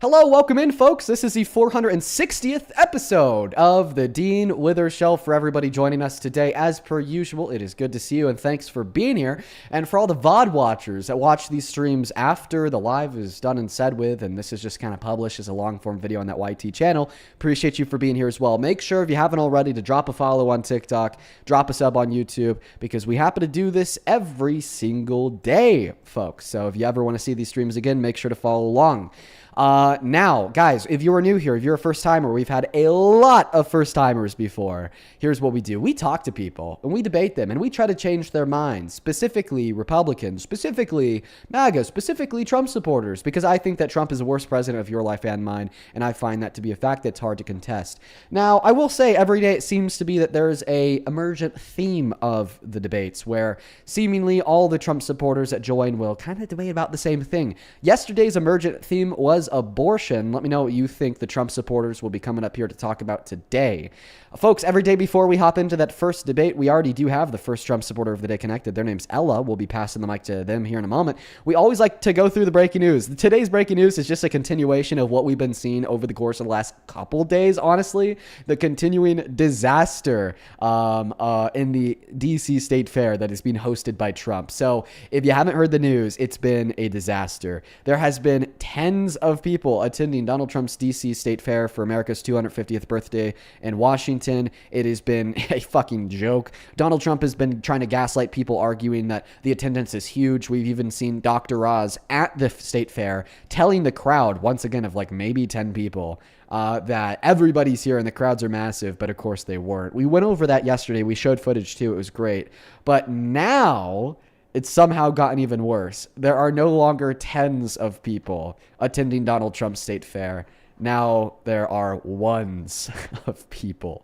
Hello, welcome in, folks. This is the 460th episode of the Dean Withers Show. For everybody joining us today, as per usual, it is good to see you, and thanks for being here. And for all the VOD watchers that watch these streams after the live is done and said with, and this is just kind of published as a long-form video on that YT channel, appreciate you for being here as well. Make sure, if you haven't already, to drop a follow on TikTok, drop a sub on YouTube, because we happen to do this every single day, folks. So if you ever want to see these streams again, make sure to follow along. Now, guys, if you are new here, if you're a first timer, we've had a lot of first timers before. Here's what we do. We talk to people and we debate them and we try to change their minds, specifically Republicans, specifically MAGA, specifically Trump supporters, because I think that Trump is the worst president of your life and mine. And I find that to be a fact that's hard to contest. Now, I will say every day it seems to be that there's a emergent theme of the debates where seemingly all the Trump supporters that join will kind of debate about the same thing. Yesterday's emergent theme was abortion. Let me know what you think the Trump supporters will be coming up here to talk about today. Folks, every day before we hop into that first debate, we already do have the first Trump supporter of the day connected. Their name's Ella. We'll be passing the mic to them here in a moment. We always like to go through the breaking news. Today's breaking news is just a continuation of what we've been seeing over the course of the last couple days, honestly. The continuing disaster in the DC State Fair that is being hosted by Trump. So if you haven't heard the news, it's been a disaster. There has been tens of people attending Donald Trump's DC State Fair for America's 250th birthday in Washington. It has been a fucking joke. Donald Trump has been trying to gaslight people, arguing that the attendance is huge. We've even seen Dr. Oz at the state fair telling the crowd, once again, of like maybe 10 people, that everybody's here and the crowds are massive, but of course they weren't. We went over that yesterday. We showed footage too. It was great. But now it's somehow gotten even worse. There are no longer tens of people attending Donald Trump's state fair. Now there are ones of people.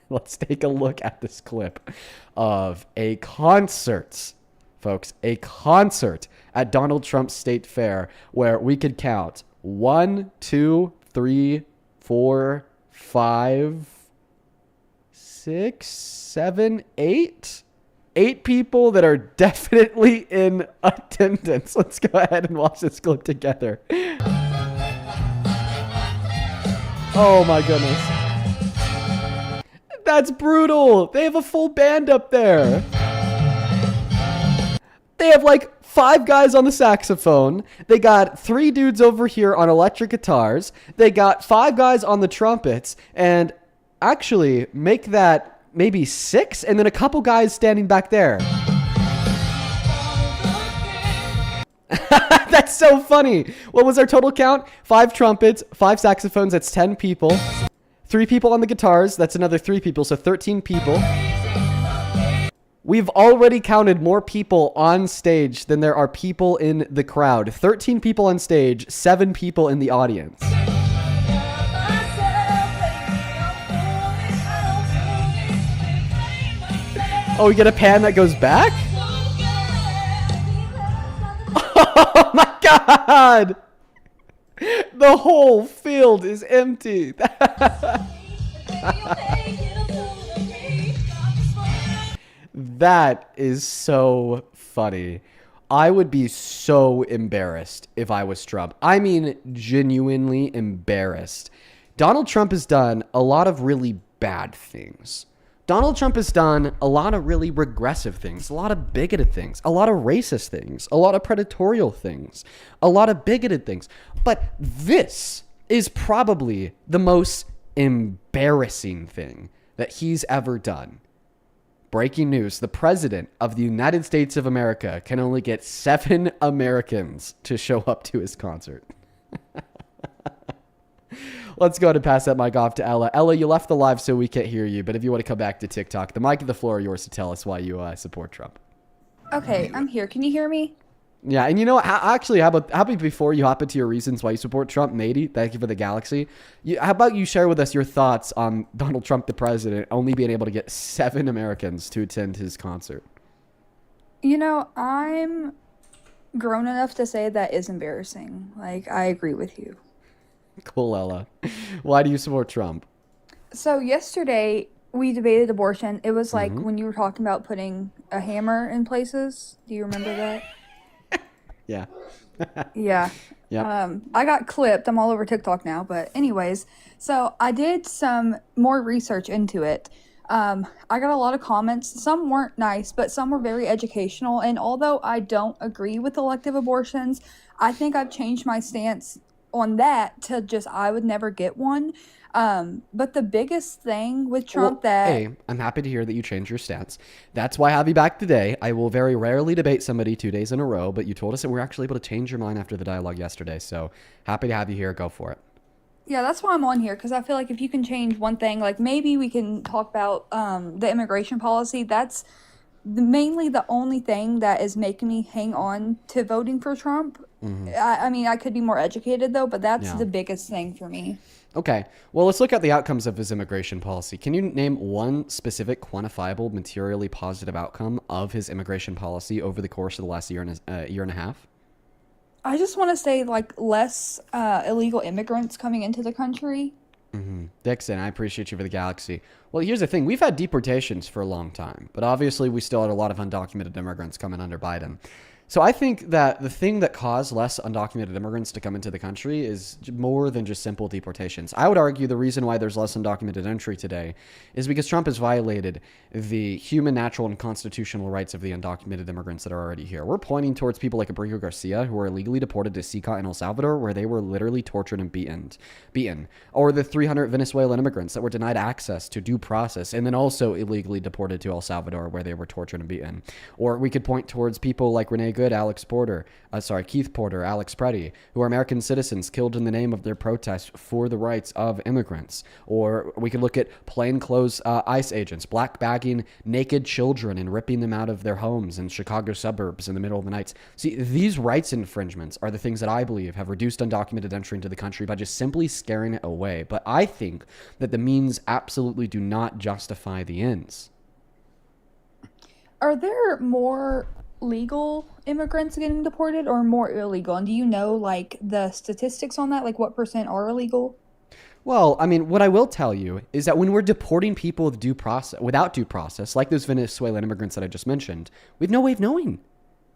Let's take a look at this clip of a concert, folks, a concert at Donald Trump's state fair where we could count 1, 2, 3, 4, 5, 6, 7, 8. 8 people that are definitely in attendance. Let's go ahead and watch this clip together. Oh my goodness. That's brutal. They have a full band up there. They have like 5 guys on the saxophone. They got 3 dudes over here on electric guitars. They got 5 guys on the trumpets. And actually, make that maybe 6, and then a couple guys standing back there. That's so funny. What was our total count? 5 trumpets, 5 saxophones, that's 10 people. 3 people on the guitars, that's another 3 people, so 13 people. We've already counted more people on stage than there are people in the crowd. 13 people on stage, 7 people in the audience. Oh, we get a pan that goes back? Oh my God! The whole field is empty. That is so funny. I would be so embarrassed if I was Trump. I mean, genuinely embarrassed. Donald Trump has done a lot of really bad things. Donald Trump has done a lot of really regressive things, a lot of bigoted things, a lot of racist things, a lot of predatorial things, a lot of bigoted things. But this is probably the most embarrassing thing that he's ever done. Breaking news, the president of the United States of America can only get 7 Americans to show up to his concert. Let's go ahead and pass that mic off to Ella. Ella, you left the live so we can't hear you, but if you want to come back to TikTok, the mic and the floor are yours to tell us why you support Trump. Okay, I'm here. Can you hear me? Yeah, and you know what? Actually, how about before you hop into your reasons why you support Trump, matey, thank you for the galaxy. How about you share with us your thoughts on Donald Trump, the president, only being able to get 7 Americans to attend his concert? You know, I'm grown enough to say that is embarrassing. Like, I agree with you. Cool, Ella. Why do you support Trump? So yesterday we debated abortion. It was like when you were talking about putting a hammer in places. Do you remember that? Yeah. Yeah. Yep. I got clipped. I'm all over TikTok now. But, anyways, so I did some more research into it. I got a lot of comments. Some weren't nice, but some were very educational. And although I don't agree with elective abortions, I think I've changed my stance on that to just I would never get one. But the biggest thing with Trump Well, that A, I'm happy to hear that you changed your stance. That's why I have you back today. I will very rarely debate somebody 2 days in a row, but you told us that we're actually able to change your mind after the dialogue yesterday. So happy to have you here. Go for it. Yeah, that's why I'm on here because I feel like if you can change one thing, like maybe we can talk about the immigration policy. That's mainly the only thing that is making me hang on to voting for Trump. I mean, I could be more educated though, but that's Yeah. the biggest thing for me. Okay. Well, let's look at the outcomes of his immigration policy. Can you name one specific, quantifiable, materially positive outcome of his immigration policy over the course of the last year and a half? I just want to say like less illegal immigrants coming into the country. Dixon, I appreciate you for the galaxy. Well, here's the thing. We've had deportations for a long time, but obviously we still had a lot of undocumented immigrants coming under Biden. So I think that the thing that caused less undocumented immigrants to come into the country is more than just simple deportations. I would argue the reason why there's less undocumented entry today is because Trump has violated the human, natural, and constitutional rights of the undocumented immigrants that are already here. We're pointing towards people like Abrigo Garcia, who were illegally deported to Sica in El Salvador, where they were literally tortured and beaten, or the 300 Venezuelan immigrants that were denied access to due process and then also illegally deported to El Salvador, where they were tortured and beaten. Or we could point towards people like Renee Good, Keith Porter, Alex Preddy, who are American citizens killed in the name of their protest for the rights of immigrants. Or we could look at plainclothes ICE agents black bagging naked children and ripping them out of their homes in Chicago suburbs in the middle of the night. See, these rights infringements are the things that I believe have reduced undocumented entry into the country by just simply scaring it away. But I think that the means absolutely do not justify the ends. Are there more legal immigrants getting deported or more illegal? And do you know like the statistics on that? Like what percent are illegal? Well, I mean, what I will tell you is that when we're deporting people with without due process, like those Venezuelan immigrants that I just mentioned, we have no way of knowing.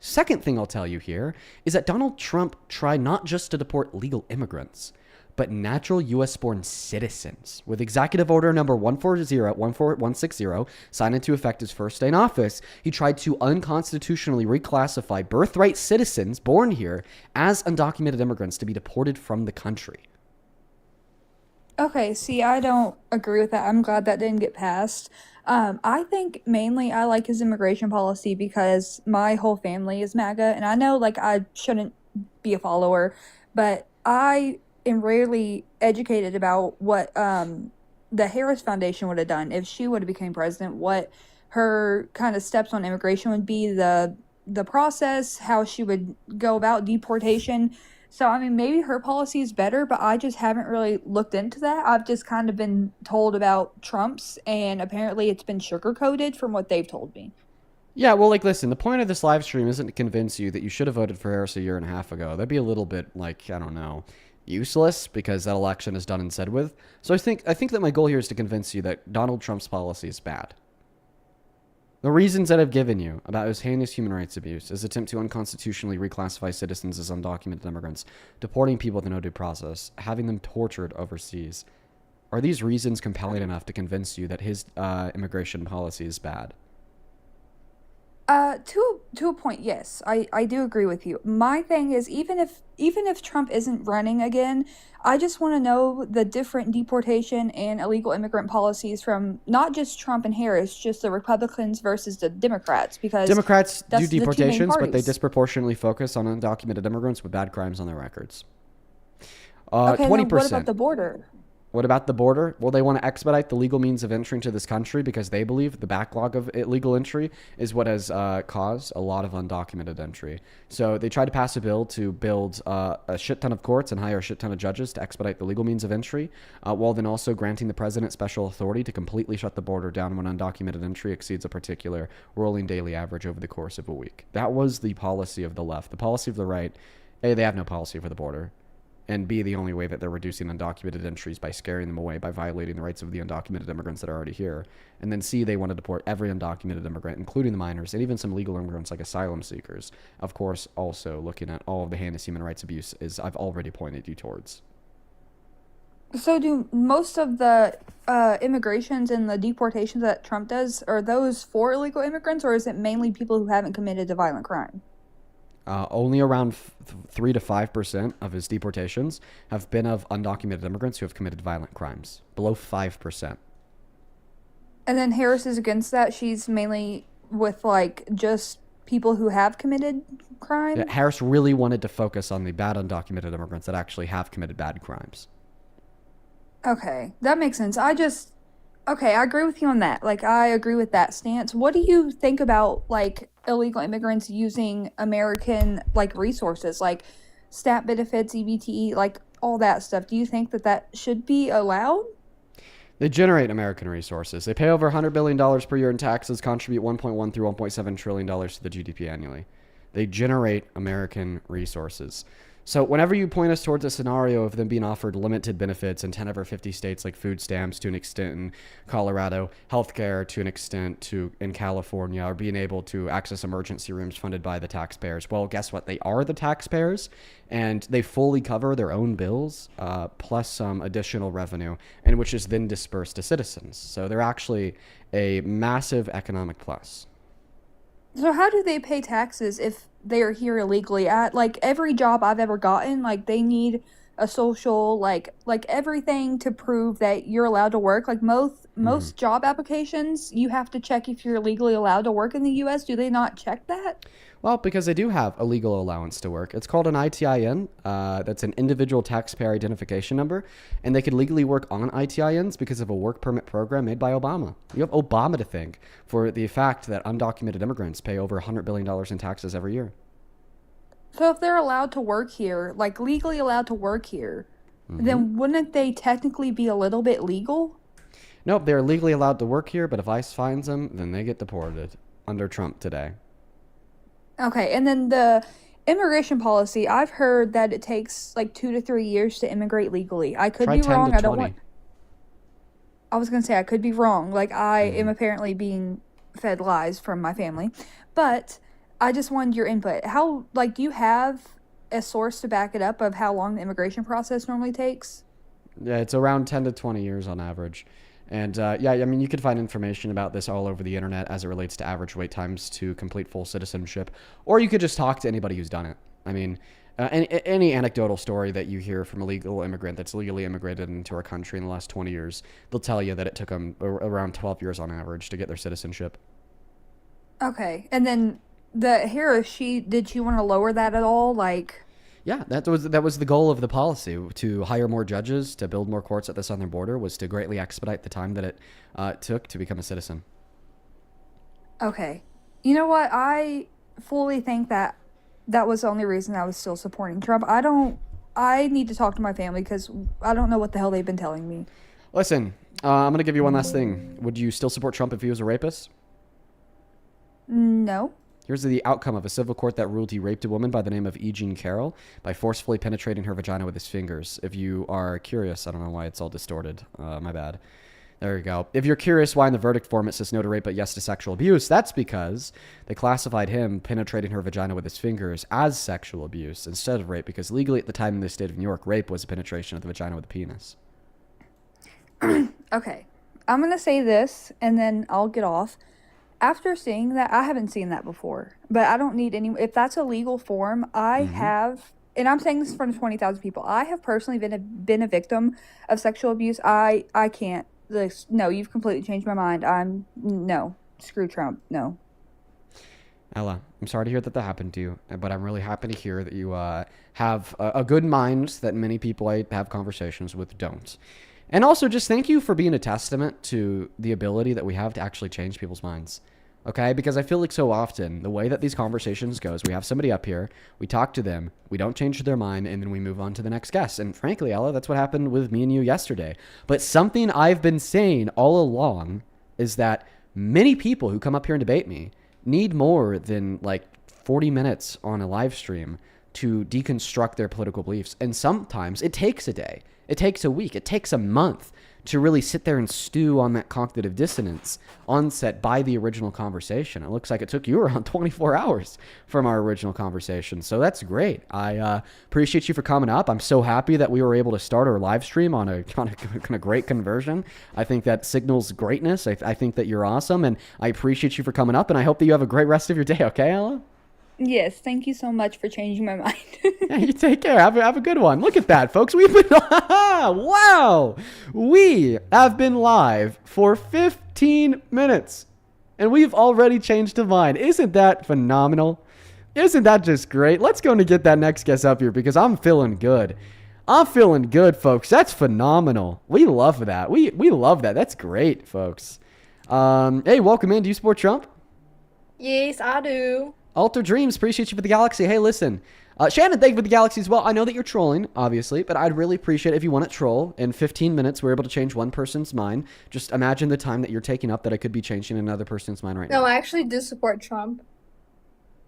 Second thing I'll tell you here is that Donald Trump tried not just to deport legal immigrants, but natural U.S. born citizens. With Executive Order number 160, signed into effect his first day in office, he tried to unconstitutionally reclassify birthright citizens born here as undocumented immigrants to be deported from the country. Okay, see, I don't agree with that. I'm glad that didn't get passed. I think mainly I like his immigration policy because my whole family is MAGA, and I know like I shouldn't be a follower, but I am rarely educated about what the Harris Foundation would have done if she would have became president, what her kind of steps on immigration would be, the process, how she would go about deportation. So, I mean, maybe her policy is better, but I just haven't really looked into that. I've just kind of been told about Trump's, and apparently it's been sugar coated from what they've told me. Yeah, well, like, listen, the point of this live stream isn't to convince you that you should have voted for Harris a year and a half ago. That'd be a little bit, like, I don't know, useless because that election is done and said with. So I think that my goal here is to convince you that Donald Trump's policy is bad. The reasons that I've given you about his heinous human rights abuse, his attempt to unconstitutionally reclassify citizens as undocumented immigrants, deporting people with no due process, having them tortured overseas, are these reasons compelling enough to convince you that his immigration policy is bad? To a point, yes, I do agree with you. My thing is, even if Trump isn't running again, I just want to know the different deportation and illegal immigrant policies from not just Trump and Harris, just the Republicans versus the Democrats, because Democrats do that's the two main deportations, but they parties. disproportionately focus on undocumented immigrants with bad crimes on their records. Okay, and then what about 20%. the border? What about the border? Well, they want to expedite the legal means of entry into this country because they believe the backlog of illegal entry is what has caused a lot of undocumented entry. So they tried to pass a bill to build a shit ton of courts and hire a shit ton of judges to expedite the legal means of entry, while then also granting the president special authority to completely shut the border down when undocumented entry exceeds a particular rolling daily average over the course of a week. That was the policy of the left. The policy of the right, A, they have no policy for the border. And B, the only way that they're reducing undocumented entries by scaring them away, by violating the rights of the undocumented immigrants that are already here. And then C, they want to deport every undocumented immigrant, including the minors, and even some legal immigrants like asylum seekers. Of course, also looking at all of the heinous human rights abuse, as I've already pointed you towards. So do most of the immigrations and the deportations that Trump does, are those for illegal immigrants, or is it mainly people who haven't committed a violent crime? Only around 3 to 5% of his deportations have been of undocumented immigrants who have committed violent crimes. Below 5%. And then Harris is against that. She's mainly with like just people who have committed crime. Yeah, Harris really wanted to focus on the bad undocumented immigrants that actually have committed bad crimes. Okay, that makes sense. Okay, I agree with you on that. Like, I agree with that stance. What do you think about, like, illegal immigrants using American, like, resources, like STAT benefits, EBTE, like, all that stuff? Do you think that that should be allowed? They generate American resources. They pay over $100 billion per year in taxes, contribute 1.1 through $1.7 trillion to the GDP annually. They generate American resources. So whenever you point us towards a scenario of them being offered limited benefits in 10 over 50 states, like food stamps to an extent in Colorado, healthcare to an extent in California, or being able to access emergency rooms funded by the taxpayers, well, guess what? They are the taxpayers, and they fully cover their own bills, plus some additional revenue, and which is then dispersed to citizens. So they're actually a massive economic plus. So how do they pay taxes if they are here illegally? At like every job I've ever gotten, like they need a social like everything to prove that you're allowed to work. Like most job applications, you have to check if you're legally allowed to work in the US. Do they not check that? Well, because they do have a legal allowance to work. It's called an ITIN. That's an individual taxpayer identification number. And they could legally work on ITINs because of a work permit program made by Obama. You have Obama to thank for the fact that undocumented immigrants pay over $100 billion in taxes every year. So if they're allowed to work here, like legally allowed to work here, then wouldn't they technically be a little bit legal? Nope, they're legally allowed to work here, but if ICE finds them, then they get deported under Trump today. Okay, and then the immigration policy, I've heard that it takes like 2 to 3 years to immigrate legally. I could Try be 10 wrong. to I don't 20. want. I was gonna say I could be wrong. Like I am apparently being fed lies from my family, but I just wanted your input. How like do you have a source to back it up of how long the immigration process normally takes? Yeah, it's around 10 to 20 years on average. And yeah, I mean, you could find information about this all over the internet as it relates to average wait times to complete full citizenship. Or you could just talk to anybody who's done it. I mean, any anecdotal story that you hear from a legal immigrant that's legally immigrated into our country in the last 20 years, they'll tell you that it took them around 12 years on average to get their citizenship. Okay, and then the Harris, did she want to lower that at all? Like, Yeah, that was the goal of the policy, to hire more judges, to build more courts at the southern border, was to greatly expedite the time that it took to become a citizen. okay, you know what? I fully think that that was the only reason I was still supporting Trump. I need to talk to my family because I don't know what the hell they've been telling me. Listen, I'm going to give you one last thing. Would you still support Trump if he was a rapist? No. Here's the outcome of a civil court that ruled he raped a woman by the name of E. Jean Carroll by forcefully penetrating her vagina with his fingers. If you are curious, I don't know why it's all distorted. My bad. There you go. If you're curious why in the verdict form it says no to rape but yes to sexual abuse, that's because they classified him penetrating her vagina with his fingers as sexual abuse instead of rape, because legally at the time in the state of New York, rape was a penetration of the vagina with a penis. Okay. I'm going to say this and then I'll get off. After seeing that, I haven't seen that before, but I don't need any. If that's a legal form, I have, and I'm saying this in front of 20,000 people. I have personally been a victim of sexual abuse. I can't. No, you've completely changed my mind. No, screw Trump. No. Ella, I'm sorry to hear that happened to you, but I'm really happy to hear that you have a good mind that many people I have conversations with don't. And also, just thank you for being a testament to the ability that we have to actually change people's minds. Okay? Because I feel like so often, the way that these conversations goes, we have somebody up here, we talk to them, we don't change their mind, and then we move on to the next guest. And frankly, Ella, that's what happened with me and you yesterday. But something I've been saying all along is that many people who come up here and debate me need more than like 40 minutes on a live stream to deconstruct their political beliefs. And sometimes it takes a day, it takes a week, it takes a month to really sit there and stew on that cognitive dissonance onset by the original conversation. It looks like it took you around 24 hours from our original conversation. So that's great. I appreciate you for coming up. I'm so happy that we were able to start our live stream on a kind of great conversion. I think that signals greatness. I think that you're awesome, and I appreciate you for coming up, and I hope that you have a great rest of your day. Okay, Ella? Yes, thank you so much for changing my mind. Yeah, you take care. Have a good one. Look at that, folks. We've been wow. We have been live for 15 minutes, and we've already changed a mind. Isn't that phenomenal? Isn't that just great? Let's go and get that next guest up here because I'm feeling good. I'm feeling good, folks. That's phenomenal. We love that. We love that. That's great, folks. Hey, welcome in. Do you support Trump? Yes, I do. Alter Dreams, appreciate you for the galaxy. Hey, listen. Shannon, thank you for the galaxy as well. I know that you're trolling, obviously, but I'd really appreciate it if you want to troll. In 15 minutes, we're able to change one person's mind. Just imagine the time that you're taking up that I could be changing another person's mind right now. No, I actually do support Trump.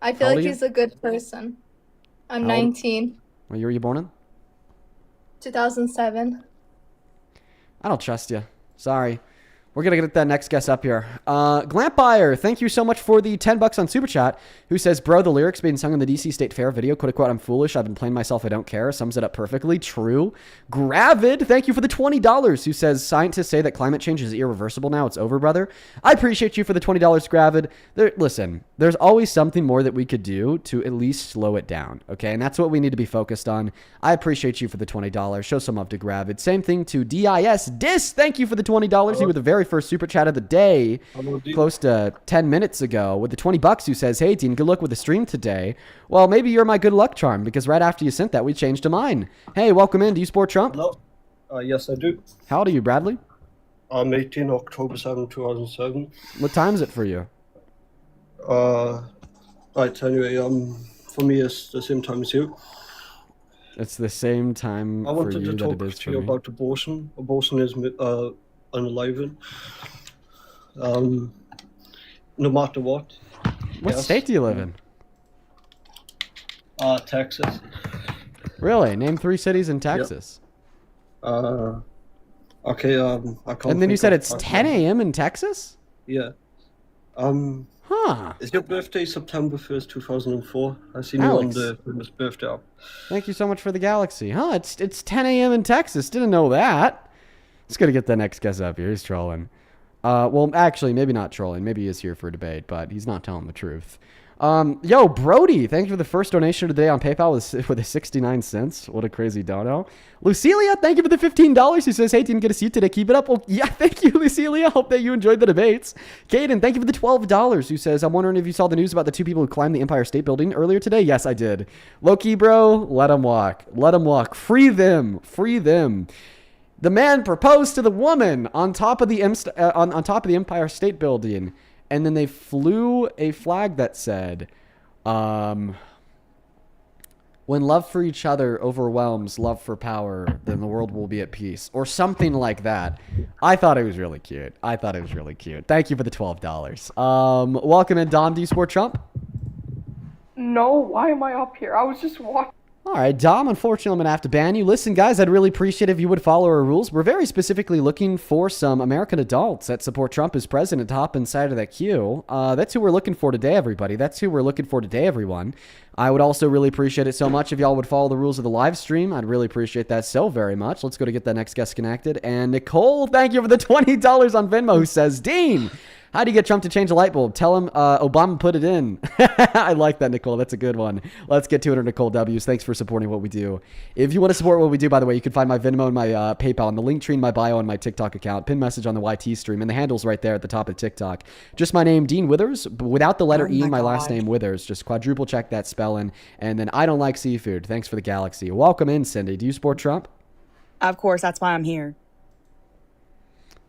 I How feel old like are he's a good person. I'm How old? 19, What year were you born in? 2007. I don't trust you. Sorry. We're going to get that next guest up here. Glampire, thank you so much for the $10 on Super Chat, who says, bro, the lyrics being sung in the DC State Fair video, quote unquote, I'm foolish, I've been playing myself, I don't care, sums it up perfectly. True. Gravid, thank you for the $20, who says, scientists say that climate change is irreversible now, it's over, brother. I appreciate you for the $20, Gravid. Listen, there's always something more that we could do to at least slow it down, okay? And that's what we need to be focused on. I appreciate you for the $20. Show some love to Gravid. Same thing to Dis, thank you for the $20. You were the very first super chat of the day, close to 10 minutes ago, with the $20, who says, hey, Dean, good luck with the stream today. Well, maybe you're my good luck charm, because right after you sent that, we changed to mine. Hey, welcome in. Do you support Trump? Hello. Yes, I do. How old are you, Bradley? I'm 18, October 7, 2007. What time is it for you? Right, anyway, for me, it's the same time as you. It's the same time I for wanted you to that it talk is to for you me. about abortion. Abortion is unaliving. No matter what. What Yes. state do you live in? Texas. Really? Name 3 cities in Texas. Okay, I can't And then you think said of- it's 10 a.m. in Texas? Yeah. Huh. Is your birthday September 1st, 2004? I seen you on Alex. the famous birthday app. Thank you so much for the galaxy. Huh, it's 10 a.m. in Texas. Didn't know that. Just gotta get the next guest up here. He's trolling. Well, actually, maybe not trolling. Maybe he is here for a debate, but he's not telling the truth. Yo, Brody, thank you for the first donation of the day on PayPal with a 69 cents. What a crazy dono. Lucilia, thank you for the $15. Who says, hey, didn't get to see you today. Keep it up. Well, yeah, thank you, Lucilia. Hope that you enjoyed the debates. Caden, thank you for the $12. Who says, I'm wondering if you saw the news about the 2 people who climbed the Empire State Building earlier today. Yes, I did. Loki, bro, let them walk. Let them walk. Free them. Free them. The man proposed to the woman on top of the on top of the Empire State Building, and then they flew a flag that said, "When love for each other overwhelms love for power, then the world will be at peace," or something like that. I thought it was really cute. Thank you for the $12. Welcome in, Dom. Do you support Trump? No, why am I up here? I was just watching. All right, Dom, unfortunately, I'm going to have to ban you. Listen, guys, I'd really appreciate if you would follow our rules. We're very specifically looking for some American adults that support Trump as president to hop inside of that queue. That's who we're looking for today, everybody. That's who we're looking for today, everyone. I would also really appreciate it so much if y'all would follow the rules of the live stream. I'd really appreciate that so very much. Let's go to get that next guest connected. And Nicole, thank you for the $20 on Venmo, who says, Dean, how do you get Trump to change a light bulb? Tell him Obama put it in. I like that, Nicole. That's a good one. Let's get to it, Nicole W's. Thanks for supporting what we do. If you want to support what we do, by the way, you can find my Venmo and my PayPal and the link tree in my bio on my TikTok account. Pin message on the YT stream. And the handle's right there at the top of TikTok. Just my name, Dean Withers, without the letter E in my last name, Withers. Just quadruple check that spelling. And then I don't like seafood. Thanks for the galaxy. Welcome in, Cindy. Do you support Trump? Of course, that's why I'm here.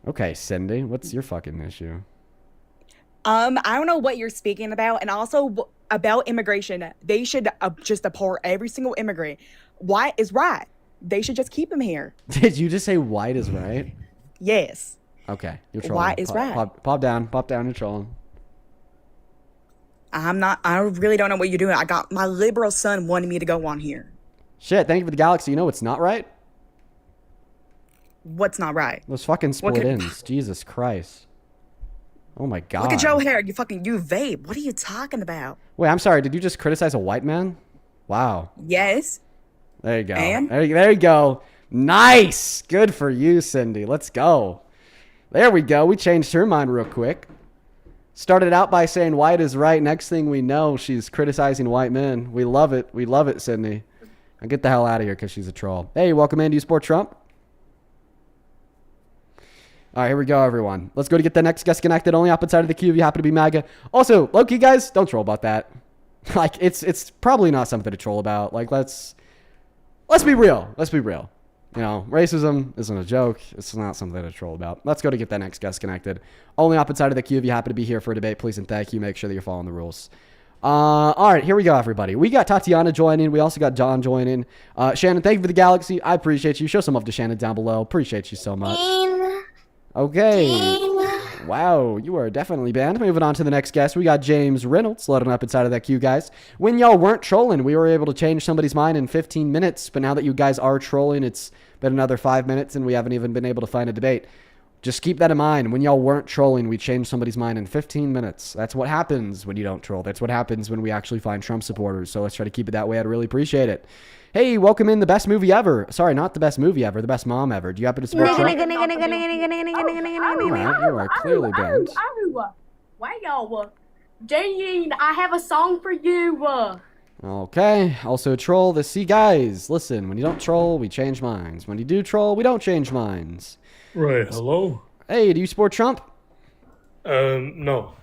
Okay, Cindy. What's your fucking issue? I don't know what you're speaking about, and also about immigration. They should just deport every single immigrant. White is right. They should just keep him here. Did you just say white is right? Yes. Okay, you're trolling. White is right. Pop down, you're trolling. I really don't know what you're doing. I got my liberal son wanted me to go on here. Shit, thank you for the galaxy. You know what's not right? What's not right? Those fucking split ends. Jesus Christ. Oh my god. Look at your hair. You vape. What are you talking about? Wait, I'm sorry. Did you just criticize a white man? Wow. Yes. There you go. And? There you go. Nice. Good for you, Cindy. Let's go. There we go. We changed her mind real quick. Started out by saying white is right. Next thing we know, she's criticizing white men. We love it. We love it, Cindy. Now get the hell out of here because she's a troll. Hey, welcome in. Do you support Trump? All right, here we go, everyone. Let's go to get the next guest connected. Only opposite side of the queue if you happen to be MAGA. Also, low-key, guys, don't troll about that. Like, it's probably not something to troll about. Like, let's be real. Let's be real. You know, racism isn't a joke. It's not something to troll about. Let's go to get that next guest connected. Only opposite side of the queue if you happen to be here for a debate, please and thank you. Make sure that you're following the rules. All right, here we go, everybody. We got Tatiana joining. We also got John joining. Shannon, thank you for the galaxy. I appreciate you. Show some love to Shannon down below. Appreciate you so much. Okay. Wow, you are definitely banned. Moving on to the next guest, we got James Reynolds loading up inside of that queue, guys. When y'all weren't trolling, we were able to change somebody's mind in 15 minutes, but now that you guys are trolling, it's been another 5 minutes, and we haven't even been able to find a debate. Just keep that in mind. When y'all weren't trolling, we changed somebody's mind in 15 minutes. That's what happens when you don't troll. That's what happens when we actually find Trump supporters, so let's try to keep it that way. I'd really appreciate it. Hey, welcome in the best movie ever. Sorry, not the best movie ever, the best mom ever. Do you happen to support Trump? Alright, you are clearly banned. Wow, Jane, I have a song for you. Okay, also troll the see guys. Listen, when you don't troll, we change minds. When you do troll, we don't change minds. Right, hello? Hey, do you support Trump? No.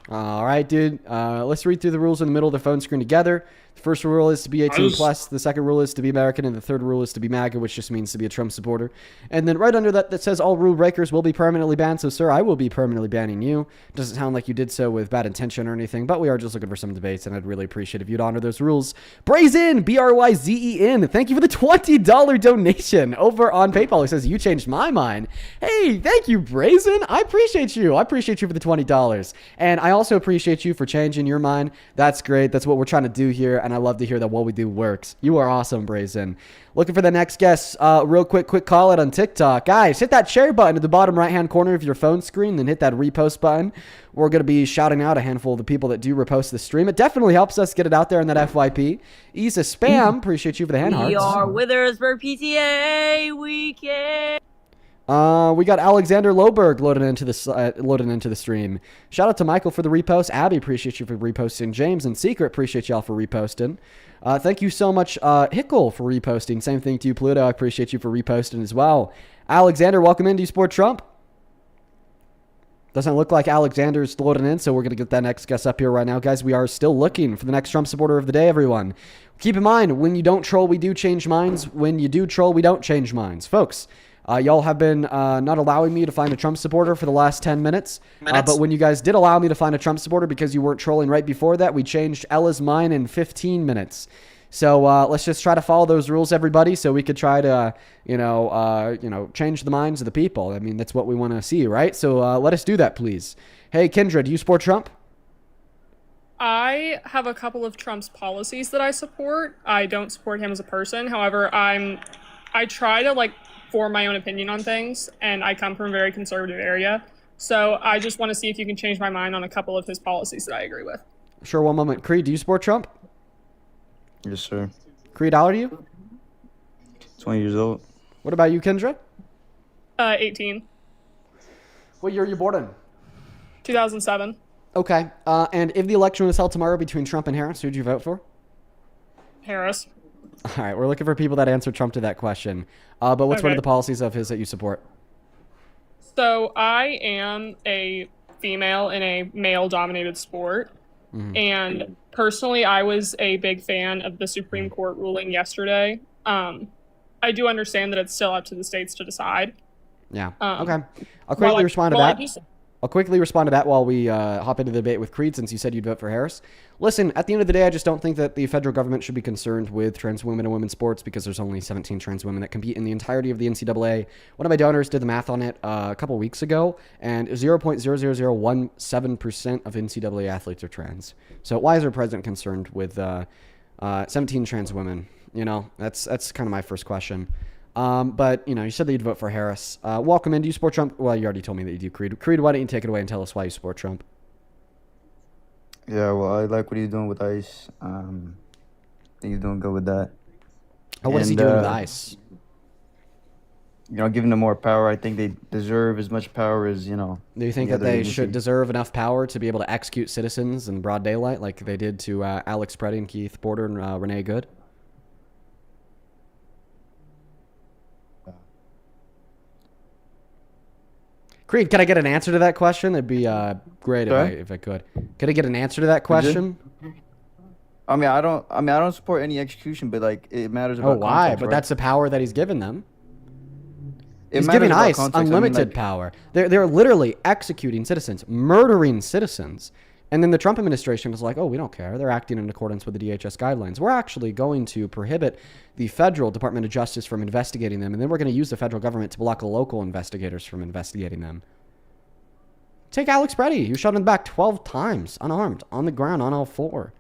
All right, dude. Let's read through the rules in the middle of the phone screen together. The first rule is to be 18 plus. The second rule is to be American, and the third rule is to be MAGA, which just means to be a Trump supporter. And then right under that says all rule breakers will be permanently banned. So, sir, I will be permanently banning you. Doesn't sound like you did so with bad intention or anything, but we are just looking for some debates, and I'd really appreciate if you'd honor those rules. Brazen, BRYZEN. Thank you for the $20 donation over on PayPal. He says you changed my mind. Hey, thank you, Brazen. I appreciate you. I appreciate you for the $20, and I also appreciate you for changing your mind. That's great. That's what we're trying to do here. And I love to hear that what we do works. You are awesome, Brazen. Looking for the next guest. Real quick call it on TikTok. Guys, hit that share button at the bottom right-hand corner of your phone screen, then hit that repost button. We're going to be shouting out a handful of the people that do repost the stream. It definitely helps us get it out there in that FYP. Ease of spam. Appreciate you for the hand hearts. We are Withersburg PTA weekend. We got Alexander Loberg loading into the stream. Shout out to Michael for the repost. Abby, appreciate you for reposting. James and Secret, appreciate y'all for reposting. Thank you so much, Hickle, for reposting. Same thing to you, Pluto. I appreciate you for reposting as well. Alexander, welcome in. Do you support Trump? Doesn't look like Alexander's loading in, so we're going to get that next guest up here right now. Guys, we are still looking for the next Trump supporter of the day, everyone. Keep in mind, when you don't troll, we do change minds. When you do troll, we don't change minds. Folks, y'all have been not allowing me to find a Trump supporter for the last 10 minutes. But when you guys did allow me to find a Trump supporter because you weren't trolling right before that, we changed Ella's mind in 15 minutes. So let's just try to follow those rules, everybody, so we could try to, change the minds of the people. I mean, that's what we want to see, right? So let us do that, please. Hey, Kendra, do you support Trump? I have a couple of Trump's policies that I support. I don't support him as a person. However, I try to form my own opinion on things, and I come from a very conservative area. So I just want to see if you can change my mind on a couple of his policies that I agree with. Sure, one moment. Creed, do you support Trump? Yes, sir. Creed, how old are you? 20 years old. What about you, Kendra? 18. What year are you born in? 2007. Okay. And if the election was held tomorrow between Trump and Harris, who'd you vote for? Harris. All right, we're looking for people that answer Trump to that question. But what's one of the policies of his that you support? So I am a female in a male-dominated sport. Mm-hmm. And personally, I was a big fan of the Supreme Court ruling yesterday. I do understand that it's still up to the states to decide. Yeah. Okay. I'll quickly respond to that. I'll quickly respond to that while we hop into the debate with Creed, since you said you'd vote for Harris. Listen, at the end of the day, I just don't think that the federal government should be concerned with trans women and women's sports because there's only 17 trans women that compete in the entirety of the NCAA. One of my donors did the math on it a couple weeks ago, and 0.00017% of NCAA athletes are trans. So why is our president concerned with 17 trans women? You know, that's kind of my first question. But, you know, you said that you'd vote for Harris. Welcome in. Do you support Trump? Well, you already told me that you do, Creed. Creed, why don't you take it away and tell us why you support Trump? Yeah, well, I like what he's doing with ICE. I think he's doing good with that. Oh, what is he doing with ICE? You know, giving them more power. I think they deserve as much power as, you know. Do you think that they should deserve enough power to be able to execute citizens in broad daylight like they did to Alex Preddy and Keith Porter and Renee Good? Creed, could I get an answer to that question? It'd be great if I could. Could I get an answer to that question? I mean, I don't support any execution, but like it matters about. Oh, why? Context, But right? that's the power that he's given them. He's giving ICE unlimited power. They're literally executing citizens, murdering citizens. And then the Trump administration is like, oh, we don't care. They're acting in accordance with the DHS guidelines. We're actually going to prohibit the federal Department of Justice from investigating them. And then we're going to use the federal government to block local investigators from investigating them. Take Alex Preddy. You shot him in the back 12 times, unarmed, on the ground, on all four.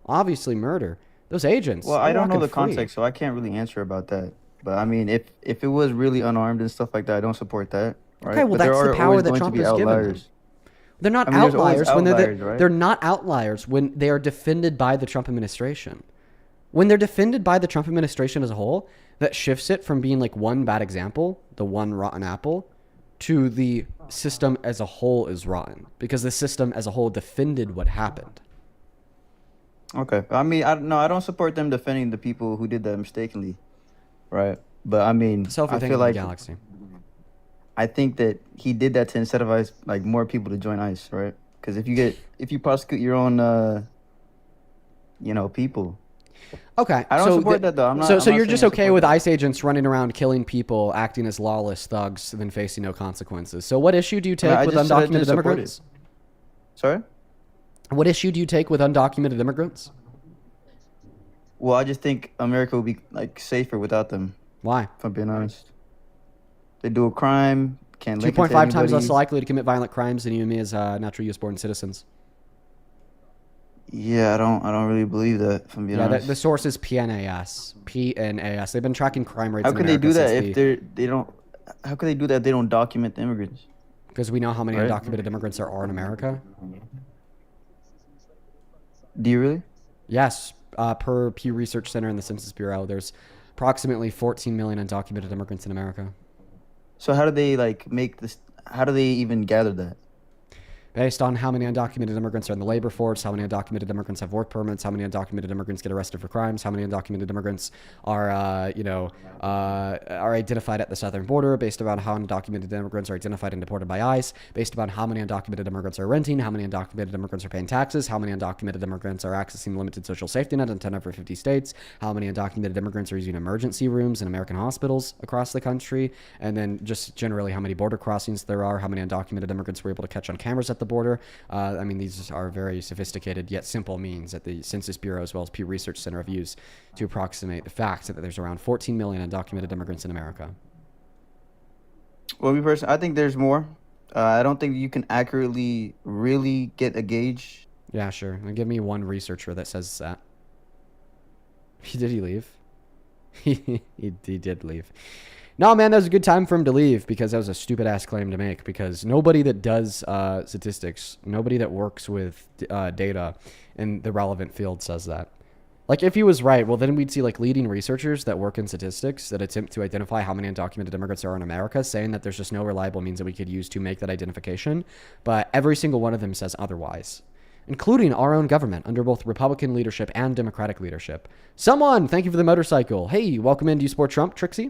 Obviously murder. Those agents. Well, I don't know the context, so I can't really answer about that. But I mean, if it was really unarmed and stuff like that, I don't support that. Right? Okay, well, but that's the power that Trump has given them. They're not outliers when they're not outliers when they are defended by the Trump administration. When they're defended by the Trump administration as a whole, that shifts it from being like one bad example, the one rotten apple, to the system as a whole is rotten because the system as a whole defended what happened. Okay, I mean, I don't support them defending the people who did that mistakenly, right? But I mean, I feel like Galaxy. I think that he did that to incentivize like more people to join ICE, right? Because if you prosecute your own, you know, people. Okay, I don't support that though. I'm not. So you're just okay with ICE agents running around killing people, acting as lawless thugs, and then facing no consequences. So what issue do you take with undocumented immigrants? Sorry? What issue do you take with undocumented immigrants? Well, I just think America would be like safer without them. Why? If I'm being honest. They do a crime, can't link it to 2.5 times less anybody. likely to commit violent crimes than you and me as natural U.S.-born citizens. Yeah, I don't really believe that. If I'm being honest. The source is PNAS. PNAS. They've been tracking crime rates. How in can they America do that since if they don't? How can they do that if they don't document the immigrants? Because we know how many undocumented immigrants there are in America. Do you really? Yes. Per Pew Research Center and the Census Bureau, there's approximately 14 million undocumented immigrants in America. So how do they like make this? How do they even gather that? Based on how many undocumented immigrants are in the labor force, how many undocumented immigrants have work permits, how many undocumented immigrants get arrested for crimes, how many undocumented immigrants are, are identified at the southern border, based on how undocumented immigrants are identified and deported by ICE, based upon how many undocumented immigrants are renting, how many undocumented immigrants are paying taxes, how many undocumented immigrants are accessing limited social safety net in 10 over 50 states, how many undocumented immigrants are using emergency rooms in American hospitals across the country, and then just generally how many border crossings there are, how many undocumented immigrants we're able to catch on cameras at the border. I mean, these are very sophisticated yet simple means that the Census Bureau as well as Pew Research Center have used to approximate the facts that there's around 14 million undocumented immigrants in America. Well, me personally, I think there's more. I don't think you can accurately really get a gauge. Yeah, sure. And give me one researcher that says that. Did he leave? he did leave. No, man, that was a good time for him to leave because that was a stupid-ass claim to make because nobody that does statistics, nobody that works with data in the relevant field says that. Like, if he was right, well, then we'd see, like, leading researchers that work in statistics that attempt to identify how many undocumented immigrants there are in America saying that there's just no reliable means that we could use to make that identification. But every single one of them says otherwise, including our own government under both Republican leadership and Democratic leadership. Someone, thank you for the motorcycle. Hey, welcome in. Do you support Trump, Trixie?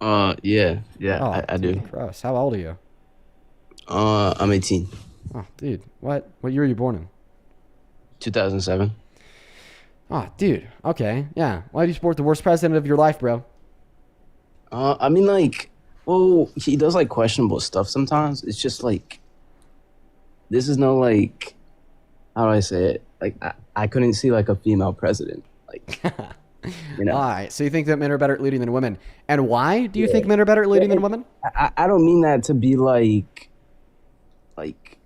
Yeah, Oh, I dude, do. Gross. How old are you? I'm 18. Oh, dude. What year were you born in? 2007. Oh, dude. Okay. Yeah. Why do you support the worst president of your life, bro? I mean, like, Well, he does like questionable stuff sometimes. It's just like this is no like how do I say it? Like I couldn't see like a female president. Like you know. All right. So you think that men are better at leading than women, and why do you think men are better at leading than women? I don't mean that to be like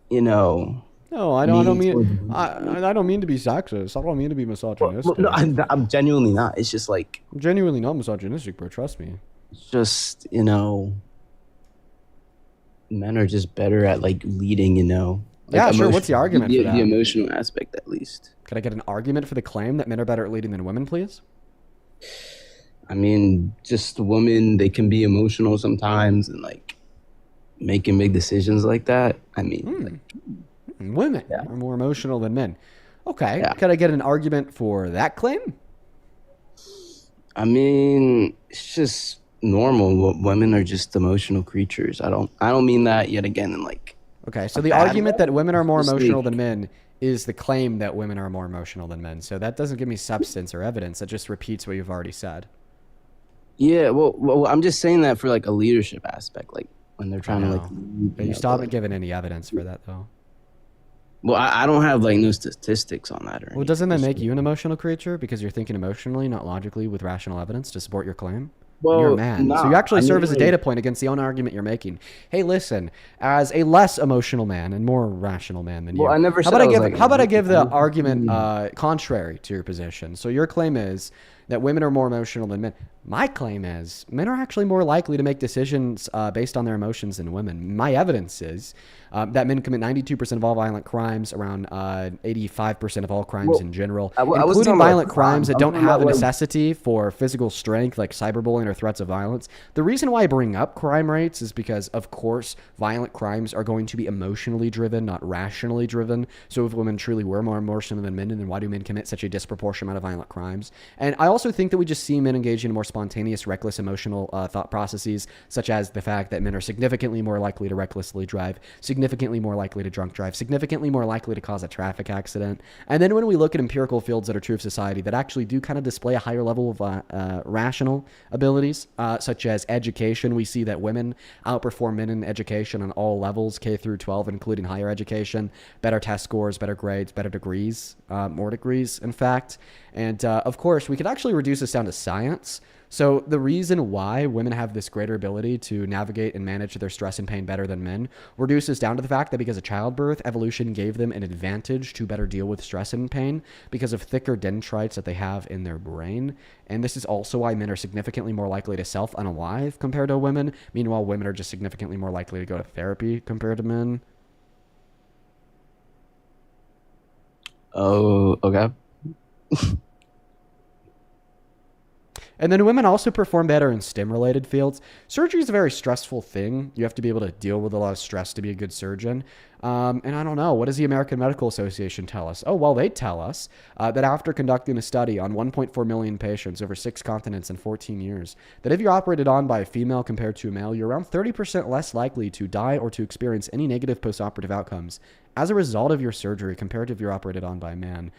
you know. No, I don't mean. I don't mean to be sexist. I don't mean to be misogynistic. No, I'm genuinely not. It's just like I'm genuinely not misogynistic, bro. Trust me. it's just men are just better at like leading. Like, Yeah, sure. What's the argument for that? The emotional aspect, at least. Could I get an argument for the claim that men are better at leading than women, please? I mean, just women, they can be emotional sometimes and like making big decisions like that. I mean, Women are more emotional than men. Okay. Yeah. Could I get an argument for that claim? I mean, it's just normal. Women are just emotional creatures. I don't mean that yet again in like. Okay, so the argument that women are more Just emotional like- than men is the claim that women are more emotional than men. So that doesn't give me substance or evidence. That just repeats what you've already said. Yeah, well, I'm just saying that for like a leadership aspect, like when they're trying to like. But you still haven't given any evidence for that, though. Well, I don't have like no statistics on that or. Well, doesn't that make you an emotional creature because you're thinking emotionally, not logically, with rational evidence to support your claim? Well, You're a man. So you nah, actually I serve mean, as a like- data point against the own argument you're making. Hey, listen, as a less emotional man and more rational man than Well, you, I never how said about I was, give like, how about I give the emotional. argument contrary to your position? So your claim is that women are more emotional than men. My claim is men are actually more likely to make decisions based on their emotions than women. My evidence is that men commit 92% of all violent crimes, around 85% of all crimes Well, in general, I wasn't including talking about violent crimes that I'm don't talking have a about, like- necessity for physical strength, like cyberbullying or threats of violence. The reason why I bring up crime rates is because, of course, violent crimes are going to be emotionally driven, not rationally driven. So if women truly were more emotional than men, then why do men commit such a disproportionate amount of violent crimes? And I also think that we just see men engaging in more spontaneous, reckless, emotional thought processes, such as the fact that men are significantly more likely to recklessly drive, significantly more likely to drunk drive, significantly more likely to cause a traffic accident. And then when we look at empirical fields that are true of society that actually do kind of display a higher level of rational abilities, such as education, we see that women outperform men in education on all levels, K through 12, including higher education, better test scores, better grades, better degrees, more degrees, in fact. And of course, we could actually reduce this down to science. So the reason why women have this greater ability to navigate and manage their stress and pain better than men reduces down to the fact that because of childbirth, evolution gave them an advantage to better deal with stress and pain because of thicker dendrites that they have in their brain. And this is also why men are significantly more likely to self-unalive compared to women. Meanwhile, women are just significantly more likely to go to therapy compared to men. Oh, okay. And then women also perform better in STEM-related fields. Surgery is a very stressful thing. You have to be able to deal with a lot of stress to be a good surgeon. And I don't know, what does the American Medical Association tell us? Oh, well, they tell us that after conducting a study on 1.4 million patients over 6 continents in 14 years, that if you're operated on by a female compared to a male, you're around 30% less likely to die or to experience any negative postoperative outcomes as a result of your surgery compared to if you're operated on by a man.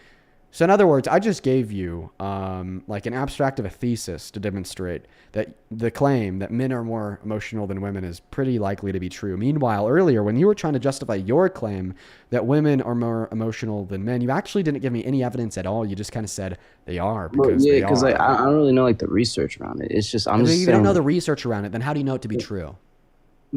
So in other words, I just gave you like an abstract of a thesis to demonstrate that the claim that men are more emotional than women is pretty likely to be true. Meanwhile, earlier, when you were trying to justify your claim that women are more emotional than men, you actually didn't give me any evidence at all. You just kind of said they are because yeah, they because are. like I don't really know like the research around it. It's just I'm If just you saying, don't know the research around it, then how do you know it to be true?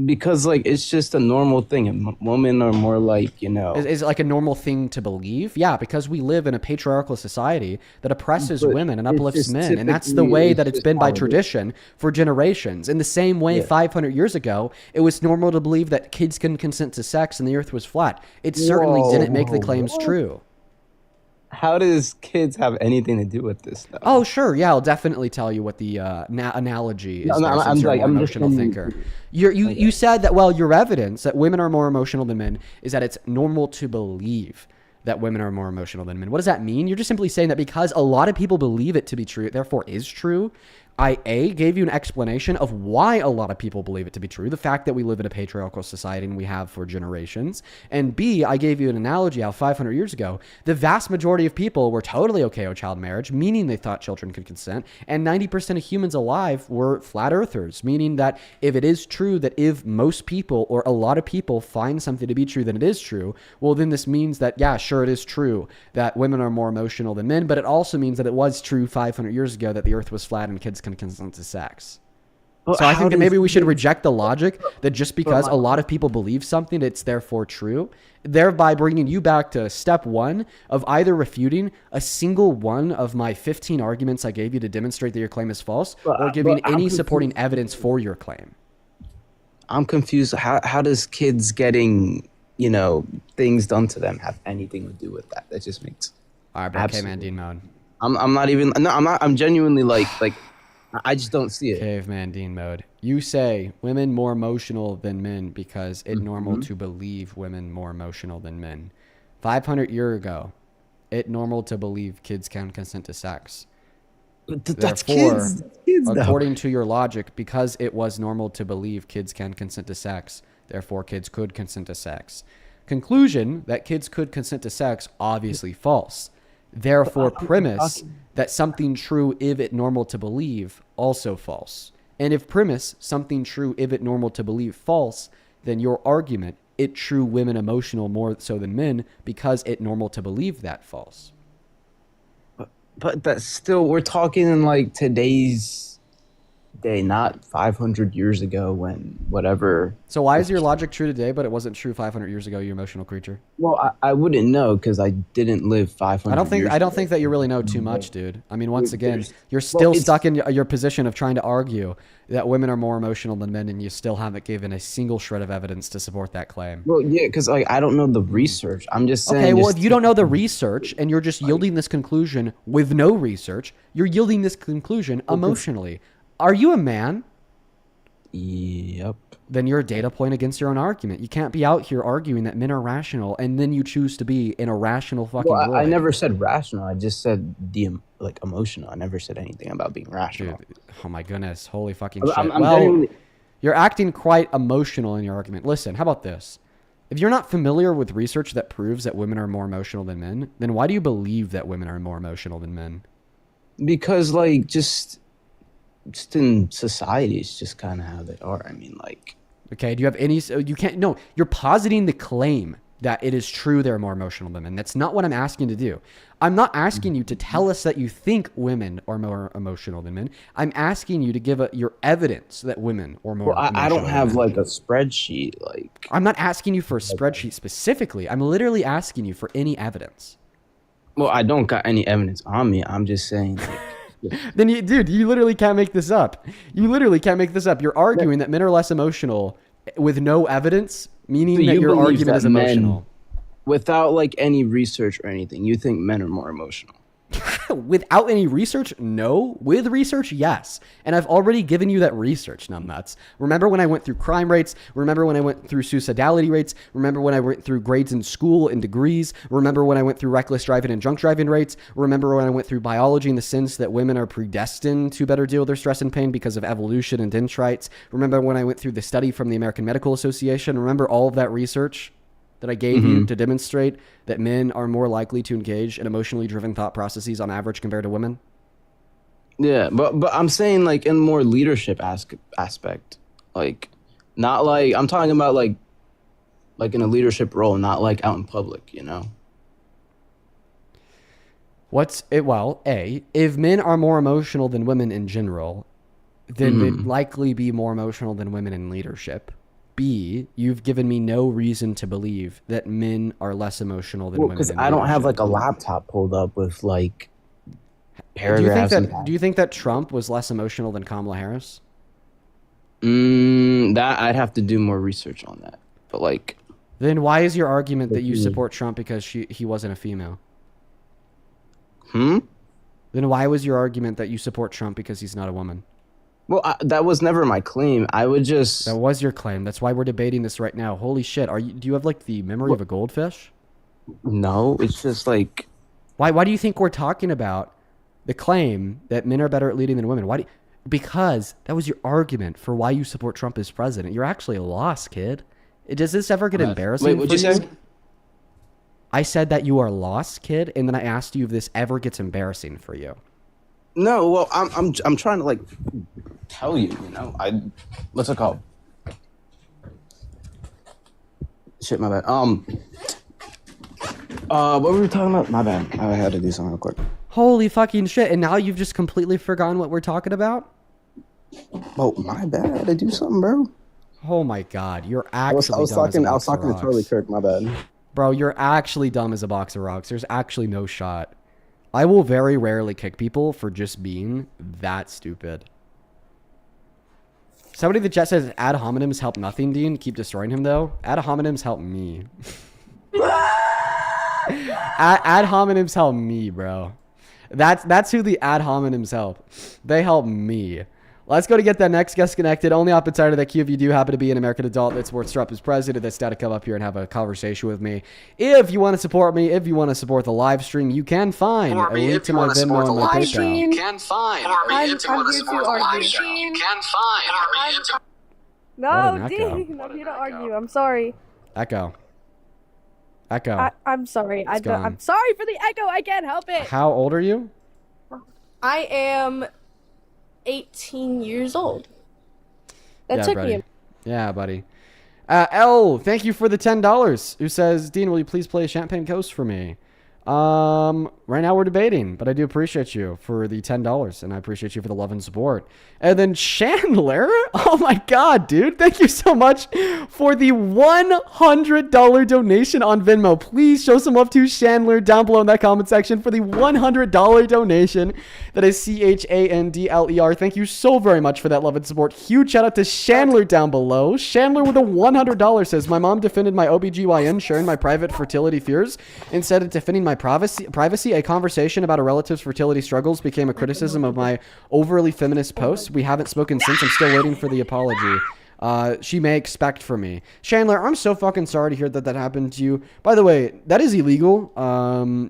because like it's just a normal thing. And women are more like Is it like a normal thing to believe? Yeah, because we live in a patriarchal society that oppresses But women and it's uplifts just men. And that's the typically- way it's that it's just been by how it is. tradition for generations. In the same way, Yeah. 500 years ago, it was normal to believe that kids can consent to sex and the earth was flat. It certainly Whoa, didn't make the claims what? true. How does kids have anything to do with this though? Oh, sure. Yeah, I'll definitely tell you what the analogy is. No, there, I'm since you're like- a more I'm just emotional saying- thinker. You said that, well, your evidence that women are more emotional than men is that it's normal to believe that women are more emotional than men. What does that mean? You're just simply saying that because a lot of people believe it to be true, it therefore is true. I gave you an explanation of why a lot of people believe it to be true, the fact that we live in a patriarchal society and we have for generations. And B, I gave you an analogy how 500 years ago, the vast majority of people were totally okay with child marriage, meaning they thought children could consent, and 90% of humans alive were flat earthers, meaning that if it is true that if most people or a lot of people find something to be true, then it is true, well, then this means that, yeah, sure, it is true that women are more emotional than men, but it also means that it was true 500 years ago that the earth was flat and kids can consent to sex. Well, so I think that maybe we should kids- reject the logic that just because a lot of people believe something, it's therefore true, thereby bringing you back to step one of either refuting a single one of my 15 arguments I gave you to demonstrate that your claim is false, or giving any supporting evidence for your claim. I'm confused. How does kids getting, things done to them have anything to do with that? That just makes All right, bro, caveman Dean mode. I'm not even. No, I'm not. I'm genuinely like. I just don't see it. Caveman Dean mode. You say women more emotional than men because it's normal to believe women more emotional than men. 500 years ago, it's normal to believe kids can consent to sex. That's Therefore, kids. Kids, according to your logic, because it was normal to believe kids can consent to sex, therefore kids could consent to sex. Conclusion that kids could consent to sex, obviously false. Therefore, premise that something true if it normal to believe, also false. And if premise something true if it normal to believe false, then your argument, it true women emotional more so than men because it normal to believe that false. But that's still, we're talking in like today's day, not 500 years ago when whatever. So why is your logic true today, but it wasn't true 500 years ago, you emotional creature? Well, I wouldn't know because I didn't live 500 I don't think that you really know too much, dude. I mean, once again, you're still stuck in your position of trying to argue that women are more emotional than men, and you still haven't given a single shred of evidence to support that claim. Well, yeah, because I don't know the research. I'm just saying. Okay, well, if you don't know the research and you're just yielding this conclusion with no research, you're yielding this conclusion emotionally. Are you a man? Yep. Then you're a data point against your own argument. You can't be out here arguing that men are rational and then you choose to be an irrational fucking Well, I droid. never said rational. I just said emotional. I never said anything about being rational. Dude, oh my goodness. Holy fucking shit. I'm Well, genuinely- you're acting quite emotional in your argument. Listen, how about this? If you're not familiar with research that proves that women are more emotional than men, then why do you believe that women are more emotional than men? Because just in society, it's just kind of how they are. I mean, Okay, do you have any, you can't, no, you're positing the claim that it is true they're more emotional than men. That's not what I'm asking to do. I'm not asking you to tell us that you think women are more emotional than men. I'm asking you to give your evidence that women are more emotional I don't than have men. a spreadsheet. I'm not asking you for a spreadsheet specifically. I'm literally asking you for any evidence. Well, I don't got any evidence on me. I'm just saying. Then you literally can't make this up. You literally can't make this up. You're arguing that men are less emotional with no evidence, meaning So that you your believe argument that is emotional. Without any research or anything, you think men are more emotional? Without any research, no. With research, yes. And I've already given you that research, numbnuts. Remember when I went through crime rates? Remember when I went through suicidality rates? Remember when I went through grades in school and degrees? Remember when I went through reckless driving and drunk driving rates? Remember when I went through biology in the sense that women are predestined to better deal with their stress and pain because of evolution and dendrites? Remember when I went through the study from the American Medical Association? Remember all of that research that I gave you to demonstrate that men are more likely to engage in emotionally driven thought processes on average compared to women? Yeah, but I'm saying in more leadership aspect, not I'm talking about in a leadership role, not out in public, Well, if men are more emotional than women in general, then they'd likely be more emotional than women in leadership. B, you've given me no reason to believe that men are less emotional than women. Because I don't have a laptop pulled up with paragraphs. Do you think that Trump was less emotional than Kamala Harris? That I'd have to do more research on that. But then why is your argument that you support Trump because he wasn't a female? Then why was your argument that you support Trump because he's not a woman? Well, that was never my claim. I would just... That was your claim. That's why we're debating this right now. Holy shit. Do you have the memory of a goldfish? No, it's just Why do you think we're talking about the claim that men are better at leading than women? Because that was your argument for why you support Trump as president. You're actually lost, kid. Does this ever get embarrassing Wait, for what'd you say? I said that you are lost, kid, and then I asked you if this ever gets embarrassing for you. No, well, I'm trying to like tell you, you know. What's it called? Shit, my bad. What were we talking about? My bad. I had to do something real quick. Holy fucking shit! And now you've just completely forgotten what we're talking about. Oh, my bad. I had to do something, bro. Oh my god, you're I was actually talking dumb as a box of to Charlie rocks. Kirk. My bad. Bro, you're actually dumb as a box of rocks. There's actually no shot. I will very rarely kick people for just being that stupid. Somebody in the chat says ad hominems help nothing, Dean. Keep destroying him though. Ad hominems help me. ad hominems help me, bro. That's who the ad hominems help. They help me. Let's go to get that next guest connected. Only opposite side of that queue if you do happen to be an American adult that supports Trump as president, that's got to come up here and have a conversation with me. If you want to support me, if you want to support the live stream, you can find a link to my Venmo and my PayPal. You can find. I'm here to argue. You can find. What No, an echo. Dean, I'm here to argue. I'm sorry. Echo. I'm sorry. It's gone. I'm sorry for the echo. I can't help it. How old are you? I am 18 years old. That Yeah, took buddy. me. Yeah, buddy. L, thank you for the $10. Who says, Dean, will you please play Champagne Coast for me? Right now we're debating, but I do appreciate you for the $10, and I appreciate you for the love and support. And then Chandler, oh my god, dude, thank you so much for the $100 donation on Venmo. Please show some love to Chandler down below in that comment section for the $100 donation. That is CHANDLER. Thank you so very much for that love and support. Huge shout out to Chandler down below. Chandler with a $100 says, my mom defended my OBGYN sharing my private fertility fears instead of defending my privacy. A conversation about a relative's fertility struggles became a criticism of my overly feminist posts. We haven't spoken since. I'm still waiting for the apology she may expect from me. Chandler, I'm so fucking sorry to hear that happened to you. By the way, that is illegal.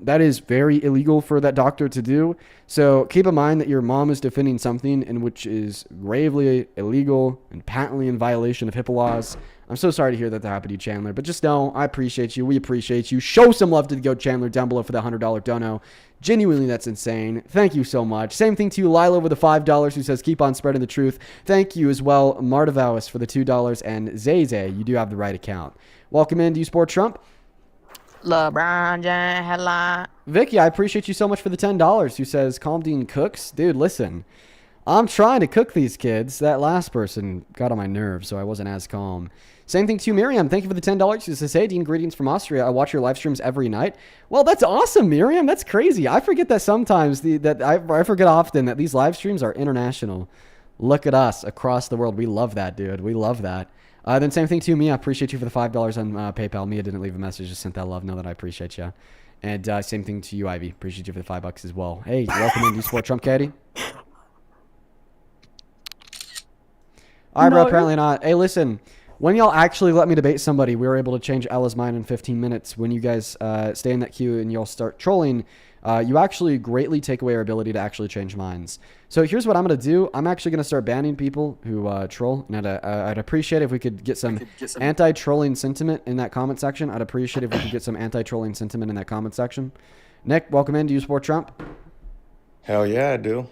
That is very illegal for that doctor to do. So keep in mind that your mom is defending something in which is gravely illegal and patently in violation of HIPAA laws. I'm so sorry to hear that happened to you, Chandler. But just know, I appreciate you. We appreciate you. Show some love to the GOAT Chandler down below for the $100 dono. Genuinely, that's insane. Thank you so much. Same thing to you, Lila, with the $5 who says, keep on spreading the truth. Thank you as well, Martavaus, for the $2. And Zayze, you do have the right account. Welcome in. Do you support Trump? LeBron James, hello. Vicky, I appreciate you so much for the $10 who says, Calm Dean cooks. Dude, listen. I'm trying to cook these kids. That last person got on my nerves, so I wasn't as calm. Same thing to you, Miriam. Thank you for the $10. She says, hey, Dean, greetings from Austria. I watch your live streams every night. Well, that's awesome, Miriam. That's crazy. I forget that sometimes. I forget often that these live streams are international. Look at us across the world. We love that, dude. We love that. Then same thing to you, Mia. I appreciate you for the $5 on PayPal. Mia didn't leave a message. Just sent that love. Know that I appreciate you. And same thing to you, Ivy. Appreciate you for the $5 as well. Hey, welcome in. Do you support Trump, Katie? All right, bro. Apparently not. Hey, listen. When y'all actually let me debate somebody, we were able to change Ella's mind in 15 minutes. When you guys stay in that queue and y'all start trolling, you actually greatly take away our ability to actually change minds. So here's what I'm going to do. I'm actually going to start banning people who troll. And I'd appreciate if we could get some anti-trolling sentiment in that comment section. I'd appreciate if we could get some anti-trolling sentiment in that comment section. Nick, welcome in. Do you support Trump? Hell yeah, I do.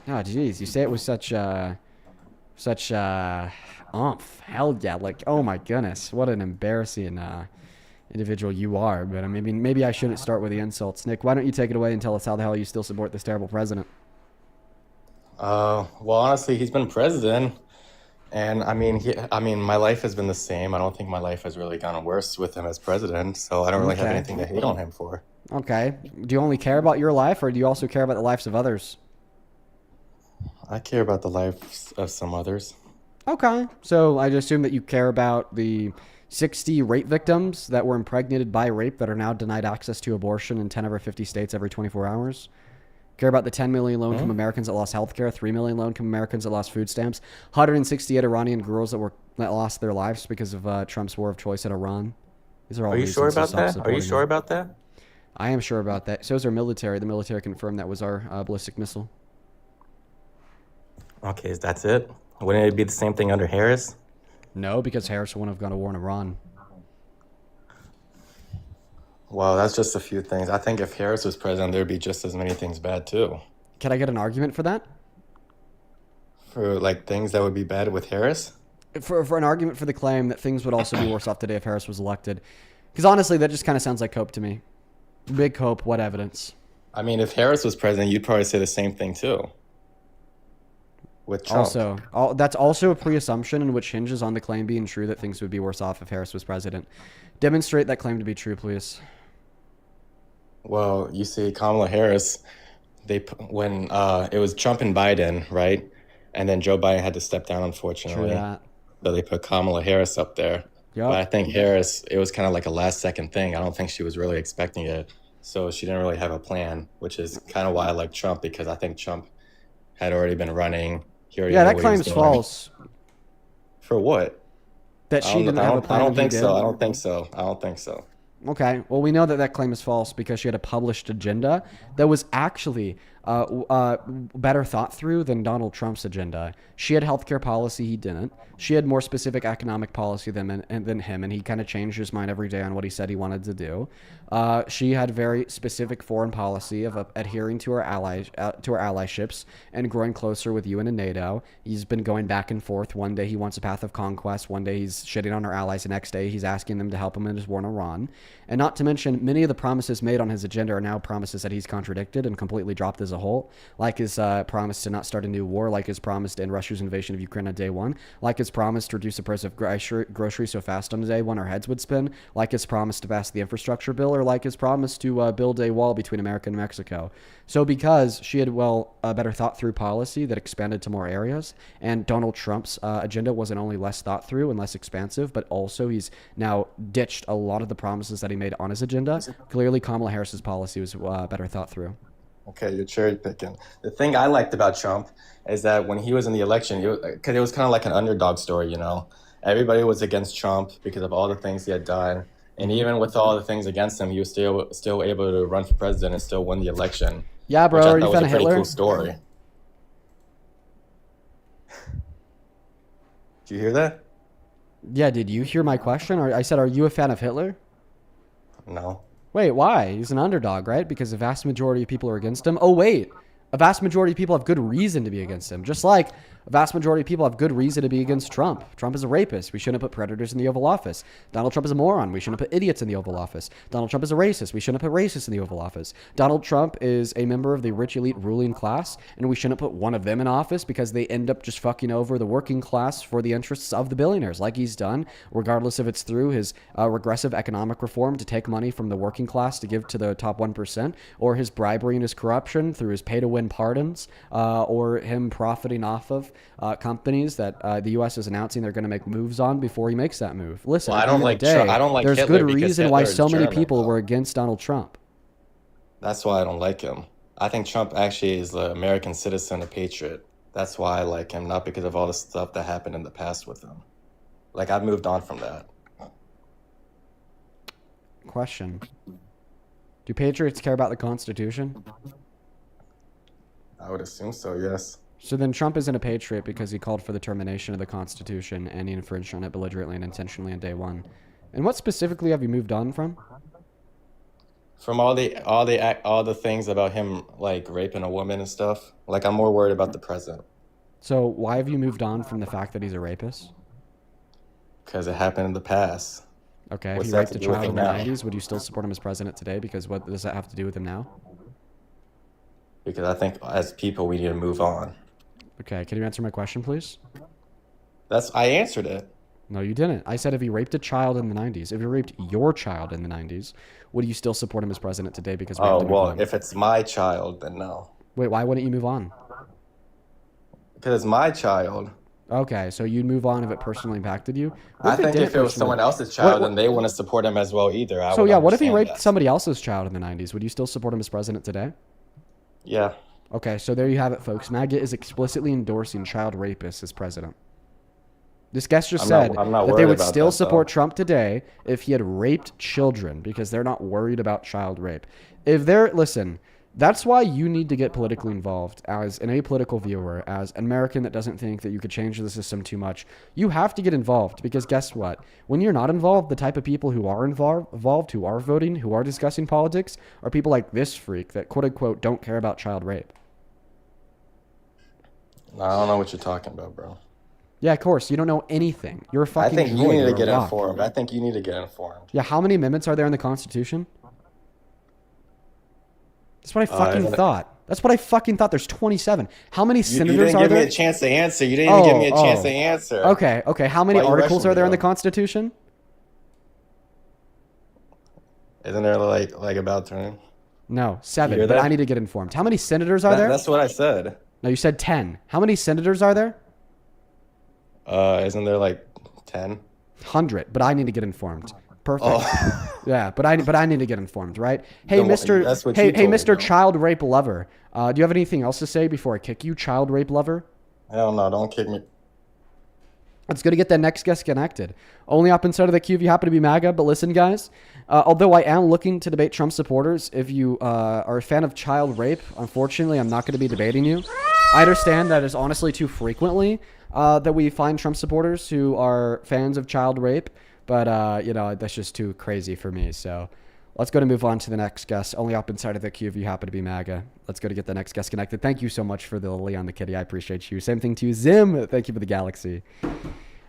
Oh, jeez. You say it with such oomph. Hell yeah. Like, oh my goodness. What an embarrassing individual you are. But maybe I shouldn't start with the insults. Nick, why don't you take it away and tell us how the hell you still support this terrible president? Well, honestly, he's been president. And I mean, my life has been the same. I don't think my life has really gotten worse with him as president. So I don't really have anything to hate on him for. Okay. Do you only care about your life, or do you also care about the lives of others? I care about the lives of some others. Okay. So I just assume that you care about the 60 rape victims that were impregnated by rape that are now denied access to abortion in 10 over 50 states every 24 hours. Care about the 10 million low-income Americans that lost health care, 3 million low-income Americans that lost food stamps, 168 Iranian girls that lost their lives because of Trump's war of choice at Iran. These are all. Are you sure about that? Are you sure about that? I am sure about that. So is our military. The military confirmed that was our ballistic missile. Okay, that's it. Wouldn't it be the same thing under Harris? No, because Harris wouldn't have gone to war in Iran. Well, that's just a few things. I think if Harris was president, there'd be just as many things bad too. Can I get an argument for that? For like things that would be bad with Harris? For an argument for the claim that things would also be worse off today if Harris was elected. Because honestly, that just kind of sounds like hope to me. Big hope, what evidence? I mean, if Harris was president, you'd probably say the same thing too. With Trump. Also, that's also a pre-assumption in which hinges on the claim being true that things would be worse off if Harris was president. Demonstrate that claim to be true, please. Well, you see, Kamala Harris, when it was Trump and Biden, right? And then Joe Biden had to step down, unfortunately. True that. So they put Kamala Harris up there. Yep. But I think Harris, it was kind of like a last second thing. I don't think she was really expecting it. So she didn't really have a plan, which is kind of why I like Trump, because I think Trump had already been running. Yeah, that claim's false. For what? That she didn't have a plan. I don't think so. I don't think so. I don't think so. Okay, well, we know that that claim is false because she had a published agenda that was actually better thought through than Donald Trump's agenda. She had healthcare policy, he didn't. She had more specific economic policy than him, and he kind of changed his mind every day on what he said he wanted to do. She had very specific foreign policy of adhering to her allyships and growing closer with UN and NATO. He's been going back and forth. One day he wants a path of conquest. One day he's shitting on our allies. The next day he's asking them to help him in his war in Iran. And not to mention, many of the promises made on his agenda are now promises that he's contradicted and completely dropped as a whole, like his promise to not start a new war, like his promise to end Russia's invasion of Ukraine on day one, like his promise to reduce the price of groceries so fast on day one our heads would spin, like his promise to pass the infrastructure bill, or like his promise to build a wall between America and Mexico. So because she had, a better thought through policy that expanded to more areas, and Donald Trump's agenda wasn't only less thought through and less expansive, but also he's now ditched a lot of the promises that he made on his agenda. Clearly, Kamala Harris's policy was better thought through. Okay, you're cherry picking. The thing I liked about Trump is that when he was in the election, because it was kind of like an underdog story, you know? Everybody was against Trump because of all the things he had done. And even with all the things against him, he was still able to run for president and still win the election. Yeah, bro, are you a fan of Hitler? Pretty cool story. Did you hear that? Yeah, did you hear my question? I said, are you a fan of Hitler? No. Wait, why? He's an underdog, right? Because the vast majority of people are against him. Oh, wait. A vast majority of people have good reason to be against him. Just like a vast majority of people have good reason to be against Trump. Trump is a rapist. We shouldn't put predators in the Oval Office. Donald Trump is a moron. We shouldn't put idiots in the Oval Office. Donald Trump is a racist. We shouldn't put racists in the Oval Office. Donald Trump is a member of the rich elite ruling class, and we shouldn't put one of them in office because they end up just fucking over the working class for the interests of the billionaires, like he's done, regardless if it's through his regressive economic reform to take money from the working class to give to the top 1%, or his bribery and his corruption through his pay-to-win pardons, or him profiting off of companies that the U.S. is announcing they're going to make moves on before he makes that move. Listen, well, I don't like there's Hitler good reason why so many German, people though. were against Donald Trump. That's why I don't like him. I think Trump actually is an American citizen, a patriot. That's why I like him, not because of all the stuff that happened in the past with him. Like, I've moved on from that. Question. Do patriots care about the Constitution? I would assume so, yes. So then Trump isn't a patriot because he called for the termination of the Constitution and he infringed on it belligerently and intentionally on day one. And what specifically have you moved on from? From all the things about him, like raping a woman and stuff. Like, I'm more worried about the present. So why have you moved on from the fact that he's a rapist? Because it happened in the past. Okay, What's if he that raped to a do with child it in the now? 90s, would you still support him as president today? Because what does that have to do with him now? Because I think as people, we need to move on. Okay, can you answer my question, please? I answered it. No, you didn't. I said if he raped a child in the 90s, if he raped your child in the 90s, would you still support him as president today? Because we have to move on? If it's my child, then no. Wait, why wouldn't you move on? Because it's my child. Okay, so you'd move on if it personally impacted you? I think if it was someone else's child, then they wouldn't support him as well either. What if he raped somebody else's child in the 90s? Would you still support him as president today? Yeah. Okay, so there you have it, folks. MAGA is explicitly endorsing child rapists as president. This guest just said that they would still support Trump today if he had raped children because they're not worried about child rape. Listen, That's why you need to get politically involved as an apolitical viewer, as an American that doesn't think that you could change the system too much. You have to get involved because guess what? When you're not involved, the type of people who are involved, who are voting, who are discussing politics, are people like this freak that quote unquote don't care about child rape. I don't know what you're talking about, bro. Yeah, of course. You don't know anything. You're a I fucking think you droid. need You're to a get rock. informed. I think you need to get informed. Yeah, how many amendments are there in the Constitution? That's what I fucking thought. That's what I fucking thought. There's 27. How many senators you didn't are give there? me a chance to answer. You didn't even give me a chance to answer. Okay. How many Why you articles rushing are there me, in the though? Constitution? Isn't there like about 20? No, You 7. hear But that? I need to get informed. How many senators are there? That's what I said. No, you said 10. How many senators are there? Isn't there like 10? 100. But I need to get informed. Perfect. Oh. Yeah, but I need to get informed, right? Hey, Then Mr. that's what Hey, you told me, Mr. bro. Child Rape Lover. Do you have anything else to say before I kick you, Child Rape Lover? Hell no, don't kick me. Let's go to get that next guest connected. Only up inside of the queue if you happen to be MAGA. But listen, guys, although I am looking to debate Trump supporters, if you are a fan of child rape, unfortunately, I'm not going to be debating you. I understand that is honestly too frequently that we find Trump supporters who are fans of child rape. But, you know, that's just too crazy for me. So let's go to move on to the next guest. Only up inside of the queue if you happen to be MAGA. Let's go to get the next guest connected. Thank you so much for the lily on the kitty. I appreciate you. Same thing to you, Zim. Thank you for the galaxy.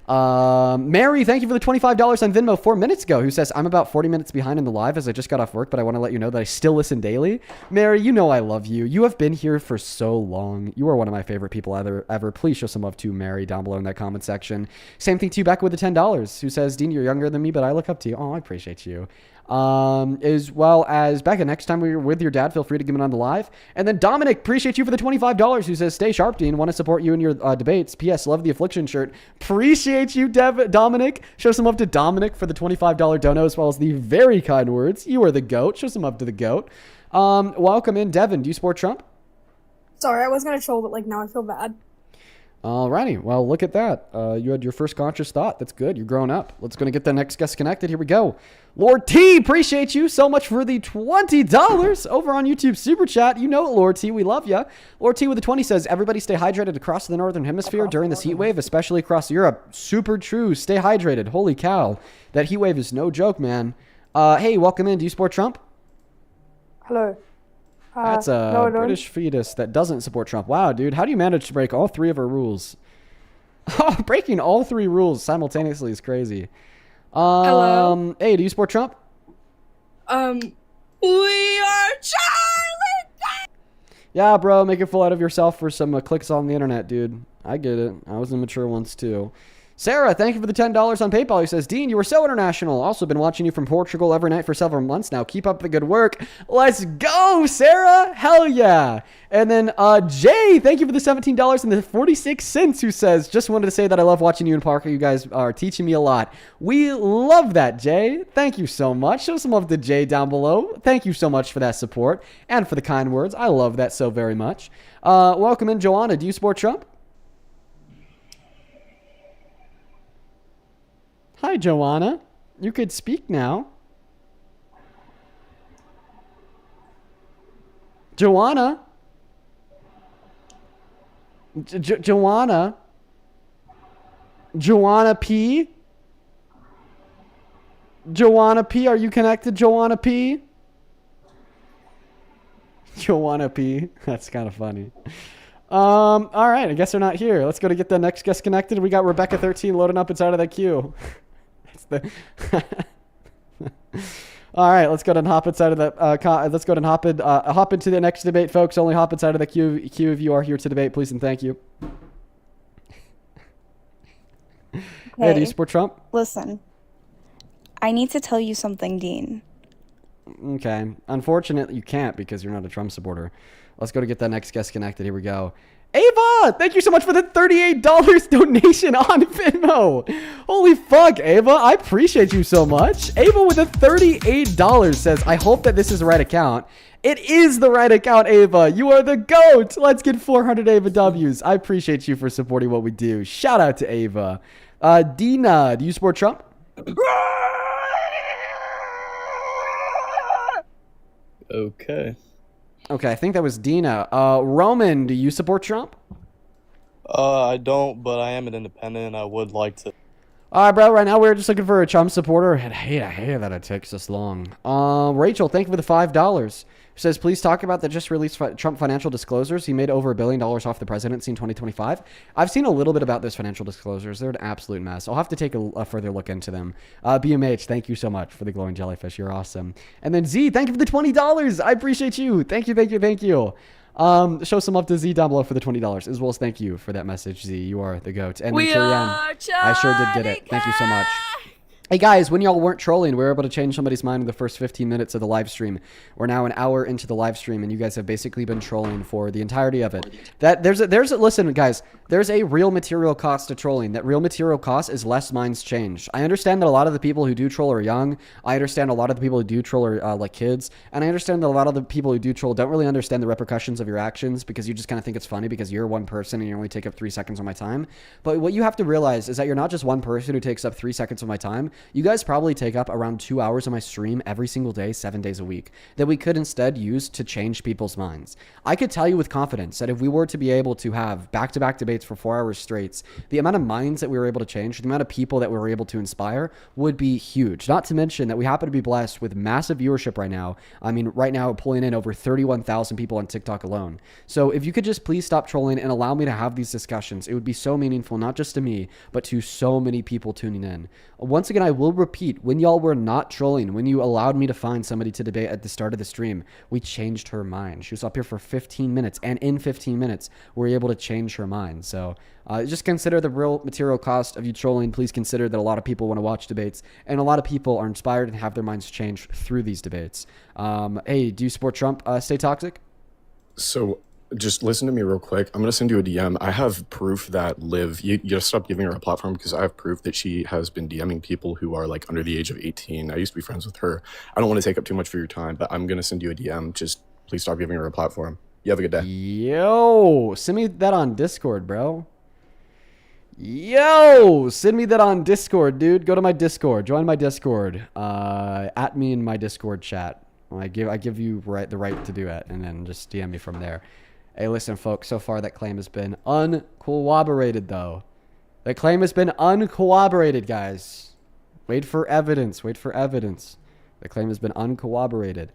Mary, thank you for the $25 on Venmo 4 minutes ago, who says, I'm about 40 minutes behind in the live as I just got off work, but I want to let you know that I still listen daily. Mary, you know I love you. You have been here for so long. You are one of my favorite people ever. Please show some love to Mary down below in that comment section. Same thing to you, Becca with the $10, who says, Dean, you're younger than me, but I look up to you. Oh, I appreciate you. As well as Becca, next time we're with your dad, feel free to give it on the live. And then Dominic, appreciate you for the $25, who says, stay sharp, Dean. Want to support you in your debates. P.S. Love the Affliction shirt. Appreciate you, Dominic. Show some love to Dominic for the $25 dono, as well as the very kind words. You are the GOAT. Show some love to the GOAT. Welcome in, Devin. Do you support Trump? Sorry, I was gonna troll, but like now I feel bad. Alrighty, well, look at that. You had your first conscious thought. That's good. You're growing up. Let's go to get the next guest connected. Here we go. Lord T, appreciate you so much for the $20 over on YouTube Super Chat. You know it, Lord T. We love ya. Lord T with the 20 says, everybody stay hydrated across the Northern Hemisphere during this heat wave, especially across Europe. Super true. Stay hydrated. Holy cow. That heat wave is no joke, man. Hey, welcome in. Do you support Trump? Hello. That's a no, I don't. British fetus that doesn't support Trump. Wow, dude. How do you manage to break all 3 of our rules? Oh, breaking all 3 rules simultaneously is crazy. Hello? Hey, do you support Trump? We are Charlie! Yeah, bro. Make a fool out of yourself for some clicks on the internet, dude. I get it. I was immature once, too. Sarah, thank you for the $10 on PayPal. He says, Dean, you were so international. Also been watching you from Portugal every night for several months now. Keep up the good work. Let's go, Sarah. Hell yeah. And then Jay, thank you for the $17 and the 46 cents, who says, just wanted to say that I love watching you and Parker. You guys are teaching me a lot. We love that, Jay. Thank you so much. Show some love to Jay down below. Thank you so much for that support and for the kind words. I love that so very much. Welcome in, Joanna. Do you support Trump? Hi, Joanna. You could speak now. Joanna? Joanna? Joanna P? Joanna P? Are you connected, Joanna P? Joanna P. That's kind of funny. All right. I guess they're not here. Let's go to get the next guest connected. We got Rebecca 13 loading up inside of that queue. All right, let's go and hop inside of the. Let's go and hop into the next debate, folks. Only hop inside of the queue if you are here to debate, please and thank you. Hey, do you support Trump? Listen, I need to tell you something, Dean. Okay. Unfortunately, you can't because you're not a Trump supporter. Let's go to get that next guest connected. Here we go. Ava, thank you so much for the $38 donation on Venmo. Holy fuck, Ava. I appreciate you so much. Ava with the $38 says, I hope that this is the right account. It is the right account, Ava. You are the GOAT. Let's get 400 Ava W's. I appreciate you for supporting what we do. Shout out to Ava. Dina, do you support Trump? Okay. Okay, I think that was Dina. Roman, do you support Trump? I don't, but I am an independent and I would like to. All right, bro. Right now we're just looking for a Trump supporter. I hate that it takes this long. Rachel, thank you for the $5. Says, please talk about the just released Trump financial disclosures. He made over $1 billion off the presidency in 2025. I've seen a little bit about those financial disclosures. They're an absolute mess. I'll have to take a further look into them. BMH, thank you so much for the glowing jellyfish. You're awesome. And then Z, thank you for the $20. I appreciate you. Thank you. Show some love to Z down below for the $20, as well as thank you for that message, Z. You are the GOAT. And then Kirian, I sure did get it. Thank you so much. Hey guys, when y'all weren't trolling, we were able to change somebody's mind in the first 15 minutes of the live stream. We're now an hour into the live stream, and you guys have basically been trolling for the entirety of it. Listen, guys, there's a real material cost to trolling. That real material cost is less minds changed. I understand that a lot of the people who do troll are young. I understand a lot of the people who do troll are like kids, and I understand that a lot of the people who do troll don't really understand the repercussions of your actions because you just kind of think it's funny because you're one person and you only take up 3 seconds of my time. But what you have to realize is that you're not just one person who takes up 3 seconds of my time. You guys probably take up around 2 hours of my stream every single day, 7 days a week, that we could instead use to change people's minds. I could tell you with confidence that if we were to be able to have back-to-back debates for 4 hours straight, the amount of minds that we were able to change, the amount of people that we were able to inspire would be huge. Not to mention that we happen to be blessed with massive viewership right now. I mean, right now, pulling in over 31,000 people on TikTok alone. So if you could just please stop trolling and allow me to have these discussions, it would be so meaningful, not just to me, but to so many people tuning in. Once again, I will repeat, when y'all were not trolling, when you allowed me to find somebody to debate at the start of the stream, we changed her mind. She was up here for 15 minutes, and in 15 minutes, we were able to change her mind. So just consider the real material cost of you trolling. Please consider that a lot of people want to watch debates, and a lot of people are inspired and have their minds changed through these debates. Hey, do you support Trump? Stay toxic? So just listen to me real quick. I'm going to send you a DM. I have proof that Liv, you just stop giving her a platform because I have proof that she has been DMing people who are like under the age of 18. I used to be friends with her. I don't want to take up too much of your time, but I'm going to send you a DM. Just please stop giving her a platform. You have a good day. Yo, send me that on Discord, bro. Yo, send me that on Discord, dude. Go to my Discord. Join my Discord. At me in my Discord chat. I give you the right to do it, and then just DM me from there. Hey, listen, folks, so far that claim has been uncorroborated, though. That claim has been uncorroborated, guys. Wait for evidence. Wait for evidence. The claim has been uncorroborated.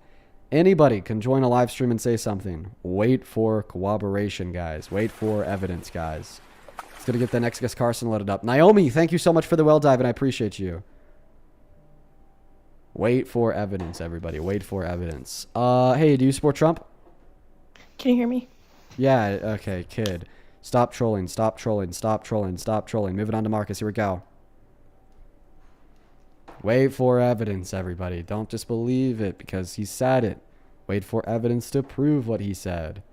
Anybody can join a live stream and say something. Wait for corroboration, guys. Wait for evidence, guys. It's going to get the next guest Carson loaded up. Naomi, thank you so much for the well dive, and I appreciate you. Wait for evidence, everybody. Wait for evidence. Hey, do you support Trump? Can you hear me? Yeah, okay, kid. Stop trolling, stop trolling, stop trolling, stop trolling. Moving on to Marcus, here we go. Wait for evidence, everybody. Don't just believe it because he said it. Wait for evidence to prove what he said.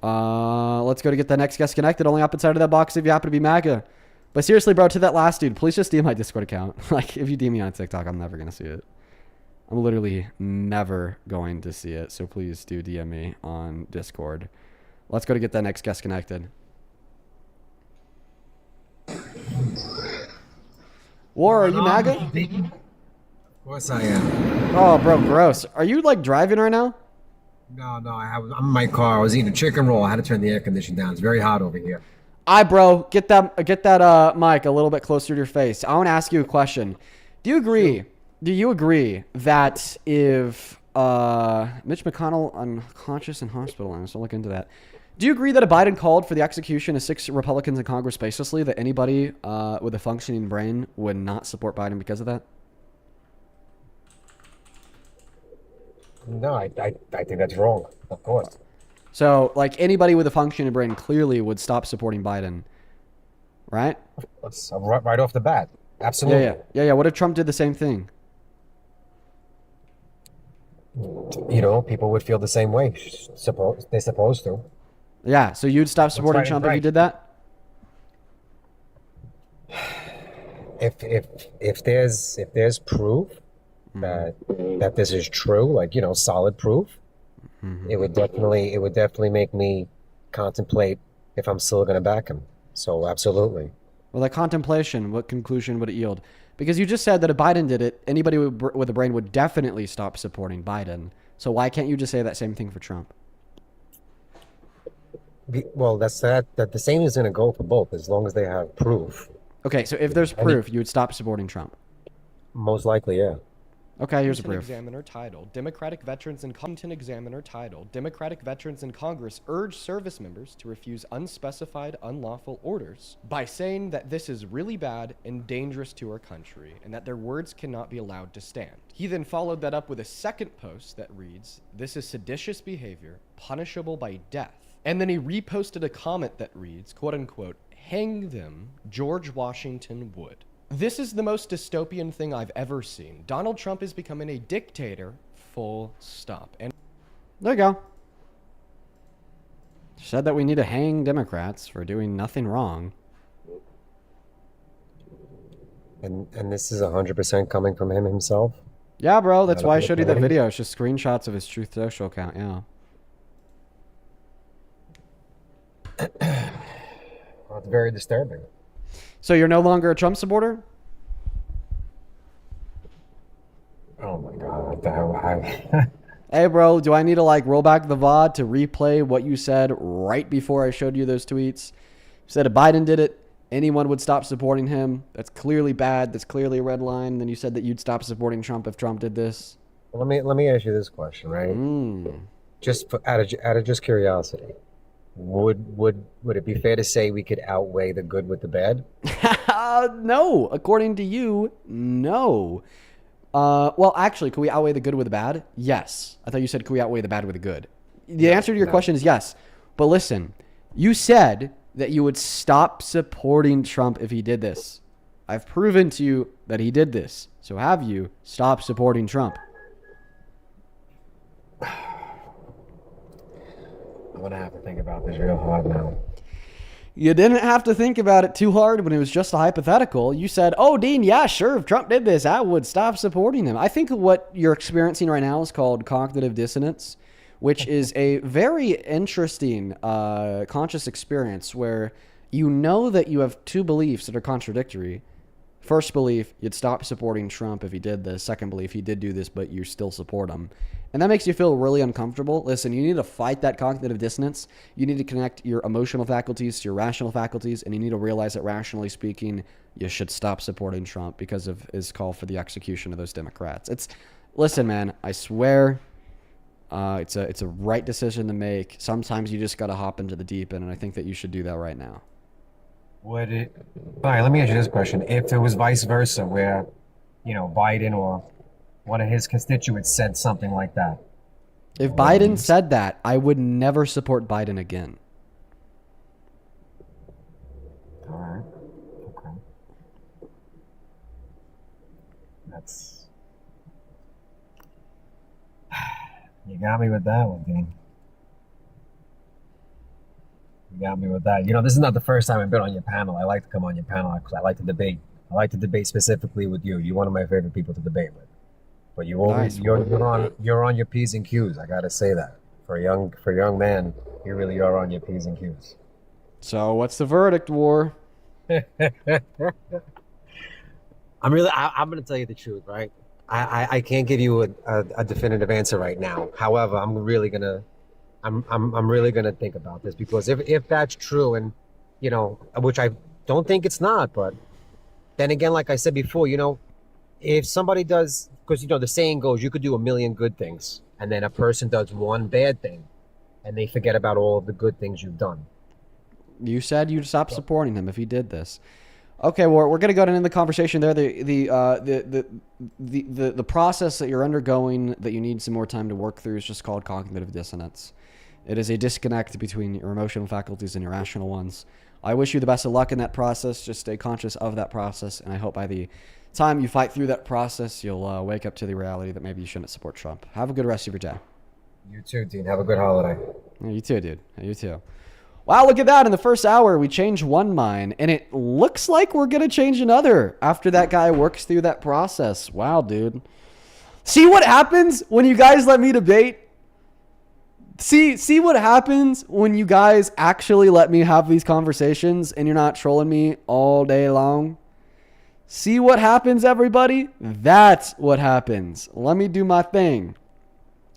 Let's go to get the next guest connected. Only up inside of that box if you happen to be MAGA. But seriously, bro, to that last dude, please just DM my Discord account. Like, if you DM me on TikTok, I'm never going to see it. I'm literally never going to see it. So please do DM me on Discord. Let's go to get that next guest connected. War, are you MAGA? Of course I am. Oh, bro, gross. Are you, like, driving right now? No, I'm in my car. I was eating a chicken roll. I had to turn the air conditioning down. It's very hot over here. All right, bro, get that mic a little bit closer to your face. I want to ask you a question. Do you agree that if Mitch McConnell unconscious and hospitalized, I'll look into that. Do you agree that if Biden called for the execution of 6 Republicans in Congress spaciously, that anybody with a functioning brain would not support Biden because of that? No, I think that's wrong. Of course. So, like, anybody with a functioning brain clearly would stop supporting Biden, right? Right off the bat. Absolutely. Yeah. What if Trump did the same thing? You know, people would feel the same way. They're supposed to. Yeah, so you'd stop supporting Trump if you did that? If there's proof that this is true, like, you know, solid proof, it would definitely make me contemplate if I'm still going to back him. So absolutely. Well, that contemplation, what conclusion would it yield? Because you just said that if Biden did it, anybody with a brain would definitely stop supporting Biden. So why can't you just say that same thing for Trump? Well, that's that the same is going to go for both as long as they have proof. Okay, so if there's proof, you would stop supporting Trump. Most likely, yeah. Okay, here's the Washington proof. Examiner title, Democratic veterans in Washington Examiner title, Democratic veterans in Congress urge service members to refuse unspecified unlawful orders by saying that this is really bad and dangerous to our country and that their words cannot be allowed to stand. He then followed that up with a second post that reads, "This is seditious behavior, punishable by death." And then he reposted a comment that reads, quote unquote, "Hang them, George Washington would." This is the most dystopian thing I've ever seen. Donald Trump is becoming a dictator, full stop. And there you go. Said that we need to hang Democrats for doing nothing wrong. And this is 100% coming from him himself? Yeah, bro. That's Not why I a showed you that parody? video. It's just screenshots of his Truth Social account. Yeah. Well, it's very disturbing. So you're no longer a Trump supporter? Oh my God, what the hell? Hey, bro, do I need to like roll back the VOD to replay what you said right before I showed you those tweets? You said if Biden did it, anyone would stop supporting him. That's clearly bad. That's clearly a red line. Then you said that you'd stop supporting Trump if Trump did this. Let me ask you this question, right? Just out of just curiosity, would it be fair to say we could outweigh the good with the bad? No. According to you, no. Well, actually, could we outweigh the good with the bad? Yes. I thought you said, could we outweigh the bad with the good? The answer to your question is yes. But listen, you said that you would stop supporting Trump if he did this. I've proven to you that he did this. So have you stopped supporting Trump? I'm going to have to think about this real hard now. You didn't have to think about it too hard when it was just a hypothetical. You said, oh, Dean, yeah, sure, if Trump did this, I would stop supporting him. I think what you're experiencing right now is called cognitive dissonance, which is a very interesting conscious experience where you know that you have two beliefs that are contradictory. First belief, you'd stop supporting Trump if he did this. Second belief, he did do this, but you still support him. And that makes you feel really uncomfortable. Listen, you need to fight that cognitive dissonance. You need to connect your emotional faculties to your rational faculties, and you need to realize that rationally speaking, you should stop supporting Trump because of his call for the execution of those Democrats. Listen, man, I swear, it's a right decision to make. Sometimes you just got to hop into the deep end, and I think that you should do that right now. Would it? All right, let me ask you this question. If it was vice versa, where, Biden or one of his constituents said something like that. If Biden said that, I would never support Biden again. All right. Okay. That's... You got me with that one, Dean. You got me with that. This is not the first time I've been on your panel. I like to come on your panel because I like to debate. I like to debate specifically with you. You're one of my favorite people to debate with. But you always you're on your P's and Q's. I gotta say that. For a young man, you really are on your P's and Q's. So what's the verdict, War? I'm gonna tell you the truth, right? I can't give you a definitive answer right now. However, I'm really gonna think about this, because if that's true, and which I don't think it's not, but then again, like I said before, if somebody does, because the saying goes, you could do a million good things, and then a person does one bad thing, and they forget about all of the good things you've done. You said you'd stop supporting him if he did this. Okay, well, we're gonna go to end the conversation there. The process that you're undergoing that you need some more time to work through is just called cognitive dissonance. It is a disconnect between your emotional faculties and your rational ones. I wish you the best of luck in that process. Just stay conscious of that process, and I hope by the time you fight through that process, you'll wake up to the reality that maybe you shouldn't support Trump. Have a good rest of your day. You too, Dean. Have a good holiday. Yeah, you too, dude. You too. Wow, look at that. In the first hour, we changed one mind, and it looks like we're going to change another after that guy works through that process. Wow, dude. See what happens when you guys let me debate? See what happens when you guys actually let me have these conversations and you're not trolling me all day long? See what happens, everybody? That's what happens. Let me do my thing.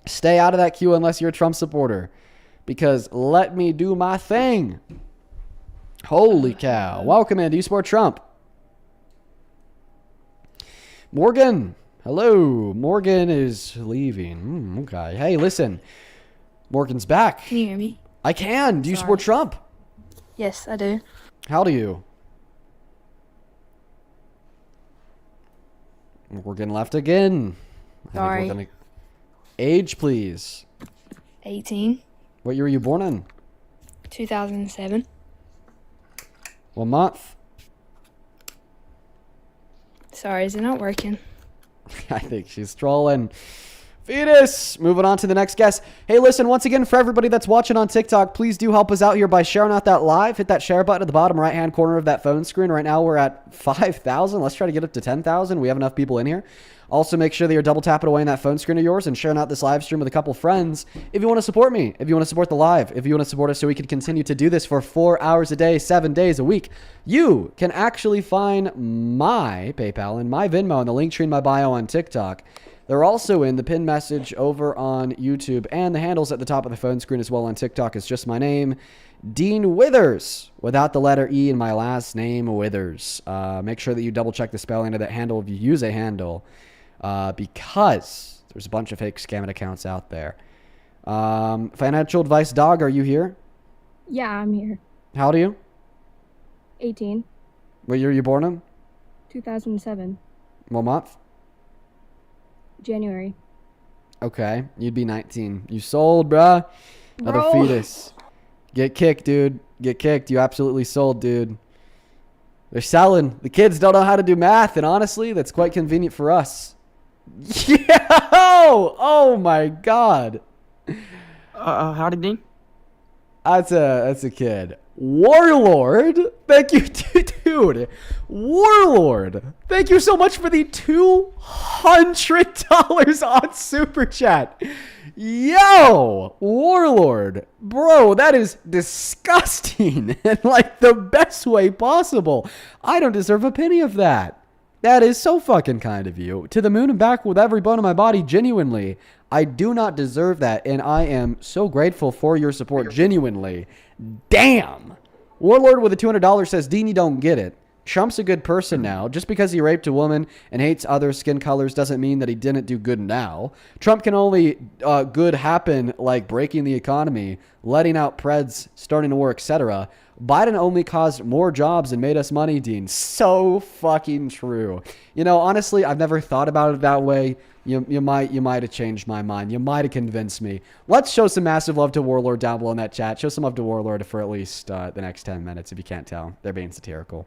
Stay out of that queue unless you're a Trump supporter. Because let me do my thing. Holy cow. Welcome in. Do you support Trump? Morgan. Hello. Morgan is leaving. Okay. Hey, listen. Morgan's back. Can you hear me? I can. Do you support Trump? Yes, I do. How do you? Morgan left again. Sorry. Age, please. 18, What year were you born in? 2007. What month? Sorry, is it not working? I think she's trolling. Fetus! Moving on to the next guest. Hey, listen, once again, for everybody that's watching on TikTok, please do help us out here by sharing out that live. Hit that share button at the bottom right-hand corner of that phone screen. Right now, we're at 5,000. Let's try to get up to 10,000. We have enough people in here. Also, make sure that you're double tapping away in that phone screen of yours and sharing out this live stream with a couple friends. If you want to support me, if you want to support the live, if you want to support us so we can continue to do this for 4 hours a day, 7 days a week, you can actually find my PayPal and my Venmo in the link tree in my bio on TikTok. They're also in the pinned message over on YouTube, and the handles at the top of the phone screen as well on TikTok is just my name, Dean Withers, without the letter E in my last name, Withers. Make sure that you double check the spelling of that handle if you use a handle, because there's a bunch of fake scamming accounts out there. Financial Advice Dog, are you here? Yeah, I'm here. How old are you? 18, What year were you born in? 2007, What month? January. Okay, you'd be 19. You sold, bruh. Another Bro. fetus. Get kicked, dude. Get kicked. You absolutely sold, dude. They're selling. The kids don't know how to do math, and honestly, that's quite convenient for us. Yeah! Oh my God. Howdy, Dean. That's a kid. Warlord, thank you, dude. Warlord, thank you so much for the $200 on Super Chat. Yo, Warlord, bro, that is disgusting in like the best way possible. I don't deserve a penny of that. That is so fucking kind of you. To the moon and back with every bone in my body, genuinely. I do not deserve that, and I am so grateful for your support, genuinely. Damn! Warlord with a $200 says, Dean, you don't get it. Trump's a good person now. Just because he raped a woman and hates other skin colors doesn't mean that he didn't do good now. Trump can only good happen like breaking the economy, letting out Preds, starting a war, etc. Biden only caused more jobs and made us money, Dean. So fucking true. You know, honestly, I've never thought about it that way. You might have changed my mind. You might have convinced me. Let's show some massive love to Warlord down below in that chat. Show some love to Warlord for at least the next 10 minutes if you can't tell. They're being satirical.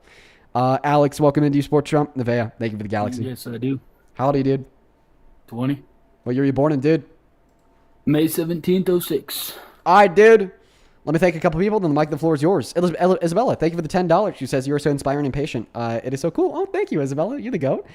Alex, welcome into Sport Trump. Nevea, thank you for the galaxy. Yes, I do. How old are you, dude? 20. What year were you born in, dude? May 17th, 06. All right, dude. Let me thank a couple people, then Mike, the floor is yours. Isabella, thank you for the $10. She says, you're so inspiring and patient. It is so cool. Oh, thank you, Isabella. You're the GOAT.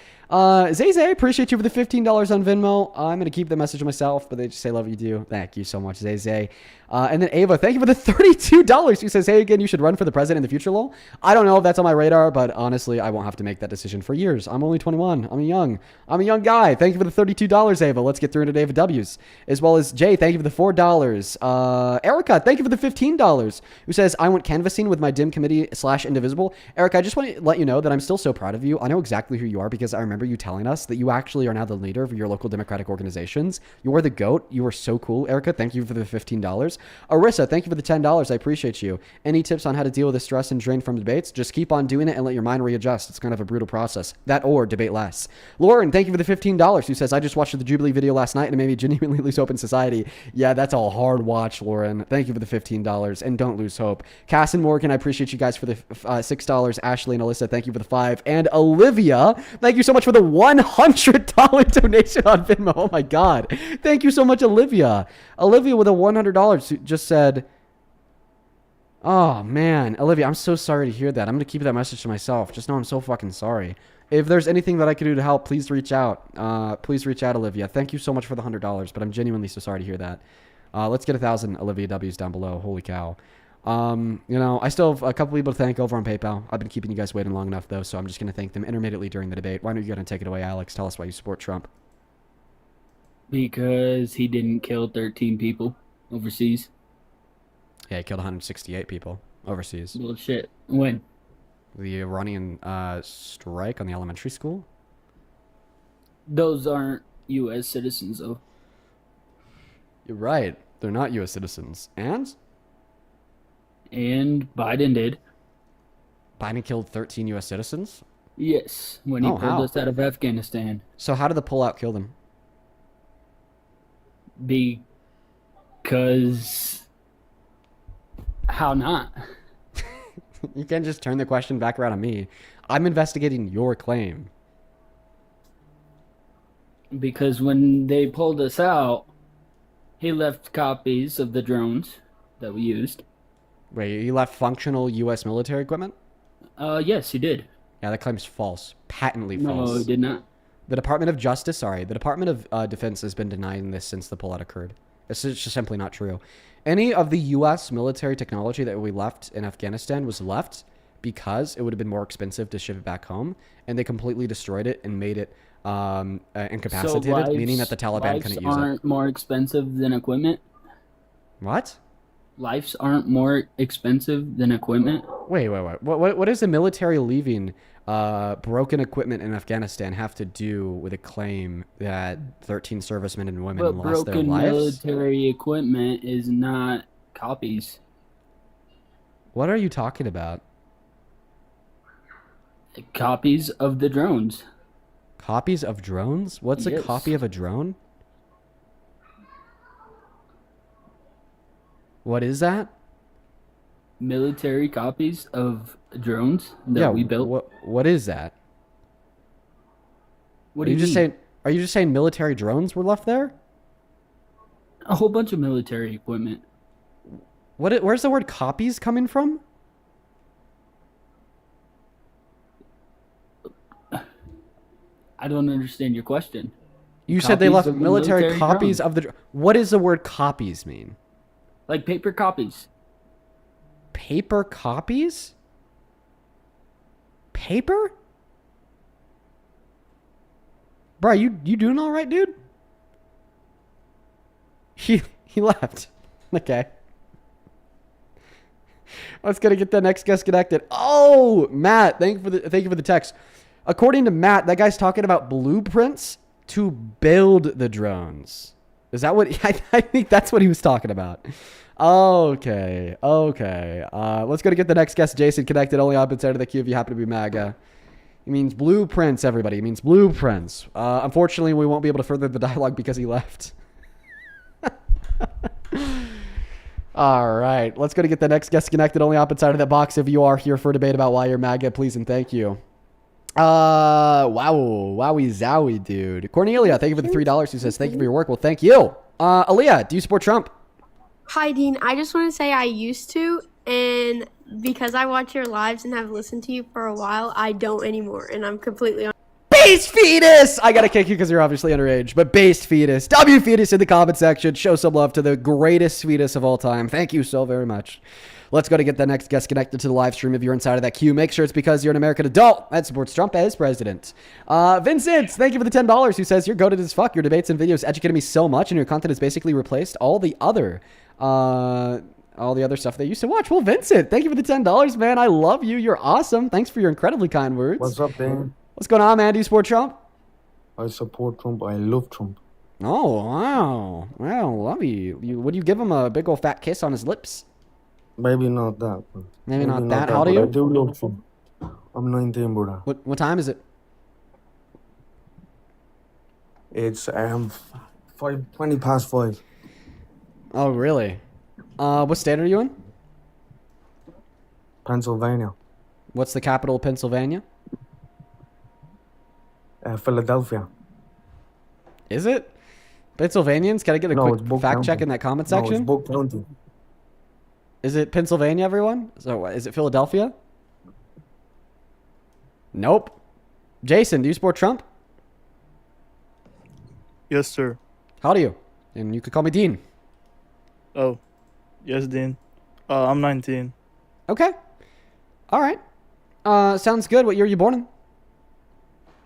Zay, appreciate you for the $15 on Venmo. I'm going to keep the message to myself, but they just say love you do. Thank you so much, Zay. And then Ava, thank you for the $32. She says, hey, again, you should run for the president in the future, lol. I don't know if that's on my radar, but honestly, I won't have to make that decision for years. I'm only 21. I'm a young guy. Thank you for the $32, Ava. Let's get through into David W's. As well as Jay, thank you for the $4. Erica, thank you for the $15. Who says, I went canvassing with my dim committee / indivisible. Erica, I just want to let you know that I'm still so proud of you. I know exactly who you are because I remember you telling us that you actually are now the leader of your local Democratic organizations. You are the GOAT. You are so cool, Erica. Thank you for the $15. Arissa, thank you for the $10. I appreciate you. Any tips on how to deal with the stress and drain from debates? Just keep on doing it and let your mind readjust. It's kind of a brutal process. That or debate less. Lauren, thank you for the $15. Who says, I just watched the Jubilee video last night and it made me genuinely lose hope in society. Yeah, that's a hard watch, Lauren. Thank you for the $15 and don't lose hope. Cass and Morgan, I appreciate you guys for the $6. Ashley and Alyssa, thank you for the $5. And Olivia, thank you so much for the $100 donation on Venmo. Oh my God. Thank you so much, Olivia. Olivia with a $100 just said, oh man, Olivia, I'm so sorry to hear that. I'm going to keep that message to myself. Just know I'm so fucking sorry. If there's anything that I could do to help, please reach out. Please reach out, Olivia. Thank you so much for the $100, but I'm genuinely so sorry to hear that. Let's get 1,000 Olivia W's down below. Holy cow. You know, I still have a couple people to thank over on PayPal. I've been keeping you guys waiting long enough, though, so I'm just going to thank them intermittently during the debate. Why don't you go ahead and take it away, Alex? Tell us why you support Trump. Because he didn't kill 13 people overseas. Yeah, he killed 168 people overseas. Bullshit. When? The Iranian strike on the elementary school? Those aren't U.S. citizens, though. You're right. They're not U.S. citizens. And? And Biden did. Biden killed 13 U.S. citizens? Yes, when he pulled us out of Afghanistan. So how did the pullout kill them? Because... How not? You can't just turn the question back around on me. I'm investigating your claim. Because when they pulled us out, he left copies of the drones that we used. Wait, he left functional U.S. military equipment? Yes, he did. Yeah, that claim's false. Patently No, false. he did not. The Department of Justice, the Department of Defense has been denying this since the pullout occurred. It's just simply not true. Any of the U.S. military technology that we left in Afghanistan was left because it would have been more expensive to ship it back home, and they completely destroyed it and made it incapacitated, meaning that the Taliban couldn't use it. Lives aren't more expensive than equipment? What? Lives aren't more expensive than equipment? Wait. What does the military leaving broken equipment in Afghanistan have to do with a claim that 13 servicemen and women But lost their broken lives? military equipment is not copies. What are you talking about? Copies of the drones. Copies of drones? What's a Yes. copy of a drone? What is that? Military copies of drones that we built. What is that? What do you mean? Are you just saying military drones were left there? A whole bunch of military equipment. Where's the word copies coming from? I don't understand your question. You said they Copies left of the military copies drones. of the... What does the word copies mean? Like paper copies. Paper copies? Paper? Bro, you doing all right, dude? He left. Okay. Let's go to get the next guest connected. Oh, Matt, thank you for the text. According to Matt, that guy's talking about blueprints to build the drones. Is that what I think that's what he was talking about? Okay. Let's go to get the next guest, Jason, connected. Only up inside of the queue if you happen to be MAGA. He means blueprints, everybody. He means blueprints. Unfortunately, we won't be able to further the dialogue because he left. All right. Let's go to get the next guest connected. Only up inside of that box if you are here for a debate about why you're MAGA, please and thank you. Wowie zowie, dude. Cornelia, thank you for the $3. Who says thank you for your work? Well, thank you. Aaliyah, do you support Trump? Hi, Dean. I just want to say I used to, and because I watch your lives and have listened to you for a while, I don't anymore, and I'm completely on. Based fetus! I gotta kick you because you're obviously underage, but based fetus. W fetus in the comment section. Show some love to the greatest fetus of all time. Thank you so very much. Let's go to get the next guest connected to the live stream. If you're inside of that queue, make sure it's because you're an American adult that supports Trump as president. Vincent, thank you for the $10. Who says you're goated as fuck. Your debates and videos educated me so much, and your content has basically replaced all the other stuff they used to watch. Well, Vincent, thank you for the $10, man. I love you. You're awesome. Thanks for your incredibly kind words. What's up, Dan? What's going on, man? Do you support Trump? I support Trump. I love Trump. Oh, wow. Wow, love you. Would you give him a big old fat kiss on his lips? Maybe not that. Maybe not that. How old are but you? I do love Trump. I'm 19, brother. What time is it? It's 20 past 5. Oh, really? What state are you in? Pennsylvania. What's the capital of Pennsylvania? Philadelphia. Is it? Pennsylvanians? Can I get a quick fact check in that comment section? No, it's Book County. Is it Pennsylvania, everyone? So, is it Philadelphia? Nope. Jason, do you support Trump? Yes, sir. How do you? And you could call me Dean. Oh, yes, Dean. I'm 19. Okay. All right. Sounds good. What year are you born in?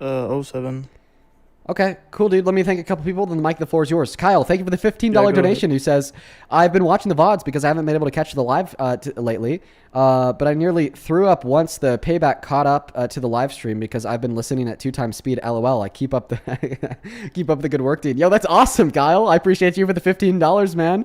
07. Okay, cool, dude. Let me thank a couple people. Then Mike, the floor is yours. Kyle, thank you for the $15 Yeah, go donation. Who says, I've been watching the VODs because I haven't been able to catch the live lately. But I nearly threw up once the payback caught up to the live stream because I've been listening at 2 times speed. LOL. I keep up the keep up the good work, dude. Yo, that's awesome, Kyle. I appreciate you for the $15, man.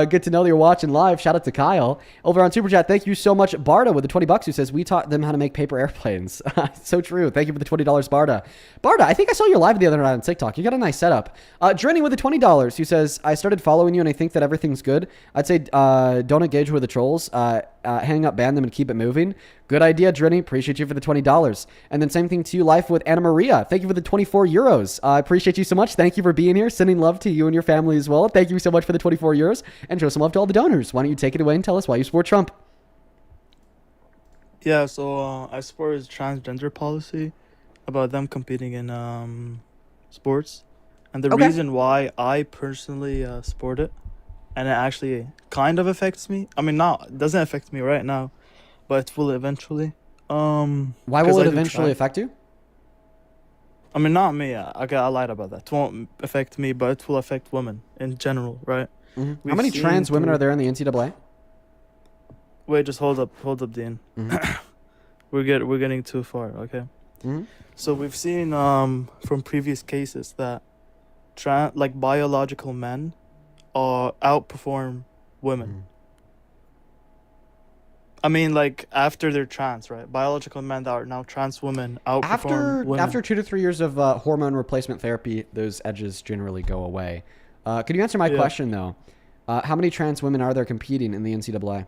Good to know that you're watching live. Shout out to Kyle over on Super Chat. Thank you so much, Barda, with the $20. Who says we taught them how to make paper airplanes. So true. Thank you for the $20, Barda. Barda, I think I saw you live the other night on TikTok. You got a nice setup. Drenny with the $20. Who says I started following you and I think that everything's good. I'd say don't engage with the trolls. Hang up, ban them, and keep it moving. Good idea, Drenny. Appreciate you for the $20. And then same thing to you, Life with Anna Maria. Thank you for the 24 euros. I appreciate you so much. Thank you for being here. Sending love to you and your family as well. Thank you so much for the 24 euros. And show some love to all the donors. Why don't you take it away and tell us why you support Trump? Yeah, so I support his transgender policy about them competing in sports. And the reason why I personally support it, and it actually kind of affects me. I mean, it doesn't affect me right now, but it will eventually. Why will it eventually affect you? I mean, not me. Okay, I lied about that. It won't affect me, but it will affect women in general, right? Mm-hmm. How many trans women are there in the NCAA? Wait, just hold up, Dean. Mm-hmm. We're getting too far, okay? Mm-hmm. So we've seen from previous cases that biological men outperform women. Mm-hmm. I mean, like, after they're trans, right? Biological men that are now trans women outperform women. After 2 to 3 years of hormone replacement therapy, those edges generally go away. Could you answer my question, though? How many trans women are there competing in the NCAA?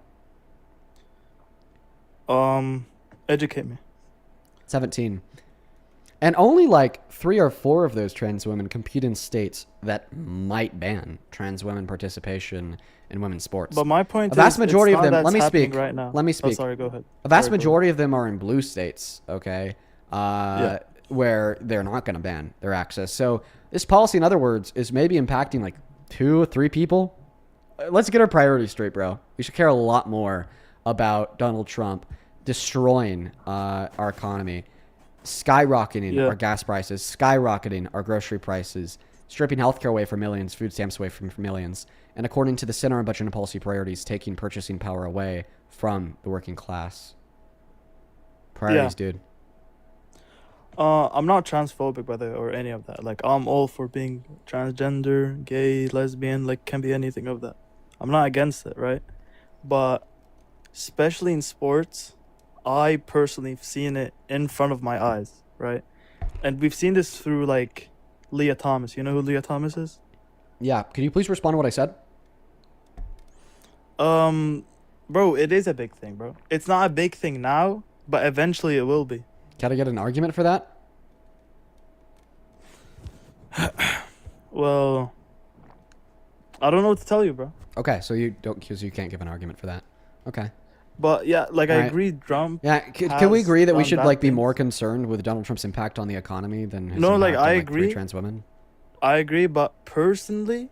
Educate me. 17. And only like 3 or 4 of those trans women compete in states that might ban trans women participation in women's sports. But my point is, a vast majority of them. let me speak. Right now. Let me speak. Oh, sorry, go ahead. A vast majority of them are in blue states. Okay, where they're not going to ban their access. So this policy, in other words, is maybe impacting like 2 or 3 people. Let's get our priorities straight, bro. We should care a lot more about Donald Trump destroying our economy, skyrocketing our gas prices, skyrocketing our grocery prices, stripping healthcare away from millions, food stamps away from millions, and according to the Center on Budget and Policy Priorities, taking purchasing power away from the working class. Priorities, dude. I'm not transphobic, by the way, or any of that. Like, I'm all for being transgender, gay, lesbian, like, can be anything of that. I'm not against it, right? But especially in sports, I personally have seen it in front of my eyes, right? And we've seen this through, like, Leah Thomas. You know who Leah Thomas is? Yeah. Can you please respond to what I said? Bro, it is a big thing, bro. It's not a big thing now, but eventually it will be. Can I get an argument for that? Well, I don't know what to tell you, bro. Okay, so you don't, because you can't give an argument for that. Okay. But yeah, like, I agree, Trump. Yeah, can we agree that we should like be more concerned with Donald Trump's impact on the economy than his impact I on, agree. 3 trans women? I agree, but personally,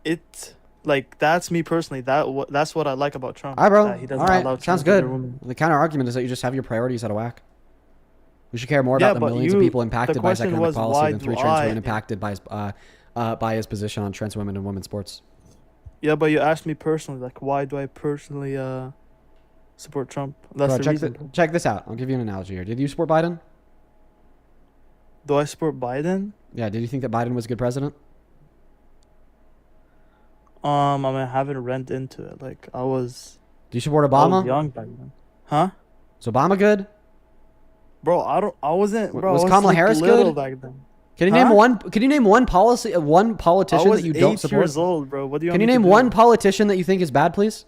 that's me personally. That's what I like about Trump. All right, bro. That he doesn't All allow right, sounds good. women. The counter argument is that you just have your priorities out of whack. We should care more about the millions of people impacted by his economic policy than 3 trans women impacted by his position on trans women and women's sports. Yeah, but you asked me personally, like, why do I personally support Trump? That's the reason. Check this out. I'll give you an analogy here. Did you support Biden? Do I support Biden? Yeah. Did you think that Biden was a good president? I mean, I haven't read into it. Like, I was. Do you support Obama? I was young back then. Huh? Is Obama good? Bro, I wasn't. Bro, was I was Kamala like Harris little good? back then. Can you name one? Can you name one politician that you don't support? I was 8 years old, bro. What do you? Can you name one politician that you think is bad, please?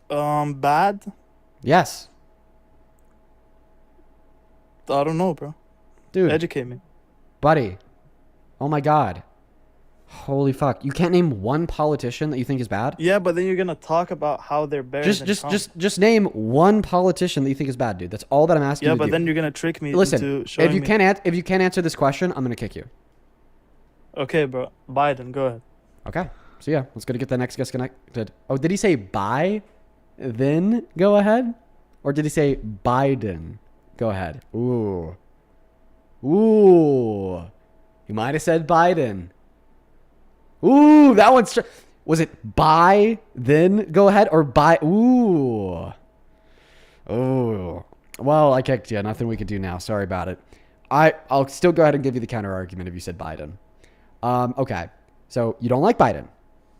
Bad? Yes. I don't know, bro. Dude, educate me, buddy. Oh my God. Holy fuck! You can't name one politician that you think is bad. Yeah, but then you're gonna talk about how they're better. Just name one politician that you think is bad, dude. That's all that I'm asking. Yeah, you to but do. then you're gonna trick me. Listen, into showing if you me. can't answer this question, I'm gonna kick you. Okay, bro. Biden, go ahead. Okay. So yeah, let's go to get the next guest connected. Oh, did he say bye? Then go ahead, or did he say Biden? Go ahead. Ooh. Ooh. You might have said Biden. Ooh, that one's... Was it buy, then go ahead, or buy? Ooh. Oh. Well, I kicked you. Nothing we can do now. Sorry about it. I'll still go ahead and give you the counter argument if you said Biden. Okay. So you don't like Biden.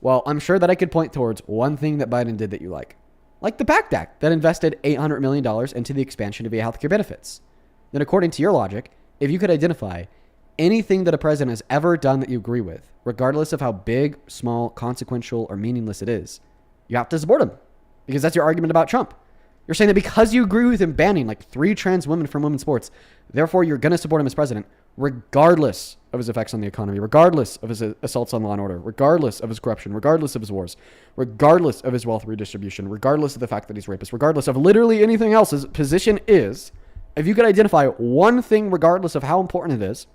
Well, I'm sure that I could point towards one thing that Biden did that you like. Like the PACT Act that invested $800 million into the expansion of healthcare benefits. Then according to your logic, if you could identify anything that a president has ever done that you agree with, regardless of how big, small, consequential, or meaningless it is, you have to support him. Because that's your argument about Trump. You're saying that because you agree with him banning like 3 trans women from women's sports, therefore you're going to support him as president, regardless of his effects on the economy, regardless of his assaults on law and order, regardless of his corruption, regardless of his wars, regardless of his wealth redistribution, regardless of the fact that he's rapist, regardless of literally anything else his position is. If you could identify one thing, regardless of how important it is,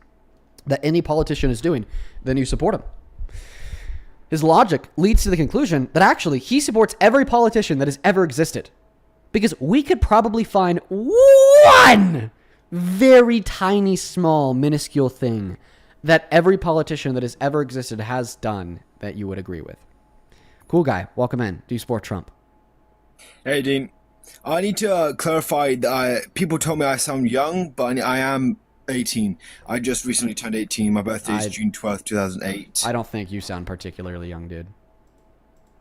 that any politician is doing, then you support him. His logic leads to the conclusion that actually he supports every politician that has ever existed. Because we could probably find one very tiny, small, minuscule thing that every politician that has ever existed has done that you would agree with. Cool guy. Welcome in. Do you support Trump? Hey, Dean. I need to clarify that people told me I sound young, but I am 18. I just recently turned 18. My birthday is June 12th, 2008. I don't think you sound particularly young, dude.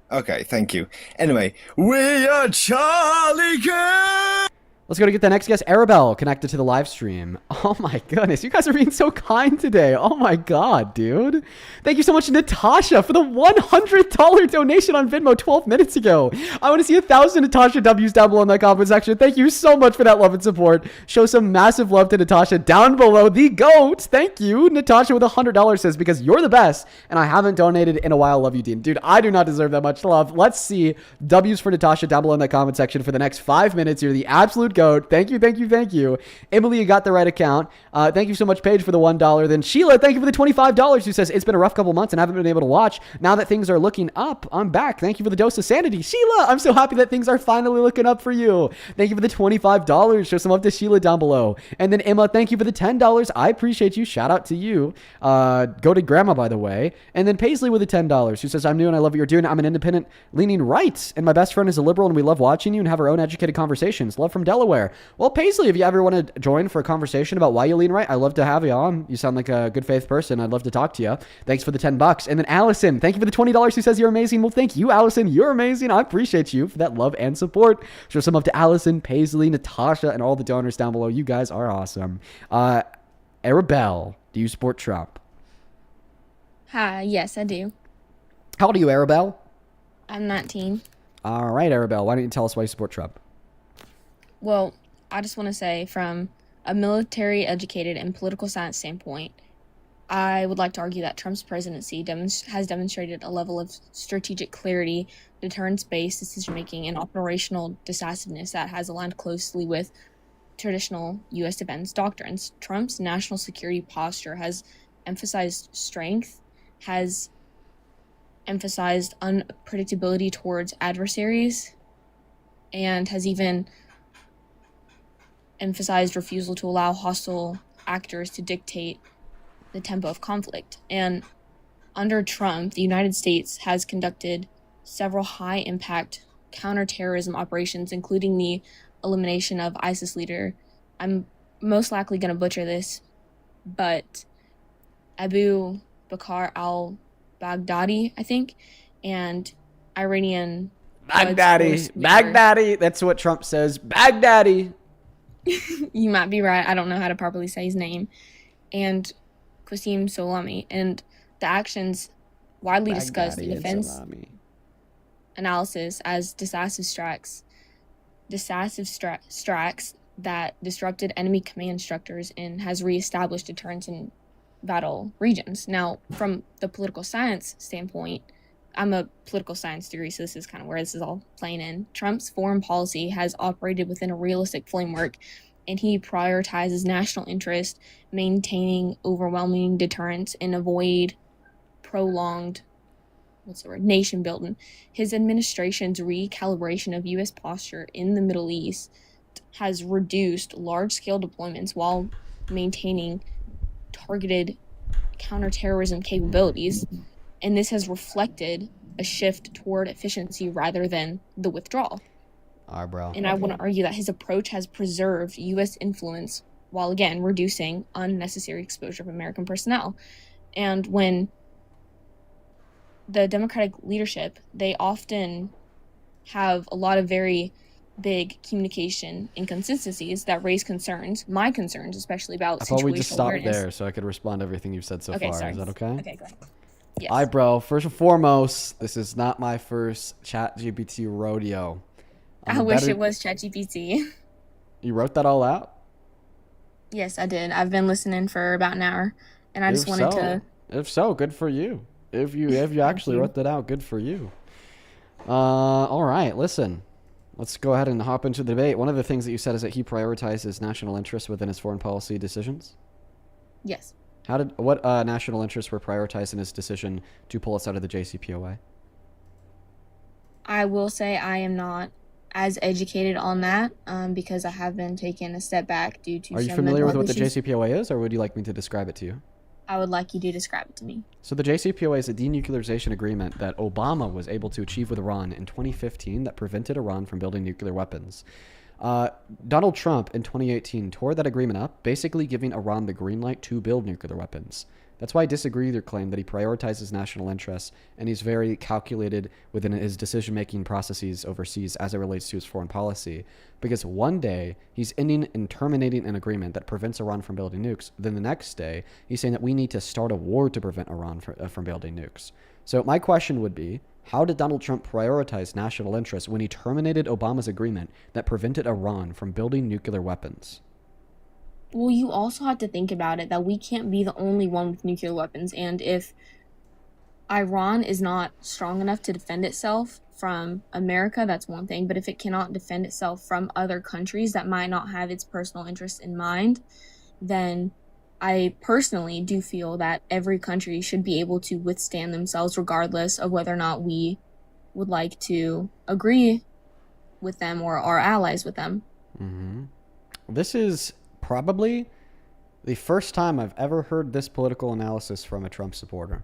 Okay, thank you. Anyway, we are Charlie Kirk! Let's go to get the next guest, Arabelle, connected to the live stream. Oh my goodness, you guys are being so kind today. Oh my god, dude. Thank you so much, Natasha, for the $100 donation on Venmo 12 minutes ago. I want to see 1,000 Natasha W's down below in that comment section. Thank you so much for that love and support. Show some massive love to Natasha down below. The GOAT. Thank you. Natasha with $100 says, because you're the best, and I haven't donated in a while. Love you, Dean. Dude, I do not deserve that much love. Let's see W's for Natasha down below in that comment section for the next 5 minutes. You're the absolute GOAT. Thank you, thank you, thank you. Emily, you got the right account. Thank you so much, Paige, for the $1. Then Sheila, thank you for the $25. Who says, it's been a rough couple months and I haven't been able to watch. Now that things are looking up, I'm back. Thank you for the dose of sanity. Sheila, I'm so happy that things are finally looking up for you. Thank you for the $25. Show some love to Sheila down below. And then Emma, thank you for the $10. I appreciate you. Shout out to you. Go to Grandma, by the way. And then Paisley with the $10. Who says, I'm new and I love what you're doing. I'm an independent leaning right. And my best friend is a liberal and we love watching you and have our own educated conversations. Love from Delaware. Well, Paisley, if you ever want to join for a conversation about why you lean right, I'd love to have you on. You sound like a good faith person. I'd love to talk to you. Thanks for the $10. And then Allison, thank you for the $20. Who says you're amazing. Well, thank you, Allison. You're amazing. I appreciate you for that love and support. Show some love to Allison, Paisley, Natasha, and all the donors down below. You guys are awesome. Arabelle, do you support Trump? Hi, yes, I do. How old are you, Arabelle? I'm 19. All right, Arabelle, why don't you tell us why you support Trump? Well, I just want to say, from a military educated and political science standpoint, I would like to argue that Trump's presidency has demonstrated a level of strategic clarity, deterrence-based decision-making, and operational decisiveness that has aligned closely with traditional U.S. defense doctrines. Trump's national security posture has emphasized strength, has emphasized unpredictability towards adversaries, and has even emphasized refusal to allow hostile actors to dictate the tempo of conflict. And under Trump, the United States has conducted several high-impact counterterrorism operations, including the elimination of ISIS leader, I'm most likely going to butcher this, but Abu Bakr al-Baghdadi, I think, and Iranian Baghdadi. That's what Trump says. Baghdadi. You might be right. I don't know how to properly say his name. And Qasem Soleimani. And the actions widely discussed in defense analysis as decisive strikes that disrupted enemy command structures and has reestablished deterrence in battle regions. Now, from the political science standpoint, I'm a political science degree, so this is kind of where this is all playing in. Trump's foreign policy has operated within a realistic framework, and he prioritizes national interest, maintaining overwhelming deterrence, and avoid prolonged nation building. His administration's recalibration of U.S. posture in the Middle East has reduced large-scale deployments while maintaining targeted counterterrorism capabilities, and this has reflected a shift toward efficiency rather than the withdrawal. All right, bro. And I want to argue that his approach has preserved U.S. influence while, again, reducing unnecessary exposure of American personnel. And when the Democratic leadership, they often have a lot of very big communication inconsistencies that raise concerns, my concerns, especially about I thought we situational just stopped awareness. there so I could respond to everything you've said so Okay, far. sorry. Is that okay? Okay, go ahead. Yes. All right, bro. First and foremost, this is not my first ChatGPT rodeo. I wish it was ChatGPT. You wrote that all out? Yes, I did. I've been listening for about an hour, and I just wanted to. If so, good for you. If you actually wrote that out, good for you. All right, listen. Let's go ahead and hop into the debate. One of the things that you said is that he prioritizes national interests within his foreign policy decisions. Yes. What national interests were prioritized in his decision to pull us out of the JCPOA? I will say I am not as educated on that because I have been taking a step back due to. Are you familiar with what the JCPOA is, or would you like me to describe it to you? I would like you to describe it to me. So the JCPOA is a denuclearization agreement that Obama was able to achieve with Iran in 2015 that prevented Iran from building nuclear weapons. Donald Trump in 2018 tore that agreement up, basically giving Iran the green light to build nuclear weapons. That's why I disagree with your claim that he prioritizes national interests and he's very calculated within his decision-making processes overseas as it relates to his foreign policy. Because one day he's ending and terminating an agreement that prevents Iran from building nukes. Then the next day he's saying that we need to start a war to prevent Iran from building nukes. So my question would be, how did Donald Trump prioritize national interests when he terminated Obama's agreement that prevented Iran from building nuclear weapons? Well, you also have to think about it that we can't be the only one with nuclear weapons. And if Iran is not strong enough to defend itself from America, that's one thing. But if it cannot defend itself from other countries that might not have its personal interests in mind, then I personally do feel that every country should be able to withstand themselves regardless of whether or not we would like to agree with them or are allies with them. Mm-hmm. This is probably the first time I've ever heard this political analysis from a Trump supporter.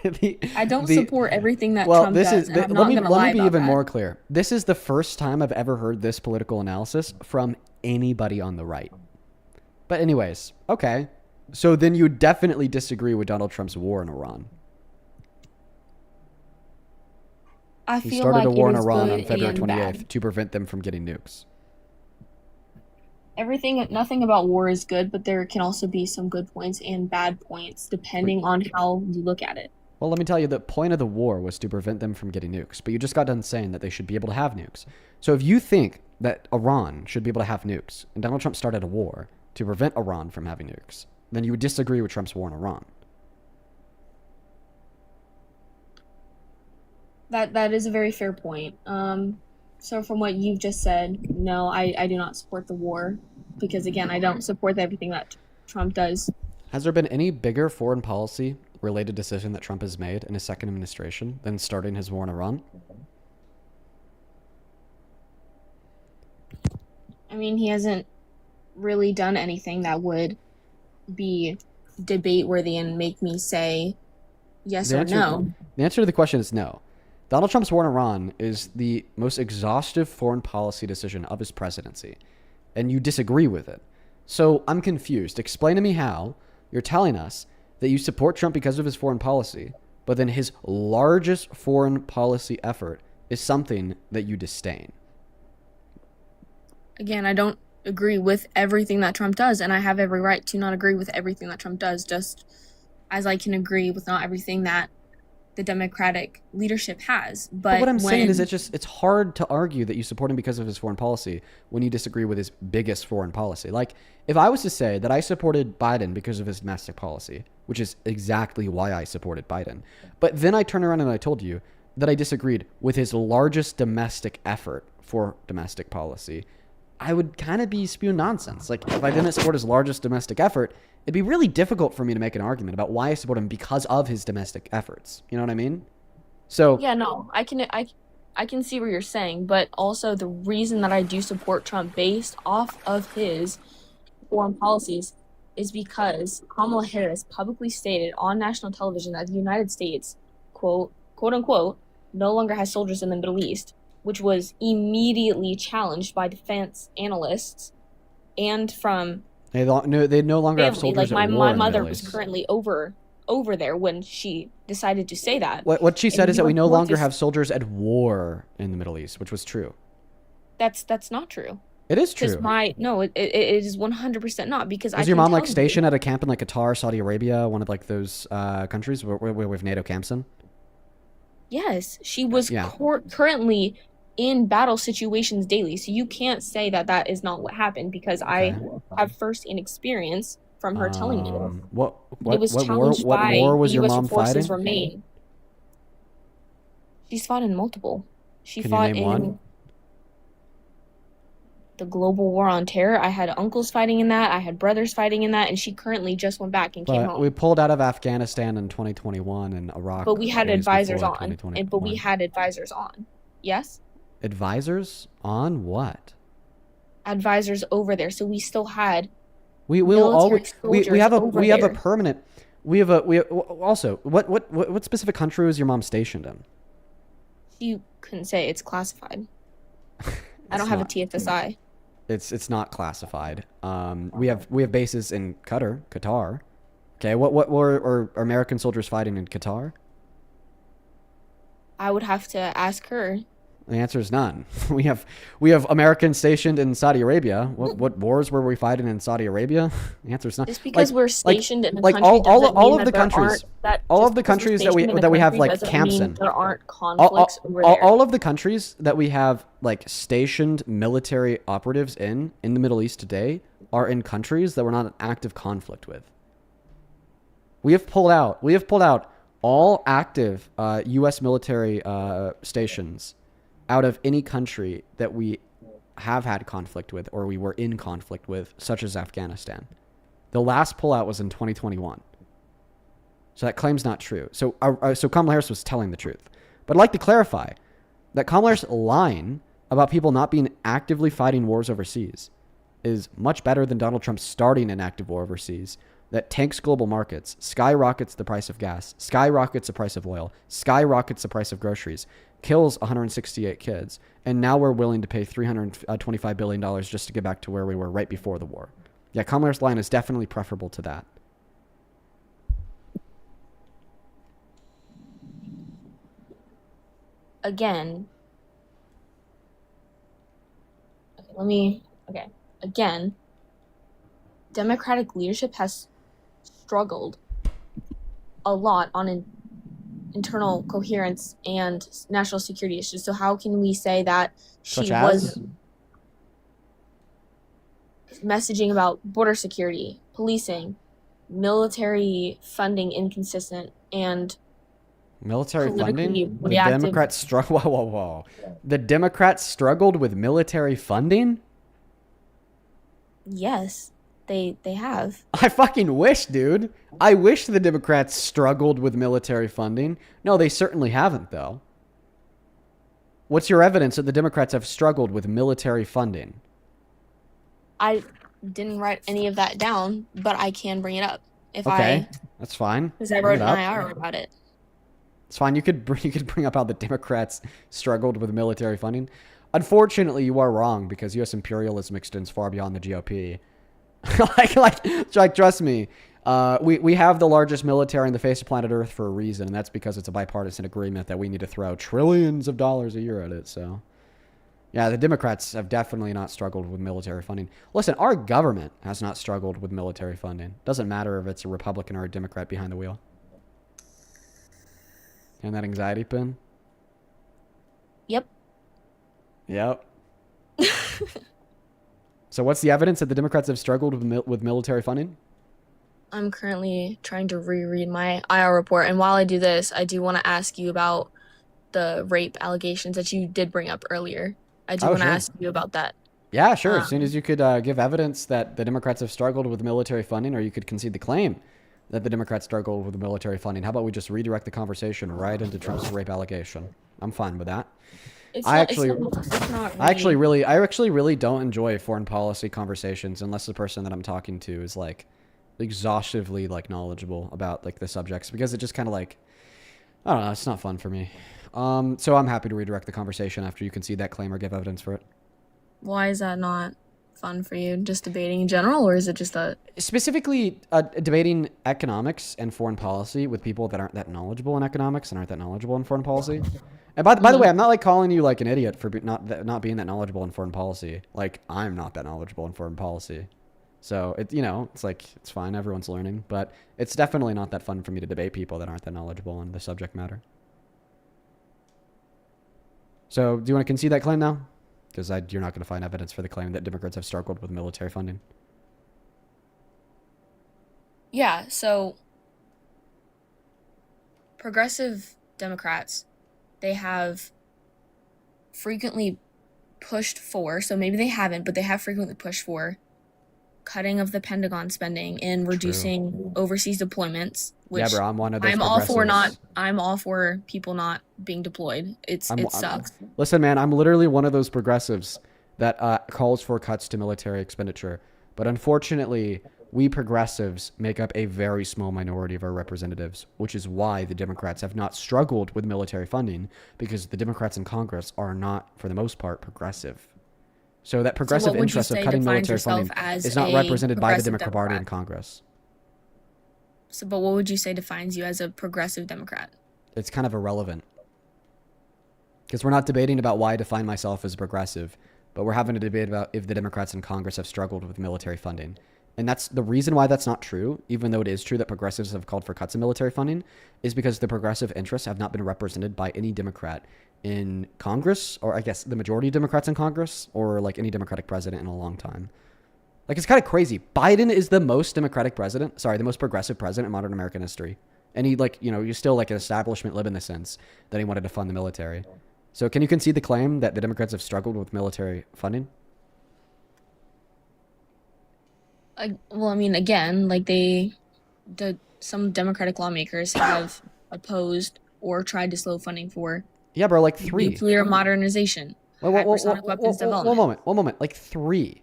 I don't support everything that Trump does, and I'm not going to lie Let me be about even that. more clear. This is the first time I've ever heard this political analysis from anybody on the right. But anyways, okay. So then you definitely disagree with Donald Trump's war in Iran. I He feel started like a war in it is Iran good on February and 28th bad. to prevent them from getting nukes. Nothing about war is good, but there can also be some good points and bad points depending on how you look at it. Well, let me tell you, the point of the war was to prevent them from getting nukes. But you just got done saying that they should be able to have nukes. So if you think that Iran should be able to have nukes, and Donald Trump started a war to prevent Iran from having nukes, then you would disagree with Trump's war in Iran. That is a very fair point. So from what you've just said, no, I do not support the war because, again, I don't support everything that Trump does. Has there been any bigger foreign policy related decision that Trump has made in his second administration than starting his war in Iran? I mean, he hasn't really done anything that would be debate worthy and make me say yes or no. The answer to the question is no. Donald Trump's war in Iran is the most exhaustive foreign policy decision of his presidency, and you disagree with it. So I'm confused. Explain to me how you're telling us that you support Trump because of his foreign policy, but then his largest foreign policy effort is something that you disdain. Again, I don't agree with everything that Trump does, and I have every right to not agree with everything that Trump does, just as I can agree with not everything that the Democratic leadership has. But what I'm saying is it's hard to argue that you support him because of his foreign policy when you disagree with his biggest foreign policy. Like, if I was to say that I supported Biden because of his domestic policy, which is exactly why I supported Biden, but then I turn around and I told you that I disagreed with his largest domestic effort for domestic policy, I would kind of be spewing nonsense. Like, if I didn't support his largest domestic effort, it'd be really difficult for me to make an argument about why I support him because of his domestic efforts. You know what I mean? So yeah, no, I can see what you're saying, but also the reason that I do support Trump based off of his foreign policies is because Kamala Harris publicly stated on national television that the United States, quote unquote, no longer has soldiers in the Middle East, which was immediately challenged by defense analysts and from They no longer have family. soldiers Like at war my in the mother Middle was East. currently over there when she decided to say that. What she said And is that we US no longer forces- have soldiers at war in the Middle East, which was true. That's not true. It is Because true. it is 100% not, because Was I your can mom like tell you- stationed at a camp in like Qatar, Saudi Arabia, one of like those countries where we have NATO camps in? Yes, she was Yeah. currently in battle situations daily. So you can't say that that is not what happened, because I have firsthand experience from her telling me this. What It was war? challenged What by war was the your US mom forces fighting? remain. She's fought in multiple. She Can you fought name in one? the global war on terror. I had uncles fighting in that. I had brothers fighting in that, and she currently just went back and came But home. we pulled out of Afghanistan in 2021 and Iraq. But we had days advisors before on. 2021. But we had advisors on. Yes? Advisors on what? Advisors over there. So we still had We will military always we have a soldiers we have a over there. permanent also what specific country was your mom stationed in? You couldn't say it's classified. I don't have a TFSI. It's not classified. We have bases in Qatar. Okay, what were American soldiers fighting in Qatar? I would have to ask her. The answer is none. We have Americans stationed in Saudi Arabia. What wars were we fighting in Saudi Arabia? The answer is none. Just because we're stationed in a like country doesn't all mean of the that there countries, aren't- that all just of the because we're countries that stationed in a we have country like doesn't camps mean in. there aren't conflicts over there. All of the countries that we have like stationed military operatives in the Middle East today are in countries that we're not in active conflict with. We have pulled out all active U.S. military stations out of any country that we have had conflict with or we were in conflict with, such as Afghanistan. The last pullout was in 2021. So that claim's not true. So Kamala Harris was telling the truth. But I'd like to clarify that Kamala Harris' line about people not being actively fighting wars overseas is much better than Donald Trump starting an active war overseas that tanks global markets, skyrockets the price of gas, skyrockets the price of oil, skyrockets the price of groceries, kills 168 kids, and now we're willing to pay $325 billion just to get back to where we were right before the war. Yeah, Kamala Harris' line is definitely preferable to that. Again, again, Democratic leadership has struggled a lot on internal coherence and national security issues. So how can we say that she Such as? was messaging about border security, policing, military funding inconsistent, and Military politically funding? The reactive- Democrats struggle. Whoa. The Democrats struggled with military funding? Yes, they have. I fucking wish, dude. I wish the Democrats struggled with military funding. No, they certainly haven't, though. What's your evidence that the Democrats have struggled with military funding? I didn't write any of that down, but I can bring it up if Okay, that's fine. because I Bring wrote it an up. IR about it. It's fine. You could bring up how the Democrats struggled with military funding. Unfortunately, you are wrong because U.S. imperialism extends far beyond the GOP. like, trust me. We have the largest military on the face of planet Earth for a reason, and that's because it's a bipartisan agreement that we need to throw trillions of dollars a year at it. So, yeah, the Democrats have definitely not struggled with military funding. Listen, our government has not struggled with military funding. Doesn't matter if it's a Republican or a Democrat behind the wheel. And that anxiety pin? Yep. Yep. So what's the evidence that the Democrats have struggled with military funding? I'm currently trying to reread my IR report, and while I do this, I do want to ask you about the rape allegations that you did bring up earlier. I do Oh, want to sure. ask you about that. Yeah, sure. As soon as you could give evidence that the Democrats have struggled with military funding, or you could concede the claim that the Democrats struggled with military funding, how about we just redirect the conversation right into Trump's rape allegation? I'm fine with that. I actually really don't enjoy foreign policy conversations unless the person that I'm talking to is like exhaustively like knowledgeable about like the subjects because it just kind of like, I don't know, it's not fun for me. So I'm happy to redirect the conversation after you concede that claim or give evidence for it. Why is that not fun for you? Just debating in general, or is it just a specifically debating economics and foreign policy with people that aren't that knowledgeable in economics and aren't that knowledgeable in foreign policy? And by the way, I'm not like calling you like an idiot for not being that knowledgeable in foreign policy. Like I'm not that knowledgeable in foreign policy. So it's like, it's fine. Everyone's learning, but it's definitely not that fun for me to debate people that aren't that knowledgeable in the subject matter. So do you want to concede that claim now? Because you're not going to find evidence for the claim that Democrats have struggled with military funding. Yeah, so progressive Democrats, they have frequently pushed for, so maybe they haven't, but they have frequently pushed for cutting of the Pentagon spending and reducing overseas deployments. Which yeah, bro, I'm one of those. I'm all for people not being deployed. It sucks. Listen, man, I'm literally one of those progressives that calls for cuts to military expenditure. But unfortunately, we progressives make up a very small minority of our representatives, which is why the Democrats have not struggled with military funding, because the Democrats in Congress are not, for the most part, progressive. So that progressive interest of cutting military funding is not represented by the Democrat Party in Congress. So, but what would you say defines you as a progressive Democrat? It's kind of irrelevant. Because we're not debating about why I define myself as progressive, but we're having a debate about if the Democrats in Congress have struggled with military funding. And that's the reason why that's not true, even though it is true that progressives have called for cuts in military funding, is because the progressive interests have not been represented by any Democrat in Congress, or I guess the majority of Democrats in Congress, or like any Democratic president in a long time. Like, it's kind of crazy. Biden is the most the most progressive president in modern American history. And he he's still like an establishment lib in the sense that he wanted to fund the military. So can you concede the claim that the Democrats have struggled with military funding? Well, I mean, again, like some Democratic lawmakers have opposed or tried to slow funding for. Yeah, bro, like 3. Nuclear modernization. Hypersonic weapons development. One moment. Like 3.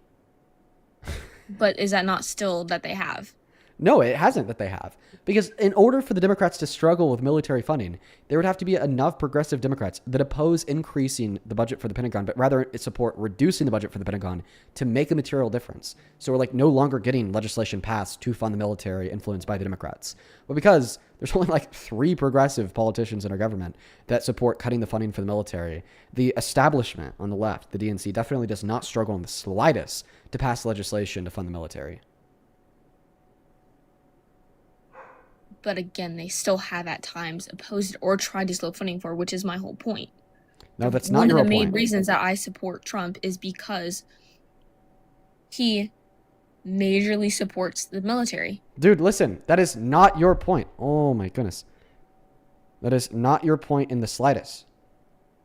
But is that not still that they have? No, it hasn't that they have. Because in order for the Democrats to struggle with military funding, there would have to be enough progressive Democrats that oppose increasing the budget for the Pentagon, but rather support reducing the budget for the Pentagon to make a material difference. So we're like no longer getting legislation passed to fund the military influenced by the Democrats. But because there's only like 3 progressive politicians in our government that support cutting the funding for the military, the establishment on the left, the DNC, definitely does not struggle in the slightest to pass legislation to fund the military. But again, they still have at times opposed or tried to slow funding for, which is my whole point. No, that's not your point. One of the main reasons that I support Trump is because he majorly supports the military. Dude, listen, that is not your point. Oh my goodness. That is not your point in the slightest.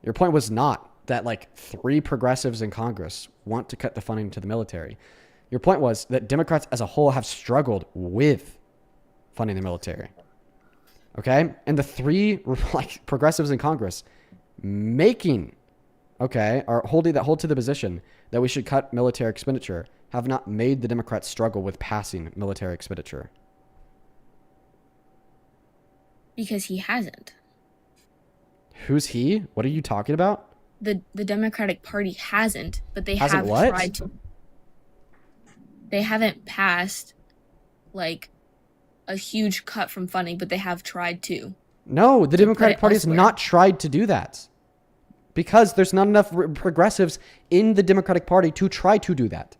Your point was not that like 3 progressives in Congress want to cut the funding to the military. Your point was that Democrats as a whole have struggled with funding the military. Okay? And the 3 like progressives in Congress hold to the position that we should cut military expenditure have not made the Democrats struggle with passing military expenditure. Because he hasn't. Who's he? What are you talking about? The Democratic Party hasn't, but they have tried to. They haven't passed like a huge cut from funding, but they have tried to. No, the Democratic Party has not tried to do that. Because there's not enough progressives in the Democratic Party to try to do that.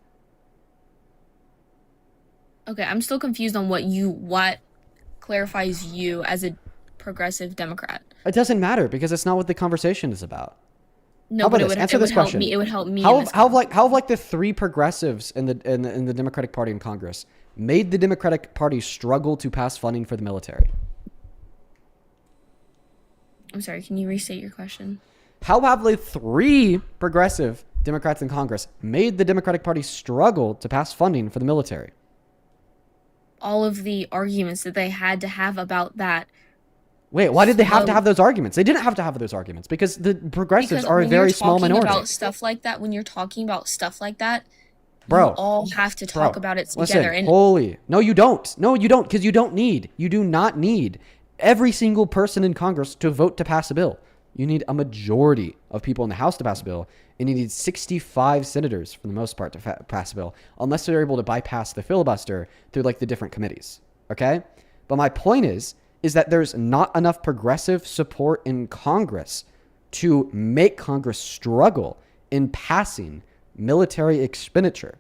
Okay, I'm still confused on what clarifies you as a progressive Democrat. It doesn't matter because it's not what the conversation is about. No, but it would help me. How have like the 3 progressives in the Democratic Party in Congress made the Democratic Party struggle to pass funding for the military? I'm sorry, can you restate your question? How have the 3 progressive Democrats in Congress made the Democratic Party struggle to pass funding for the military? All of the arguments that they had to have about that. Wait, why did they have to have those arguments? They didn't have to have those arguments because the progressives are a very small minority. When you're talking about stuff like that, Bro, you all have to talk about it listen, together. And no, you don't. No, you don't, because you do not need every single person in Congress to vote to pass a bill. You need a majority of people in the House to pass a bill, and you need 65 senators, for the most part, to pass a bill, unless they're able to bypass the filibuster through like the different committees. Okay? But my point is that there's not enough progressive support in Congress to make Congress struggle in passing military expenditure,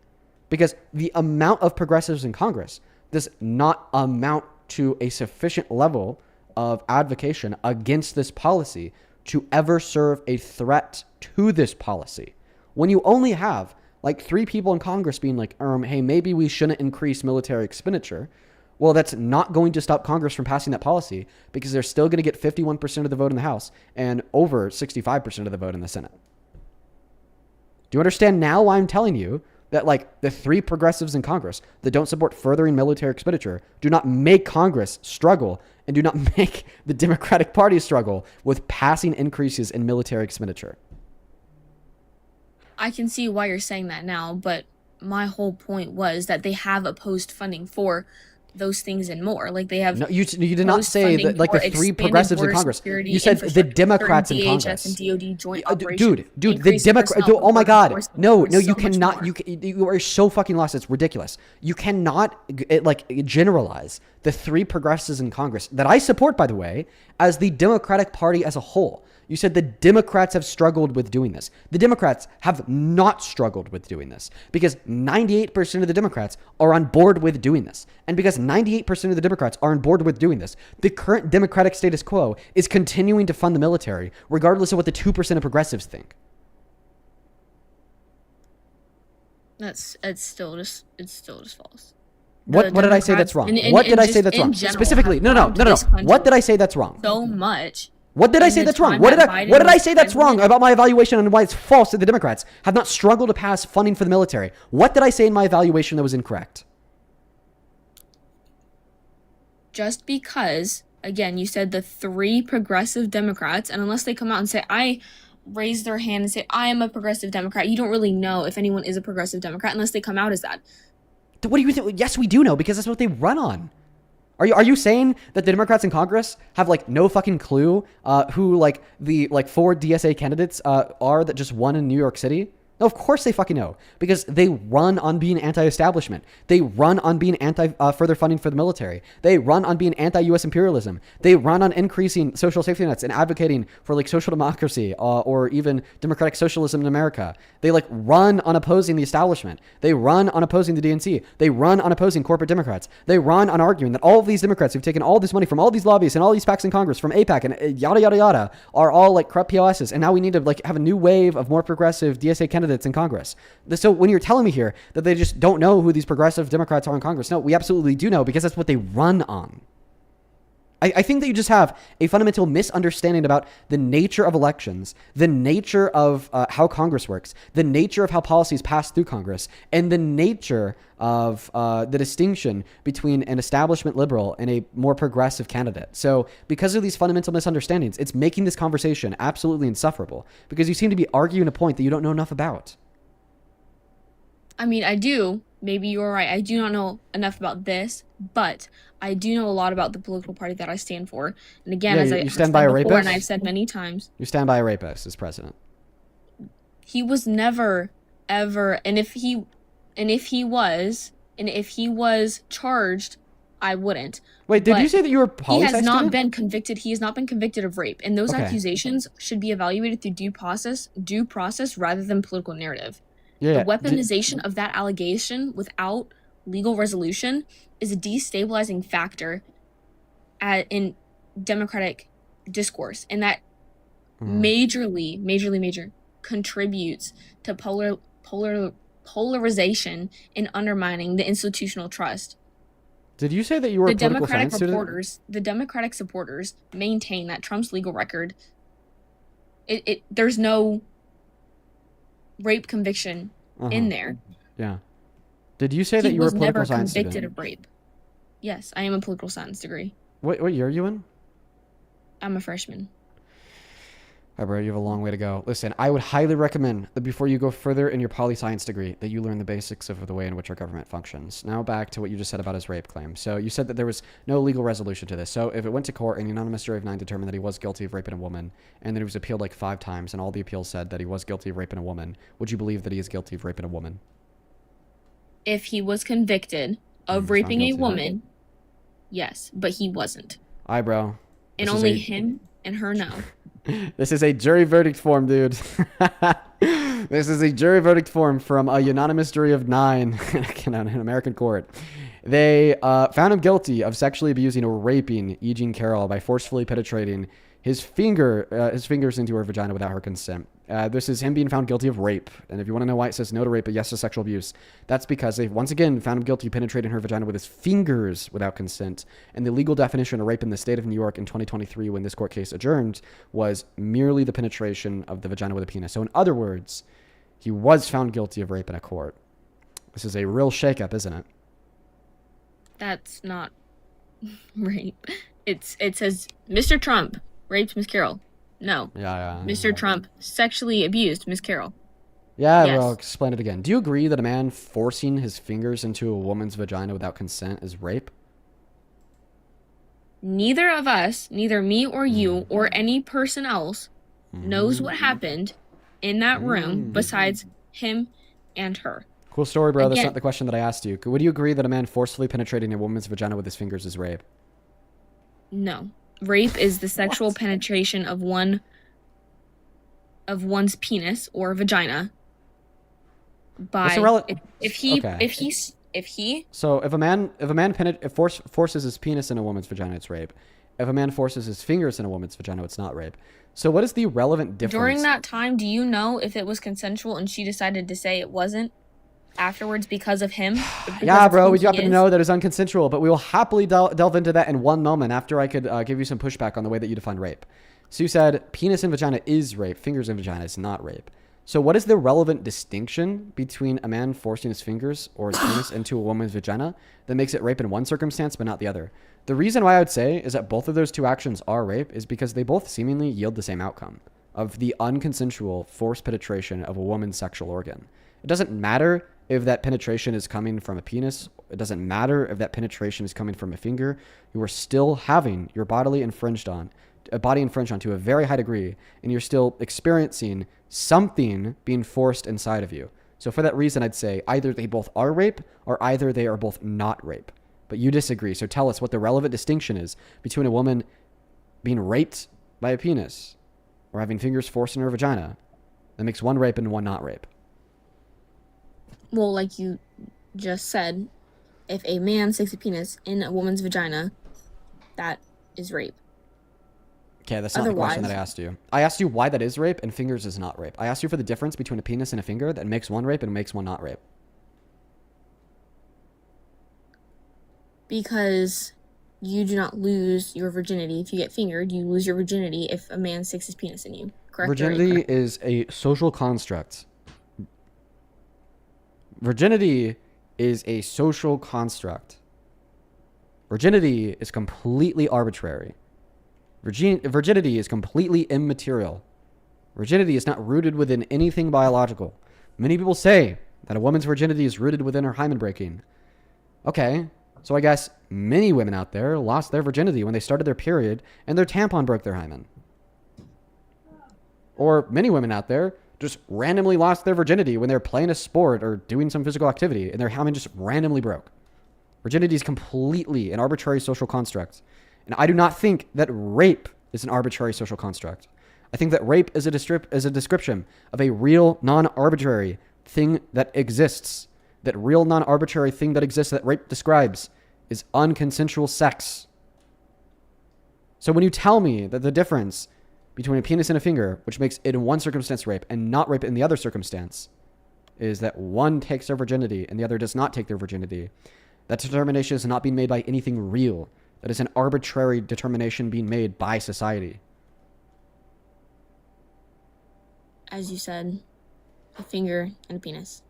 because the amount of progressives in Congress does not amount to a sufficient level of advocation against this policy to ever serve a threat to this policy. When you only have like 3 people in Congress being like, hey, maybe we shouldn't increase military expenditure, well, that's not going to stop Congress from passing that policy, because they're still going to get 51% of the vote in the House and over 65% of the vote in the Senate. Do you understand now why I'm telling you that like the 3 progressives in Congress that don't support furthering military expenditure do not make Congress struggle and do not make the Democratic Party struggle with passing increases in military expenditure? I can see why you're saying that now, but my whole point was that they have opposed funding for those things and more. Like they have. No, you did not say that. Like the 3 progressives in Congress. You said the Democrats in Congress. And DoD joint dude, the Democrats. Oh my God, no, you cannot. You are so fucking lost. It's ridiculous. You cannot generalize the 3 progressives in Congress that I support, by the way, as the Democratic Party as a whole. You said the Democrats have struggled with doing this. The Democrats have not struggled with doing this, because 98% of the Democrats are on board with doing this. And because 98% of the Democrats are on board with doing this, the current Democratic status quo is continuing to fund the military, regardless of what the 2% of progressives think. It's still just false. What did I say that's wrong? What did I say that's wrong? Specifically, no. What did I say that's wrong? So much. What did I say that's wrong? What did I say that's wrong about my evaluation and why it's false that the Democrats have not struggled to pass funding for the military? What did I say in my evaluation that was incorrect? Just because, again, you said the 3 progressive Democrats, and unless they come out and say, I raise their hand and say, I am a progressive Democrat, you don't really know if anyone is a progressive Democrat unless they come out as that. What do you think? Yes, we do know, because that's what they run on. Are you saying that the Democrats in Congress have like no fucking clue who like the 4 DSA candidates are that just won in New York City? No, of course they fucking know, because they run on being anti-establishment. They run on being anti-further funding for the military. They run on being anti-U.S. imperialism. They run on increasing social safety nets and advocating for like social democracy or even democratic socialism in America. They like run on opposing the establishment. They run on opposing the DNC. They run on opposing corporate Democrats. They run on arguing that all of these Democrats who've taken all this money from all these lobbyists and all these PACs in Congress, from AIPAC and yada, yada, yada, are all like corrupt POSs. And now we need to like have a new wave of more progressive DSA candidates in Congress. So when you're telling me here that they just don't know who these progressive Democrats are in Congress, no, we absolutely do know, because that's what they run on. I think that you just have a fundamental misunderstanding about the nature of elections, the nature of how Congress works, the nature of how policies pass through Congress, and the nature of the distinction between an establishment liberal and a more progressive candidate. So because of these fundamental misunderstandings, it's making this conversation absolutely insufferable, because you seem to be arguing a point that you don't know enough about. I mean, I do. Maybe you're right. I do not know enough about this, but I do know a lot about the political party that I stand for. And again, as I said before, and I've said many times, you stand by a rapist as president. He was never, ever, and if he was charged, I wouldn't. Wait, did you say that you were a poli sci He has not student? been convicted. He has not been convicted of rape, and those accusations should be evaluated through due process rather than political narrative. Yeah, the weaponization of that allegation without legal resolution is a destabilizing factor in democratic discourse, and that major contributes to polarization and undermining the institutional trust. Did you say that you were a political science student? The Democratic supporters maintain that Trump's legal record, there's no rape conviction in there. Yeah. Did you say that you were a political science student? He was never convicted of rape. Yes, I am a political science degree. What year are you in? I'm a freshman. All right, bro, you have a long way to go. Listen, I would highly recommend that before you go further in your poli-science degree, that you learn the basics of the way in which our government functions. Now back to what you just said about his rape claim. So you said that there was no legal resolution to this. So if it went to court and the unanimous jury of 9 determined that he was guilty of raping a woman, and then he was appealed like 5 times, and all the appeals said that he was guilty of raping a woman, would you believe that he is guilty of raping a woman? If he was convicted of raping a woman, yes, but he wasn't. Aye, bro. And only him and her know. This is a jury verdict form, dude. This is a jury verdict form from a unanimous jury of 9 in an American court. They found him guilty of sexually abusing or raping Eugene Carroll by forcefully penetrating his fingers into her vagina without her consent. This is him being found guilty of rape. And if you want to know why it says no to rape but yes to sexual abuse, that's because they once again found him guilty of penetrating her vagina with his fingers without consent. And the legal definition of rape in the state of New York in 2023, when this court case adjourned, was merely the penetration of the vagina with a penis. So in other words, he was found guilty of rape in a court. This is a real shakeup, isn't it? That's not rape. It says Mr. Trump raped Miss Carroll. No. Yeah. Mr. Trump sexually abused Miss Carroll. Yeah, Yes. well, I'll explain it again. Do you agree that a man forcing his fingers into a woman's vagina without consent is rape? Neither of us, neither me or you or any person else, knows what happened in that room besides him and her. Cool story, bro. That's Again- not the question that I asked you. Would you agree that a man forcefully penetrating a woman's vagina with his fingers is rape? No. Rape is the sexual penetration of one's penis or vagina by What's the rel- if he Okay. So if a man forces his penis in a woman's vagina, it's rape. If a man forces his fingers in a woman's vagina, it's not rape. So what is the relevant difference? during that time, do you know if it was consensual and she decided to say it wasn't afterwards because of him? Because Yeah, of bro, who we he happen to is? know that it's unconsensual, but we will happily delve into that in one moment after I could give you some pushback on the way that you define rape. So you said penis and vagina is rape, fingers and vagina is not rape. So what is the relevant distinction between a man forcing his fingers or his penis into a woman's vagina that makes it rape in one circumstance but not the other? The reason why I would say is that both of those two actions are rape is because they both seemingly yield the same outcome of the unconsensual forced penetration of a woman's sexual organ. It doesn't matter if that penetration is coming from a penis. It doesn't matter if that penetration is coming from a finger. You are still having your body infringed on to a very high degree, and you're still experiencing something being forced inside of you. So for that reason, I'd say either they both are rape or either they are both not rape. But you disagree. So tell us what the relevant distinction is between a woman being raped by a penis or having fingers forced in her vagina that makes one rape and one not rape. Well, like you just said, if a man sticks a penis in a woman's vagina, that is rape. Okay, that's not the question that I asked you. I asked you why that is rape and fingers is not rape. I asked you for the difference between a penis and a finger that makes one rape and makes one not rape. Because you do not lose your virginity if you get fingered. You lose your virginity if a man sticks his penis in you. Correct? or Virginity incorrect? is a social construct. Virginity is a social construct. Virginity is completely arbitrary. Virginity is completely immaterial. Virginity is not rooted within anything biological. Many people say that a woman's virginity is rooted within her hymen breaking. Okay, so I guess many women out there lost their virginity when they started their period and their tampon broke their hymen. Or many women out there just randomly lost their virginity when they're playing a sport or doing some physical activity and their hymen just randomly broke. Virginity is completely an arbitrary social construct. And I do not think that rape is an arbitrary social construct. I think that rape is a description of a real, non-arbitrary thing that exists. That real, non-arbitrary thing that exists that rape describes is unconsensual sex. So when you tell me that the difference between a penis and a finger, which makes it in one circumstance rape and not rape in the other circumstance, is that one takes their virginity and the other does not take their virginity, that determination is not being made by anything real. That is an arbitrary determination being made by society. As you said, a finger and a penis.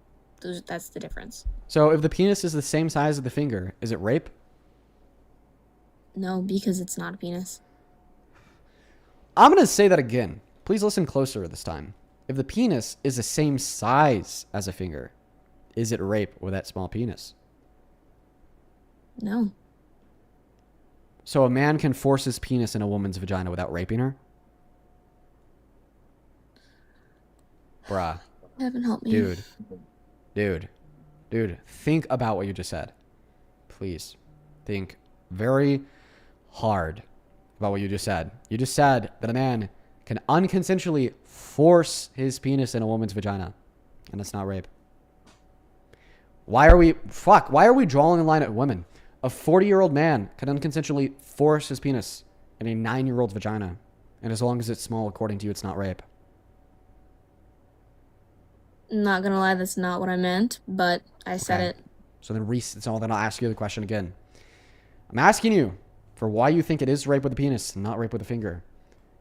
That's the difference. So if the penis is the same size as the finger, is it rape? No, because it's not a penis. I'm going to say that again. Please listen closer this time. If the penis is the same size as a finger, is it rape with that small penis? No. So a man can force his penis in a woman's vagina without raping her? Bruh. Heaven help me. Dude, think about what you just said. Please. Think very hard about what you just said. You just said that a man can unconsensually force his penis in a woman's vagina. And that's not rape. Why are we drawing a line at women? A 40-year-old man can unconsensually force his penis in a 9-year-old's vagina. And as long as it's small, according to you, it's not rape. Not gonna lie, that's not what I meant, but I said it. So then I'll ask you the question again. I'm asking you for why you think it is rape with a penis, not rape with a finger.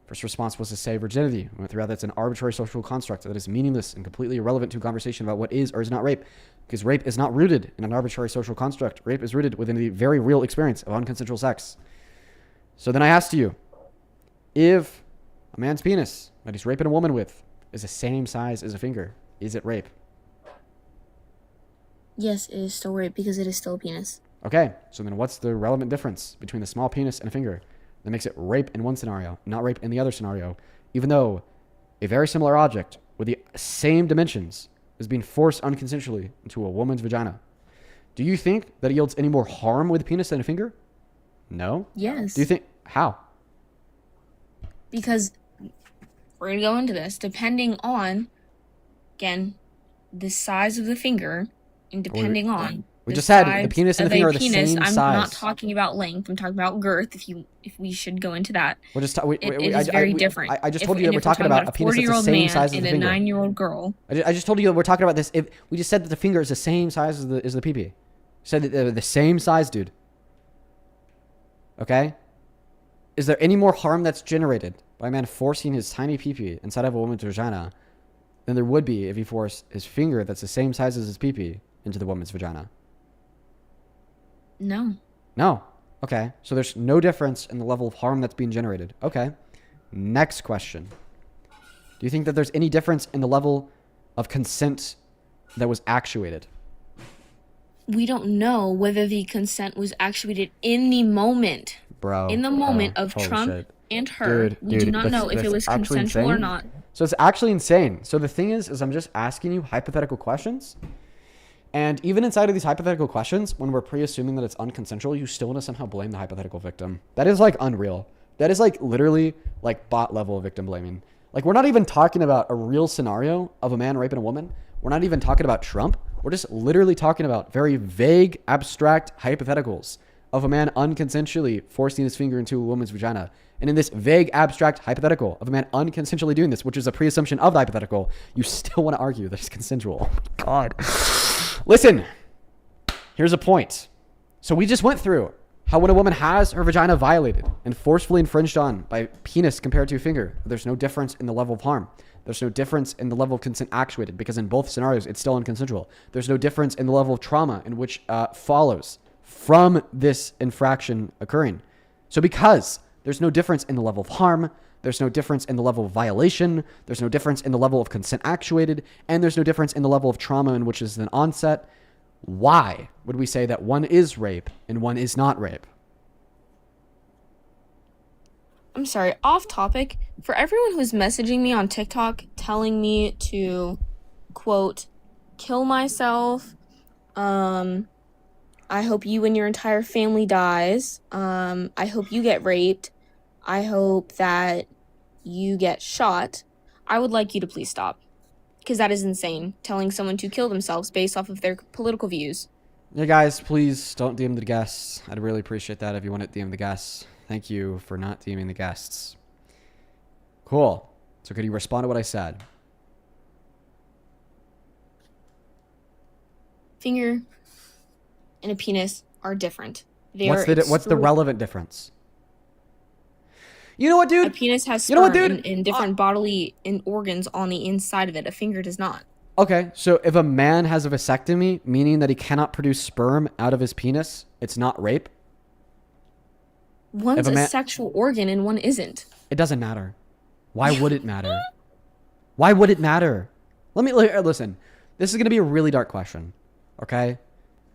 First response was to say virginity. We went through that's an arbitrary social construct that is meaningless and completely irrelevant to a conversation about what is or is not rape. Because rape is not rooted in an arbitrary social construct. Rape is rooted within the very real experience of unconsensual sex. So then I asked you, if a man's penis that he's raping a woman with is the same size as a finger, is it rape? Yes, it is still rape because it is still a penis. Okay, so then what's the relevant difference between the small penis and a finger that makes it rape in one scenario, not rape in the other scenario, even though a very similar object with the same dimensions is being forced unconsensually into a woman's vagina? Do you think that it yields any more harm with a penis than a finger? No? Yes. Do you think... How? Because we're going to go into this depending on, again, the size of the finger and depending on we just said the penis and the finger are the same size. I'm not talking about length. I'm talking about girth. If we should go into that, we'll just it is very different. I just told you that we're talking about a penis that's the same size as the finger. And a 9-year-old girl. I just told you that we're talking about this. If we just said that the finger is the same size as the pee-pee. Said that they're the same size, dude. Okay. Is there any more harm that's generated by a man forcing his tiny pee-pee inside of a woman's vagina than there would be if he forced his finger that's the same size as his pee-pee into the woman's vagina? No. No. Okay. So there's no difference in the level of harm that's being generated. Okay. Next question. Do you think that there's any difference in the level of consent that was actuated? We don't know whether the consent was actuated in the moment. Bro. In the moment of Trump and her. We do not know if it was consensual or not. So it's actually insane. So the thing is I'm just asking you hypothetical questions. And even inside of these hypothetical questions, when we're pre-assuming that it's unconsensual, you still want to somehow blame the hypothetical victim. That is like unreal. That is like literally like bot level of victim blaming. Like we're not even talking about a real scenario of a man raping a woman. We're not even talking about Trump. We're just literally talking about very vague, abstract hypotheticals of a man unconsensually forcing his finger into a woman's vagina. And in this vague, abstract hypothetical of a man unconsensually doing this, which is a pre-assumption of the hypothetical, you still want to argue that it's consensual. Oh my God. Listen, here's a point. So we just went through how when a woman has her vagina violated and forcefully infringed on by penis compared to a finger, there's no difference in the level of harm. There's no difference in the level of consent actuated because in both scenarios, it's still unconsensual. There's no difference in the level of trauma in which follows from this infraction occurring. So because there's no difference in the level of harm, there's no difference in the level of violation, there's no difference in the level of consent actuated, and there's no difference in the level of trauma in which is an onset, why would we say that one is rape and one is not rape? I'm sorry, off topic. For everyone who's messaging me on TikTok telling me to, quote, kill myself, I hope you and your entire family dies, I hope you get raped, I hope that you get shot, I would like you to please stop. Because that is insane, telling someone to kill themselves based off of their political views. Yeah, guys, please don't DM the guests. I'd really appreciate that if you want to DM the guests. Thank you for not DMing the guests. Cool. So could you respond to what I said? Finger and a penis are different. What's the relevant difference? You know what, dude? A penis has sperm and different bodily organs on the inside of it. A finger does not. Okay, so if a man has a vasectomy, meaning that he cannot produce sperm out of his penis, it's not rape? One's a sexual organ and one isn't. It doesn't matter. Why would it matter? Why would it matter? Listen. This is going to be a really dark question, okay?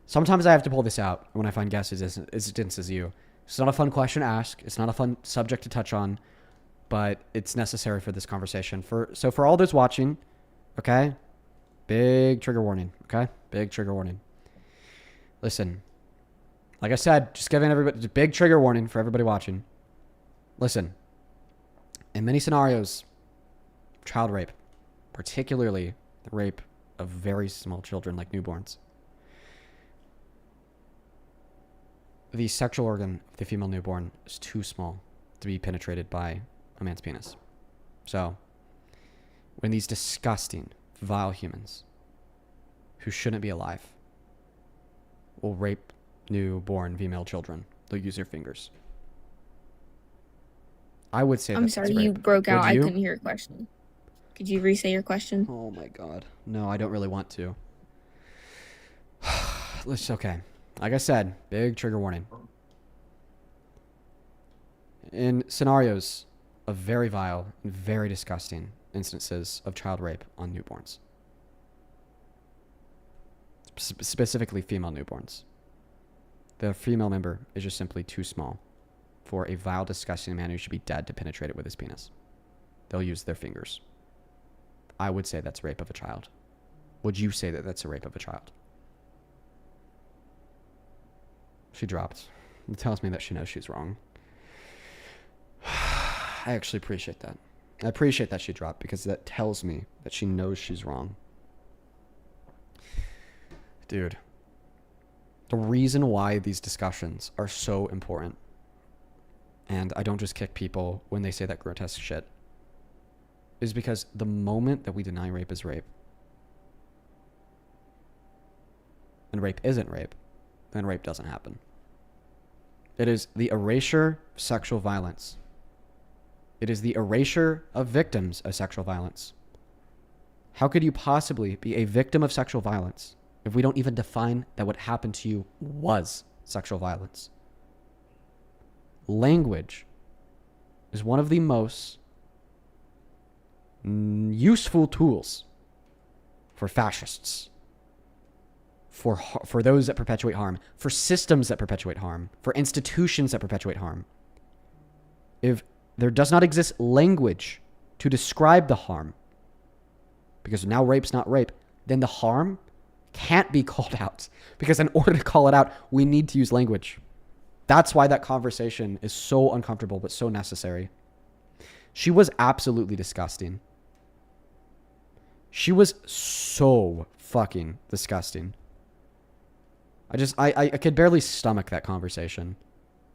Sometimes I have to pull this out when I find guests as dense as you. It's not a fun question to ask. It's not a fun subject to touch on, but it's necessary for this conversation. So for all those watching, okay? Big trigger warning, okay? Big trigger warning. Listen, like I said, just giving everybody a big trigger warning for everybody watching. Listen, in many scenarios, child rape, particularly the rape of very small children like newborns, the sexual organ of the female newborn is too small to be penetrated by a man's penis. So, when these disgusting, vile humans who shouldn't be alive will rape newborn female children, they'll use their fingers. I would say I'm sorry, you broke out. I couldn't hear your question. Could you re-say your question? Oh my god. No, I don't really want to. Okay. Like I said, big trigger warning. In scenarios of very vile and very disgusting instances of child rape on newborns, specifically female newborns, the female member is just simply too small for a vile, disgusting man who should be dead to penetrate it with his penis. They'll use their fingers. I would say that's rape of a child. Would you say that that's a rape of a child? She dropped. It tells me that she knows she's wrong. I actually appreciate that. I appreciate that she dropped because that tells me that she knows she's wrong. Dude, the reason why these discussions are so important, and I don't just kick people when they say that grotesque shit, is because the moment that we deny rape is rape, and rape isn't rape, then rape doesn't happen. It is the erasure of sexual violence. It is the erasure of victims of sexual violence. How could you possibly be a victim of sexual violence if we don't even define that what happened to you was sexual violence? Language is one of the most useful tools for fascists, for those that perpetuate harm, for systems that perpetuate harm, for institutions that perpetuate harm. If there does not exist language to describe the harm, because now rape's not rape, then the harm can't be called out. Because in order to call it out, we need to use language. That's why that conversation is so uncomfortable but so necessary. She was absolutely disgusting. She was so fucking disgusting. I could barely stomach that conversation.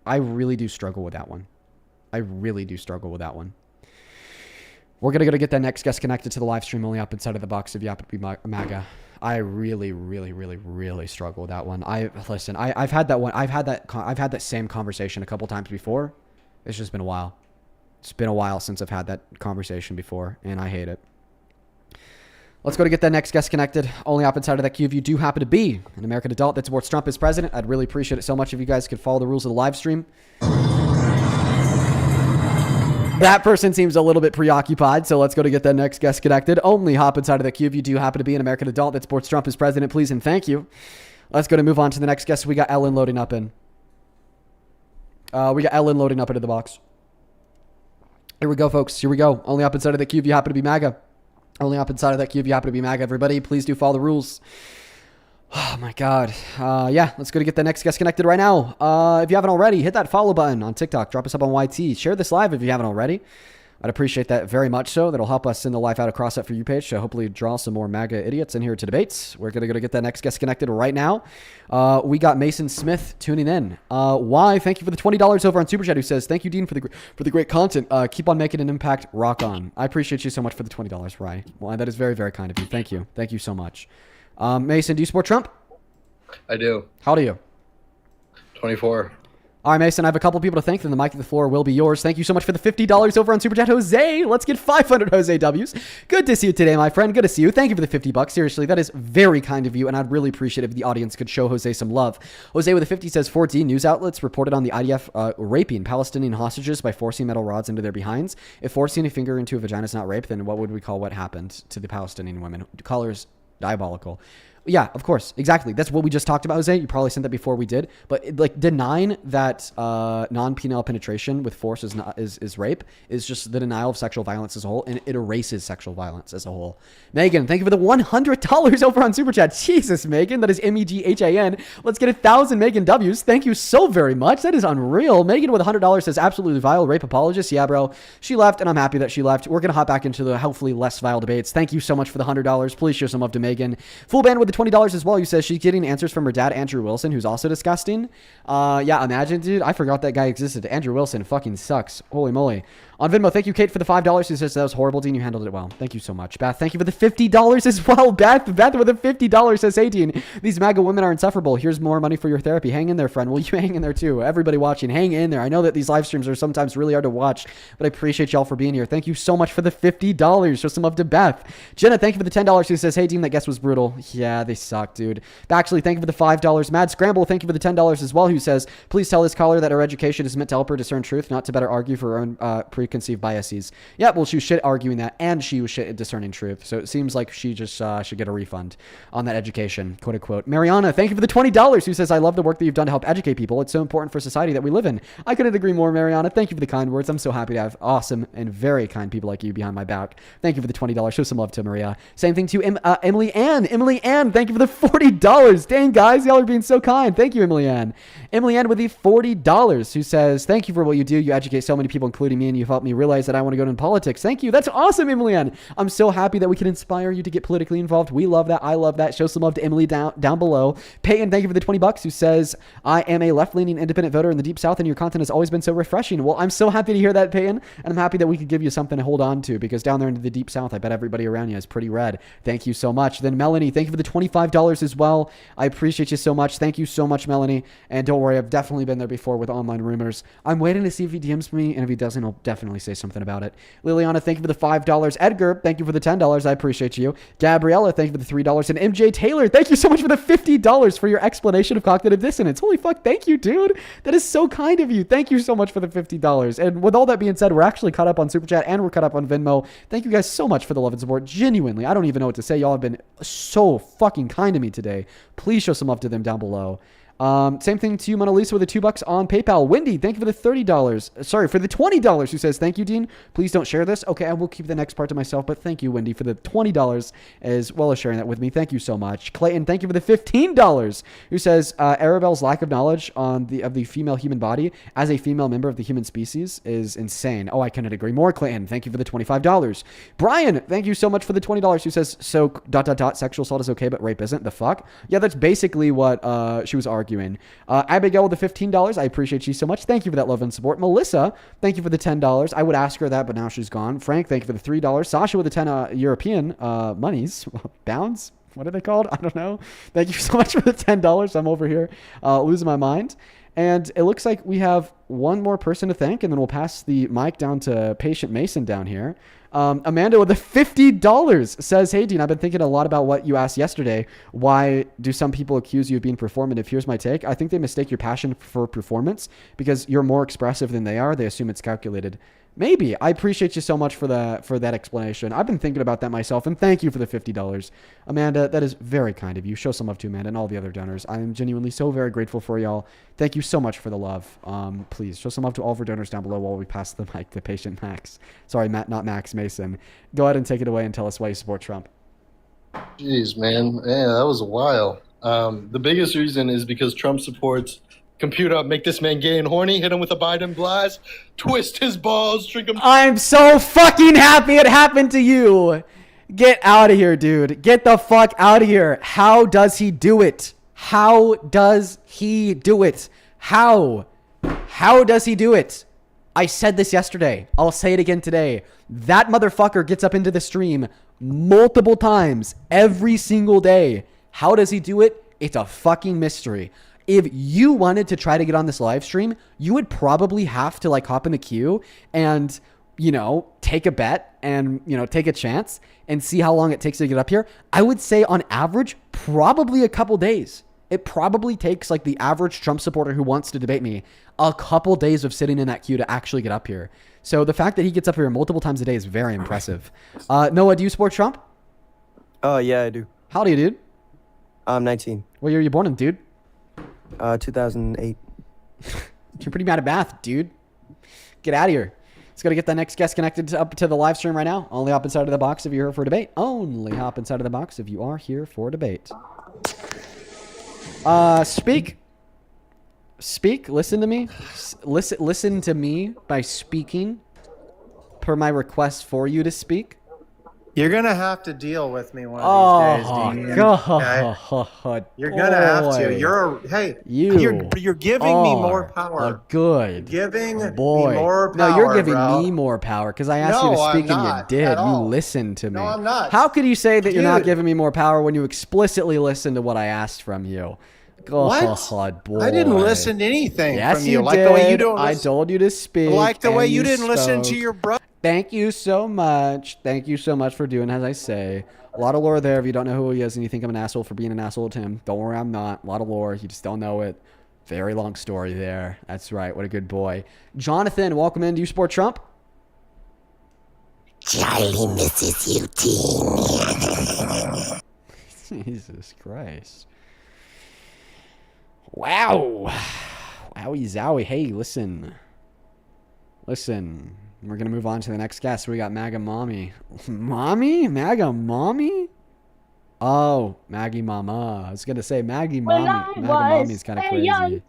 I really do struggle with that one. We're going to go to get that next guest connected to the live stream only up inside of the box if you happen to be MAGA. I really, really, really, really struggle with that one. I've had that one. I've had that same conversation a couple times before. It's just been a while. It's been a while since I've had that conversation before, and I hate it. Let's go to get that next guest connected. Only up inside of that queue if you do happen to be an American adult that supports Trump as president. I'd really appreciate it so much if you guys could follow the rules of the live stream. That person seems a little bit preoccupied, so let's go to get that next guest connected. Only hop inside of the queue if you do happen to be an American adult that supports Trump as president, please and thank you. Let's go to move on to the next guest. We got Ellen loading up in. We got Ellen loading up into the box. Here we go, folks. Here we go. Only up inside of the queue if you happen to be MAGA. Only up inside of that queue if you happen to be MAGA. Everybody, please do follow the rules. Oh my God. Yeah, let's go to get the next guest connected right now. If you haven't already, hit that follow button on TikTok. Drop us up on YT. Share this live if you haven't already. I'd appreciate that very much so. That'll help us send the Life Out Across That For You page to hopefully draw some more MAGA idiots in here to debates. We're going to go to get that next guest connected right now. We got Mason Smith tuning in. Why? Thank you for the $20 over on Super Chat who says, thank you, Dean, for the great content. Keep on making an impact. Rock on. I appreciate you so much for the $20, Rye. Well, that is very, very kind of you. Thank you. Thank you so much. Mason, do you support Trump? I do. How old are you? 24. All right, Mason, I have a couple people to thank, then the mic to the floor will be yours. Thank you so much for the $50 over on Super Chat, Jose. Let's get 500 Jose W's. Good to see you today, my friend. Good to see you. Thank you for the $50. Seriously, that is very kind of you, and I'd really appreciate if the audience could show Jose some love. Jose with a 50 says 14 news outlets reported on the IDF raping Palestinian hostages by forcing metal rods into their behinds. If forcing a finger into a vagina is not rape, then what would we call what happened to the Palestinian women? Colors diabolical. Yeah, of course. Exactly. That's what we just talked about, Jose. You probably sent that before we did. But like denying that non-penile penetration with force is rape is just the denial of sexual violence as a whole, and it erases sexual violence as a whole. Megan, thank you for the $100 over on Super Chat. Jesus, Megan. That is MEGHAN. Let's get 1,000 Megan W's. Thank you so very much. That is unreal. Megan with $100 says absolutely vile rape apologist. Yeah, bro. She left, and I'm happy that she left. We're going to hop back into the hopefully less vile debates. Thank you so much for the $100. Please show some love to Megan. Full band with the $20 as well. You says she's getting answers from her dad, Andrew Wilson, who's also disgusting. Yeah, imagine, dude. I forgot that guy existed. Andrew Wilson fucking sucks. Holy moly. On Venmo, thank you, Kate, for the $5. Who says that was horrible, Dean. You handled it well. Thank you so much. Beth, thank you for the $50 as well. Beth with the $50 says, hey, Dean, these MAGA women are insufferable. Here's more money for your therapy. Hang in there, friend. Will you hang in there too? Everybody watching, hang in there. I know that these live streams are sometimes really hard to watch, but I appreciate y'all for being here. Thank you so much for the $50. Show some love to Beth. Jenna, thank you for the $10. Who says, hey, Dean, that guess was brutal. Yeah, they suck, dude. Baxley, thank you for the $5. Mad Scramble, thank you for the $10 as well. Who says, please tell this caller that her education is meant to help her discern truth, not to better argue for her own preconceived biases. Yeah, well, she was shit arguing that, and she was shit at discerning truth. So it seems like she just should get a refund on that education, quote unquote. Mariana, thank you for the $20. Who says, I love the work that you've done to help educate people. It's so important for society that we live in. I couldn't agree more, Mariana. Thank you for the kind words. I'm so happy to have awesome and very kind people like you behind my back. Thank you for the $20. Show some love to Maria. Same thing to Emily Ann. Emily Ann, thank you for the $40. Dang, guys, y'all are being so kind. Thank you, Emily Ann. Emily Ann with the $40. Who says, thank you for what you do. You educate so many people, including me, and you've helped me realize that I want to go into politics. Thank you. That's awesome, Emily Ann. I'm so happy that we can inspire you to get politically involved. We love that. I love that. Show some love to Emily down below. Peyton, thank you for the $20. Who says, I am a left-leaning independent voter in the Deep South, and your content has always been so refreshing. Well, I'm so happy to hear that, Peyton, and I'm happy that we could give you something to hold on to, because down there into the Deep South, I bet everybody around you is pretty red. Thank you so much. Then Melanie, thank you for the $25 as well. I appreciate you so much. Thank you so much, Melanie. And don't worry, I've definitely been there before with online rumors. I'm waiting to see if he DMs me, and if he doesn't, I'll definitely say something about it. Liliana, thank you for the $5. Edgar, thank you for the $10. I appreciate you. Gabriella, thank you for the $3. And MJ Taylor, thank you so much for the $50 for your explanation of cognitive dissonance. Holy fuck, thank you, dude. That is so kind of you. Thank you so much for the $50. And with all that being said, we're actually caught up on Super Chat and we're caught up on Venmo. Thank you guys so much for the love and support. Genuinely, I don't even know what to say. Y'all have been so fucking kind to me today. Please show some love to them down below. Same thing to you, Mona Lisa, with the $2 on PayPal. Wendy, thank you for the $30. Sorry, for the $20. Who says, thank you, Dean. Please don't share this. Okay, I will keep the next part to myself, but thank you, Wendy, for the $20 as well as sharing that with me. Thank you so much. Clayton, thank you for the $15. Who says, Arabelle's lack of knowledge of the female human body as a female member of the human species is insane. Oh, I couldn't agree more, Clayton. Thank you for the $25. Brian, thank you so much for the $20. Who says, so ... sexual assault is okay, but rape isn't. The fuck? Yeah, that's basically what she was arguing. Abigail with the $15. I appreciate you so much. Thank you for that love and support. Melissa, thank you for the $10. I would ask her that, but now she's gone. Frank, thank you for the $3. Sasha with the 10 European monies. Bounds? What are they called? I don't know. Thank you so much for the $10. I'm over here losing my mind. And it looks like we have one more person to thank, and then we'll pass the mic down to Patient Mason down here. Amanda with the $50 says, hey, Dean, I've been thinking a lot about what you asked yesterday. Why do some people accuse you of being performative? Here's my take. I think they mistake your passion for performance because you're more expressive than they are. They assume it's calculated. Maybe. I appreciate you so much for that explanation. I've been thinking about that myself, and thank you for the $50. Amanda, that is very kind of you. Show some love to Amanda and all the other donors. I am genuinely so very grateful for y'all. Thank you so much for the love. Please show some love to all of our donors down below while we pass the mic to Patient Max. Sorry, Matt, not Max, Mason. Go ahead and take it away and tell us why you support Trump. Jeez, man. Yeah, that was a while. The biggest reason is because Trump supports computer, make this man gay and horny, hit him with a Biden blast, twist his balls, drink him. I'm so fucking happy it happened to you. Get out of here, dude. Get the fuck out of here. How does he do it? How does he do it? How does he do it? I said this yesterday. I'll say it again today. That motherfucker gets up into the stream multiple times every single day. How does he do it? It's a fucking mystery. if you wanted to try to get on this live stream, you would probably have to like hop in the queue and, you know, take a bet and, you know, take a chance and see how long it takes to get up here. I would say on average, probably a couple days. It probably takes like the average Trump supporter who wants to debate me a couple days of sitting in that queue to actually get up here. So the fact that he gets up here multiple times a day is very impressive. Noah, do you support Trump? Oh, yeah, I do. How old are you, dude? I'm 19. What year are you born in, dude? 2008. You're pretty bad at math, dude. Get out of here. Let's go to get the next guest connected up to the live stream right now. Only hop inside of the box if you're here for debate. Only hop inside of the box if you are here for debate. Speak. Listen to me. Listen to me by speaking per my request for you to speak. You're gonna have to deal with me one of these days, Dean. God. You're gonna have to. You're giving me more power. Good. You're giving me boy. more power. No, you're giving bro. me more power because I asked you to speak I'm and not you did. at You all. listened to me. No, I'm not. How could you say that you're not Dude. giving me more power when you explicitly listened to what I asked from you? What? Boy. I didn't listen to anything Yes, from you you. did. Like the way you don't. I told you to speak. Like the way and you didn't listen to spoke. your brother. Thank you so much. Thank you so much for doing as I say. A lot of lore there if you don't know who he is and you think I'm an asshole for being an asshole to him. Don't worry, I'm not. A lot of lore. You just don't know it. Very long story there. That's right. What a good boy. Jonathan, welcome in. Do you support Trump? Charlie misses you, team. Jesus Christ. Wow. Wowie zowie. Hey, listen. Listen. We're going to move on to the next guest. We got MAGA Mommy. Mommy? MAGA Mommy? Oh, Maggie Mama. I was going to say Maggie Mommy. MAGA Mommy's kind of crazy.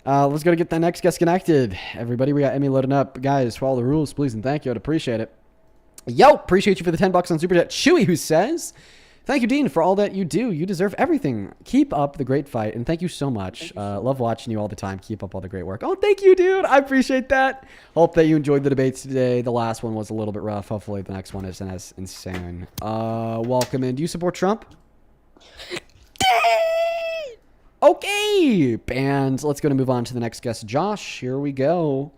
Let's go to get the next guest connected. Everybody, we got Emmy loading up. Guys, follow the rules, please, and thank you. I'd appreciate it. Yo, appreciate you for the $10 on Super Chat. Chewy, who says, thank you, Dean, for all that you do. You deserve everything. Keep up the great fight, and thank you so much. Love watching you all the time. Keep up all the great work. Oh, thank you, dude. I appreciate that. Hope that you enjoyed the debates today. The last one was a little bit rough. Hopefully the next one isn't as insane. Welcome in. Do you support Trump? Okay. And let's go to move on to the next guest. Josh, here we go.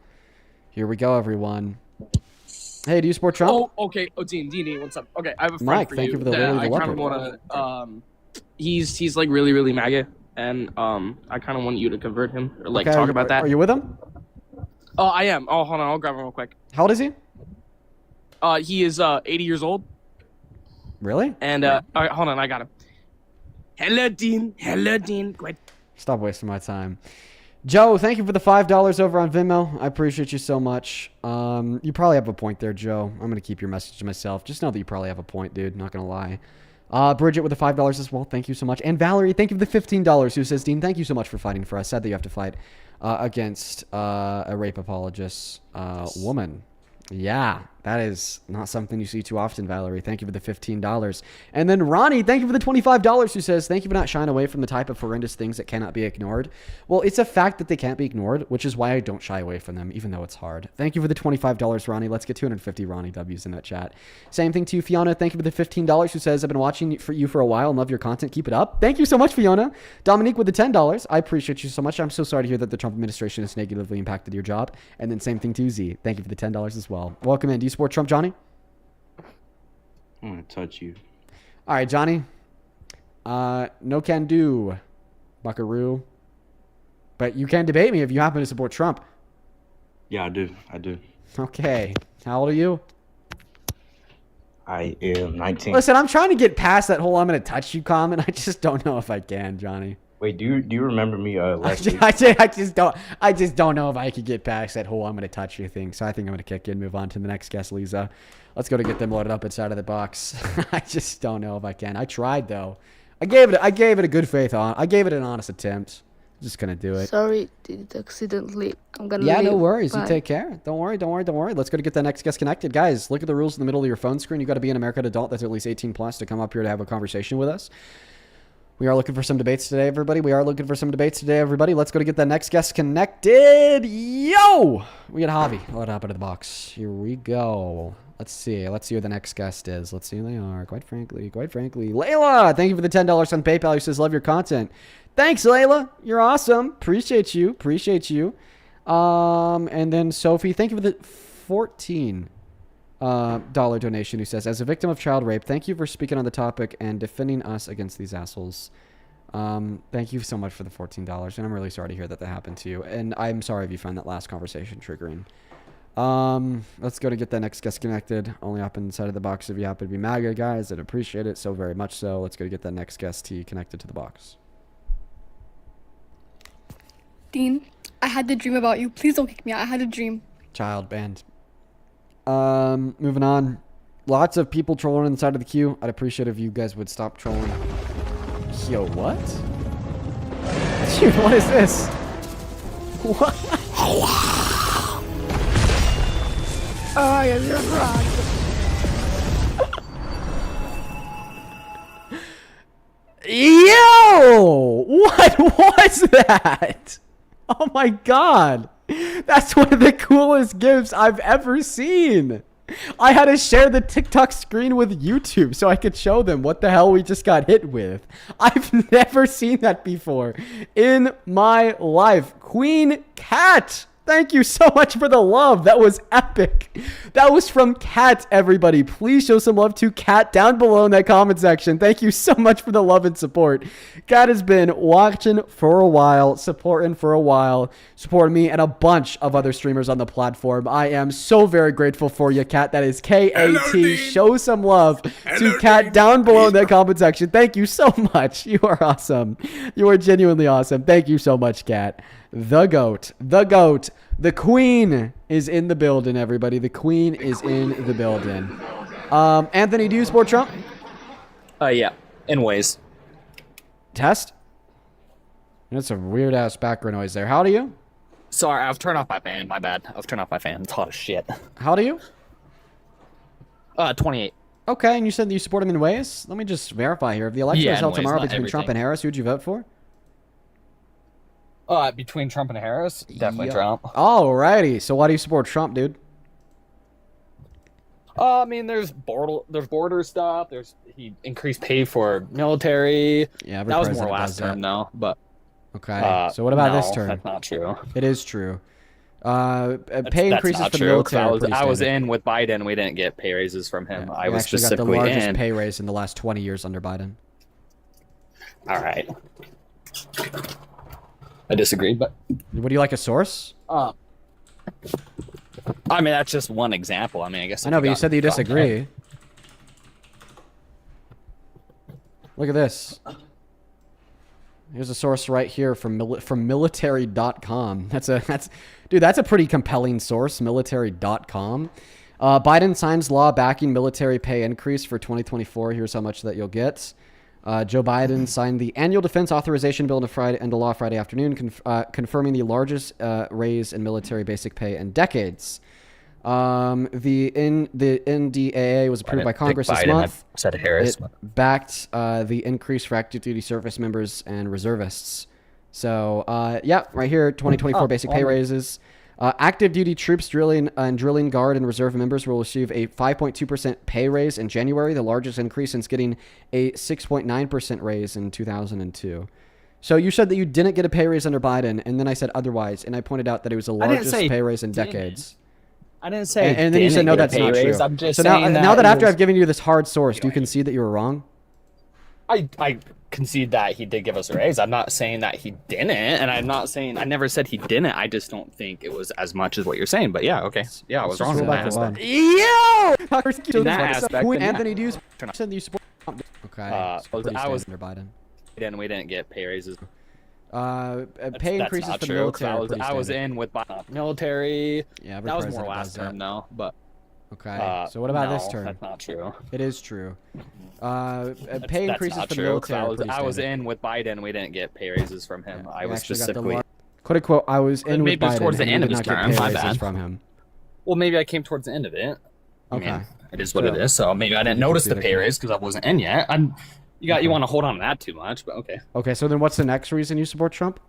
Here we go, everyone. Hey, do you support Trump? Oh, okay. Oh, Dean, what's up? Okay, I have a friend Mike, for thank you you for the that Lily the I kind of Leopard. want to. He's like really MAGA, and I kind of want you to convert him or like Okay, talk about that. Are you with him? Oh, I am. Oh, hold on, I'll grab him real quick. How old is he? He is 80 years old. Really? And all right, hold on, I got him. Hello, Dean. Great. Stop wasting my time. Joe, thank you for the $5 over on Venmo. I appreciate you so much. You probably have a point there, Joe. I'm going to keep your message to myself. Just know that you probably have a point, dude. Not going to lie. Bridget with the $5 as well. Thank you so much. And Valerie, thank you for the $15 who says, Dean, thank you so much for fighting for us. Sad that you have to fight against a rape apologist woman. Yeah, that is not something you see too often, Valerie. Thank you for the $15. And then Ronnie, thank you for the $25 who says, thank you for not shying away from the type of horrendous things that cannot be ignored. Well, it's a fact that they can't be ignored, which is why I don't shy away from them, even though it's hard. Thank you for the $25, Ronnie. Let's get 250 Ronnie W's in that chat. Same thing to you, Fiona. Thank you for the $15 who says, I've been watching you for a while and love your content. Keep it up. Thank you so much, Fiona. Dominique with the $10. I appreciate you so much. I'm so sorry to hear that the Trump administration has negatively impacted your job. And then same thing to Z. Thank you for the $10 as well. Welcome in. Do you support Trump, Johnny? I'm gonna touch you. All right, Johnny. No can do, buckaroo. But you can debate me if you happen to support Trump. Yeah, I do. Okay. How old are you? I am 19. Listen, I'm trying to get past that whole I'm going to touch you comment. I just don't know if I can, Johnny. Wait, do you remember me last week? I just don't know if I could get past that whole I'm going to touch you thing. So I think I'm going to kick in, move on to the next guest, Lisa. Let's go to get them loaded up inside of the box. I just don't know if I can. I tried though. I gave it a good faith on. I gave it an honest attempt. I'm just going to do it. Sorry, did it accidentally. I'm going to Yeah, leave. no worries. Bye. You take care. Don't worry. Let's go to get the next guest connected. Guys, look at the rules in the middle of your phone screen. You got to be an American adult that's at least 18 plus to come up here to have a conversation with us. We are looking for some debates today, everybody. Let's go to get the next guest connected. Yo! We got Javi. Load up into the box. Here we go. Let's see who the next guest is. Let's see who they are. Quite frankly, Layla. Thank you for the $10 on PayPal. Who says love your content. Thanks, Layla. You're awesome. Appreciate you. And then Sophie, thank you for the $14 donation. Who says, as a victim of child rape, thank you for speaking on the topic and defending us against these assholes. Thank you so much for the $14, and I'm really sorry to hear that happened to you. And I'm sorry if you find that last conversation triggering. Let's go to get that next guest connected. Only hop inside of the box if you happen to be MAGA, guys. I'd appreciate it so very much so. Let's go get that next guest T connected to the box. Dean, I had the dream about you. Please don't kick me out. I had a dream. Child banned. Moving on. Lots of people trolling inside of the queue. I'd appreciate if you guys would stop trolling. Yo, what? Dude, what is this? What? Oh, yeah, you're wrong. Yo! What was that? Oh my god. That's one of the coolest gifts I've ever seen. I had to share the TikTok screen with YouTube so I could show them what the hell we just got hit with. I've never seen that before in my life. Queen Cat. Thank you so much for the love. That was epic. That was from Kat, everybody. Please show some love to Kat down below in that comment section. Thank you so much for the love and support. Kat has been watching for a while, supporting me and a bunch of other streamers on the platform. I am so very grateful for you, Kat. That is K-A-T. Show some love to Kat down below in that comment section. Thank you so much. You are awesome. You are genuinely awesome. Thank you so much, Kat. The GOAT. The Queen is in the building, everybody. The Queen is in the building. Anthony, do you support Trump? Yeah, in ways. Test? That's a weird-ass background noise there. How do you? Sorry, I've turned off my fan. My bad. I've turned off my fan. It's hot as shit. How do you? 28. Okay, and you said that you support him in ways? Let me just verify here. If the election is held tomorrow between Trump and Harris, who would you vote for? Between Trump and Harris, definitely Trump. Alrighty. So why do you support Trump, dude? I mean, there's border stuff. He increased pay for military. Yeah, that was more last term, though. But okay. So what about no, this term? That's not true. It is true. Pay increases for the military. I was in with Biden. We didn't get pay raises from him. Yeah, I was actually specifically got the largest pay raise in the last 20 years under Biden. All right. I disagree, but would you like a source? I mean, that's just one example. I mean, I guess I know, but you said that you disagree. Look at this. Here's a source right here from military.com. That's a pretty compelling source, military.com. Biden signs law backing military pay increase for 2024. Here's how much that you'll get. Joe Biden signed the annual defense authorization bill into law Friday afternoon, confirming the largest raise in military basic pay in decades. The NDAA was approved by Congress this month. Said Harris. It backed the increase for active duty service members and reservists. So, yeah, right here, 2024 basic pay raises. Active duty troops, drilling guard and reserve members will receive a 5.2% pay raise in January, the largest increase since getting a 6.9% raise in 2002. So you said that you didn't get a pay raise under Biden, and then I said otherwise, and I pointed out that it was the largest pay raise in decades. I didn't say. And then you said no, that's not true. I'm just so now that after I've given you this hard source, do you concede that you were wrong? I concede that he did give us a raise. I'm not saying that he didn't, and I never said he didn't. I just don't think it was as much as what you're saying. But yeah, okay. Yeah, I was wrong in that aspect. In that aspect, Anthony, do you support? Okay. I was under Biden. We didn't get pay raises. Pay increases for the military. I was in with military. Yeah, that was more last term, though. But okay. So what about this term? That's not true. It is true. Pay increases for the military. I was in with Biden. We didn't get pay raises from him. I was specifically. Quote unquote. I was in with Biden. Maybe towards the end of his term. My bad. From him. Well, maybe I came towards the end of it. Okay. I mean, it is what it is. So maybe I didn't notice the pay raise because I wasn't in yet. You want to hold on to that too much, but okay. Okay. So then, what's the next reason you support Trump?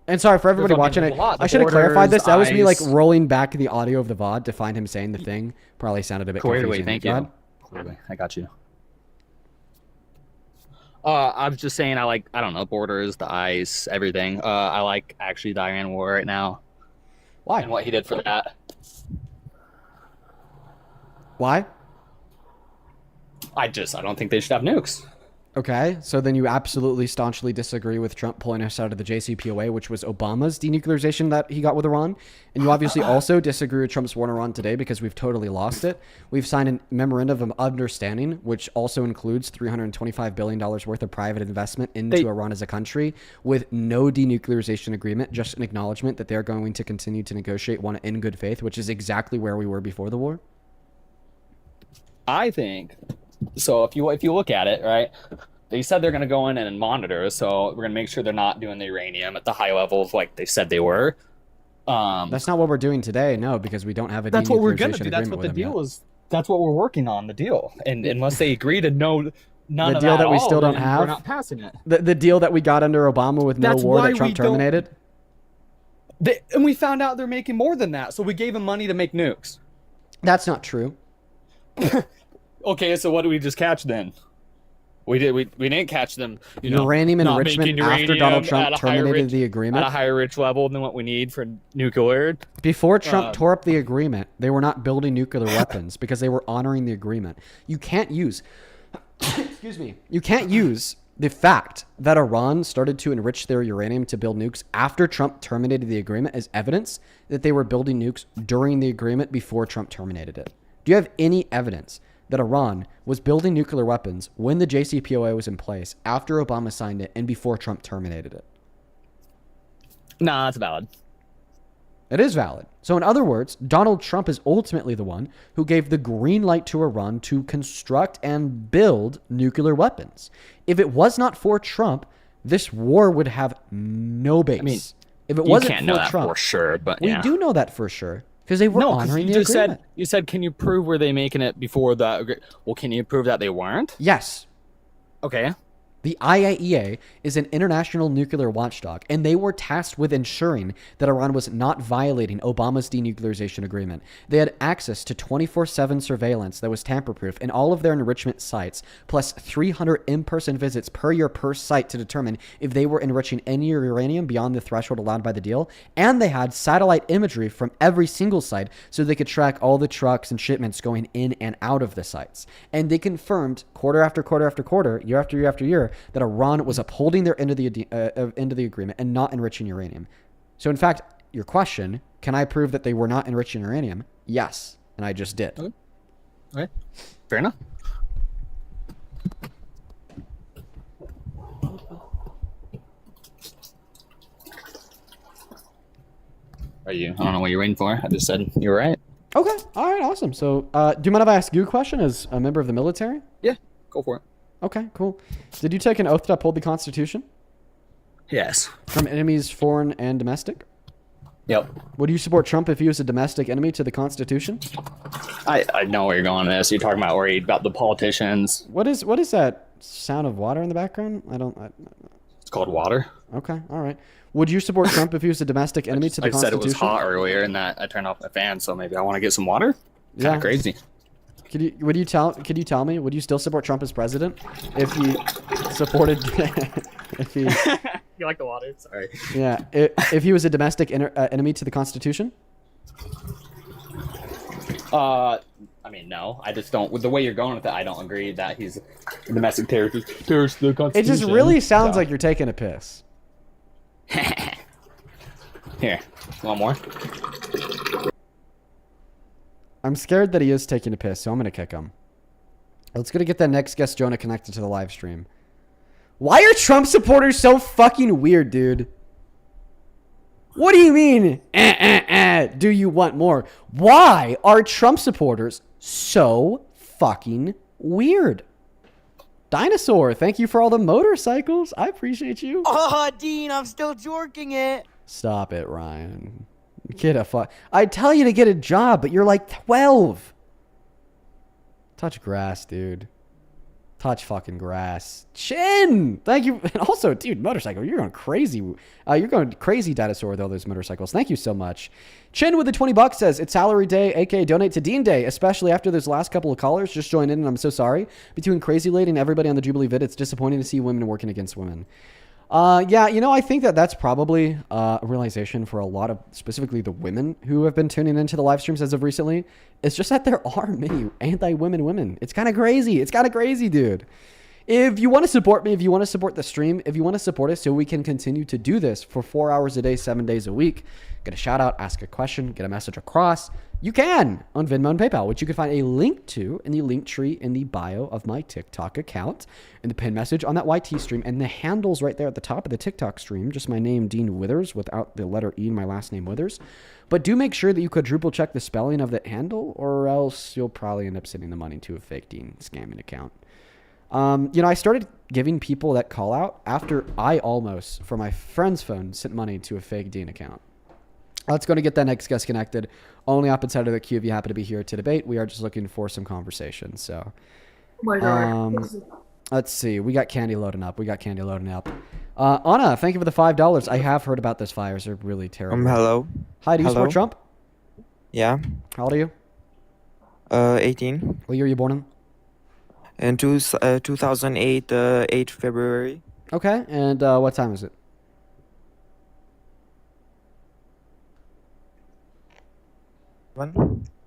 And sorry for everybody watching it. I should have clarified this. That was me like ICE. rolling back the audio of the VOD to find him saying the thing. Probably sounded a bit Clearly, confusing. thank Go you. ahead. Clearly, I got you. I was just saying, I don't know, borders, the ice, everything. I like actually the Iran war right now. Why? And what he did for that. Why? I don't think they should have nukes. Okay, so then you absolutely staunchly disagree with Trump pulling us out of the JCPOA, which was Obama's denuclearization that he got with Iran. And you obviously also disagree with Trump's war on Iran today because we've totally lost it. We've signed a memorandum of understanding, which also includes $325 billion worth of private investment into Iran as a country with no denuclearization agreement, just an acknowledgement that they're going to continue to negotiate one in good faith, which is exactly where we were before the war. I think so. If you look at it, right, they said they're going to go in and monitor. So we're going to make sure they're not doing the uranium at the high levels like they said they were. That's not what we're doing today, no, because we don't have a That's what we're going to denuclearization do. That's agreement what with the them deal yet. is. That's what we're working on, the deal. And unless they agree to none The of deal that we at all, still don't then have. we're not passing it. The deal that we got under Obama with no That's war why that Trump we don't- terminated. And we found out they're making more than that, so we gave them money to make nukes. That's not true. Okay, so what did we just catch then? We didn't catch them. Uranium not enrichment making after uranium Donald at Trump a higher terminated rich- the agreement. at a higher rich level than what we need for nuclear. Before Trump tore up the agreement, they were not building nuclear weapons because they were honoring the agreement. You can't use, excuse me, you can't use the fact that Iran started to enrich their uranium to build nukes after Trump terminated the agreement as evidence that they were building nukes during the agreement before Trump terminated it. Do you have any evidence that Iran was building nuclear weapons when the JCPOA was in place, after Obama signed it, and before Trump terminated it? Nah, that's valid. It is valid. So in other words, Donald Trump is ultimately the one who gave the green light to Iran to construct and build nuclear weapons. If it was not for Trump, this war would have no base. I mean, if it you wasn't can't for know that Trump, for sure, but we yeah. do know that for sure because they were No, 'cause honoring you the just agreement. said, you said, can you prove were they making it before the? Well, can you prove that they weren't? Yes. Okay. The IAEA is an international nuclear watchdog, and they were tasked with ensuring that Iran was not violating Obama's denuclearization agreement. They had access to 24/7 surveillance that was tamper-proof in all of their enrichment sites, plus 300 in-person visits per year per site to determine if they were enriching any uranium beyond the threshold allowed by the deal. And they had satellite imagery from every single site so they could track all the trucks and shipments going in and out of the sites. And they confirmed quarter after quarter after quarter, year after year after year, that Iran was upholding their end of the agreement and not enriching uranium. So in fact, your question, can I prove that they were not enriching uranium? Yes, and I just did. Okay. Fair enough. Are you? I don't know what you're waiting for. I just said you were right. Okay. All right. Awesome. So, do you mind if I ask you a question as a member of the military? Yeah. Go for it. Okay. Cool. Did you take an oath to uphold the Constitution? Yes. From enemies, foreign and domestic? Yep. Would you support Trump if he was a domestic enemy to the Constitution? I know where you're going with this. You're talking about worried about the politicians. What is that sound of water in the background? It's called water. Okay. All right. Would you support Trump if he was a domestic enemy to the I said Constitution? it was hot earlier and that I turned off my fan, so maybe I want to get some water. Kind of crazy. Could you tell me, would you still support Trump as president if he supported if he You like the water? Sorry. Yeah, if he was a domestic enemy to the Constitution? I mean, no. I just don't. With the way you're going with it, I don't agree that he's a domestic terrorist to the Constitution. It just really sounds like you're taking a piss. Here, one more. I'm scared that he is taking a piss, so I'm gonna kick him. Let's go to get that next guest Jonah connected to the live stream. Why are Trump supporters so fucking weird, dude? What do you mean? Do you want more? Why are Trump supporters so fucking weird? Dinosaur, thank you for all the motorcycles. I appreciate you. Oh, Dean, I'm still jorking it. Stop it, Ryan. Get a fuck. I tell you to get a job, but you're like 12. Touch grass, dude. Touch fucking grass. Chin! Thank you. And also, dude, motorcycle, you're going crazy. You're going crazy, dinosaur, with all those motorcycles. Thank you so much. Chin with the $20 says, it's salary day, aka donate to Dean Day, especially after those last couple of callers just joined in, and I'm so sorry. Between Crazy Lady and everybody on the Jubilee vid, it's disappointing to see women working against women. Yeah, you know, I think that's probably a realization for a lot of, specifically the women who have been tuning into the live streams as of recently. It's just that there are many anti-women women. It's kind of crazy. It's kind of crazy, dude. If you want to support me, if you want to support the stream, if you want to support us so we can continue to do this for 4 hours a day, 7 days a week, get a shout out, ask a question, get a message across, you can on Venmo and PayPal, which you can find a link to in the link tree in the bio of my TikTok account, in the pin message on that YT stream, and the handles right there at the top of the TikTok stream, just my name, Dean Withers, without the letter E in my last name, Withers. But do make sure that you quadruple check the spelling of that handle, or else you'll probably end up sending the money to a fake Dean scamming account. You know, I started giving people that call out after I almost, for my friend's phone, sent money to a fake Dean account. Let's go to get that next guest connected. Only up inside of the queue if you happen to be here to debate. We are just looking for some conversation. So, let's see. We got Candy loading up. Anna, thank you for the $5. I have heard about those fires. They're really terrible. Hello. Hi, do you support Trump? Yeah. How old are you? 18. What year are you born in? In 2008, 8 February. Okay, and what time is it?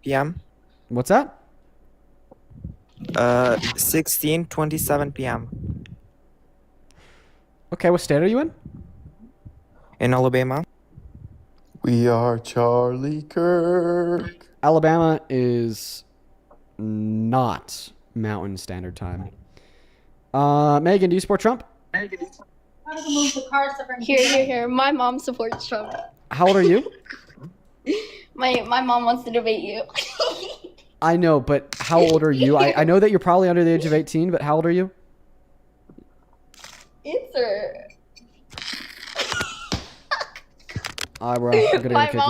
PM. What's that? 16:27 PM. Okay, what state are you in? In Alabama. We are Charlie Kirk. Alabama is not Mountain Standard Time. Megan, do you support Trump? Here. My mom supports Trump. How old are you? My mom wants to debate you. I know, but how old are you? I know that you're probably under the age of 18, but how old are you? Answer. All right, bro. I'm gonna kick you.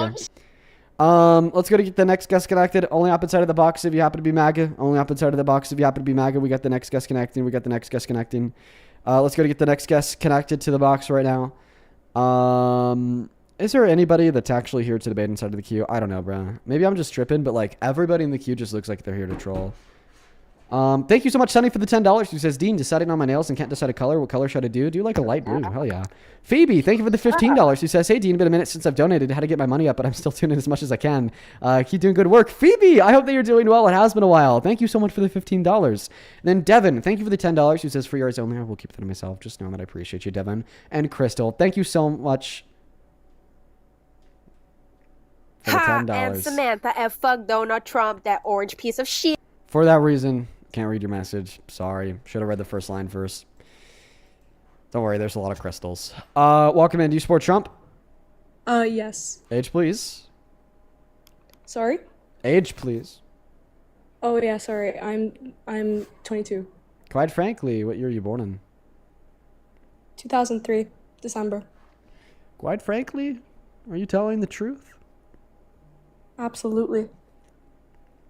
Let's go to get the next guest connected. Only up inside of the box if you happen to be MAGA. Only up inside of the box if you happen to be MAGA. We got the next guest connecting. Let's go to get the next guest connected to the box right now. Is there anybody that's actually here to debate inside of the queue? I don't know, bro. Maybe I'm just tripping, but like everybody in the queue just looks like they're here to troll. Thank you so much, Sunny, for the $10. Who says, Dean, deciding on my nails and can't decide a color. What color should I do? Do like a light blue. Hell yeah. Phoebe, thank you for the $15. Who says, hey, Dean, been a minute since I've donated. How to get my money up, but I'm still tuning as much as I can. Keep doing good work. Phoebe, I hope that you're doing well. It has been a while. Thank you so much for the $15. And then Devin, thank you for the $10. Who says, for yours only. I will keep that to myself. Just know that I appreciate you, Devin. And Crystal, thank you so much. Ha! And Samantha and fuck Donald Trump, that orange piece of shit. For that reason, can't read your message. Sorry. Should have read the first line first. Don't worry, there's a lot of crystals. Welcome in. Do you support Trump? Yes. Age, please. Sorry? Age, please. Oh yeah, sorry. I'm 22. Quite frankly, what year are you born in? 2003, December. Quite frankly, are you telling the truth? Absolutely.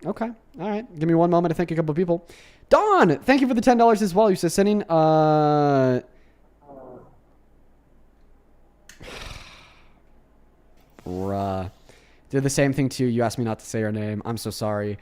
Okay. All right. Give me one moment to thank a couple of people. Dawn, thank you for the $10 as well. You said sending Bruh. Did the same thing too. You asked me not to say her name. I'm so sorry.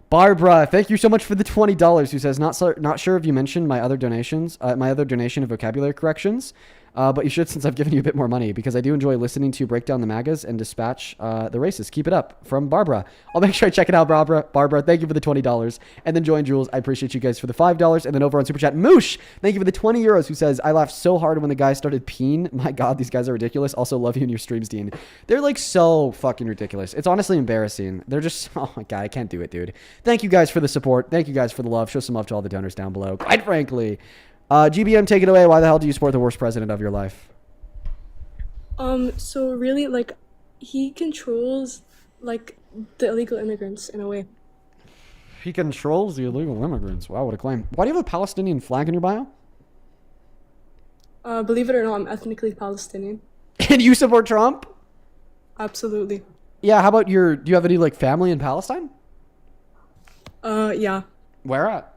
Barbara, thank you so much for the $20. Who says, not sure if you mentioned my other donations, my other donation of vocabulary corrections, but you should since I've given you a bit more money because I do enjoy listening to you break down the MAGAs and dispatch the racists. Keep it up. From Barbara. I'll make sure I check it out, Barbara, thank you for the $20. And then Join Jules, I appreciate you guys for the $5. And then over on Super Chat, Moosh, thank you for the €20 who says, I laughed so hard when the guy started peeing. My God, these guys are ridiculous. Also love you in your streams, Dean. They're like so fucking ridiculous. It's honestly embarrassing. They're just, oh my God, I can't do it, dude. Thank you guys for the support. Thank you guys for the love. Show some love to all the donors down below. Quite frankly. GBM, take it away. Why the hell do you support the worst president of your life? So really, like, he controls, like, the illegal immigrants in a way. He controls the illegal immigrants. Wow, what a claim. Why do you have a Palestinian flag in your bio? Believe it or not, I'm ethnically Palestinian. And you support Trump? Absolutely. Yeah, how about do you have any, like, family in Palestine? Yeah. Where at?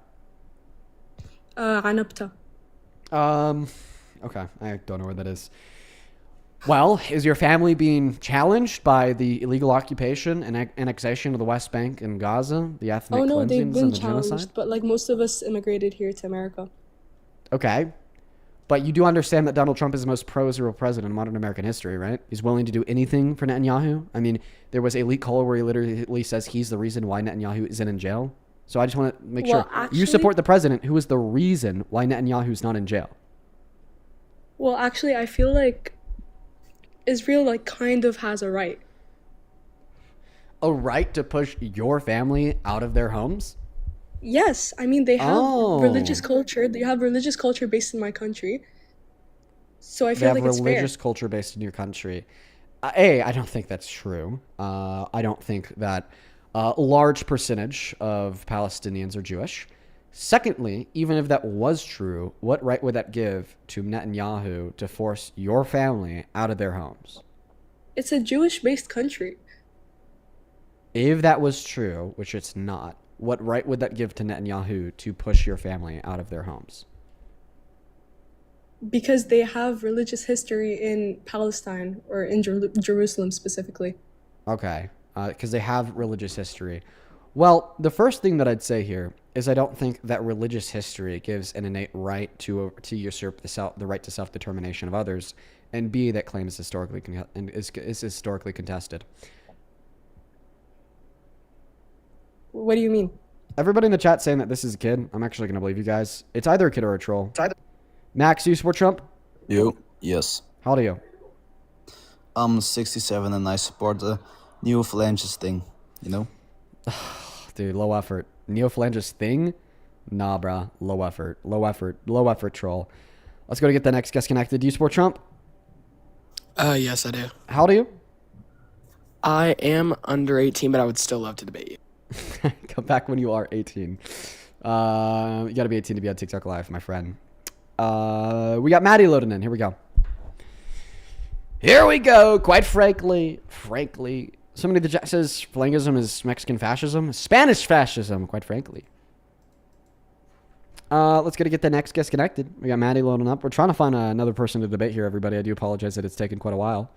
Anapta. Okay, I don't know where that is. Well, is your family being challenged by the illegal occupation and annexation of the West Bank and Gaza, the ethnic Oh no, they've cleansings been and the challenged, genocide? but like most of us immigrated here to America. Okay. But you do understand that Donald Trump is the most pro-Israel president in modern American history, right? He's willing to do anything for Netanyahu. I mean, there was a leak call where he literally says he's the reason why Netanyahu isn't in jail. So I just want to make sure you support the president who is the reason why Netanyahu's not in jail. Well, actually, I feel like Israel like kind of has a right. A right to push your family out of their homes? Yes, I mean they have religious culture. They have religious culture based in my country. So I feel like it's fair. They have religious culture based in your country. I don't think that's true. I don't think that a large percentage of Palestinians are Jewish. Secondly, even if that was true, what right would that give to Netanyahu to force your family out of their homes? It's a Jewish-based country. If that was true, which it's not, what right would that give to Netanyahu to push your family out of their homes? Because they have religious history in Palestine or in Jerusalem specifically. Okay, because they have religious history. Well, the first thing that I'd say here is I don't think that religious history gives an innate right to usurp the right to self-determination of others, and B, that claim is historically contested. What do you mean? Everybody in the chat saying that this is a kid. I'm actually going to believe you guys. It's either a kid or a troll. Max, do you support Trump? Yes. How old are you? I'm 67 and I support the new phalanges thing, you know? Dude, low effort. Neophalanges thing? Nah, brah. Low effort. Low effort. Low effort troll. Let's go to get the next guest connected. Do you support Trump? Yes, I do. How old are you? I am under 18, but I would still love to debate you. Come back when you are 18. You gotta be 18 to be on TikTok Live, my friend. We got Maddie loading in. Here we go. Here we go. Quite frankly, somebody in the chat says Falangism is Mexican fascism. Spanish fascism, quite frankly. Let's get the next guest connected. We got Maddie loading up. We're trying to find another person to debate here, everybody. I do apologize that it's taken quite a while.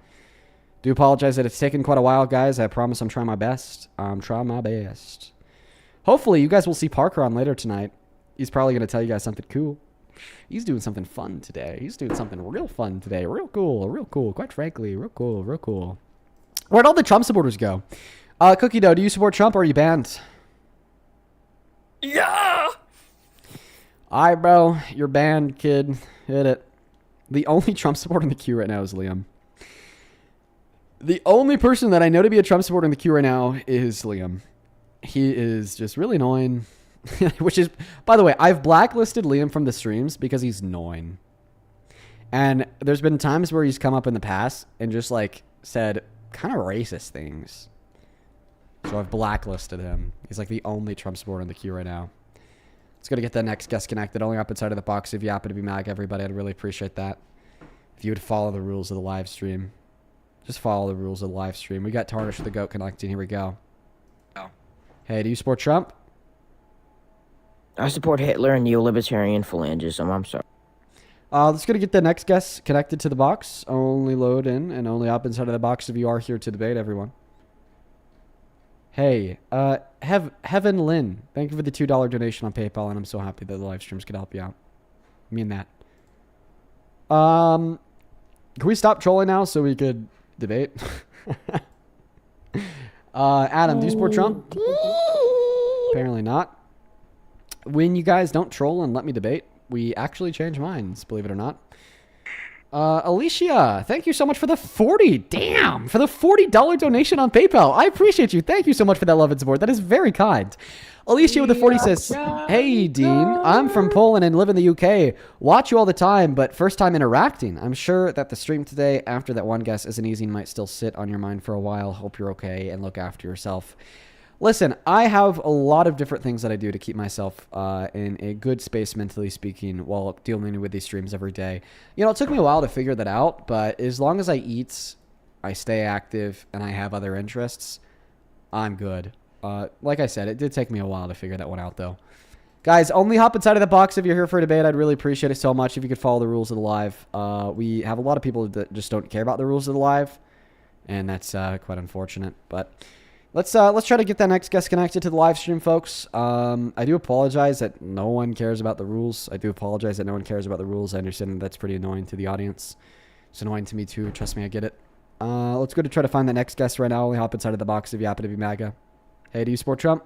Guys. I promise I'm trying my best. I'm trying my best. Hopefully, you guys will see Parker on later tonight. He's probably going to tell you guys something cool. He's doing something fun today. He's doing something real fun today. Real cool. Quite frankly, real cool. Where'd all the Trump supporters go? Cookie Dough, do you support Trump or are you banned? Yeah! All right, bro. You're banned, kid. Hit it. The only Trump supporter in the queue right now is Liam. The only person that I know to be a Trump supporter in the queue right now is Liam. He is just really annoying. Which is, by the way, I've blacklisted Liam from the streams because he's annoying. And there's been times where he's come up in the past and just like said kind of racist things. So I've blacklisted him. He's like the only Trump supporter in the queue right now. Let's go to get the next guest connected. Only up inside of the box if you happen to be MAGA, everybody. I'd really appreciate that. If you would follow the rules of the live stream. Just follow the rules of the live stream. We got Tarnish the Goat connecting. Here we go. Hey, do you support Trump? I support Hitler and neo-libertarian phalangism. I'm sorry. Let's go to get the next guest connected to the box. Only load in and only up inside of the box if you are here to debate, everyone. Hey, Heaven Lynn, thank you for the $2 donation on PayPal, and I'm so happy that the live streams could help you out. I mean that. Can we stop trolling now so we could debate? Adam, do you support Trump? Apparently not. When you guys don't troll and let me debate, we actually change minds, believe it or not. Alicia, thank you so much for the for the $40 donation on PayPal. I appreciate you. Thank you so much for that love and support. That is very kind. Alicia with the 40 says, hey, Dean, I'm from Poland and live in the UK. Watch you all the time, but first time interacting. I'm sure that the stream today, after that one guest isn't easy, might still sit on your mind for a while. Hope you're okay and look after yourself. Listen, I have a lot of different things that I do to keep myself in a good space, mentally speaking, while dealing with these streams every day. You know, it took me a while to figure that out, but as long as I eat, I stay active, and I have other interests, I'm good. Like I said, it did take me a while to figure that one out, though. Guys, only hop inside of the box if you're here for a debate. I'd really appreciate it so much if you could follow the rules of the live. We have a lot of people that just don't care about the rules of the live, and that's quite unfortunate. But let's try to get that next guest connected to the live stream, folks. I do apologize that no one cares about the rules. I understand that's pretty annoying to the audience. It's annoying to me too. Trust me, I get it. Let's go to try to find the next guest right now. Only hop inside of the box if you happen to be MAGA. Hey, do you support Trump?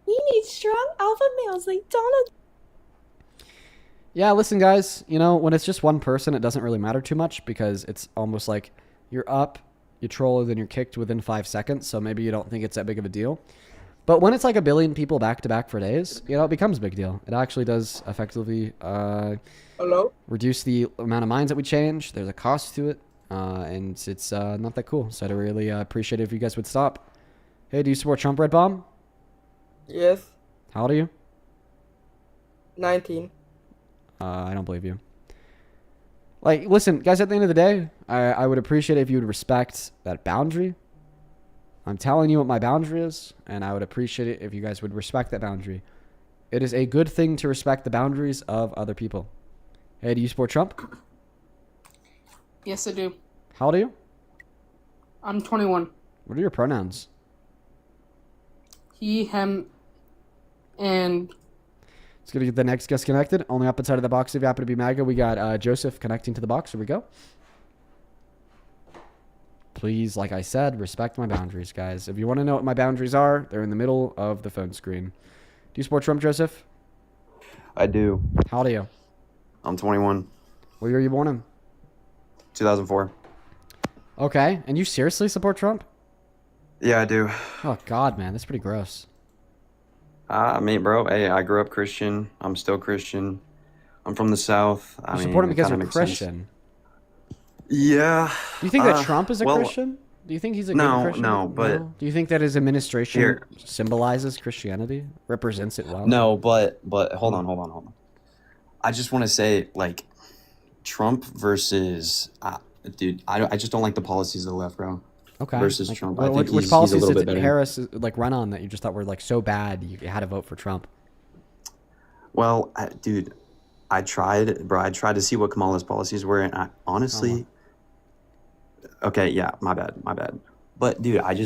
We need strong alpha males like Donald. Yeah, listen, guys. You know, when it's just one person, it doesn't really matter too much because it's almost like you're up, you troll, then you're kicked within 5 seconds. So maybe you don't think it's that big of a deal. But when it's like a billion people back to back for days, you know, it becomes a big deal. It actually does effectively reduce the amount of minds that we change. There's a cost to it, and it's not that cool. So I'd really appreciate it if you guys would stop. Hey, do you support Trump, Red Bomb? Yes. How old are you? 19. I don't believe you. Like, listen, guys, at the end of the day, I would appreciate it if you would respect that boundary. I'm telling you what my boundary is, and I would appreciate it if you guys would respect that boundary. It is a good thing to respect the boundaries of other people. Hey, do you support Trump? Yes, I do. How old are you? I'm 21. What are your pronouns? He, him, and... Let's go to get the next guest connected. Only up inside of the box if you happen to be MAGA. We got Joseph connecting to the box. Here we go. Please, like I said, respect my boundaries, guys. If you want to know what my boundaries are, they're in the middle of the phone screen. Do you support Trump, Joseph? I do. How old are you? I'm 21. What year are you born in? 2004. Okay. And you seriously support Trump? Yeah, I do. Oh, God, man. That's pretty gross. I mean, bro, hey, I grew up Christian. I'm still Christian. I'm from the South. You support him because you're Christian. Yeah. Do you think that Trump is a Christian? Do you think he's a good Christian? No, but... Do you think that his administration symbolizes Christianity? Represents it well? No, but hold on. I just want to say, like, Trump versus... dude, I just don't like the policies of the left, bro. Okay. Versus like, Trump. Well, I think which he's policies a little did bit better. Harris run on that you just thought were like so bad you had to vote for Trump? Well, dude, I tried to see what Kamala's policies were, and I honestly... Okay, yeah, my bad. But, dude, I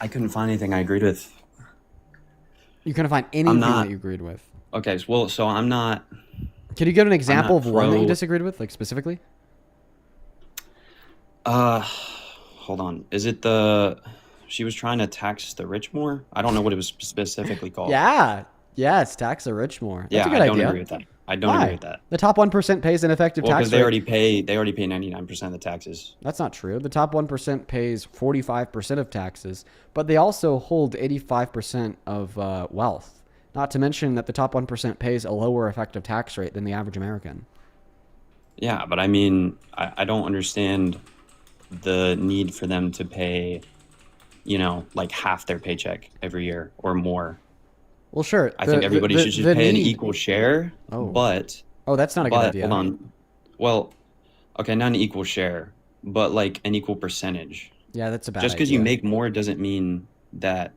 couldn't find anything I agreed with. You couldn't find anything that you agreed with? Okay, well, so I'm not... Can you give an example of one that you disagreed with, like, specifically? Hold on. Is it she was trying to tax the rich more? I don't know what it was specifically called. Yeah, it's tax the rich more. That's yeah, a good I don't idea. agree with that. I don't agree with that. The top 1% pays an effective tax because rate. they already pay 99% of the taxes. That's not true. The top 1% pays 45% of taxes, but they also hold 85% of wealth. Not to mention that the top 1% pays a lower effective tax rate than the average American. Yeah, but I mean, I don't understand the need for them to pay, like half their paycheck every year or more. Well, sure. I think everybody should just pay an equal share, but... Oh, that's not a good idea. Hold on. Well, okay, not an equal share, but like an equal percentage. Yeah, that's a bad Just because idea. you make more doesn't mean that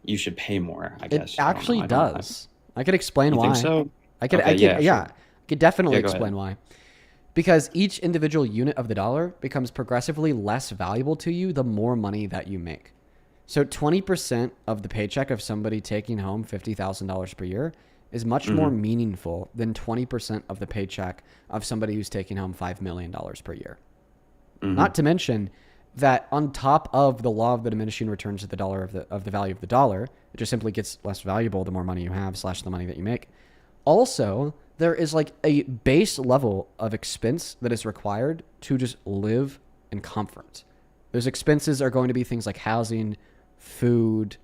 you should pay more, I guess. It actually does. I could explain why. You think so? I could definitely Yeah, go explain ahead. why. Because each individual unit of the dollar becomes progressively less valuable to you the more money that you make. So 20% of the paycheck of somebody taking home $50,000 per year is much more meaningful than 20% of the paycheck of somebody who's taking home $5 million per year. Not to mention that on top of the law of the diminishing returns of the dollar of the value of the dollar, it just simply gets less valuable the more money you have / the money that you make. Also, there is like a base level of expense that is required to just live in comfort. Those expenses are going to be things like housing, food,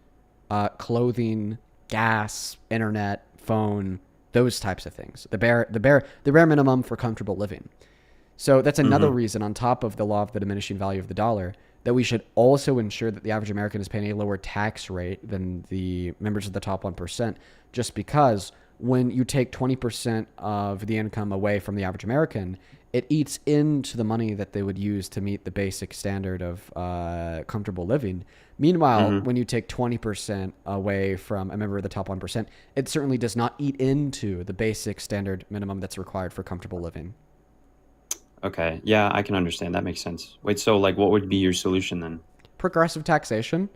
clothing, gas, internet, phone, those types of things. The bare minimum for comfortable living. So that's another reason, on top of the law of the diminishing value of the dollar, that we should also ensure that the average American is paying a lower tax rate than the members of the top 1%, just because when you take 20% of the income away from the average American, it eats into the money that they would use to meet the basic standard of comfortable living. Meanwhile, when you take 20% away from a member of the top 1%, it certainly does not eat into the basic standard minimum that's required for comfortable living. Okay. Yeah, I can understand. That makes sense. Wait, so like what would be your solution then? Progressive taxation.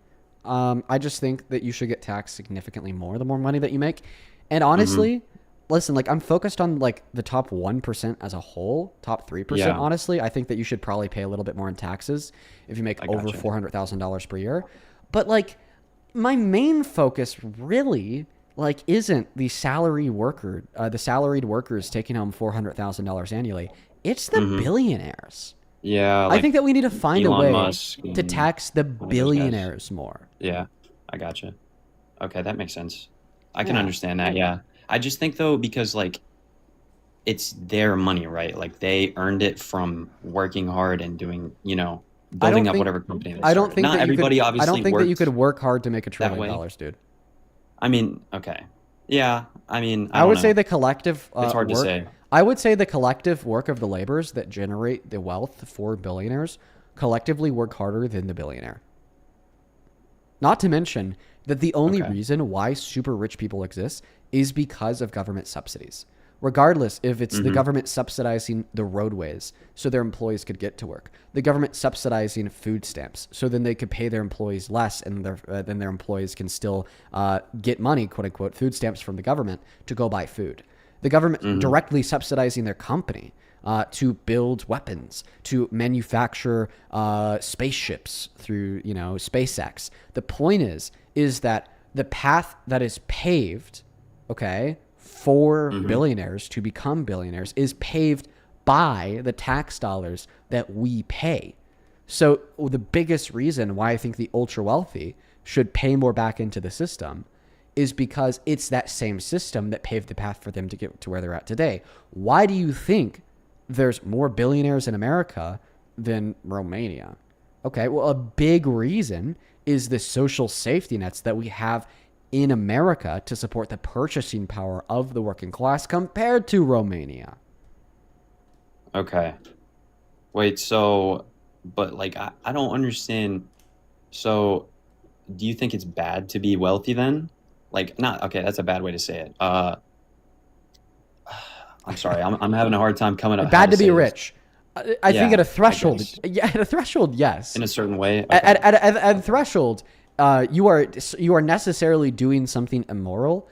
I just think that you should get taxed significantly more the more money that you make. And honestly, listen, like I'm focused on like the top 1% as a whole, top 3%. Yeah. Honestly, I think that you should probably pay a little bit more in taxes if you make over $400,000 per year. But like my main focus really like isn't the salaried workers taking home $400,000 annually. It's the billionaires. Yeah. I think that we need to find a way Musk to tax the billionaires more. Yeah, I gotcha. Okay, that makes sense. I can understand that. Yeah. I just think though, because like it's their money, right? Like they earned it from working hard and doing, building up whatever company they started. I don't think Not that everybody you could, obviously I don't think that you worked could work hard to make $1 that trillion, way. dude. I mean, okay. Yeah, I mean, I would say the collective it's hard to work, say. I would say the collective work of the laborers that generate the wealth for billionaires collectively work harder than the billionaire. Not to mention that the only reason why super rich people exist is because of government subsidies. Regardless if it's the government subsidizing the roadways so their employees could get to work, the government subsidizing food stamps so then they could pay their employees less and then their employees can still get money, quote unquote, food stamps from the government to go buy food. The government directly subsidizing their company to build weapons, to manufacture spaceships through, SpaceX. The point is that the path that is paved, for billionaires to become billionaires is paved by the tax dollars that we pay. So the biggest reason why I think the ultra wealthy should pay more back into the system is because it's that same system that paved the path for them to get to where they're at today. Why do you think there's more billionaires in America than Romania? Okay, well, a big reason is the social safety nets that we have in America to support the purchasing power of the working class compared to Romania. Okay. Wait, so, but like, I don't understand. So, do you think it's bad to be wealthy then? Like, not, okay, that's a bad way to say it. I'm sorry, I'm having a hard time coming up. Bad to be rich. I think at a threshold, at a threshold, yes. In a certain way? Okay. At a threshold, you are necessarily doing something immoral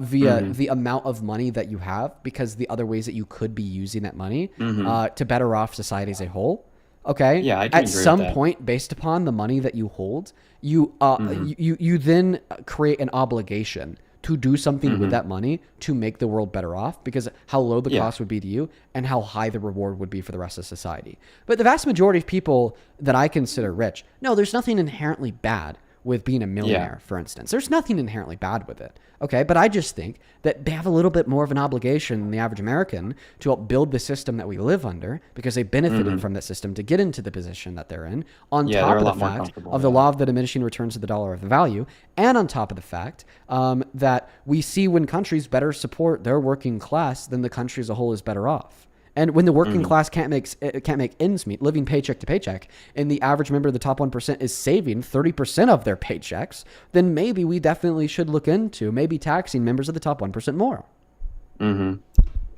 via the amount of money that you have, because the other ways that you could be using that money to better off society as a whole. Okay. Yeah, I can At agree some with that. point, based upon the money that you hold, you then create an obligation to do something with that money to make the world better off, because how low the cost would be to you and how high the reward would be for the rest of society. But the vast majority of people that I consider rich, no, there's nothing inherently bad with being a millionaire, for instance. There's nothing inherently bad with it. Okay. But I just think that they have a little bit more of an obligation than the average American to help build the system that we live under, because they benefited from that system to get into the position that they're in, on top of the fact of the law of the diminishing returns of the dollar of the value, and on top of the fact that we see when countries better support their working class, then the country as a whole is better off. And when the working class can't make ends meet, living paycheck to paycheck, and the average member of the top 1% is saving 30% of their paychecks, then maybe we definitely should look into maybe taxing members of the top 1% more.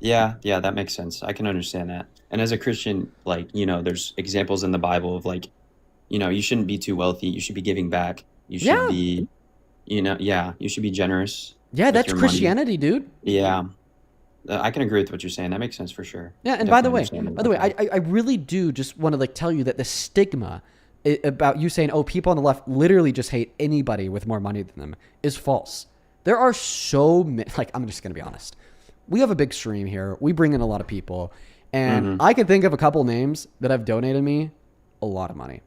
Yeah, that makes sense. I can understand that. And as a Christian, like, there's examples in the Bible of like, you shouldn't be too wealthy. You should be giving back. You should be, you should be generous. Yeah, with that's your money. Christianity, dude. Yeah. I can agree with what you're saying. That makes sense for sure. Yeah, and by the way, I really do just want to like tell you that the stigma about you saying, oh, people on the left literally just hate anybody with more money than them is false. There are so many, like, I'm just going to be honest. We have a big stream here. We bring in a lot of people, and I can think of a couple names that have donated me a lot of money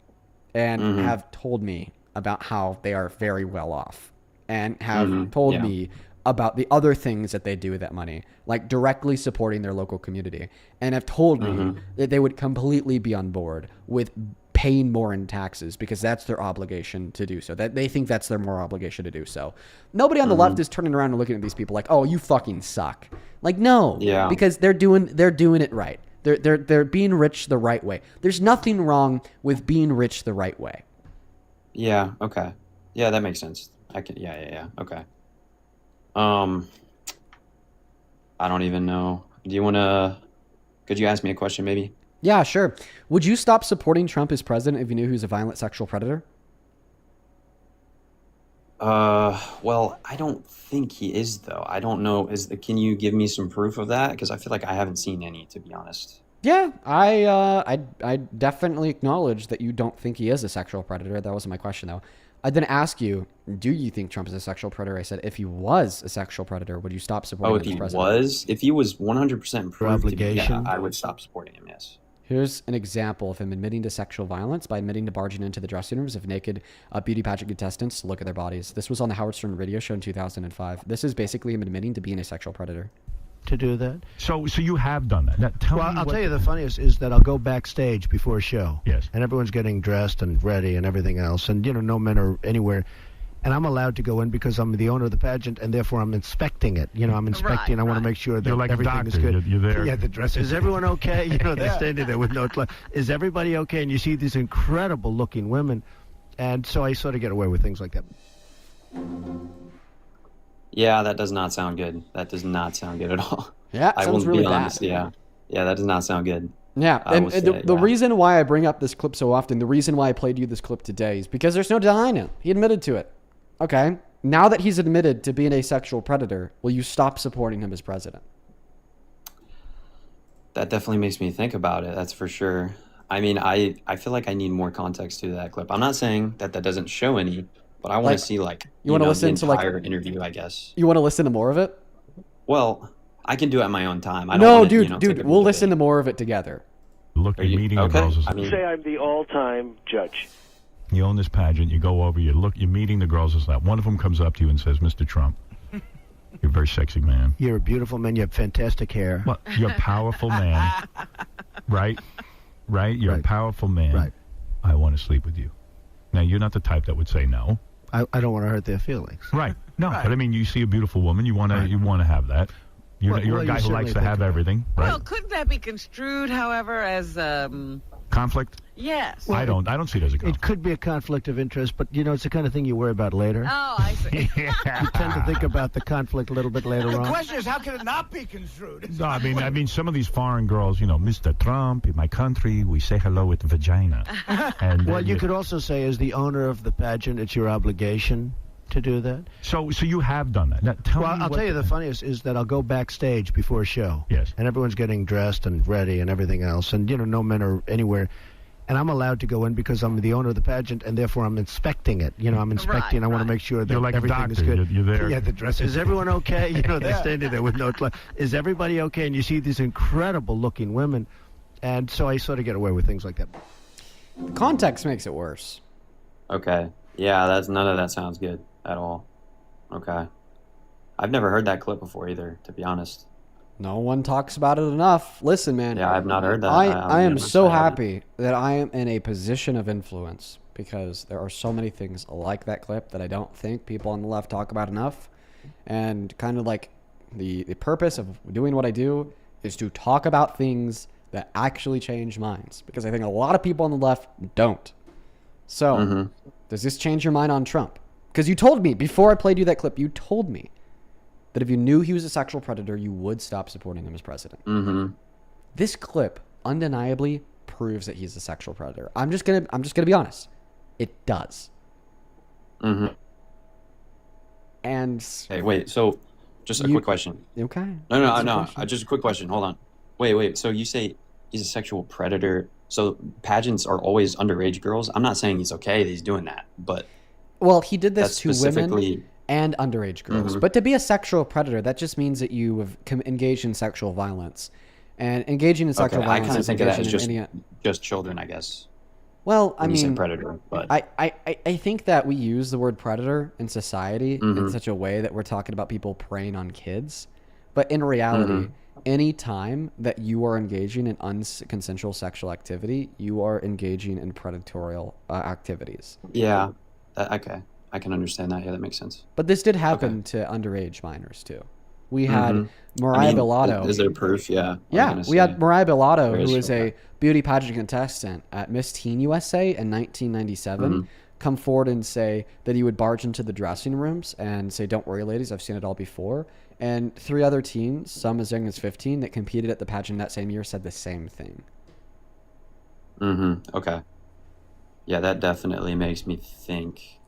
and have told me about how they are very well off, and have told me about the other things that they do with that money, like directly supporting their local community, and have told me that they would completely be on board with paying more in taxes because that's their obligation to do so. That they think that's their moral obligation to do so. Nobody on the left is turning around and looking at these people like, "Oh, you fucking suck." Like, no, because they're doing it right. They're being rich the right way. There's nothing wrong with being rich the right way. Yeah. Okay. Yeah, that makes sense. I can. Yeah. Okay. I don't even know. Do you want to? Could you ask me a question, maybe? Yeah, sure. Would you stop supporting Trump as president if you knew he was a violent sexual predator? Well, I don't think he is, though. I don't know. Can you give me some proof of that? Because I feel like I haven't seen any, to be honest. Yeah, I definitely acknowledge that you don't think he is a sexual predator. That wasn't my question, though. I didn't ask you, do you think Trump is a sexual predator? I said, if he was a sexual predator, would you stop supporting him as president? If he was 100% proved to be, yeah, I would stop supporting him, yes. Here's an example of him admitting to sexual violence by admitting to barging into the dressing rooms of naked beauty pageant contestants to look at their bodies. This was on the Howard Stern radio show in 2005. This is basically him admitting to being a sexual predator. To do that. So you have done that. Now, I'll tell you the funniest is that I'll go backstage before a show. Yes. And everyone's getting dressed and ready and everything else. And, no men are anywhere. And I'm allowed to go in because I'm the owner of the pageant, and therefore I'm inspecting it. I'm inspecting. I want to make sure that You're like everything is doctor. good. You're there. Yeah, the dress. Is everyone okay? They're standing there with no clothes. Is everybody okay? And you see these incredible-looking women. And so I sort of get away with things like that. Yeah, that does not sound good. That does not sound good at all. Yeah, I sounds will really be bad. honest. Yeah, that does not sound good. Yeah, and the reason why I bring up this clip so often, the reason why I played you this clip today is because there's no denying it. He admitted to it. Okay, now that he's admitted to being a sexual predator, will you stop supporting him as president? That definitely makes me think about it. That's for sure. I mean, I feel like I need more context to that clip. I'm not saying that doesn't show any, but I want to see you want to listen to the interview, I guess. You want to listen to more of it? Well, I can do it at my own time. Dude, we'll listen to more of it together. Look, you're meeting the girls. Say I'm the all-time judge. You own this pageant. You go over. You're meeting the girls. One of them comes up to you and says, "Mr. Trump, you're a very sexy man. You're a beautiful man. You have fantastic hair. Well, you're a powerful man, right? Right. You're a powerful man. Right. I want to sleep with you." Now, you're not the type that would say no. I don't want to hurt their feelings. Right. No, but I mean, you see a beautiful woman. You want to have that. You're a guy who likes to have everything, right? Well, couldn't that be construed, however, as conflict? Yes. Well, I don't see it as a conflict. It could be a conflict of interest, but it's the kind of thing you worry about later. Oh, I see. You tend to think about the conflict a little bit later on. The question is, how can it not be construed? No, I mean, some of these foreign girls, Mr. Trump, in my country, we say hello with vagina. And, well, you could also say, as the owner of the pageant, it's your obligation to do that. So you have done that. Now, I'll tell you the funniest is that I'll go backstage before a show. Yes. And everyone's getting dressed and ready and everything else. And, no men are anywhere. And I'm allowed to go in because I'm the owner of the pageant, and therefore I'm inspecting it. I'm inspecting. I want to make sure that you're like everything doctor. is good. You're there. Yeah, the dress. Is everyone okay? They're standing there with no clothes. Is everybody okay? And you see these incredible-looking women. And so I sort of get away with things like that. Context makes it worse. Okay. Yeah, none of that sounds good at all. Okay. I've never heard that clip before either, to be honest. No one talks about it enough. Listen, man. Yeah, I've not heard that. I am so happy that I am in a position of influence because there are so many things like that clip that I don't think people on the left talk about enough. And kind of like the purpose of doing what I do is to talk about things that actually change minds, because I think a lot of people on the left don't. So, does this change your mind on Trump? Because you told me, before I played you that clip, you told me that if you knew he was a sexual predator, you would stop supporting him as president. This clip undeniably proves that he's a sexual predator. I'm just gonna be honest. It does. And hey, wait. So, just a quick question. Okay. No. Just a quick question. Hold on. Wait. So you say he's a sexual predator? So pageants are always underage girls? I'm not saying he's okay that he's doing that, but well, he did this to women and underage girls. But to be a sexual predator, that just means that you have engaged in sexual violence. And engaging in sexual violence. I kind of think of that as just children, I guess. Well, I mean, predator, but I think that we use the word predator in society in such a way that we're talking about people preying on kids. But in reality, any time that you are engaging in unconsensual sexual activity, you are engaging in predatory activities. Yeah. Okay. I can understand that. Yeah, that makes sense. But this did happen to underage minors too. We had Mariah Bellato. Is there proof? Yeah. I was Yeah, gonna we say. had Mariah Bellato, There who is is proof. a beauty pageant contestant at Miss Teen USA in 1997, come forward and say that he would barge into the dressing rooms and say, "Don't worry, ladies, I've seen it all before." And 3 other teens, some as young as 15, that competed at the pageant that same year said the same thing. Okay. Yeah, that definitely makes me think.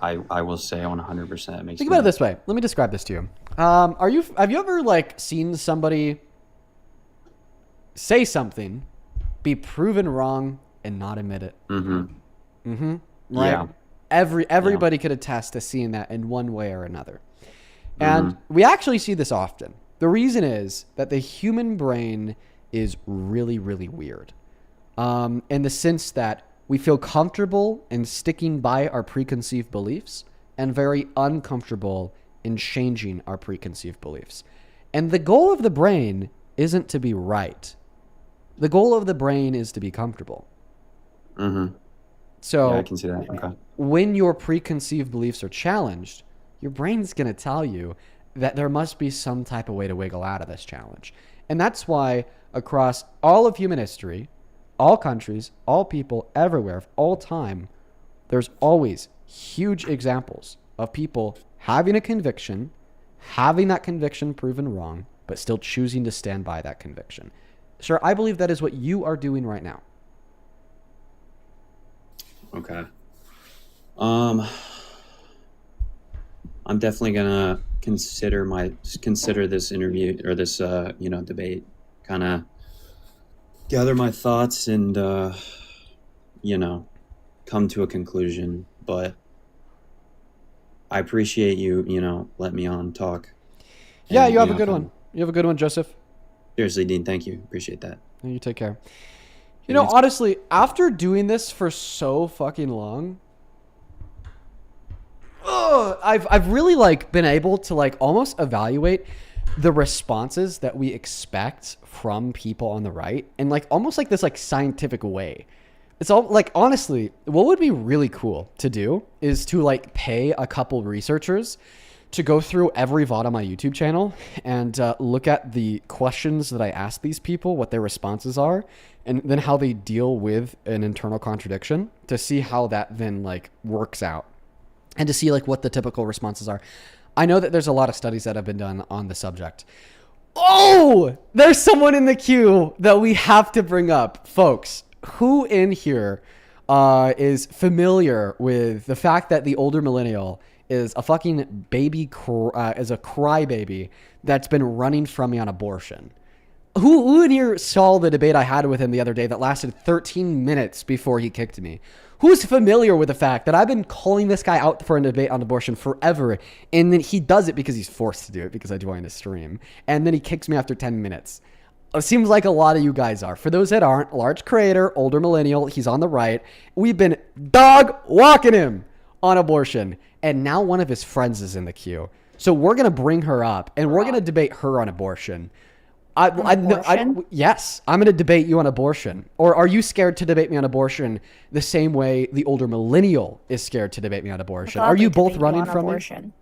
I will say 100% it makes Think me about it this way. Let me describe this to you. Have you ever like seen somebody say something, be proven wrong, and not admit it? Right. Yeah. Everybody could attest to seeing that in one way or another. And we actually see this often. The reason is that the human brain is really, really weird. In the sense that we feel comfortable in sticking by our preconceived beliefs and very uncomfortable in changing our preconceived beliefs. And the goal of the brain isn't to be right. The goal of the brain is to be comfortable. So yeah, I can see that. Okay. when your preconceived beliefs are challenged, your brain's going to tell you that there must be some type of way to wiggle out of this challenge. And that's why across all of human history, all countries, all people, everywhere, of all time, there's always huge examples of people having a conviction, having that conviction proven wrong, but still choosing to stand by that conviction. Sir, I believe that is what you are doing right now. Okay. I'm definitely gonna consider this interview or this debate, kind of gather my thoughts and come to a conclusion. But I appreciate you let me on talk. Yeah, And, you have a good one. You have a good one, Joseph. Seriously, Dean, thank you. Appreciate that. You take care. You know, honestly, after doing this for so fucking long, I've really like been able to like almost evaluate the responses that we expect from people on the right in like almost like this like scientific way. It's all like, honestly, what would be really cool to do is to like pay a couple researchers to go through every VOD on my YouTube channel and look at the questions that I ask these people, what their responses are, and then how they deal with an internal contradiction to see how that then like works out and to see like what the typical responses are. I know that there's a lot of studies that have been done on the subject. Oh, there's someone in the queue that we have to bring up. Folks, who in here is familiar with the fact that the older millennial is a fucking baby, is a crybaby that's been running from me on abortion? Who in here saw the debate I had with him the other day that lasted 13 minutes before he kicked me? Who's familiar with the fact that I've been calling this guy out for a debate on abortion forever, and then he does it because he's forced to do it because I joined his stream, and then he kicks me after 10 minutes? It seems like a lot of you guys are. For those that aren't, large creator, older millennial, he's on the right. We've been dog walking him on abortion, and now one of his friends is in the queue. So we're going to bring her up, and we're going to debate her on abortion. Yes, I'm going to debate you on abortion. Or are you scared to debate me on abortion the same way the older millennial is scared to debate me on abortion? Are you both running from me?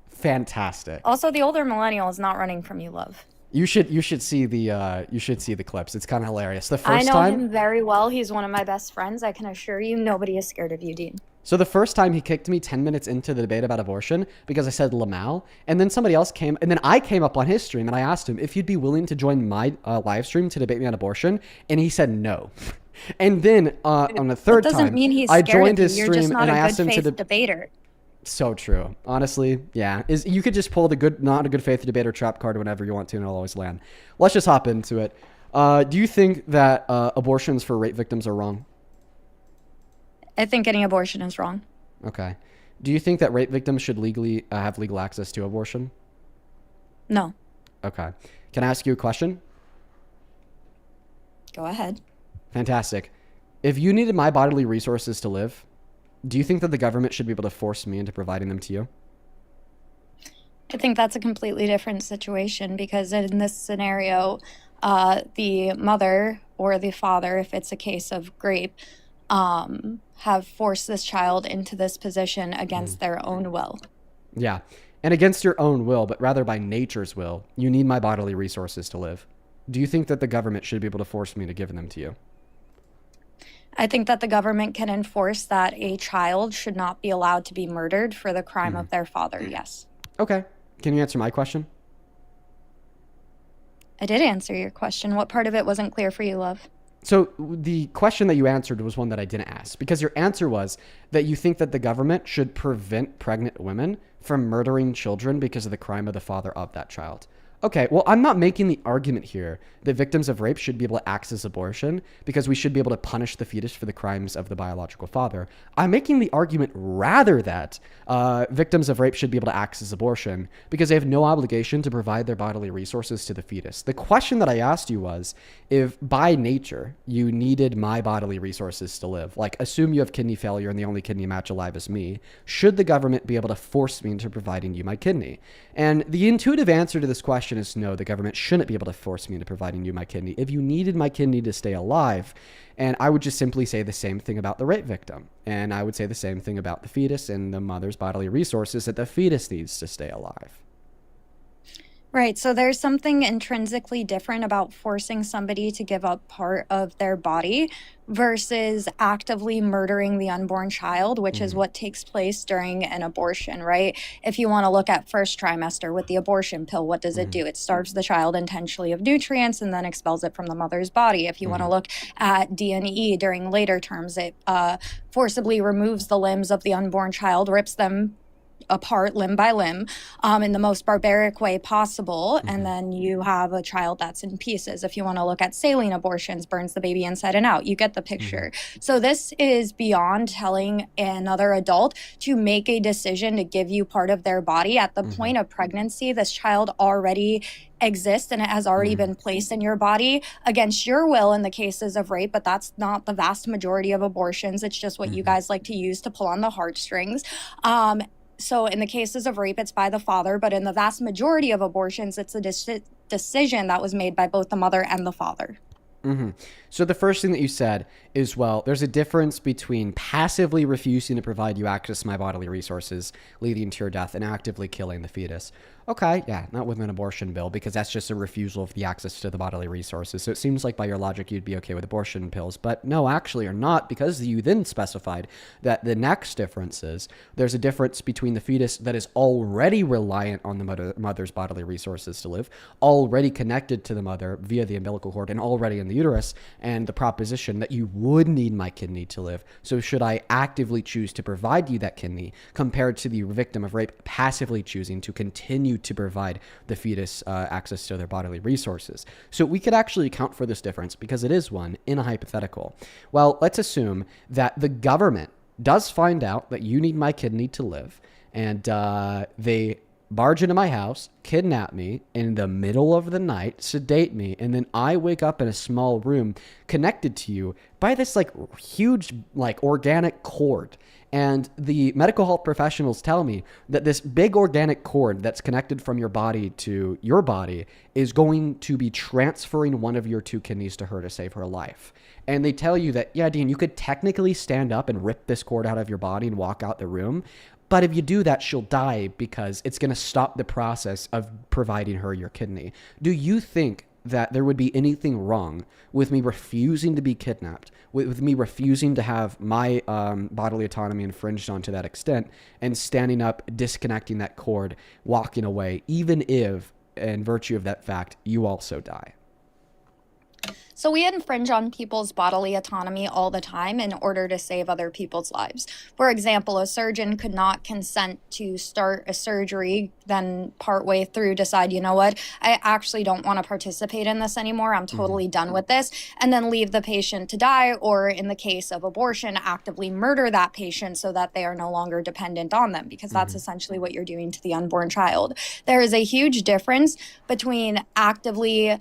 Fantastic. Also, the older millennial is not running from you, love. You should see the clips. It's kind of hilarious. The I first know time him very well. He's one of my best friends. I can assure you, nobody is scared of you, Dean. So the first time he kicked me 10 minutes into the debate about abortion because I said Lamal, and then somebody else came, and then I came up on his stream and I asked him if you'd be willing to join my live stream to debate me on abortion, and he said no. And then on the third That doesn't time, mean he's I scared joined of his you. You're just stream not and I a asked him good to faith debater. So true. Honestly, yeah. You could just pull the not a good faith debater trap card whenever you want to, and it'll always land. Let's just hop into it. Do you think that abortions for rape victims are wrong? I think any abortion is wrong. Okay. Do you think that rape victims should legally have legal access to abortion? No. Okay. Can I ask you a question? Go ahead. Fantastic. If you needed my bodily resources to live, do you think that the government should be able to force me into providing them to you? I think that's a completely different situation because in this scenario, the mother or the father, if it's a case of rape, have forced this child into this position against their own will. Yeah. and against your own will, but rather by nature's will, you need my bodily resources to live, do you think that the government should be able to force me to give them to you? I think that the government can enforce that a child should not be allowed to be murdered for the crime of their father, yes. Okay. Can you answer my question? I did answer your question. What part of it wasn't clear for you, love? So the question that you answered was one that I didn't ask, because your answer was that you think that the government should prevent pregnant women from murdering children because of the crime of the father of that child. Okay, well, I'm not making the argument here that victims of rape should be able to access abortion because we should be able to punish the fetus for the crimes of the biological father. I'm making the argument rather that victims of rape should be able to access abortion because they have no obligation to provide their bodily resources to the fetus. The question that I asked you was, if by nature you needed my bodily resources to live, like assume you have kidney failure and the only kidney match alive is me, should the government be able to force me into providing you my kidney? And the intuitive answer to this question is no, the government shouldn't be able to force me into providing you my kidney if you needed my kidney to stay alive. And I would just simply say the same thing about the rape victim. And I would say the same thing about the fetus and the mother's bodily resources, that the fetus needs to stay alive. Right. So there's something intrinsically different about forcing somebody to give up part of their body versus actively murdering the unborn child, which is what takes place during an abortion, right? If you want to look at first trimester with the abortion pill, what does it do? It starves the child intentionally of nutrients and then expels it from the mother's body. If you want to look at D&E during later terms, it forcibly removes the limbs of the unborn child, rips them apart limb by limb in the most barbaric way possible, and then you have a child that's in pieces. If you want to look at saline abortions, burns the baby inside and out. You get the picture. So this is beyond telling another adult to make a decision to give you part of their body. At the point of pregnancy, this child already exists and it has already been placed in your body against your will in the cases of rape, but that's not the vast majority of abortions. It's just what you guys like to use to pull on the heartstrings. So in the cases of rape, it's by the father, but in the vast majority of abortions, it's a decision that was made by both the mother and the father. So the first thing that you said is, well, there's a difference between passively refusing to provide you access to my bodily resources, leading to your death, and actively killing the fetus. Okay, yeah, not with an abortion bill, because that's just a refusal of the access to the bodily resources. So it seems like by your logic, you'd be okay with abortion pills. But no, actually you're not, because you then specified that the next difference is there's a difference between the fetus that is already reliant on the mother's bodily resources to live, already connected to the mother via the umbilical cord, and already in the uterus, and the proposition that you would need my kidney to live. So should I actively choose to provide you that kidney, compared to the victim of rape passively choosing to continue to provide the fetus access to their bodily resources? So we could actually account for this difference, because it is one, in a hypothetical. Well, let's assume that the government does find out that you need my kidney to live, and they barge into my house, kidnap me in the middle of the night, sedate me, and then I wake up in a small room connected to you by this like huge like organic cord. And the medical health professionals tell me that this big organic cord that's connected from your body to your body is going to be transferring one of your two kidneys to her to save her life. And they tell you that, yeah, Dean, you could technically stand up and rip this cord out of your body and walk out the room. But if you do that, she'll die because it's going to stop the process of providing her your kidney. Do you think that there would be anything wrong with me refusing to be kidnapped, with me refusing to have my bodily autonomy infringed on to that extent, and standing up, disconnecting that cord, walking away, even if, in virtue of that fact, you also die? So we infringe on people's bodily autonomy all the time in order to save other people's lives. For example, a surgeon could not consent to start a surgery, then partway through decide, you know what, I actually don't want to participate in this anymore. I'm totally done with this, and then leave the patient to die, or in the case of abortion, actively murder that patient so that they are no longer dependent on them, because that's essentially what you're doing to the unborn child. There is a huge difference between actively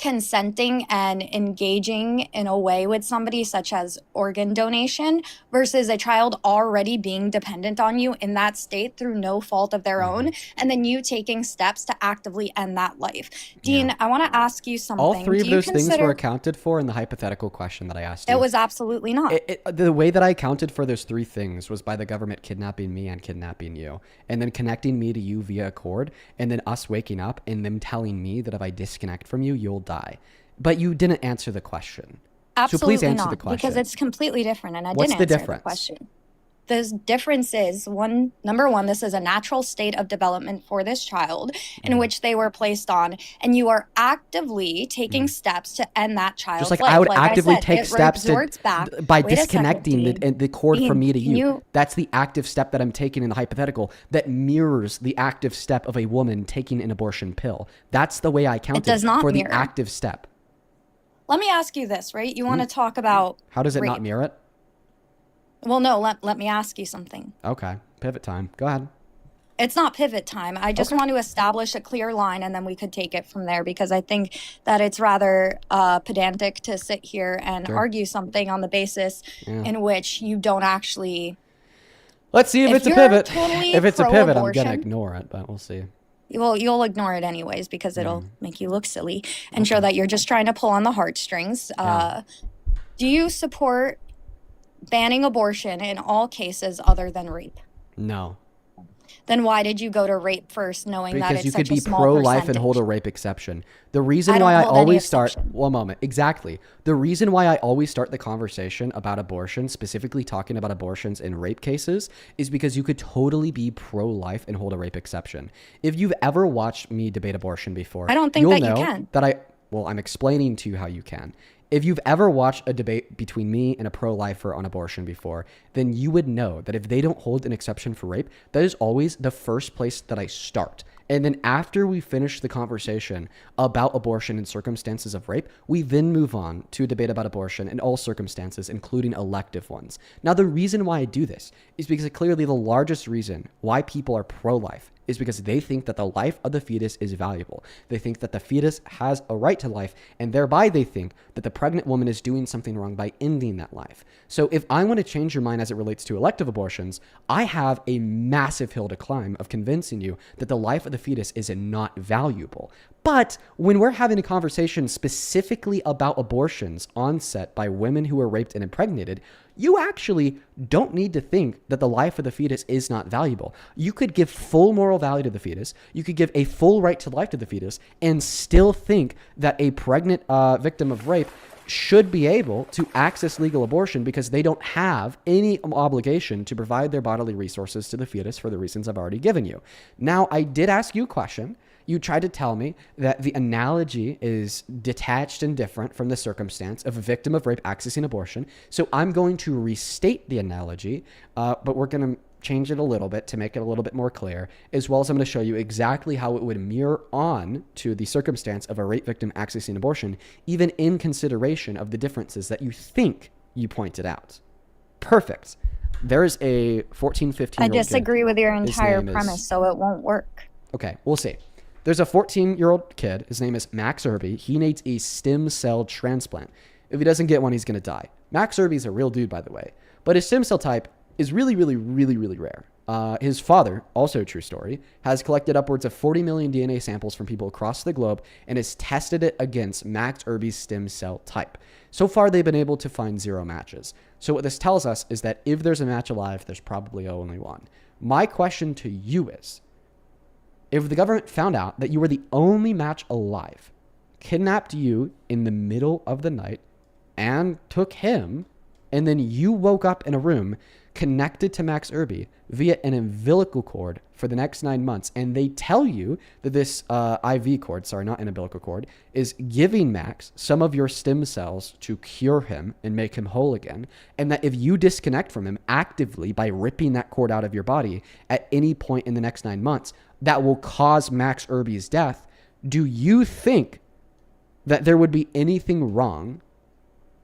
consenting and engaging in a way with somebody such as organ donation versus a child already being dependent on you in that state through no fault of their own, and then you taking steps to actively end that life. Dean, I want to ask you something. All three of Do you those things consider- were accounted for in the hypothetical question that I asked you. It was absolutely not. The way that I accounted for those three things was by the government kidnapping me and kidnapping you, and then connecting me to you via a cord, and then us waking up and them telling me that if I disconnect from you, you'll die. But you didn't answer the question. Absolutely so please answer not, the question. because it's completely different, and I What's didn't the answer difference? the question. The difference is number one, this is a natural state of development for this child in which they were placed on, and you are actively taking steps to end that child's Just like life. I would Like actively said, take it steps resorts back. by Wait a second, disconnecting Dean. the cord from me to Dean, you. That's the active step that I'm taking in the hypothetical that mirrors the active step of a woman taking an abortion pill. That's the way I counted does not for mirror. the active step. Let me ask you this, right? You want to talk about How does it rape. not mirror it? Well, no, let me ask you something. Okay, pivot time. Go ahead. It's not pivot time. I just want to establish a clear line, and then we could take it from there, because I think that it's rather pedantic to sit here and Sure. argue something on the basis in which you don't actually. Let's see if it's a you're pivot. totally If it's a pivot, I'm pro-abortion- gonna ignore it, but we'll see. Well, you'll ignore it anyways because it'll make you look silly and show that you're just trying to pull on the heartstrings. Do you support banning abortion in all cases other than rape? No. Then why did you go to rape first, knowing that Because it's you such could be a small pro-life and percentage? hold a rape exception. The reason I don't why I hold any always start exception. one moment, exactly. The reason why I always start the conversation about abortion, specifically talking about abortions in rape cases, is because you could totally be pro-life and hold a rape exception. If you've ever watched me debate abortion before, I don't think you'll that you know can. that I'm explaining to you how you can. If you've ever watched a debate between me and a pro-lifer on abortion before, then you would know that if they don't hold an exception for rape, that is always the first place that I start. And then after we finish the conversation about abortion and circumstances of rape, we then move on to a debate about abortion in all circumstances, including elective ones. Now, the reason why I do this is because clearly the largest reason why people are pro-life is because they think that the life of the fetus is valuable. They think that the fetus has a right to life, and thereby they think that the pregnant woman is doing something wrong by ending that life. So if I want to change your mind as it relates to elective abortions, I have a massive hill to climb of convincing you that the life of the fetus is not valuable. But when we're having a conversation specifically about abortions on set by women who are raped and impregnated, you actually don't need to think that the life of the fetus is not valuable. You could give full moral value to the fetus. You could give a full right to life to the fetus and still think that a pregnant victim of rape should be able to access legal abortion because they don't have any obligation to provide their bodily resources to the fetus for the reasons I've already given you. Now, I did ask you a question. You tried to tell me that the analogy is detached and different from the circumstance of a victim of rape accessing abortion. So I'm going to restate the analogy, but we're going to change it a little bit to make it a little bit more clear, as well as I'm going to show you exactly how it would mirror on to the circumstance of a rape victim accessing abortion, even in consideration of the differences that you think you pointed out. Perfect. There is a 14, 15-year-old I disagree with your His entire name is- premise, so it won't work. Okay, we'll see. There's a 14-year-old kid. His name is Max Irby. He needs a stem cell transplant. If he doesn't get one, he's going to die. Max Irby's a real dude, by the way. But his stem cell type is really, really, really, really rare. His father, also a true story, has collected upwards of 40 million DNA samples from people across the globe and has tested it against Max Irby's stem cell type. So far, they've been able to find 0 matches. So what this tells us is that if there's a match alive, there's probably only one. My question to you is, if the government found out that you were the only match alive, kidnapped you in the middle of the night, and took him, and then you woke up in a room connected to Max Irby via an umbilical cord for the next 9 months, and they tell you that this IV cord, sorry, not an umbilical cord, is giving Max some of your stem cells to cure him and make him whole again, and that if you disconnect from him actively by ripping that cord out of your body at any point in the next 9 months, that will cause Max Irby's death, do you think that there would be anything wrong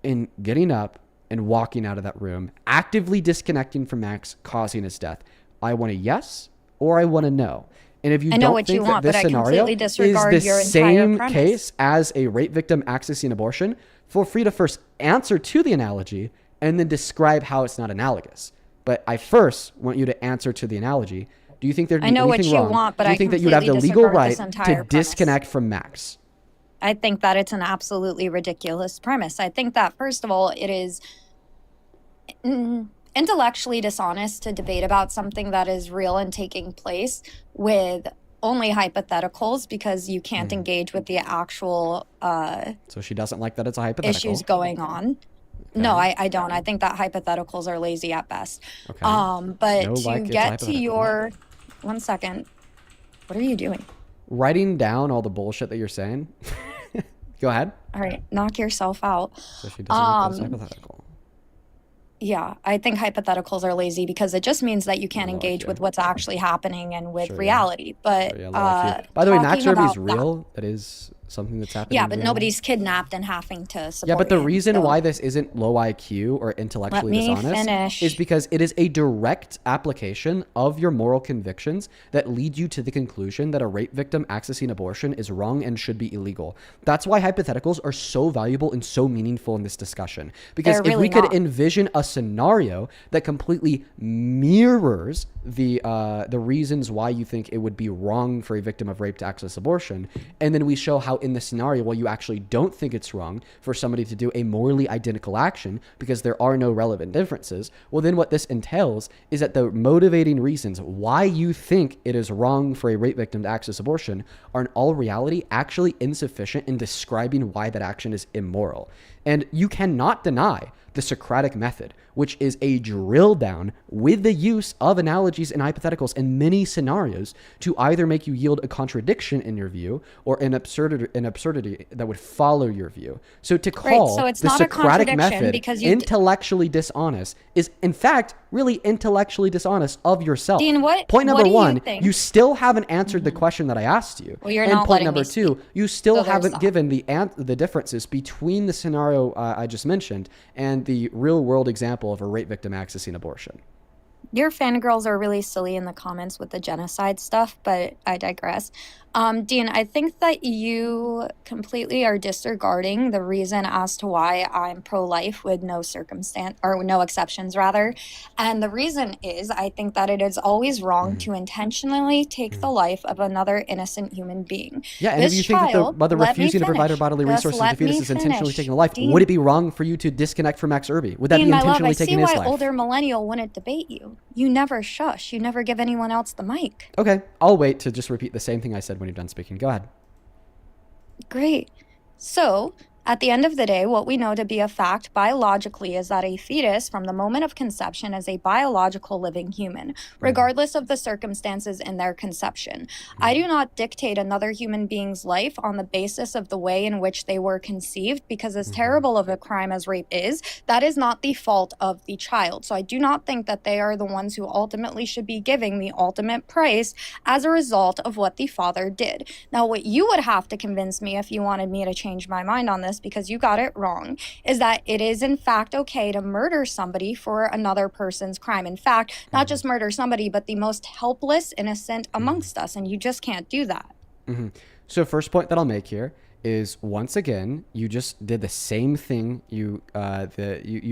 in getting up and walking out of that room, actively disconnecting from Max, causing his death? I want a yes or I want a no. And if you I know don't what think you that want, this but I scenario completely is disregard the your entire same premise. case as a rape victim accessing abortion, feel free to first answer to the analogy and then describe how it's not analogous. But I first want you to answer to the analogy. Do you think there'd be I know what anything you wrong? want, but Do you I think that you'd have the completely legal disregard right this to entire premise. disconnect from Max? I think that it's an absolutely ridiculous premise. I think that, first of all, it is intellectually dishonest to debate about something that is real and taking place with only hypotheticals, because you can't engage with the actual So she doesn't like that it's a hypothetical. issues going on. No, I don't. I think that hypotheticals are lazy at best. Okay. But No, to like, it's a get to hypothetical. your... One second. What are you doing? Writing down all the bullshit that you're saying. Go ahead. All right, knock yourself out. So she doesn't like that it's hypothetical. Yeah, I think hypotheticals are lazy because it just means that you can't engage with what's actually happening and with reality. But Sure, yeah, low IQ. By the way, Max talking Irby's about real. That is something that's happening. Yeah, in but reality. nobody's kidnapped and having to support Yeah, but the him, reason so- why this isn't low IQ or intellectually me dishonest finish. is because it is a direct application of your moral convictions that lead you to the conclusion that a rape victim accessing abortion is wrong and should be illegal. That's why hypotheticals are so valuable and so meaningful in this discussion. Because They're if we really could not. envision a scenario that completely mirrors the reasons why you think it would be wrong for a victim of rape to access abortion, and then we show how in the scenario, well, you actually don't think it's wrong for somebody to do a morally identical action because there are no relevant differences, well, then what this entails is that the motivating reasons why you think it is wrong for a rape victim to access abortion are in all reality actually insufficient in describing why that action is immoral. And you cannot deny the Socratic method, which is a drill down with the use of analogies and hypotheticals in many scenarios to either make you yield a contradiction in your view or an absurdity that would follow your view. So to call so it's the not a Socratic contradiction method because you intellectually dishonest is in fact really intellectually dishonest of yourself. Dean, Point number what do you one, think? you still haven't answered the question that I asked you. Well, you're and not point letting number me two, you still So there's haven't that. given the differences between the scenario I just mentioned and the real world example of a rape victim accessing abortion. Your fangirls are really silly in the comments with the genocide stuff, but I digress. Dean, I think that you completely are disregarding the reason as to why I'm pro-life with no circumstance or no exceptions rather. And the reason is I think that it is always wrong to intentionally take the life of another innocent human being. Yeah, and This if you think that the child- mother let me refusing to provide her finish. bodily Just resources to let the fetus me is intentionally finish. taking a life, Dean- would it be wrong for you to disconnect from Max Irby? Would that Dean, be my love, intentionally I see taking why his life? older millennial wouldn't debate you. You never shush. You never give anyone else the mic. Okay, I'll wait to just repeat the same thing I said when you're done speaking. Go ahead. Great. So, at the end of the day, what we know to be a fact biologically is that a fetus, from the moment of conception, is a biological living human, regardless of the circumstances in their conception. I do not dictate another human being's life on the basis of the way in which they were conceived, because as terrible of a crime as rape is, that is not the fault of the child. So I do not think that they are the ones who ultimately should be giving the ultimate price as a result of what the father did. Now, what you would have to convince me if you wanted me to change my mind on this, because you got it wrong, is that it is in fact okay to murder somebody for another person's crime. In fact, not just murder somebody, but the most helpless innocent amongst us, and you just can't do that. Mm-hmm. So first point that I'll make here is, once again, you just did the same thing you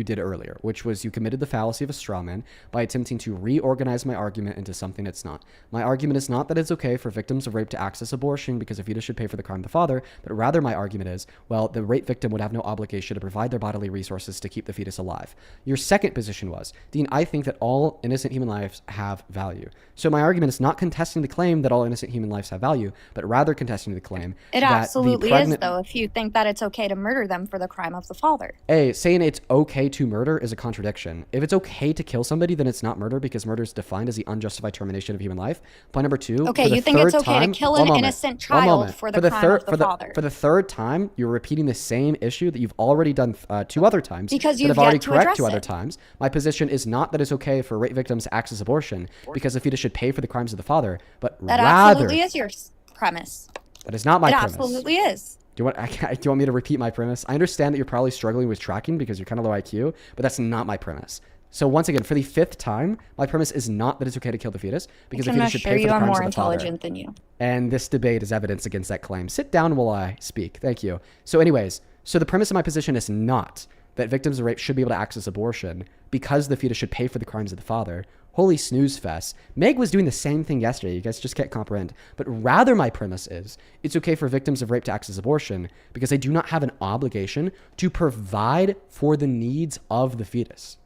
did earlier, which was you committed the fallacy of a straw man by attempting to reorganize my argument into something it's not. My argument is not that it's okay for victims of rape to access abortion because a fetus should pay for the crime of the father, but rather my argument is, well, the rape victim would have no obligation to provide their bodily resources to keep the fetus alive. Your second position was, Dean, I think that all innocent human lives have value. So my argument is not contesting the claim that all innocent human lives have value, but rather contesting the claim It that absolutely the is, though, if you think that it's okay to murder them for the crime of the father. Saying it's okay to murder is a contradiction. If it's okay to kill somebody, then it's not murder because murder is defined as the unjustified termination of human life. Point number two. Okay, for the you think it's third okay to time- kill one an moment, innocent one child moment. for the crime of the father. For the third time, you're repeating the same issue that you've already done two other times. Because that you've have already yet to correct address two other it. times. My position is not that it's okay for rape victims to access abortion because the fetus should pay for the crimes of the father, but That rather absolutely is your premise. that is not my It premise. absolutely is. Do you want me to repeat my premise? I understand that you're probably struggling with tracking because you're kind of low IQ, but that's not my premise. So once again, for the 5th time, my premise is not that it's okay to kill the fetus because the fetus should pay for the I'm crimes more of the father. intelligent than you. And this debate is evidence against that claim. Sit down while I speak. Thank you. So anyways, so the premise of my position is not that victims of rape should be able to access abortion because the fetus should pay for the crimes of the father. Holy snooze fest. Meg was doing the same thing yesterday. You guys just can't comprehend. But rather my premise is it's okay for victims of rape to access abortion because they do not have an obligation to provide for the needs of the fetus.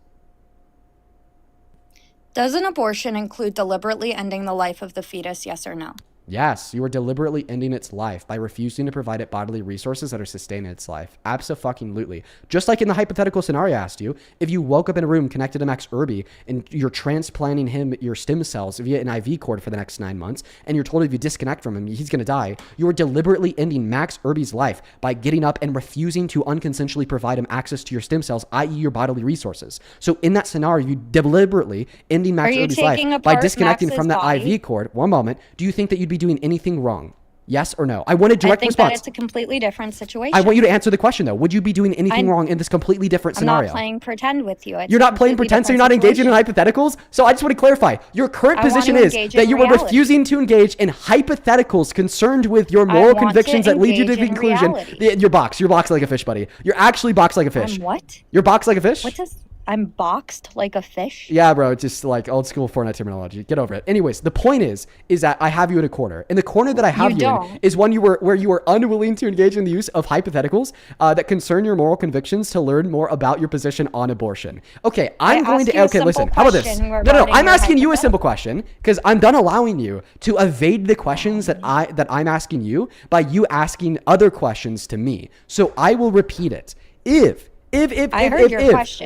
Does an abortion include deliberately ending the life of the fetus, yes or no? Yes, you are deliberately ending its life by refusing to provide it bodily resources that are sustaining its life. Abso-fucking-lutely. Just like in the hypothetical scenario I asked you, if you woke up in a room connected to Max Irby and you're transplanting him your stem cells via an IV cord for the next 9 months, and you're told if you disconnect from him, he's going to die, you are deliberately ending Max Irby's life by getting up and refusing to unconsensually provide him access to your stem cells, i.e. your bodily resources. So in that scenario, you deliberately ending Max Irby's life by disconnecting from that IV cord. One moment. Do you think that you'd be doing anything wrong? Yes or no? I want a direct response. I think that it's a completely different situation. I want you to answer the question though. Would you be doing anything wrong in this completely different scenario? I'm not playing pretend with you. You're not playing pretend, so you're not engaging in hypotheticals? So I just want to clarify. Your current position is that you were refusing to engage in hypotheticals concerned with your moral convictions that lead you to the conclusion. You're boxed like a fish, buddy. You're actually boxed like a fish. What? You're boxed like a fish? What does... I'm boxed like a fish? Yeah, bro. Just like old school Fortnite terminology. Get over it. Anyways, the point is that I have you in a corner. And the corner that I have you in is one where you were unwilling to engage in the use of hypotheticals that concern your moral convictions to learn more about your position on abortion. Okay, listen. How about this? No. I'm asking you a simple question because I'm done allowing you to evade the questions that I'm asking you by you asking other questions to me. So I will repeat it. If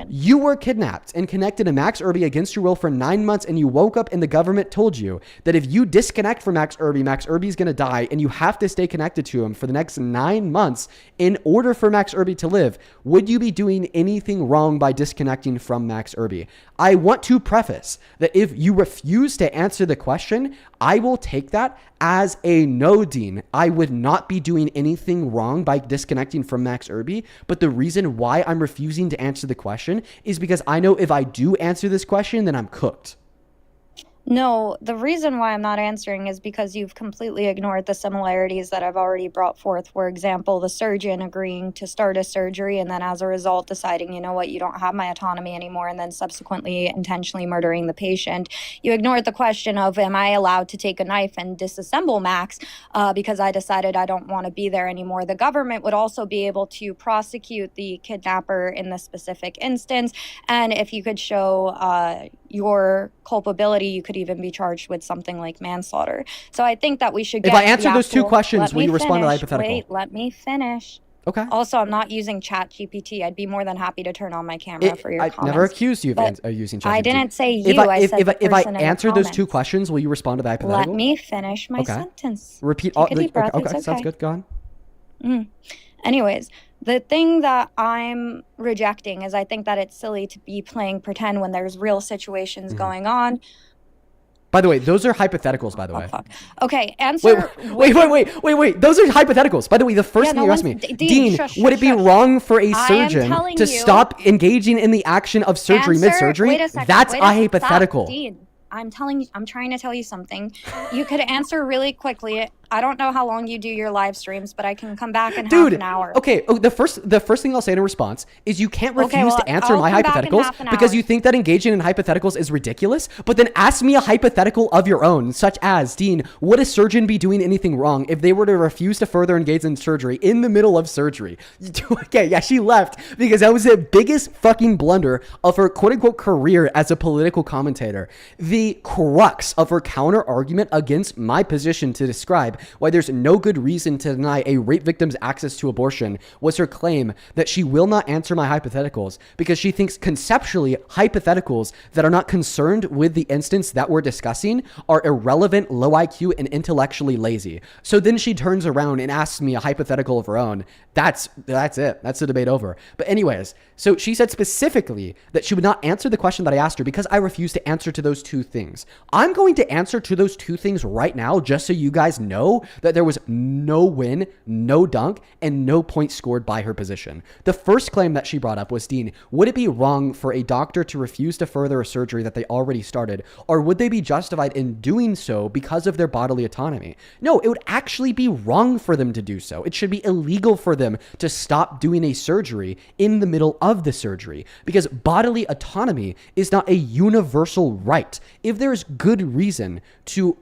you were kidnapped and connected to Max Irby against your will for 9 months and you woke up and the government told you that if you disconnect from Max Irby's going to die and you have to stay connected to him for the next 9 months in order for Max Irby to live, would you be doing anything wrong by disconnecting from Max Irby? I want to preface that if you refuse to answer the question, I will take that as a no, Dean. I would not be doing anything wrong by disconnecting from Max Irby, but the reason why I'm refusing to answer the question is because I know if I do answer this question, then I'm cooked. No, the reason why I'm not answering is because you've completely ignored the similarities that I've already brought forth. For example, the surgeon agreeing to start a surgery and then as a result deciding, you know what, you don't have my autonomy anymore, and then subsequently intentionally murdering the patient. You ignored the question of, am I allowed to take a knife and disassemble Max because I decided I don't want to be there anymore? The government would also be able to prosecute the kidnapper in this specific instance. And if you could show your culpability, you could even be charged with something like manslaughter. So I think that we should get... If I answer those two questions, will you respond to the hypothetical? Wait, let me finish. Okay. Also, I'm not using ChatGPT. I'd be more than happy to turn on my camera for your comments. I never accused you of using ChatGPT. I didn't say you. I said if I answer those two questions, will you respond to the hypothetical? Let me finish my sentence. Repeat Take a deep breath. Okay, sounds good. Go on. Anyways, the thing that I'm rejecting is I think that it's silly to be playing pretend when there's real situations going on. By the way, those are hypotheticals, by the way. Fuck. Okay, answer... Wait. Those are hypotheticals. By the way, the first thing you asked me, Dean, would it be wrong for a surgeon to stop engaging in the action of surgery mid-surgery? Wait a second. That's a hypothetical. Dean, I'm trying to tell you something. You could answer really quickly. I don't know how long you do your live streams, but I can come back in half an hour. Okay. Oh, the first thing I'll say in response is you can't refuse to answer my hypotheticals because you think that engaging in hypotheticals is ridiculous, but then ask me a hypothetical of your own, such as, Dean, would a surgeon be doing anything wrong if they were to refuse to further engage in surgery in the middle of surgery? Okay, yeah, she left because that was the biggest fucking blunder of her quote-unquote career as a political commentator. The crux of her counter argument against my position to describe why there's no good reason to deny a rape victim's access to abortion was her claim that she will not answer my hypotheticals because she thinks conceptually hypotheticals that are not concerned with the instance that we're discussing are irrelevant, low IQ, and intellectually lazy. So then she turns around and asks me a hypothetical of her own. That's it. That's the debate over. But anyways, so she said specifically that she would not answer the question that I asked her because I refused to answer to those two things. I'm going to answer to those two things right now just so you guys know know that there was no win, no dunk, and no points scored by her position. The first claim that she brought up was, Dean, would it be wrong for a doctor to refuse to further a surgery that they already started, or would they be justified in doing so because of their bodily autonomy? No, it would actually be wrong for them to do so. It should be illegal for them to stop doing a surgery in the middle of the surgery, because bodily autonomy is not a universal right. If there's good reason to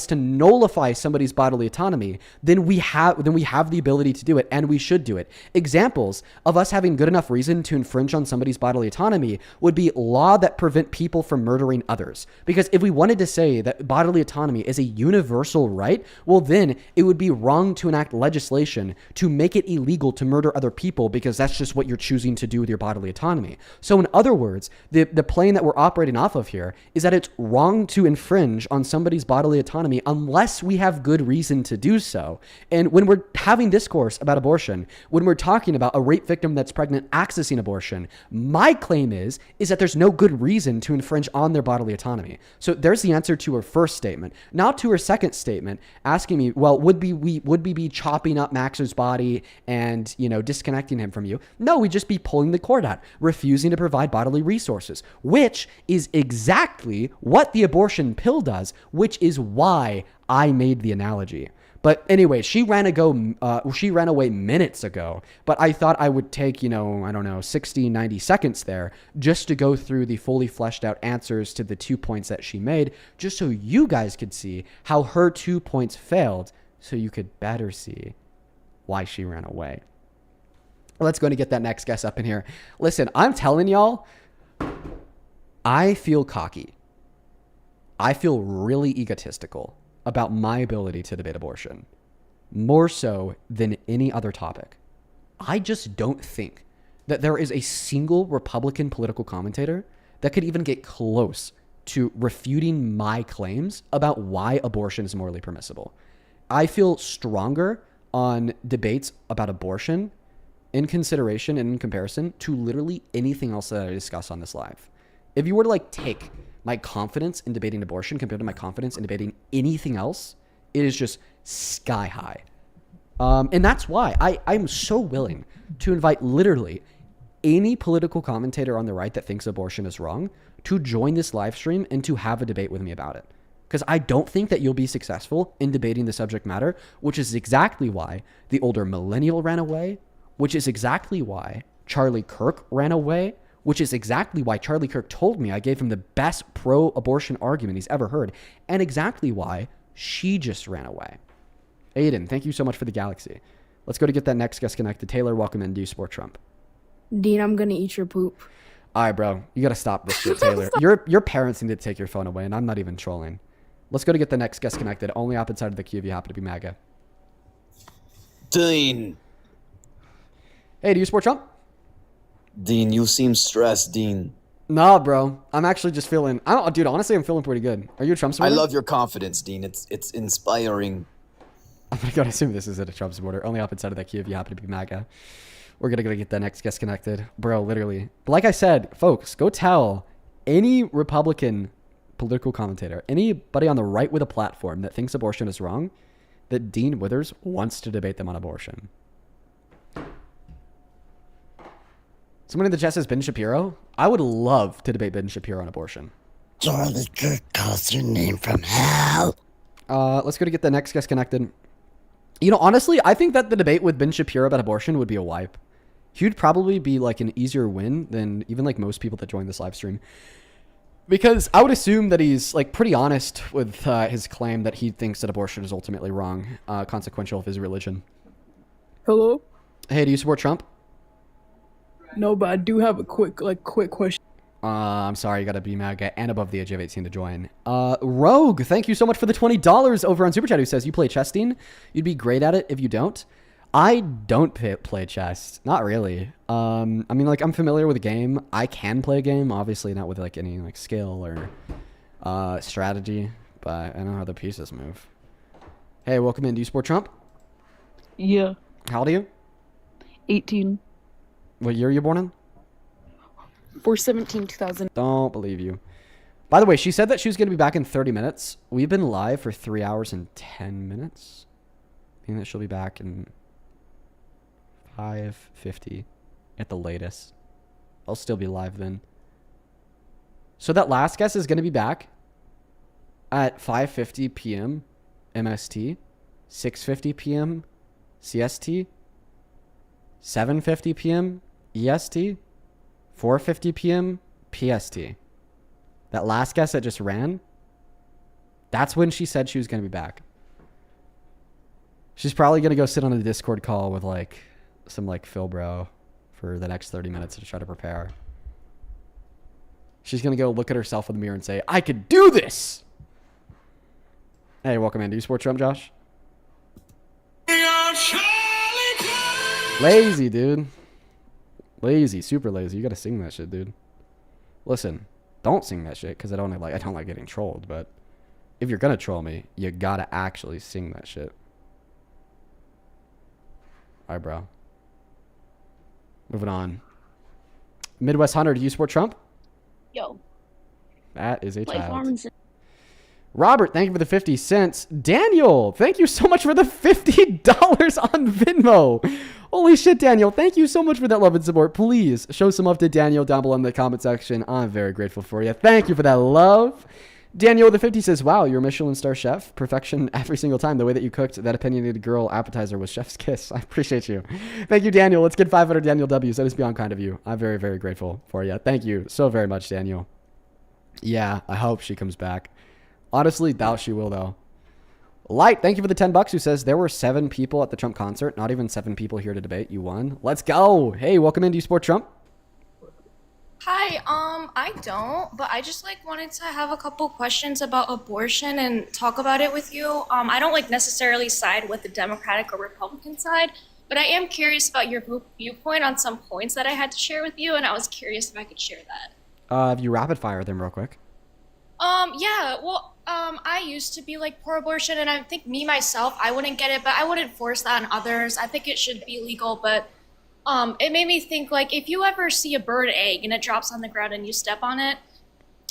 to nullify somebody's bodily autonomy, then we have the ability to do it, and we should do it. Examples of us having good enough reason to infringe on somebody's bodily autonomy would be law that prevent people from murdering others. Because if we wanted to say that bodily autonomy is a universal right, well then it would be wrong to enact legislation to make it illegal to murder other people, because that's just what you're choosing to do with your bodily autonomy. So in other words, the plane that we're operating off of here is that it's wrong to infringe on somebody's bodily autonomy unless we have good reason to do so. And when we're having discourse about abortion, when we're talking about a rape victim that's pregnant accessing abortion, my claim is that there's no good reason to infringe on their bodily autonomy. So there's the answer to her first statement. Now to her second statement, asking me, well, would we be chopping up Max's body and, disconnecting him from you? No, we'd just be pulling the cord out, refusing to provide bodily resources, which is exactly what the abortion pill does, which is why I made the analogy. But anyway, she ran away minutes ago, but I thought I would take, 60, 90 seconds there just to go through the fully fleshed out answers to the 2 points that she made, just so you guys could see how her 2 points failed, so you could better see why she ran away. Let's go and get that next guest up in here. Listen, I'm telling y'all, I feel cocky. I feel really egotistical about my ability to debate abortion, more so than any other topic. I just don't think that there is a single Republican political commentator that could even get close to refuting my claims about why abortion is morally permissible. I feel stronger on debates about abortion in consideration and in comparison to literally anything else that I discuss on this live. If you were to take my confidence in debating abortion compared to my confidence in debating anything else, it is just sky high. And that's why I'm so willing to invite literally any political commentator on the right that thinks abortion is wrong to join this live stream and to have a debate with me about it. Because I don't think that you'll be successful in debating the subject matter, which is exactly why the older millennial ran away, which is exactly why Charlie Kirk ran away, which is exactly why Charlie Kirk told me I gave him the best pro-abortion argument he's ever heard, and exactly why she just ran away. Aiden, thank you so much for the galaxy. Let's go to get that next guest connected. Taylor, welcome in. Do you support Trump? Dean, I'm gonna eat your poop. All right, bro. You gotta stop this shit, Taylor. Your parents need to take your phone away, and I'm not even trolling. Let's go to get the next guest connected. Only up inside of the queue if you happen to be MAGA. Dean. Hey, do you support Trump? Dean, you seem stressed, Dean. Nah, bro. I'm actually just feeling... Dude, honestly, I'm feeling pretty good. Are you a Trump supporter? I love your confidence, Dean. It's inspiring. Oh my god, I assume this isn't a Trump supporter. Only up inside of that queue if you happen to be MAGA. We're gonna go get the next guest connected. Bro, literally. But like I said, folks, go tell any Republican political commentator, anybody on the right with a platform that thinks abortion is wrong, that Dean Withers wants to debate them on abortion. Someone in the chat says Ben Shapiro. I would love to debate Ben Shapiro on abortion. Charlie Kirk calls your name from hell. Let's go to get the next guest connected. Honestly, I think that the debate with Ben Shapiro about abortion would be a wipe. He'd probably be an easier win than even most people that join this live stream. Because I would assume that he's pretty honest with his claim that he thinks that abortion is ultimately wrong, consequential of his religion. Hello? Hey, do you support Trump? No, but I do have a quick question. I'm sorry, you gotta be MAGA and above the age of 18 to join. Rogue, thank you so much for the $20 over on Super Chat, who says, you play chess, Dean? You'd be great at it if you don't. I don't play chess. Not really. I'm familiar with the game. I can play a game, obviously not with any skill or strategy, but I know how the pieces move. Hey, welcome in. Do you support Trump? Yeah. How old are you? 18. What year are you born in? 4/17/2000. Don't believe you. By the way, she said that she was going to be back in 30 minutes. We've been live for 3 hours and 10 minutes. I think that she'll be back in 5:50 at the latest. I'll still be live then. So that last guest is going to be back at 5:50 p.m. MST, 6:50 p.m. CST, 7:50 p.m. EST, 4:50 p.m. PST. That last guest that just ran, that's when she said she was going to be back. She's probably going to go sit on a Discord call with like some like Phil bro for the next 30 minutes to try to prepare. She's going to go look at herself in the mirror and say, I could do this. Hey, welcome in. Do you support Trump, Josh? Lazy, dude. Lazy, super lazy. You got to sing that shit, dude. Listen, don't sing that shit because I don't like getting trolled, but if you're going to troll me, you got to actually sing that shit. All right, bro. Moving on. Midwest Hunter, do you support Trump? Yo. That is a Play child. farms. Robert, thank you for the 50 cents. Daniel, thank you so much for the $50 on Venmo. Holy shit, Daniel. Thank you so much for that love and support. Please show some love to Daniel down below in the comment section. I'm very grateful for you. Thank you for that love. Daniel with the 50 says, wow, you're a Michelin star chef. Perfection every single time. The way that you cooked that opinionated girl appetizer was chef's kiss. I appreciate you. Thank you, Daniel. Let's get 500 Daniel W's. That is beyond kind of you. I'm very, very grateful for you. Thank you so very much, Daniel. Yeah, I hope she comes back. Honestly, doubt she will, though. Light, thank you for the $10 who says there were 7 people at the Trump concert. Not even 7 people here to debate. You won. Let's go. Hey, welcome in. Do you support Trump? Hi, I don't, but I just wanted to have a couple questions about abortion and talk about it with you. I don't necessarily side with the Democratic or Republican side, but I am curious about your viewpoint on some points that I had to share with you, and I was curious if I could share that. Have you rapid fire them real quick? Yeah, well, I used to be pro-abortion, and I think myself, I wouldn't get it, but I wouldn't force that on others. I think it should be legal, but it made me think, if you ever see a bird egg and it drops on the ground and you step on it,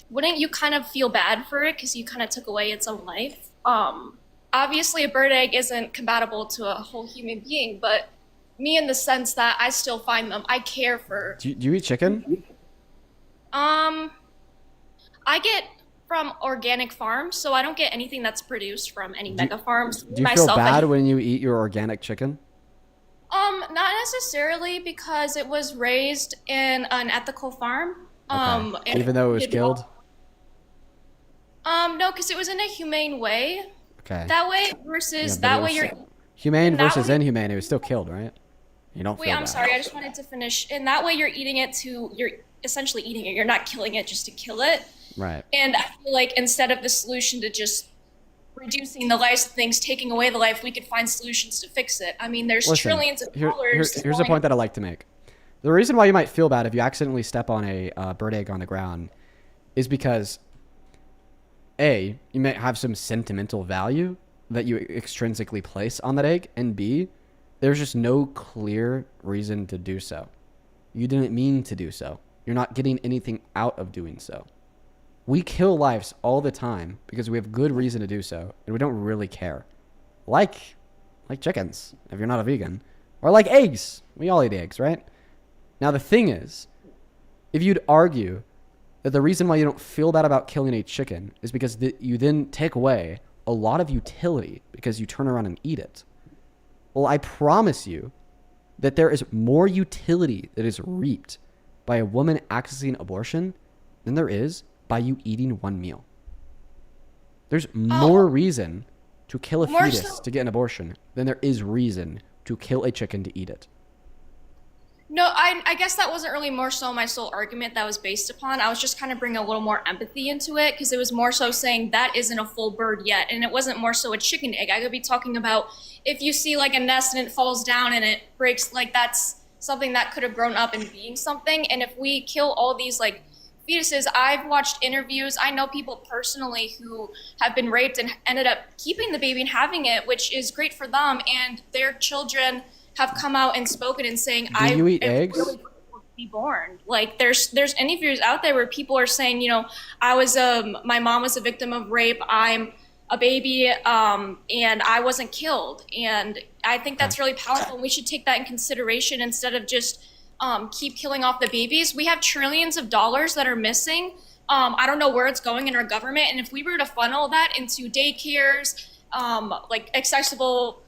wouldn't you kind of feel bad for it because you kind of took away its own life? Obviously, a bird egg isn't compatible to a whole human being, but me in the sense that I still find them, I care for... Do you eat chicken? I get from organic farms, so I don't get anything that's produced from any mega farms. Do you feel bad when you eat your organic chicken? Not necessarily, because it was raised in an ethical farm. Okay. Even though it was killed? No, because it was in a humane way. Okay. That way versus that way you're... Humane versus inhumane, it was still killed, right? You don't feel Wait, I'm bad. sorry, I just wanted to finish. And that way you're eating it you're essentially eating it. You're not killing it just to kill it. Right. And I feel like instead of the solution to just reducing the lives of things, taking away the life, we could find solutions to fix it. I mean, there's trillions of dollars. Here's a point that I like to make. The reason why you might feel bad if you accidentally step on a bird egg on the ground is because, A, you may have some sentimental value that you extrinsically place on that egg, and B, there's just no clear reason to do so. You didn't mean to do so. You're not getting anything out of doing so. We kill lives all the time because we have good reason to do so, and we don't really care. Like chickens, if you're not a vegan. Or like eggs. We all eat eggs, right? Now the thing is, if you'd argue that the reason why you don't feel bad about killing a chicken is because you then take away a lot of utility because you turn around and eat it. Well, I promise you that there is more utility that is reaped by a woman accessing abortion than there is by you eating one meal. There's more reason to kill a fetus to get an abortion than there is reason to kill a chicken to eat it. No, I guess that wasn't really more so my sole argument that was based upon. I was just kind of bringing a little more empathy into it because it was more so saying that isn't a full bird yet. And it wasn't more so a chicken egg. I could be talking about if you see a nest and it falls down and it breaks, that's something that could have grown up and being something. And if we kill all these fetuses, I've watched interviews. I know people personally who have been raped and ended up keeping the baby and having it, which is great for them. And their children have come out and spoken and saying, Do you eat eggs? be born. Like there's interviews out there where people are saying, you know, my mom was a victim of rape. I'm a baby, and I wasn't killed. And I think that's really powerful. And we should take that in consideration instead of just keep killing off the babies. We have trillions of dollars that are missing. I don't know where it's going in our government. And if we were to funnel that into daycares, like accessible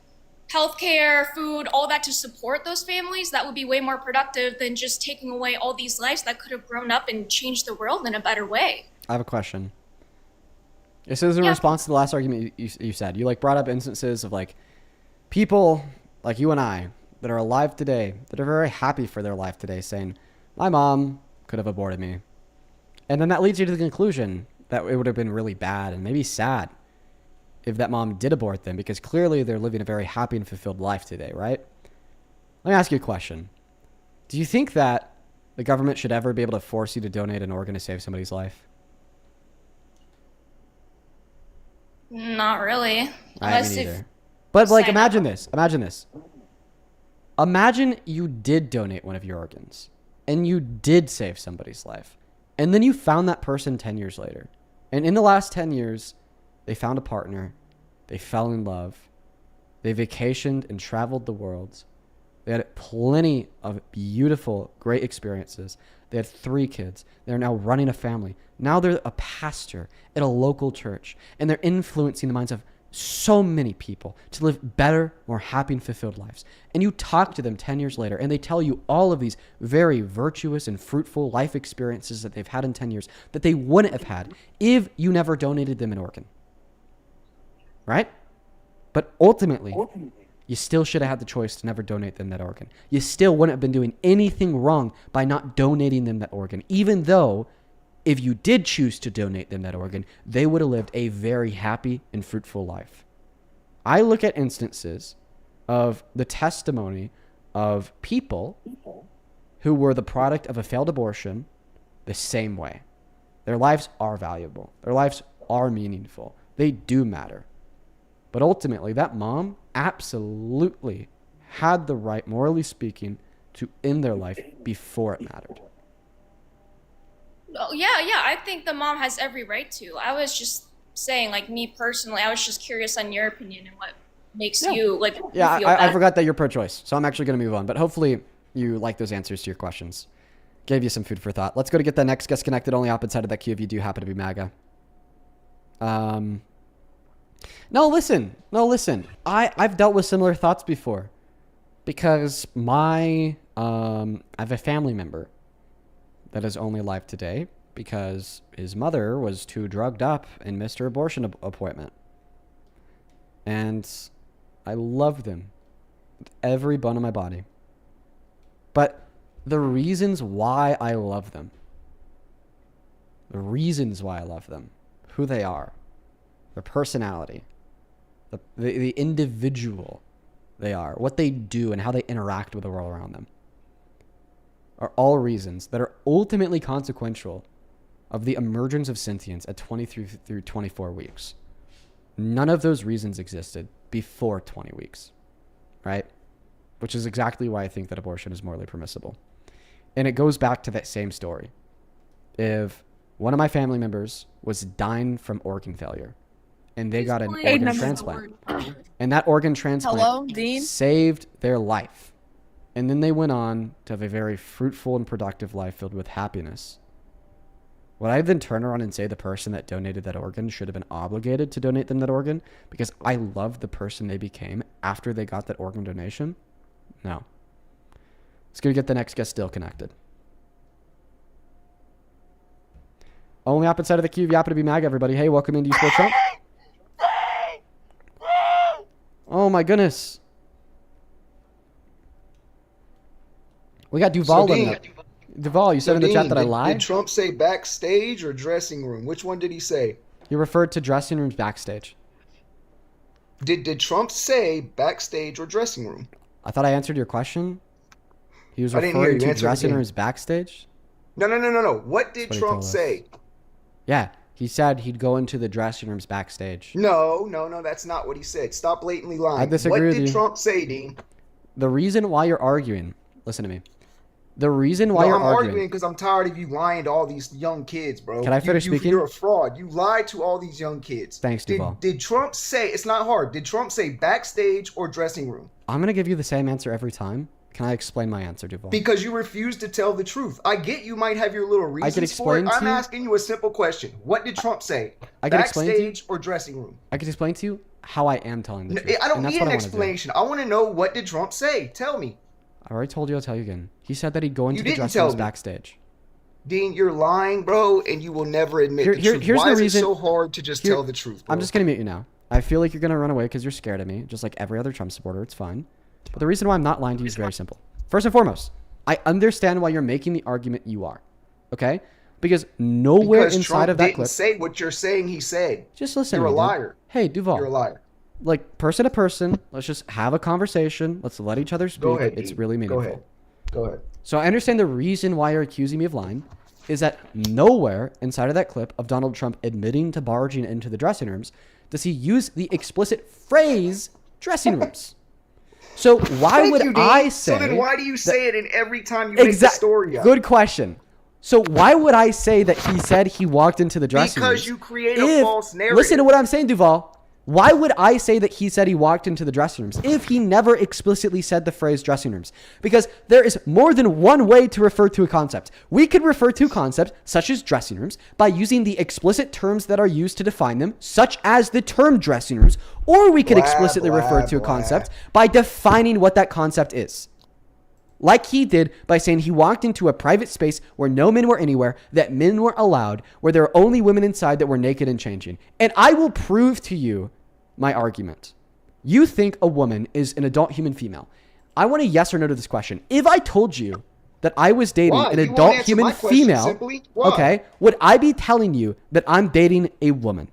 healthcare, food, all that to support those families, that would be way more productive than just taking away all these lives that could have grown up and changed the world in a better way. I have a question. This is in response to the last argument you said. You like brought up instances of like people like you and I that are alive today, that are very happy for their life today, saying, my mom could have aborted me. And then that leads you to the conclusion that it would have been really bad and maybe sad if that mom did abort them, because clearly they're living a very happy and fulfilled life today, right? Let me ask you a question. Do you think that the government should ever be able to force you to donate an organ to save somebody's life? Not really. I mean either. But like, imagine this. Imagine you did donate one of your organs and you did save somebody's life. And then you found that person 10 years later. And in the last 10 years, they found a partner. They fell in love. They vacationed and traveled the world. They had plenty of beautiful, great experiences. They had 3 kids. They're now running a family. Now they're a pastor at a local church. And they're influencing the minds of so many people to live better, more happy and fulfilled lives. And you talk to them 10 years later and they tell you all of these very virtuous and fruitful life experiences that they've had in 10 years that they wouldn't have had if you never donated them an organ. Right? But ultimately, you still should have had the choice to never donate them that organ. You still wouldn't have been doing anything wrong by not donating them that organ, even though if you did choose to donate them that organ, they would have lived a very happy and fruitful life. I look at instances of the testimony of people who were the product of a failed abortion the same way. Their lives are valuable. Their lives are meaningful. They do matter. But ultimately, that mom absolutely had the right, morally speaking, to end their life before it mattered. Oh, yeah, I think the mom has every right to. I was just saying, like, me personally, I was just curious on your opinion and what makes you, like, Yeah, feel I forgot that you're pro-choice, so I'm actually going to move on. But hopefully you like those answers to your questions. Gave you some food for thought. Let's go to get the next guest connected. Only opposite side of that queue if you do happen to be MAGA. No, listen. I've dealt with similar thoughts before. Because I have a family member that is only alive today because his mother was too drugged up and missed her abortion appointment. And I love them with every bone in my body. But the reasons why I love them, who they are, their personality, the individual they are, what they do and how they interact with the world around them, are all reasons that are ultimately consequential of the emergence of sentience at 23 through 24 weeks. None of those reasons existed before 20 weeks, right? Which is exactly why I think that abortion is morally permissible. And it goes back to that same story. If one of my family members was dying from organ failure and they got an organ transplant, and that organ transplant saved their life, and then they went on to have a very fruitful and productive life filled with happiness, would I then turn around and say the person that donated that organ should have been obligated to donate them that organ because I love the person they became after they got that organ donation? No. Let's go get the next guest still connected. Only opposite side of the queue, if you happen to be MAGA, everybody. Hey, welcome into Sport Trump. Oh my goodness. We got Duval. Duval, you said in the chat that I lied? Did Trump say backstage or dressing room? Which one did he say? He referred to dressing rooms backstage. Did Trump say backstage or dressing room? I thought I answered your question. He was referring to dressing rooms backstage? No. What did Trump say? Yeah, he said he'd go into the dressing rooms backstage. No, that's not what he said. Stop blatantly lying. I disagree with you. What did Trump say, Dean? The reason why you're arguing, listen to me. The reason why you're I'm arguing arguing because I'm tired of you lying to all these young kids, bro. Can I finish speaking? You're a fraud. You lied to all these young kids. Thanks, Duval. Did Trump say, it's not hard, did Trump say backstage or dressing room? I'm going to give you the same answer every time. Can I explain my answer, Duval? Because you refuse to tell the truth. I get you might have your little reasons I can explain for it. I'm to you. asking you a simple question. What did Trump say? I can explain to you. Backstage or dressing room? I can explain to you how I am telling the truth. I don't and that's need what an I wanna do. explanation. I want to know, what did Trump say? Tell me. I already told you, I'll tell you again. He said that he'd go into You the didn't dressing tell rooms me. backstage. Dean, you're lying, bro, and you will never admit the truth. Here's Why the is reason, it so hard to just tell the truth, bro? I'm just going to mute you now. I feel like you're going to run away because you're scared of me, just like every other Trump supporter. It's fine. But the reason why I'm not lying to you is very simple. First and foremost, I understand why you're making the argument you are. Okay? Because nowhere Because inside Trump of that didn't clip... say what you're saying he said. Just listen You're to a me, dude. liar. Hey, Duval. You're a liar. Like, person to person, let's just have a conversation. Let's let each other speak. Go ahead, It's Dean. really meaningful. Go ahead. Go ahead. So I understand the reason why you're accusing me of lying is that nowhere inside of that clip of Donald Trump admitting to barging into the dressing rooms does he use the explicit phrase dressing rooms. So why Thank would you, Dean. I say... So then why do you say it in every time you make the story up? Good question. So why would I say that he said he walked into the dressing rooms? Because you create a false narrative. Listen to what I'm saying, Duval. Why would I say that he said he walked into the dressing rooms if he never explicitly said the phrase dressing rooms? Because there is more than one way to refer to a concept. We could refer to concepts such as dressing rooms by using the explicit terms that are used to define them, such as the term dressing rooms, or we could explicitly refer to a concept by defining what that concept is. Like he did by saying he walked into a private space where no men were anywhere, that men weren't allowed, where there were only women inside that were naked and changing. And I will prove to you my argument. You think a woman is an adult human female. I want a yes or no to this question. If I told you that I was dating an adult human female, okay, would I be telling you that I'm dating a woman?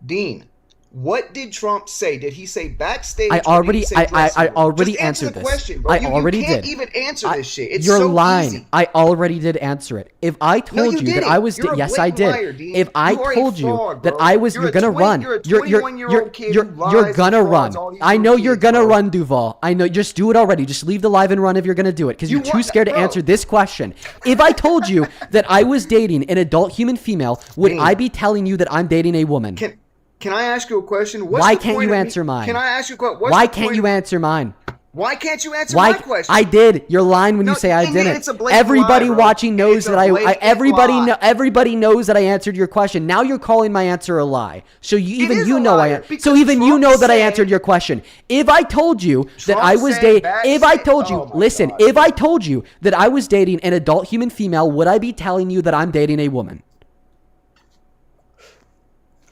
Dean, what did Trump say? Did he say backstage? I already Just answered the this. question, bro. I already you can't did. even answer this shit. It's You're so lying. easy. I already did answer it. If I told you that didn't. I was, You're a yes, I blatant did. liar, Dean. If I You are a told you fraud, that bro. I was, You're you're a gonna 20 run. you're a 21-year-old kid You're who lies gonna and run. frauds all these I know little you're kids, gonna bro. run, Duval. I know. Just do it already. Just leave the live and run if you're gonna do it, because you're too scared to answer this question. If I told you that I was dating an adult human female, would I be telling you that I'm dating a woman? Can I ask you a question? What's Why the can't point you of me- answer mine? Can I ask you a question? Why can't you answer mine? Why can't you answer Why? my question? I did. You're lying when you say I man, didn't. it's a blatant Everybody lie, bro. watching knows It's a that I blatant everybody lie. everybody knows that I answered your question. Now you're calling my answer a lie. So you is you a know liar, so because even you Trump know that I said- answered your question. If I told you that Trump I was said dating, if I backstage- told you, Oh my listen, God. if I told you that I was dating an adult human female, would I be telling you that I'm dating a woman?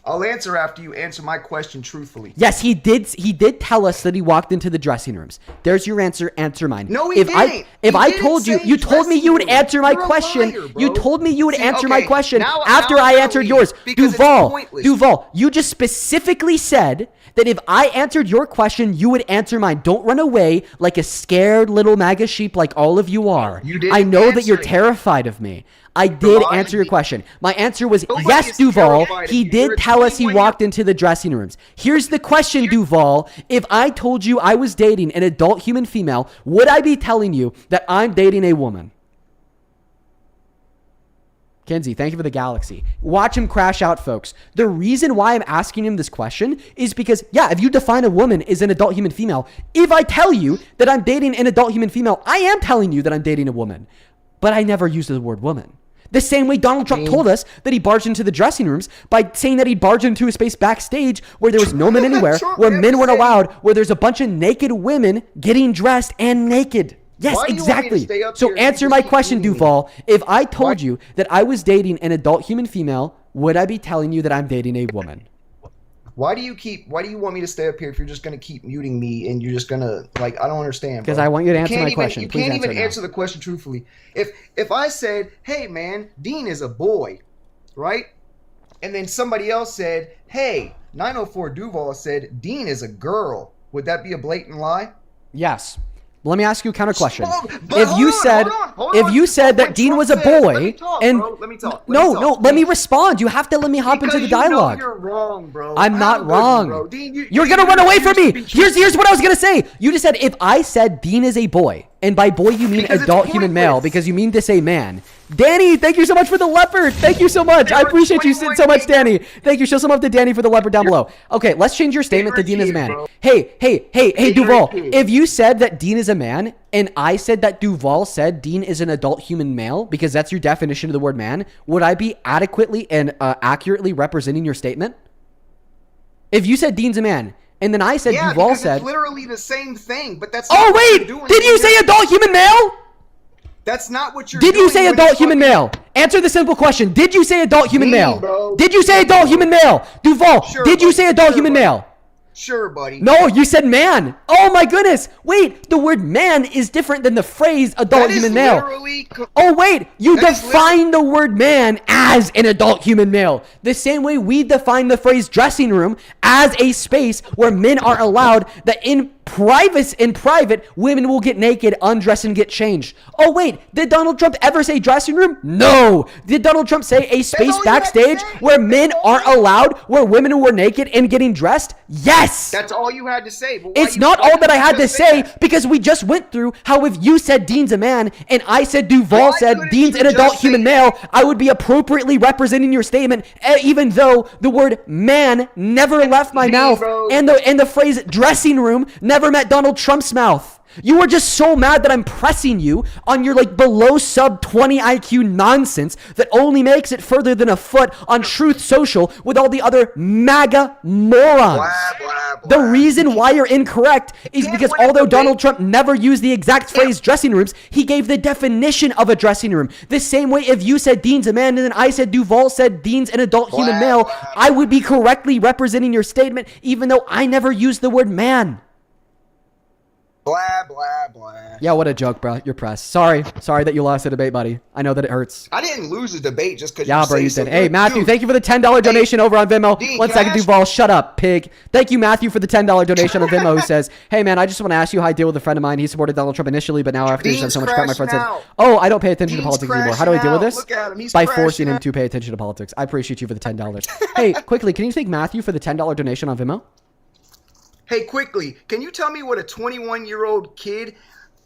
I'll answer after you answer my question truthfully. Yes, he did. He did tell us that he walked into the dressing rooms. There's your answer. Answer mine. No, he if didn't. If He I didn't told you, say you told me you would dressing answer my rooms. You're a question. liar, bro. You told me you would See, answer my okay, question now after I'm I gonna answered leave yours. because it's Duval, pointless. Duval, you just specifically said that if I answered your question, you would answer mine. Don't run away like a scared little MAGA sheep like all of you are. You didn't I know that you're answer it. terrified of me. I did Duval, answer your question. My answer was Nobody yes, is Duval. terrified of He you. You're did a tell us he 21-year-old walked into the dressing rooms. Here's the question, Duval. If I told you I was dating an adult human female, would I be telling you that I'm dating a woman? Kenzie, thank you for the galaxy. Watch him crash out, folks. The reason why I'm asking him this question is because, yeah, if you define a woman as an adult human female, if I tell you that I'm dating an adult human female, I am telling you that I'm dating a woman. But I never use the word woman. The same way Donald Trump told us that he barged into the dressing rooms by saying that he barged into a space backstage where there was no men anywhere, where men weren't allowed, where there's a bunch of naked women getting dressed and naked. Yes, Why do you want me to exactly. stay up So here and answer just my keep question, reading me? Duval. If I told you that I was dating an adult human female, would I be telling you that I'm dating a woman? Why do you want me to stay up here if you're just going to keep muting me and you're just going to, like, I don't understand. Because bro. I want you to answer can't my even- question. You Please can't answer even it now. answer the question truthfully. If I said, hey, man, Dean is a boy, right? And then somebody else said, hey, 904 Duval said, Dean is a girl. Would that be a blatant lie? Yes. Let me ask you a counter question. But If you said that Dean was a boy, and let me talk. let me respond. You have to let me hop into the dialogue. You're wrong, bro. I'm not wrong. Bro. Dean, You're gonna run away from me. Here's what I was gonna say. You just said if I said Dean is a boy, And by boy, you mean Because it's adult human male, pointless. because you mean to say man. Danny, thank you so much for the leopard. Thank you so much. I appreciate you so much, Danny. Thank you. Show some love to Danny for the leopard down below. Okay, let's change your statement to Dean is a man. Hey, Duval. If you said that Dean is a man, and I said that Duval said Dean is an adult human male, because that's your definition of the word man, would I be adequately and accurately representing your statement? If you said Dean's a man, and then I said Duval said... it's literally the same thing, but that's Oh, not what wait! you're doing. Did you say adult human male? That's not what you're Did doing. you say adult human male? Answer the simple question. Did you say adult human male? Bro. Did you say adult human male? Duval, Sure, did you buddy. say adult Sure, human buddy. male? Sure, buddy. No, you said man. Oh my goodness. Wait, the word man is different than the phrase adult That is human male. literally Oh wait, you that is define the word man as an adult human male. The same way we define the phrase dressing room as a space where men are allowed that in private, women will get naked, undress, and get changed. Oh wait, did Donald Trump ever say dressing room? No. Did Donald Trump say a space backstage where men aren't allowed, where women were naked and getting dressed? Yes. That's all you had to say. But why It's you- not why all that did I you had to just say that? because we just went through how if you said Dean's a man and I said Duval Why said couldn't Dean's you an adult just say human male, I would be appropriately representing your statement, even though the word man never left my mouth bro. and the phrase dressing room never met Donald Trump's mouth. You were just so mad that I'm pressing you on your like below sub 20 IQ nonsense that only makes it further than a foot on Truth Social with all the other MAGA morons. The reason why you're incorrect is because although Donald Trump never used the exact phrase dressing rooms, he gave the definition of a dressing room. The same way if you said Dean's a man and then I said Duval said Dean's an adult human male, I would be correctly representing your statement even though I never used the word man. Blah, blah, blah. Yeah, what a joke, bro. You're pressed. Sorry that you lost the debate, buddy. I know that it hurts. I didn't lose the debate just because Yeah, you bro, say you so. did. Hey, Matthew, Dude, thank you for the $10 donation over on Venmo. Dean, One can I second, ask- Duval. Shut up, pig. Thank you, Matthew, for the $10 donation on Venmo who says, hey, man, I just want to ask you how I deal with a friend of mine. He supported Donald Trump initially, but now after he's done so much crap, my friend says, oh, I don't pay attention to politics anymore. How do I deal with this? Look at him. He's By crashing forcing him out. to pay attention to politics. I appreciate you for the $10. Hey, quickly, can you thank Matthew for the $10 donation on Venmo? Hey, quickly, can you tell me what a 21-year-old kid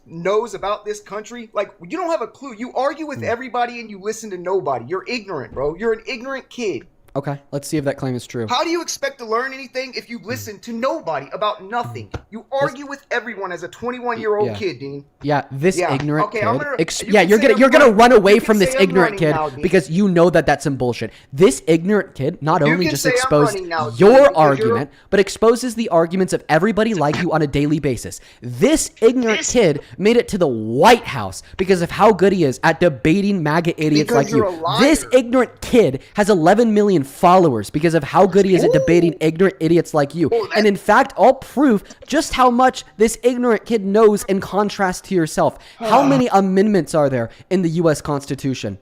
knows about this country? Like, you don't have a clue. You argue with everybody and you listen to nobody. You're ignorant, bro. You're an ignorant kid. Okay, let's see if that claim is true. How do you expect to learn anything if you listen to nobody about nothing? You argue with everyone as a 21-year-old Yeah. kid, Dean. Yeah, this Yeah, ignorant okay, kid. I'm gonna- you Yeah, can you're say gonna I'm running. run away You from can this say I'm ignorant running kid now, Dean. because you know that that's some bullshit. This ignorant kid not You only can just say I'm exposed running now, Dean, your because argument, but exposes the arguments of everybody like you on a daily basis. This ignorant kid made it to the White House because of how good he is at debating MAGA idiots Because like you. you're a liar. This ignorant kid has 11 million followers because of how good he is at debating ignorant idiots like you. And in fact, I'll prove just how much this ignorant kid knows in contrast to yourself. How many amendments are there in the U.S. Constitution?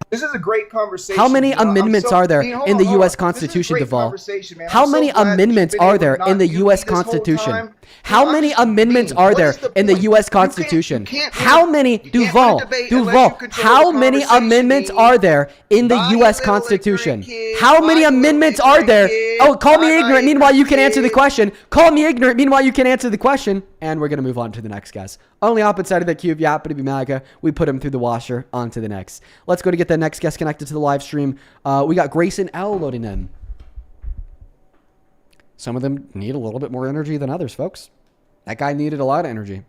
This is a great conversation. How many Dean. I'm amendments so- are there Dean, hold in the on, hold U.S. on. Constitution, This is a great Duval? conversation, man. How I'm so many glad that you've amendments been are able to there not in the mute U.S. me this whole Constitution? time. How I'm many just- amendments Dean, are what there is the in the point? U.S. You can't- Constitution? you can't How win. many, You can't win a Duval, debate unless Duval, you control how the many conversation, amendments Dean. are there in the Bye, you U.S. little Constitution? ignorant kid. How Bye, many you little amendments are ignorant there? kid. Oh, call me Bye, ignorant. bye, Meanwhile, you can ignorant answer the kid. question. Call me ignorant. Meanwhile, you can answer the question. And we're going to move on to the next guest. Only opposite side of the cube. You happen to be MAGA. We put him through the washer. On to the next. Let's go to get the next guest connected to the live stream. We got Grayson L loading in. Some of them need a little bit more energy than others, folks. That guy needed a lot of energy.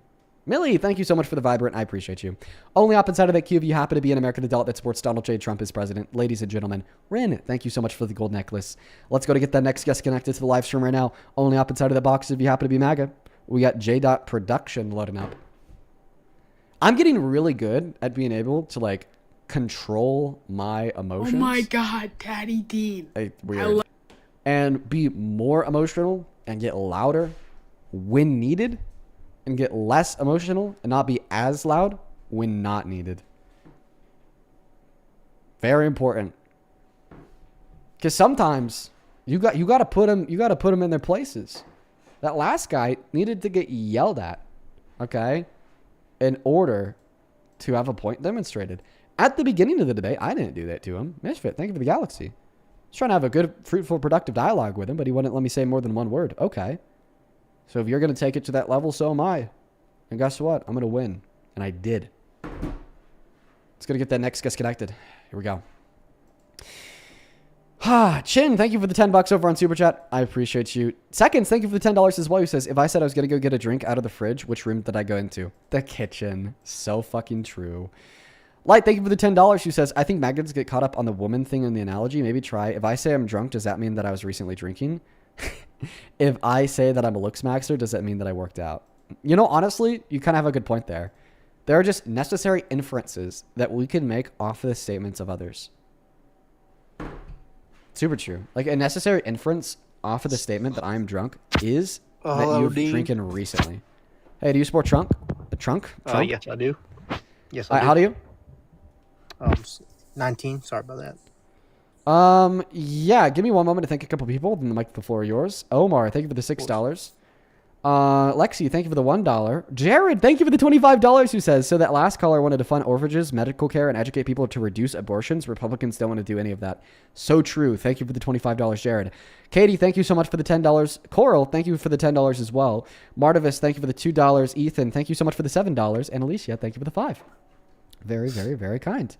Millie, thank you so much for the vibrant. I appreciate you. Only opposite side of that cube, you happen to be an American adult that supports Donald J. Trump as president. Ladies and gentlemen, Rin, thank you so much for the gold necklace. Let's go to get that next guest connected to the live stream right now. Only opposite side of the box, if you happen to be MAGA, we got J. Production loading up. I'm getting really good at being able to like control my emotions. Oh my God, Daddy Dean. Weird. And be more emotional and get louder when needed, and get less emotional and not be as loud when not needed. Very important. Because sometimes you got to put them in their places. That last guy needed to get yelled at, okay, in order to have a point demonstrated. At the beginning of the debate, I didn't do that to him. Misfit, thank you for the galaxy. I was trying to have a good, fruitful, productive dialogue with him, but he wouldn't let me say more than one word. Okay. So if you're going to take it to that level, so am I. And guess what? I'm going to win. And I did. Let's go to get that next guest connected. Here we go. Chin, thank you for the $10 over on Super Chat. I appreciate you. Seconds, thank you for the $10 as well. Who says, if I said I was going to go get a drink out of the fridge, which room did I go into? The kitchen. So fucking true. Light, thank you for the $10. Who says, I think maggots get caught up on the woman thing in the analogy. Maybe try. If I say I'm drunk, does that mean that I was recently drinking? If I say that I'm a looks maxer, does that mean that I worked out? You know, honestly, you kind of have a good point there. There are just necessary inferences that we can make off of the statements of others. Super true. Like, a necessary inference off of the statement that I'm drunk is that you've drinking recently. Hey, do you support Trump? Trump? Yes, I do. Yes, I do. How do you? 19. Sorry about that. Yeah, give me one moment to thank a couple people. Then the mic before yours. Omar, thank you for the $6. Lexi, thank you for the $1. Jared, thank you for the $25. Who says, so that last caller wanted to fund orphanages, medical care, and educate people to reduce abortions. Republicans don't want to do any of that. So true. Thank you for the $25, Jared. Katie, thank you so much for the $10. Coral, thank you for the $10 as well. Martavis, thank you for the $2. Ethan, thank you so much for the $7. And Alicia, thank you for the $5. Very, very, very kind.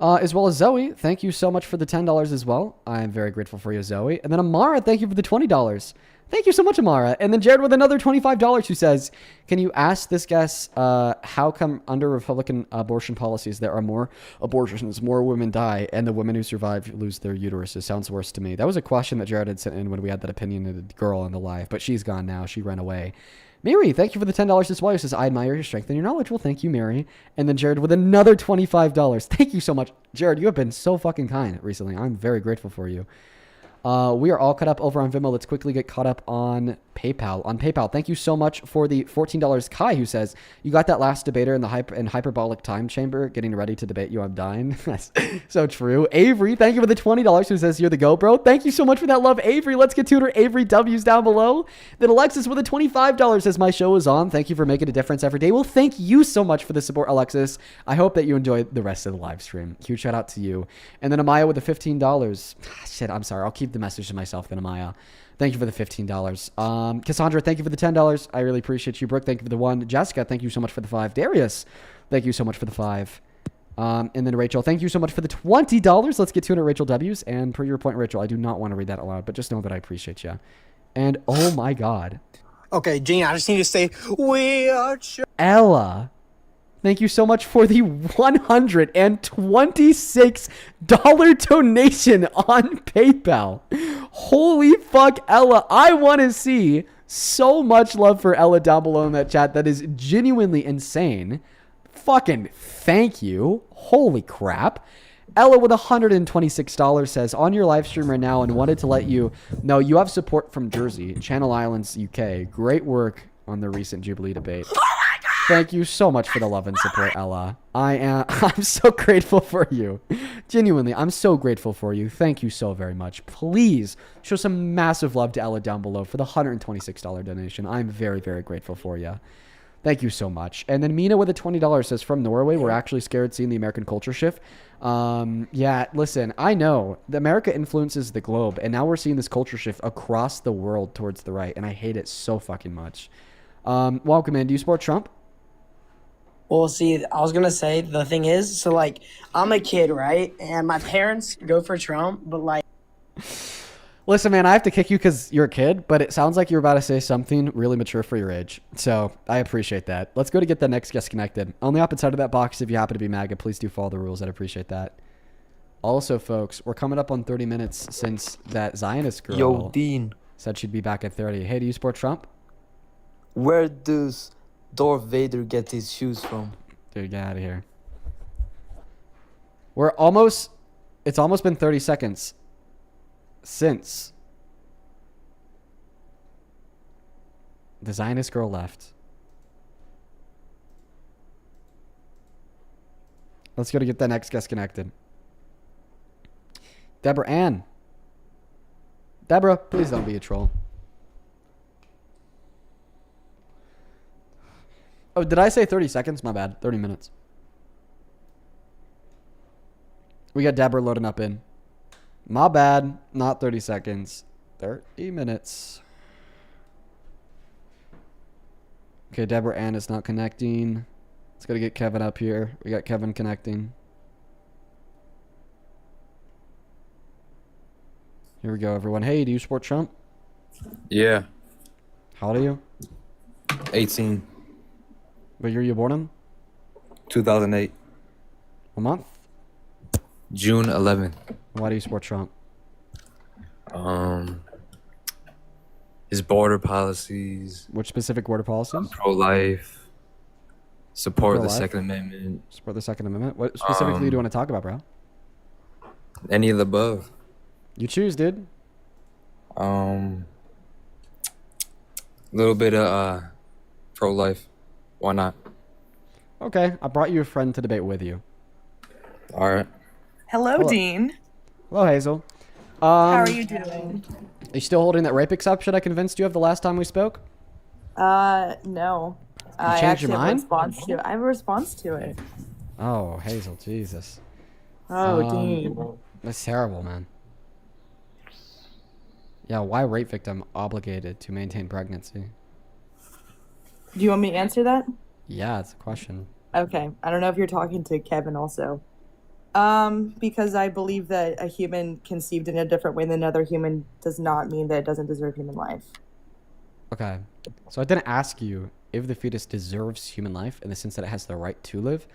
As well as Zoe, thank you so much for the $10 as well. I'm very grateful for you, Zoe. And then Amara, thank you for the $20. Thank you so much, Amara. And then Jared with another $25 who says, can you ask this guest how come under Republican abortion policies there are more abortions, more women die, and the women who survive lose their uteruses? Sounds worse to me. That was a question that Jared had sent in when we had that opinionated girl on the live, but she's gone now. She ran away. Mary, thank you for the $10 as well. Who says, I admire your strength and your knowledge. Well, thank you, Mary. And then Jared with another $25. Thank you so much. Jared, you have been so fucking kind recently. I'm very grateful for you. We are all caught up over on Venmo. Let's quickly get caught up on PayPal. Thank you so much for the $14. Kai, who says, you got that last debater in the hyperbolic time chamber getting ready to debate you. I'm dying. That's so true. Avery, thank you for the $20 who says, you're the GoPro. Thank you so much for that love, Avery. Let's get tutor Avery W's down below. Then Alexis with the $25 says, my show is on. Thank you for making a difference every day. Well, thank you so much for the support, Alexis. I hope that you enjoy the rest of the live stream. Huge shout out to you. And then Amaya with the $15. Shit, I'm sorry. I'll keep the message to myself then, Amaya. Thank you for the $15. Cassandra, thank you for the $10. I really appreciate you. Brooke, thank you for the $1. Jessica, thank you so much for the $5. Darius, thank you so much for the $5. And then Rachel, thank you so much for the $20. Let's get 200 Rachel W's. And per your point, Rachel, I do not want to read that aloud, but just know that I appreciate you. And oh my God. Okay, Gene, I just need to say, we are... Ella, thank you so much for the $126 donation on PayPal. Holy fuck, Ella. I want to see so much love for Ella down below in that chat. That is genuinely insane. Fucking thank you. Holy crap. Ella with $126 says, on your live stream right now and wanted to let you know you have support from Jersey, Channel Islands, UK. Great work on the recent Jubilee debate. Thank you so much for the love and support, Ella. I'm so grateful for you. Genuinely, I'm so grateful for you. Thank you so very much. Please show some massive love to Ella down below for the $126 donation. I'm very, very grateful for you. Thank you so much. And then Mina with a $20 says, from Norway, we're actually scared seeing the American culture shift. Yeah, listen, I know that America influences the globe, and now we're seeing this culture shift across the world towards the right, and I hate it so fucking much. Welcome in. Do you support Trump? Well, see, I was going to say, the thing is, so, like, I'm a kid, right? And my parents go for Trump, but, like... Listen, man, I have to kick you because you're a kid, but it sounds like you're about to say something really mature for your age. So, I appreciate that. Let's go to get the next guest connected. On the opposite side of that box, if you happen to be MAGA, please do follow the rules. I'd appreciate that. Also, folks, we're coming up on 30 minutes since that Zionist girl Dean, said she'd be back at 30. Hey, do you support Trump? where does Darth Vader get his shoes from? Dude, get out of here. It's almost been 30 seconds since the Zionist girl left. Let's go to get that next guest connected. Deborah Ann. Deborah, please don't be a troll. Oh, did I say 30 seconds? My bad. 30 minutes. We got Deborah loading up in. My bad. Not 30 seconds. 30 minutes. Okay, Deborah Ann is not connecting. Let's go to get Kevin up here. We got Kevin connecting. Here we go, everyone. Hey, do you support Trump? Yeah. How old are you? 18. What year you born in? 2008. What month? June 11th. Why do you support Trump? His border policies. Which specific border policies? Pro-life. Support the Pro-life? Second Amendment. Support the Second Amendment? What specifically do you want to talk about, bro? Any of the above. You choose, dude. Little bit of pro-life. Why not? Okay, I brought you a friend to debate with you. All right. Hello, Dean. Hello, Hazel. How are you doing? Are you still holding that rape exception I convinced you of the last time we spoke? No. I changed your actually have a mind? response to it. I have a response to it. Oh, Hazel, Jesus. Oh, Dean. That's terrible, man. Yeah, why rape victim obligated to maintain pregnancy? Do you want me to answer that? Yeah, it's a question. Okay. I don't know if you're talking to Kevin also. Because I believe that a human conceived in a different way than another human does not mean that it doesn't deserve human life. Okay. So I didn't ask you if the fetus deserves human life in the sense that it has the right to live.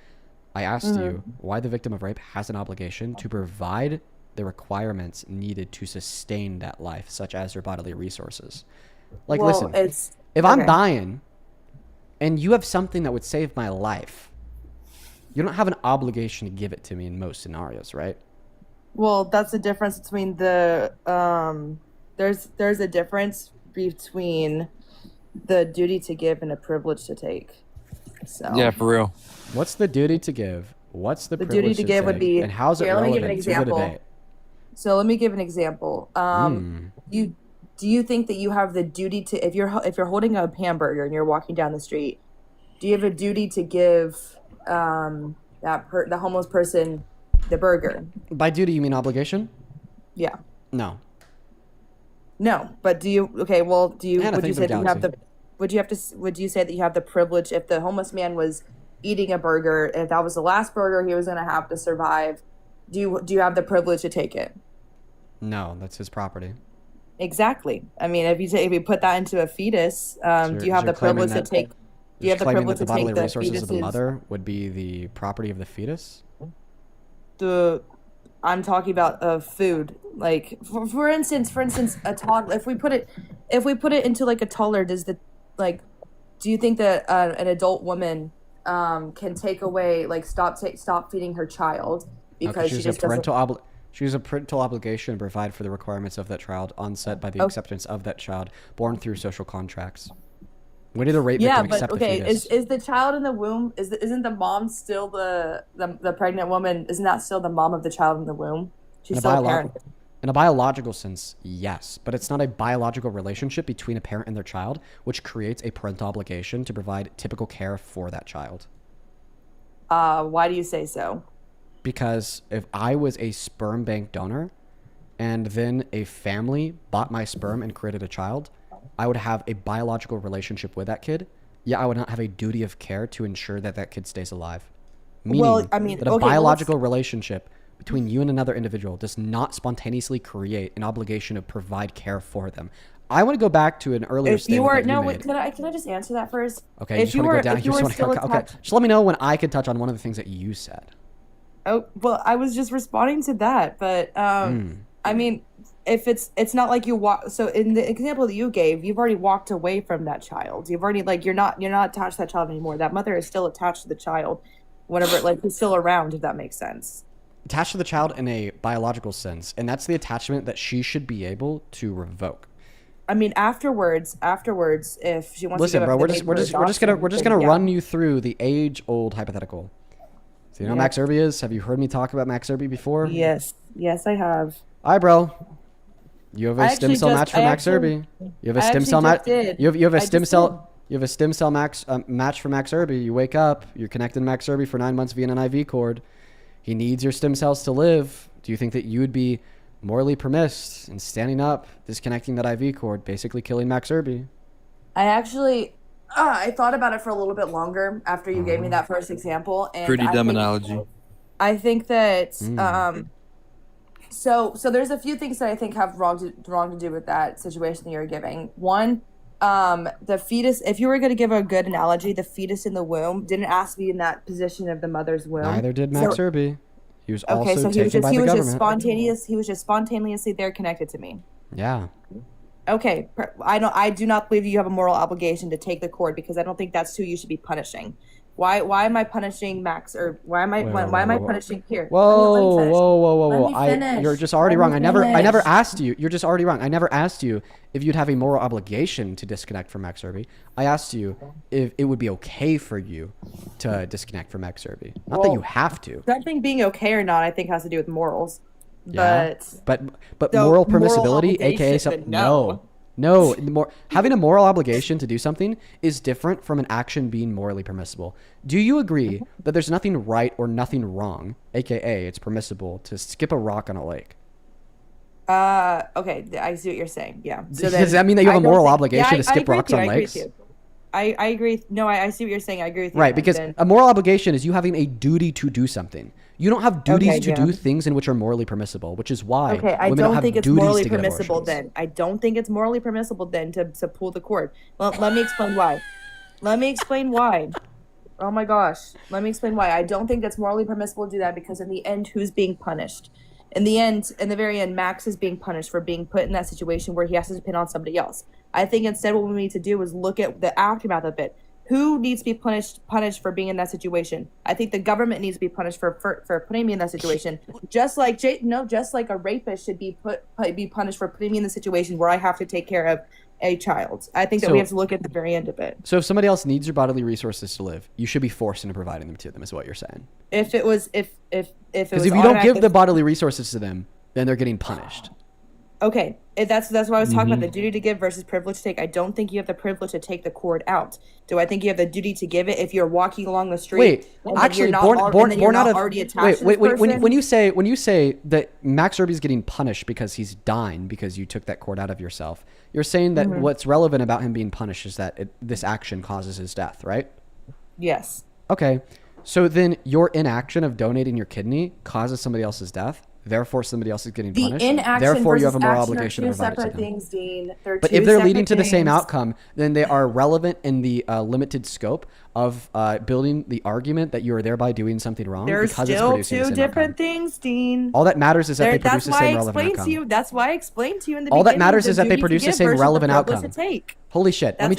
I asked you why the victim of rape has an obligation to provide the requirements needed to sustain that life, such as their bodily resources. Like, Well, listen, it's- if I'm okay. dying and you have something that would save my life, you don't have an obligation to give it to me in most scenarios, right? Well, that's the difference between the there's a difference between the duty to give and a privilege to take. So Yeah, for real. What's the duty to give? What's the duty privilege to give would take? be And how's it here, let me give relevant an to the example. debate? So let me give an example. Do you think that you have the duty to if you're holding a hamburger and you're walking down the street, do you have a duty to give the homeless person the burger? By duty, you mean obligation? Yeah. No. No, but do you? Okay, well, do you? And I Would you think say the that you have the? galaxy. Would you say that you have the privilege if the homeless man was eating a burger, if that was the last burger he was going to have to survive? Do you have the privilege to take it? No, that's his property. Exactly. I mean, if you put that into a fetus, So do you have you're the privilege claiming to take? Do you you're have the claiming privilege that to the take bodily the resources of the fetus's- mother would be the property of the fetus? I'm talking about food. Like for instance, a toddler. If we put it into like a toddler, do you think that an adult woman can take away stop feeding her child because she just doesn't? She has a parental obligation to provide for the requirements of that child onset by the Oh. acceptance of that child born through social contracts. When did a rape Yeah, victim but accept okay, the fetus? is the child in the womb? Isn't the mom still the pregnant woman? Isn't that still the mom of the child in the womb? She's still a parent. In a biological sense, yes, but it's not a biological relationship between a parent and their child, which creates a parental obligation to provide typical care for that child. Why do you say so? Because if I was a sperm bank donor and then a family bought my sperm and created a child, I would have a biological relationship with that kid. Yeah, I would not have a duty of care to ensure that that kid stays alive. Meaning Well, I mean, that a okay, well, biological relationship between you and another individual does not spontaneously create an obligation to provide care for them. I want to go back to an earlier If you statement were that you no, made. wait, can I just answer that first? Okay, you If just you want to were go down. if you were still okay, attached, just let me know when I could touch on one of the things that you said. Oh, well, I was just responding to that, but I mean, if it's not like you walk. So in the example that you gave, you've already walked away from that child. You've already you're not attached to that child anymore. That mother is still attached to the child, whenever he's still around. If that makes sense. Attached to the child in a biological sense, and that's the attachment that she should be able to revoke. I mean, afterwards, if she wants Listen, to give bro, up we're the just baby we're for just we're just gonna adoption, then run you through the age-old hypothetical. So you know who Yeah. Max Irby is? Have you heard me talk about Max Irby before? Yes, I have. All right, bro. You have a I stem actually cell just- match for I Max actually- Irby. You have a I stem actually cell match. just did. You have a I stem just cell. You have a stem cell match for Max Irby. You wake up. You're connected to Max Irby for 9 months via an IV cord. He needs your stem cells to live. Do you think that you would be morally permissed in standing up, disconnecting that IV cord, basically killing Max Irby? I actually I thought about it for a little bit longer after you gave me that first example, and Pretty I dumb think, analogy. I think that so there's a few things that I think have wrong to do with that situation that you're giving. One, the fetus. If you were going to give a good analogy, the fetus in the womb didn't ask to be in that position of the mother's womb. Neither did Max Irby. He was also so taken by the government. He was just spontaneously there, connected to me. Yeah. Okay, I do not believe you have a moral obligation to take the cord, because I don't think that's who you should be punishing. Why am I punishing Max, or why am I punishing here? Whoa. You're just already wrong. I never asked you. You're just already wrong. I never asked you if you'd have a moral obligation to disconnect from Max Irby. I asked you if it would be okay for you to disconnect from Max Irby. Not that you have to. Something being okay or not, I think, has to do with morals. Yeah. But moral permissibility, aka No, having a moral obligation to do something is different from an action being morally permissible. Do you agree that there's nothing right or nothing wrong, aka it's permissible to skip a rock on a lake? Okay, I see what you're saying. Yeah. So does that mean that you have a moral obligation to skip rocks on lakes? I agree. No, I see what you're saying. I agree with you. Right, because a moral obligation is you having a duty to do something. You don't have duties to do things in which are morally permissible, which is why I women don't think it's morally permissible abortions. then. I don't think it's morally permissible then to pull the cord. Well, let me explain why. Oh my gosh. Let me explain why. I don't think that's morally permissible to do that, because in the end, who's being punished? In the very end, Max is being punished for being put in that situation where he has to depend on somebody else. I think instead what we need to do is look at the aftermath of it. Who needs to be punished for being in that situation? I think the government needs to be punished for putting me in that situation. Just like a rapist should be punished for putting me in the situation where I have to take care of a child. I think that we have to look at the very end of it. So if somebody else needs your bodily resources to live, you should be forced into providing them to them, is what you're saying. If you don't give the bodily resources to them, then they're getting punished. Okay, that's what I was talking about, the duty to give versus privilege to take. I don't think you have the privilege to take the cord out. Do I think you have the duty to give it if you're walking along the street? Wait, actually, when you say that Max Irby's getting punished because he's dying because you took that cord out of yourself, you're saying that what's relevant about him being punished is that this action causes his death, right? Yes. Okay, so then your inaction of donating your kidney causes somebody else's death. Therefore, somebody else is getting punished. Therefore, you have a moral obligation to provide it to them. Things, Dean. But if they're leading to the same outcome, then they are relevant in the limited scope of building the argument that you are thereby doing something wrong. There's because still it's producing two the same different outcome. things, Dean. All that matters is that they produce the same relevant outcome. That's why I explained to you in the All that beginning. matters is that they produce the same relevant outcome. Holy shit! Let me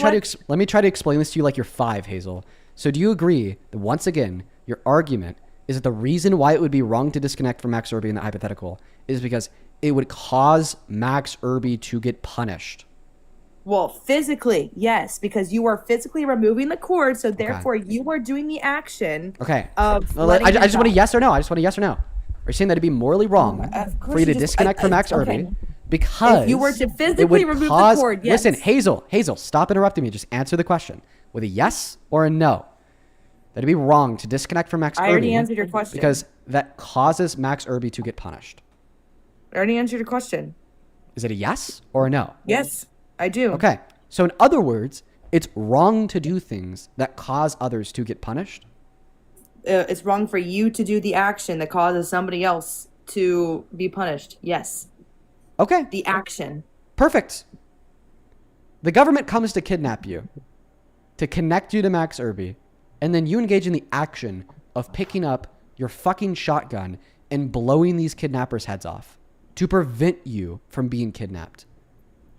try to explain this to you like you're 5, Hazel. So do you agree that once again your argument is that the reason why it would be wrong to disconnect from Max Irby in that hypothetical is because it would cause Max Irby to get punished? Well, physically, yes, because you are physically removing the cord, so therefore you are doing the action. Okay. I just want a yes or no. Are you saying that it'd be morally wrong for you to disconnect from Max Irby because if you were to physically remove the cord? Yes. Listen, Hazel, stop interrupting me. Just answer the question with a yes or a no. That'd be wrong to disconnect from Max Irby. I already answered your question. Because that causes Max Irby to get punished. I already answered your question. Is it a yes or a no? Yes, I do. Okay. So in other words, it's wrong to do things that cause others to get punished? It's wrong for you to do the action that causes somebody else to be punished. Yes. Okay. The action. Perfect. The government comes to kidnap you, to connect you to Max Irby, and then you engage in the action of picking up your fucking shotgun and blowing these kidnappers' heads off to prevent you from being kidnapped.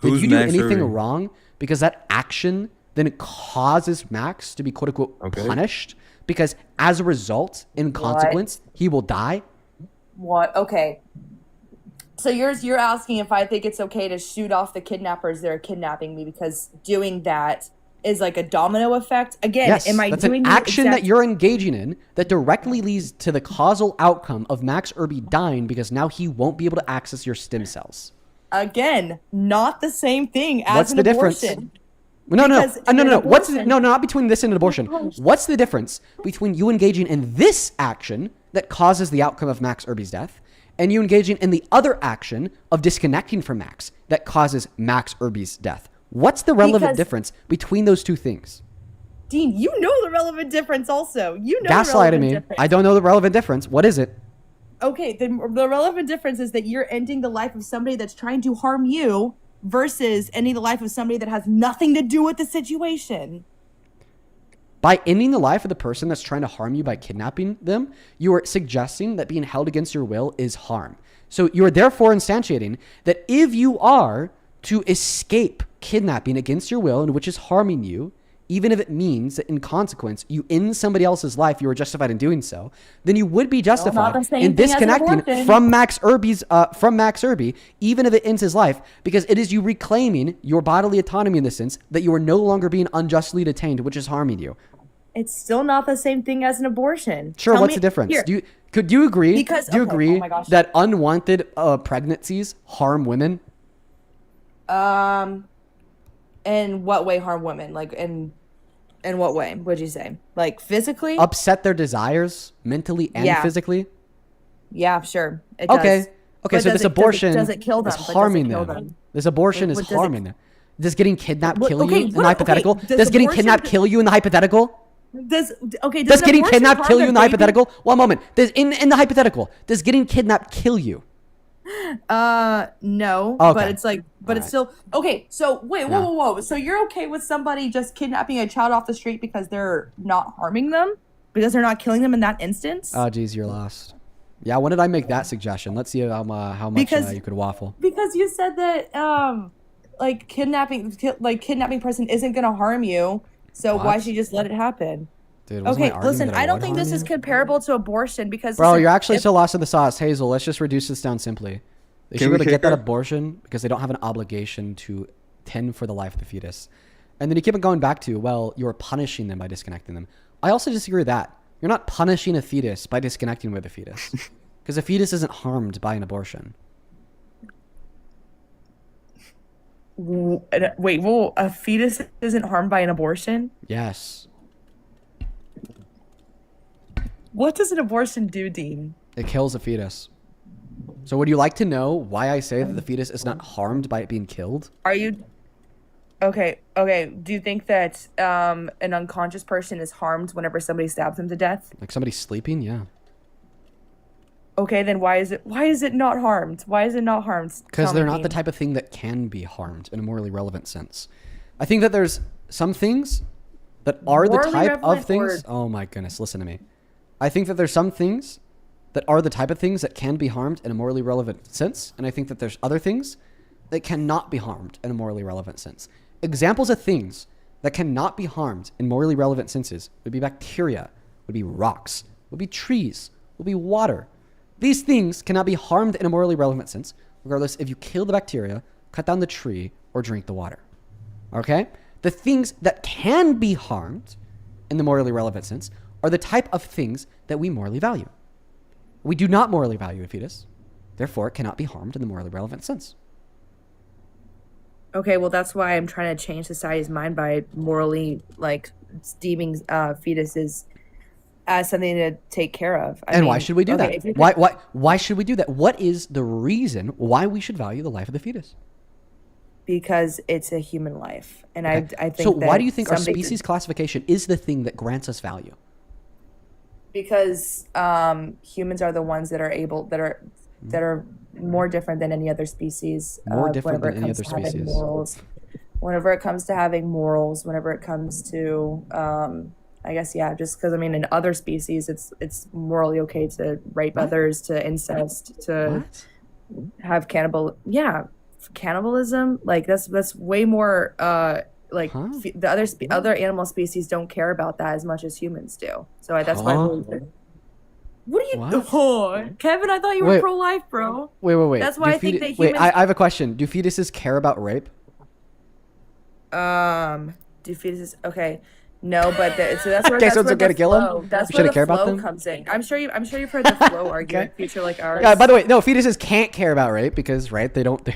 Did you do anything wrong? Because that action then causes Max to be quote unquote punished because as a result, in consequence, he will die? What? Okay. So you're asking if I think it's okay to shoot off the kidnappers that are kidnapping me because doing that is like a domino effect. Again, yes, am I that's doing an action that you're engaging in that directly leads to the causal outcome of Max Irby dying because now he won't be able to access your stem cells. Again, not the same thing as What's an the abortion. difference? No. Not between this and an abortion. What's the difference between you engaging in this action that causes the outcome of Max Irby's death and you engaging in the other action of disconnecting from Max that causes Max Irby's death? What's the relevant difference between those two things? Dean, you know the relevant difference also. You know the Gaslighting relevant me. difference. I don't know the relevant difference. What is it? Okay, the relevant difference is that you're ending the life of somebody that's trying to harm you versus ending the life of somebody that has nothing to do with the situation. By ending the life of the person that's trying to harm you by kidnapping them, you are suggesting that being held against your will is harm. So you are therefore instantiating that if you are to escape kidnapping against your will, and which is harming you, even if it means that in consequence you end somebody else's life, you are justified in doing so, then you would be justified in disconnecting from Max Irby, even if it ends his life, because it is you reclaiming your bodily autonomy in the sense that you are no longer being unjustly detained, which is harming you. It's still not the same thing as an abortion. Sure, what's the difference? Here. Do you agree? Because, do you okay, agree oh my gosh. that unwanted pregnancies harm women? In what way harm women? Like in what way? What'd you say? Like physically? Upset their desires mentally and physically? Yeah, sure. It Okay. does. Okay, But so this abortion does it kill them? is harming them. This abortion is harming them. Does getting kidnapped kill you in the hypothetical? Does getting kidnapped kill you in the hypothetical? Does getting kidnapped kill you in the hypothetical? One moment. In the hypothetical, does getting kidnapped kill you? No. Okay. But it's like, but it's still okay. So wait, whoa. So you're okay with somebody just kidnapping a child off the street because they're not harming them, because they're not killing them in that instance? Oh, geez, you're lost. Yeah, when did I make that suggestion? Let's see how much you could waffle. Because you said that like kidnapping person isn't gonna harm you, so why should you just let it happen? Dude, okay, listen, I don't think this is comparable to abortion because bro, you're actually still lost in the sauce. Hazel, let's just reduce this down simply. They should be able to get that abortion because they don't have an obligation to tend for the life of the fetus. And then you keep on going back to, well, you're punishing them by disconnecting them. I also disagree with that. You're not punishing a fetus by disconnecting with a fetus because a fetus isn't harmed by an abortion. Wait, a fetus isn't harmed by an abortion? Yes. What does an abortion do, Dean? It kills a fetus. So would you like to know why I say that the fetus is not harmed by it being killed? Are you... Okay. Do you think that an unconscious person is harmed whenever somebody stabs them to death? Like somebody sleeping? Yeah. Okay, then why is it not harmed? Why is it not harmed? Because they're not the type of thing that can be harmed in a morally relevant sense. I think that there's some things that are the type of things... Oh my goodness, listen to me. I think that there's some things that are the type of things that can be harmed in a morally relevant sense. And I think that there's other things that cannot be harmed in a morally relevant sense. Examples of things that cannot be harmed in morally relevant senses would be bacteria, would be rocks, would be trees, would be water. These things cannot be harmed in a morally relevant sense, regardless if you kill the bacteria, cut down the tree, or drink the water. Okay? The things that can be harmed in the morally relevant sense are the type of things that we morally value. We do not morally value a fetus, therefore it cannot be harmed in the morally relevant sense. Okay, well that's why I'm trying to change society's mind by morally deeming fetuses as something to take care of. I mean, why should we do that? Why should we do that? What is the reason why we should value the life of the fetus? Because it's a human life, and okay. I think. So why do you think our species classification is the thing that grants us value? Because humans are the ones that are more different than any other species. More different than any other species. Whenever it comes to having morals, whenever it comes to, I guess, yeah, just because, I mean, in other species, it's morally okay to rape others, to incest, to have cannibalism. Like that's way more. The other animal species don't care about that as much as humans do. So that's why. What are you? Oh, Kevin, I thought you were pro-life, bro. Wait. That's why I think that humans. Wait, I have a question. Do fetuses care about rape? Do fetuses? Okay. No, but so that's where so it's okay to kill them. That's where the flow comes in. I'm sure you've heard the flow argument. Future like ours. Yeah. By the way, no, fetuses can't care about rape because they don't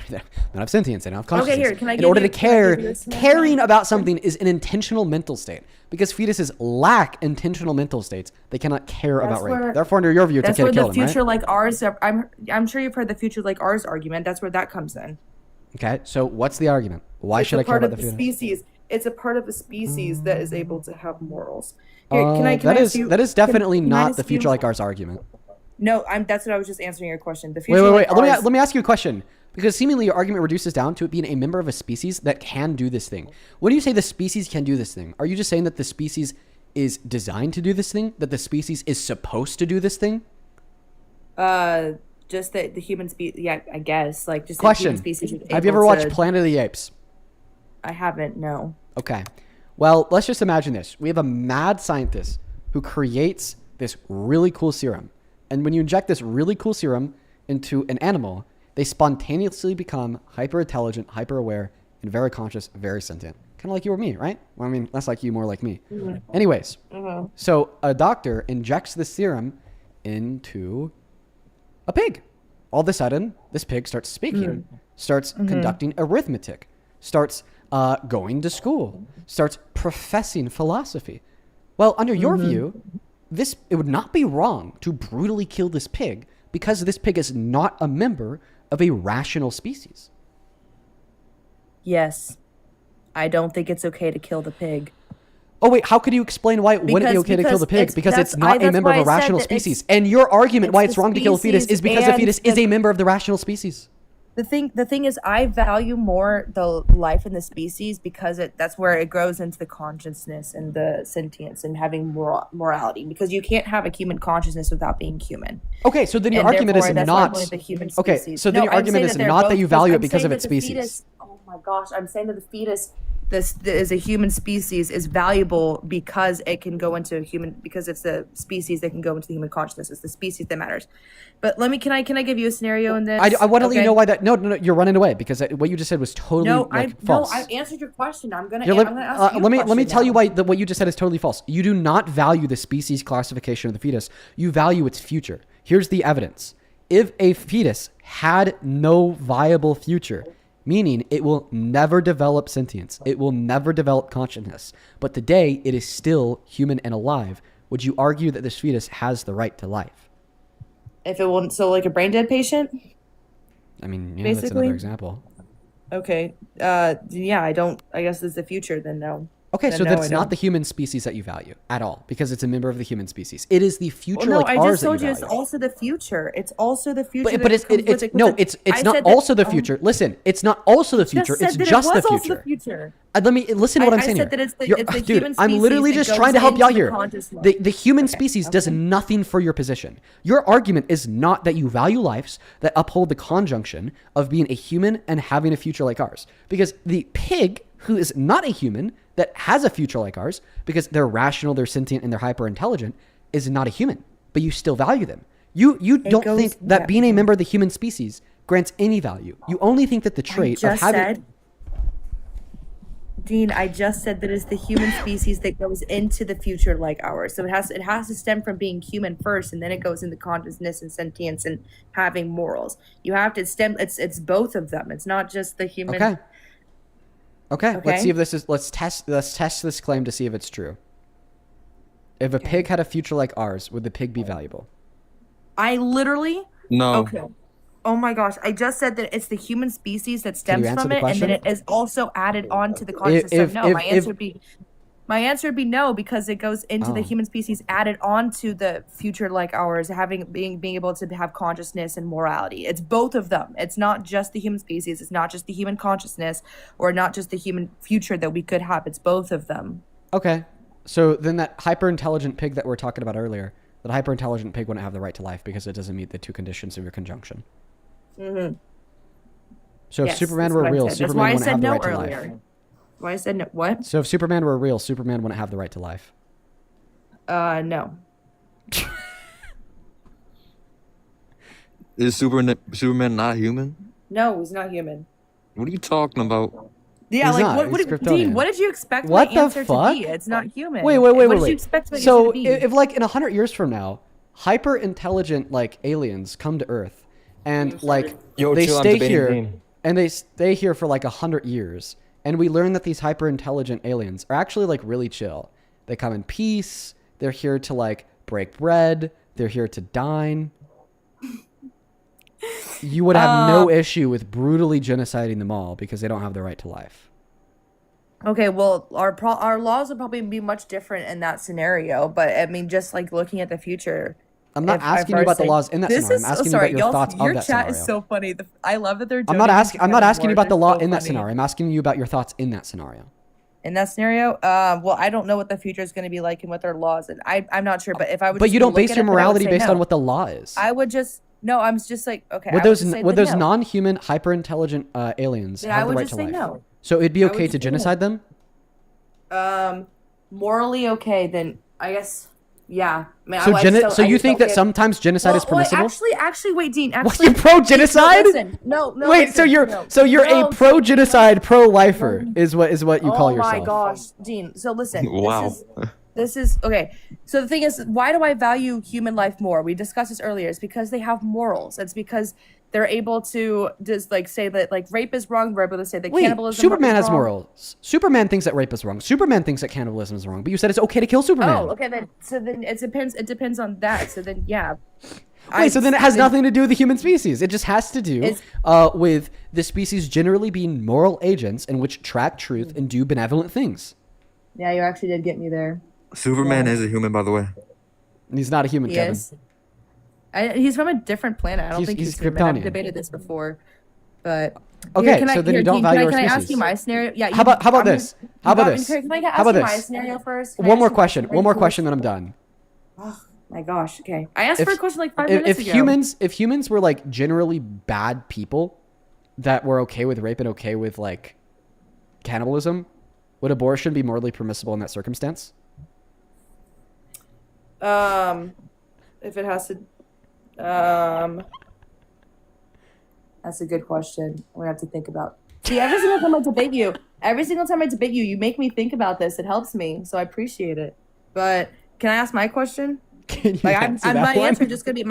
have sentience. They don't have consciousness. Okay, here, can I? In order to care, caring about something is an intentional mental state. Because fetuses lack intentional mental states, they cannot care about rape. Therefore, under your view, it's okay to kill them, right? That's where the future like ours. I'm sure you've heard the future like ours argument. That's where that comes in. Okay, so what's the argument? Why should I care about the fetus? Species. it's a part of a species that is able to have morals. Here, can I that ask is you, that is definitely can I not ask the future you- like ours argument. No, that's what I was just answering your question. The future Wait. like ours, Let me ask you a question. Because seemingly your argument reduces down to it being a member of a species that can do this thing. When you say the species can do this thing, are you just saying that the species is designed to do this thing? That the species is supposed to do this thing? just the human species. Yeah, I guess like just Question. the human species. is Have you able ever watched to- Planet of the Apes? I haven't. No. Okay. Well, let's just imagine this. We have a mad scientist who creates this really cool serum. And when you inject this really cool serum into an animal, they spontaneously become hyper intelligent, hyper aware, and very conscious, very sentient. Kind of like you or me, right? Well, I mean, less like you, more like me. Mhm. Anyways, Mhm. so a doctor injects the serum into a pig. All of a sudden, this pig starts speaking, starts conducting arithmetic, starts going to school, starts professing philosophy. Well, under your view, it would not be wrong to brutally kill this pig because this pig is not a member of a rational species. Yes. I don't think it's okay to kill the pig. Oh wait, how could you explain why it wouldn't be okay to kill the pig? Because it's not a member of a rational species. And your argument why it's wrong to kill a fetus is because the fetus is a member of the rational species. The thing is, I value more the life in the species because that's where it grows into the consciousness and the sentience and having morality. Because you can't have a human consciousness without being human. Okay, so then your And argument is therefore, that's why not. I'm going with the human Okay, species. so then your I'm argument saying is they're not that both- you value I'm it because saying of its that the species. fetus- oh my gosh, I'm saying that the fetus, this is a human species, is valuable because it can go into a human, because it's a species that can go into the human consciousness. It's the species that matters. But can I give you a scenario in this? I want to let you Okay? know why that. No, you're running away because what you just said was totally false. I answered your question. I'm gonna Here, ask you. let me tell you why what you just said is totally false. You do not value the species classification of the fetus. You value its future. Here's the evidence. If a fetus had no viable future, meaning it will never develop sentience, it will never develop consciousness, but today it is still human and alive, would you argue that this fetus has the right to life? If it won't, so like a brain dead patient. I mean, yeah, that's Basically. another example. Okay. Yeah, I don't. I guess it's the future. Then no. Okay, Then so no, that's I not don't. the human species that you value at all because it's a member of the human species. It is the future Well, no, like I ours just told that you you it's value. also the future. It's also the future. But it's not also the future. Listen, it's not also the future. It's just the future. Let me listen to what I'm saying said here. that it's the Dude, human I'm species literally that just goes trying to help you out into the here. conscious The human species does nothing for your position. Your argument is not that you value lives that uphold the conjunction of being a human and having a future like ours. Because the pig, who is not a human, that has a future like ours, because they're rational, they're sentient, and they're hyper intelligent, is not a human. But you still value them. You don't goes- think that yeah. being a member of the human species grants any value. You only think that the trait of having. Dean, I just said that it's the human species that goes into the future like ours. So it has to stem from being human first, and then it goes into consciousness and sentience and having morals. You have to stem. It's both of them. It's not just the human. Okay. Let's see if this is. Let's test this claim to see if it's true. If a pig had a future like ours, would the pig be valuable? I literally. No. Okay. Oh my gosh! I just said that it's the human species that Can you stems answer from the it, and then question? it is also added on to the consciousness. If- So no, if- my if- answer would be no, because it goes into the Oh. human species added on to the future like ours, being able to have consciousness and morality. It's both of them. It's not just the human species. It's not just the human consciousness, or not just the human future that we could have. It's both of them. Okay. So then that hyper intelligent pig that we were talking about earlier, that hyper intelligent pig wouldn't have the right to life because it doesn't meet the two conditions of your conjunction. Mm-hmm. So if Yes, Superman that's were what I real, said. That's Superman why I wouldn't said have the no right to earlier. life. Why I said no? What? So if Superman were real, Superman wouldn't have the right to life. No. Is Superman not human? No, he's not human. What are you talking about? Yeah, He's like not. what He's Dean, Kryptonian. what did you expect What my the answer fuck? to be? It's not human. Wait. What did you expect my So answer to be? if like in 100 years from now, hyper intelligent like aliens come to Earth and like Yo, they chill, I'm stay debating here Dean. and they stay here for like 100 years, and we learn that these hyper intelligent aliens are actually like really chill. They come in peace. They're here to like break bread. They're here to dine. You would have no issue with brutally genociding them all because they don't have the right to life. Okay, well, our laws would probably be much different in that scenario. But I mean, just like looking at the future. I'm not asking you about the laws in that scenario. I'm asking you about your thoughts of Your that chat scenario. is so funny. I love that they're. I'm not asking you about the law in that scenario. I'm asking you about your thoughts in that scenario. In that scenario, well, I don't know what the future is going to be like and what their laws, and I'm not sure. But if I would, But just you be don't base looking your at it, I would morality say based no. on what the law is. I would just no. I'm just like okay. Would I would just say those no. non-human, hyper-intelligent aliens Then I have the would right just to say life? no. So it'd be I would okay just to say no. genocide them? Morally okay, then I guess yeah. I mean, So you think that sometimes genocide is permissible? Actually, wait, Dean. What, Actually, you pro-genocide? Listen, no. Wait, so you're a pro-genocide, pro-lifer is what you call yourself. Oh my gosh, Dean. So listen. Wow. This is okay. So the thing is, why do I value human life more? We discussed this earlier. It's because they have morals. It's because they're able to just like say that like rape is wrong. They're able to say that Wait, cannibalism Superman is has wrong. morals. Superman thinks that rape is wrong. Superman thinks that cannibalism is wrong. But you said it's okay to kill Superman. Oh, okay. Then it depends. It depends on that. So then yeah. Wait, so then it has nothing to do with the human species. It just has to do with the species generally being moral agents in which track truth and do benevolent things. Yeah, you actually did get me there. Superman is a human, by the way. He's not a human, He Kevin. is. He's from a different planet. I don't think he's human. Kryptonian. I've debated this before, but Okay, Here, so then you don't Dean, value our Can I ask species. you my scenario? Yeah. How about this? How about this? Can I How ask about you my this? scenario first? Can I One ask more you my question. scenario One more first? question, then I'm done. Oh my gosh. Okay. I asked for a question like 5 minutes If ago. if humans were like generally bad people that were okay with rape and okay with like cannibalism, would abortion be morally permissible in that circumstance? If it has to, that's a good question. I'm gonna have to think about. See, every single time I debate you, you make me think about this. It helps me, so I appreciate it. But can I ask my question? Can you Like answer that my one? answer just gonna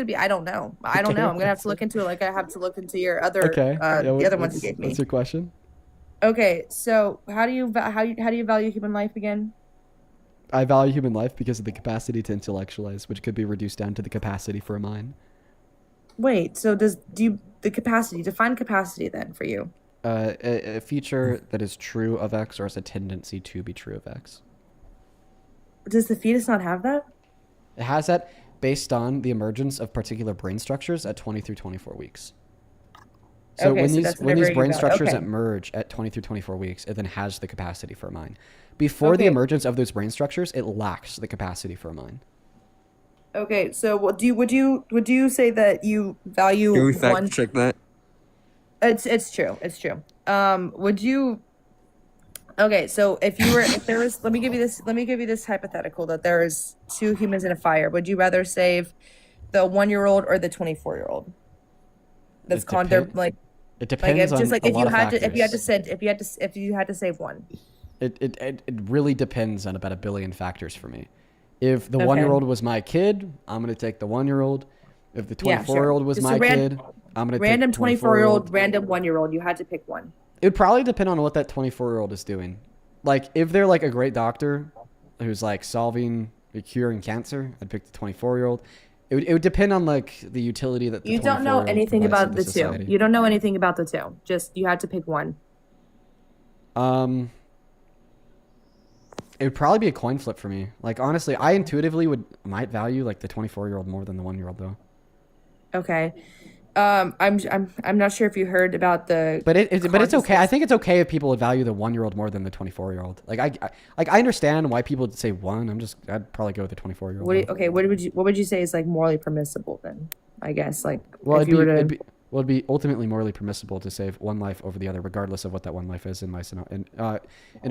be I don't know. I don't Okay. know. I'm gonna have to look into it. Like I have to look into your other Okay. the other ones you gave me. What's your question? Okay, so how do you value human life again? I value human life because of the capacity to intellectualize, which could be reduced down to the capacity for a mind. Wait, so define capacity then for you? A feature that is true of X or has a tendency to be true of X. Does the fetus not have that? It has that based on the emergence of particular brain structures at 20 through 24 weeks. So Okay, when so these that's when these whenever brain you structures okay. emerge at 20 through 24 weeks, it then has the capacity for a mind. Before the Okay. emergence of those brain structures, it lacks the capacity for a mind. Okay, so would you say that you value Can we one? fact check that? It's true. It's true. Would you? Okay, so if there was, let me give you this hypothetical that there is 2 humans in a fire. Would you rather save the 1-year-old or the 24-year-old? That's It they're like. It Like depends if, just on like a if lot you of had to, factors. if you had to save one. It really depends on about a billion factors for me. If the Okay. 1-year-old was my kid, I'm gonna take the 1-year-old. If the Yeah, sure. 24-year-old was Just my a kid, I'm gonna random take the 24-year-old. 24-year-old, random 1-year-old. You had to pick one. It would probably depend on what that 24-year-old is doing. Like if they're like a great doctor who's like solving or curing cancer, I'd pick the 24-year-old. It would depend on like the utility that the You don't know 24-year-old anything provides about to the two. society. You don't know anything about the two. Just you had to pick one. It would probably be a coin flip for me. Like honestly, I intuitively might value like the 24-year-old more than the 1-year-old though. Okay. I'm not sure if you heard about the. But it's okay. I think it's okay if people would value the 1-year-old more than the 24-year-old. Like I understand why people would say one. I'd probably go with the 24-year-old. What would you say is like morally permissible then? I guess like Well, if you were to. it'd be ultimately morally permissible to save one life over the other, regardless of what that one life is in my in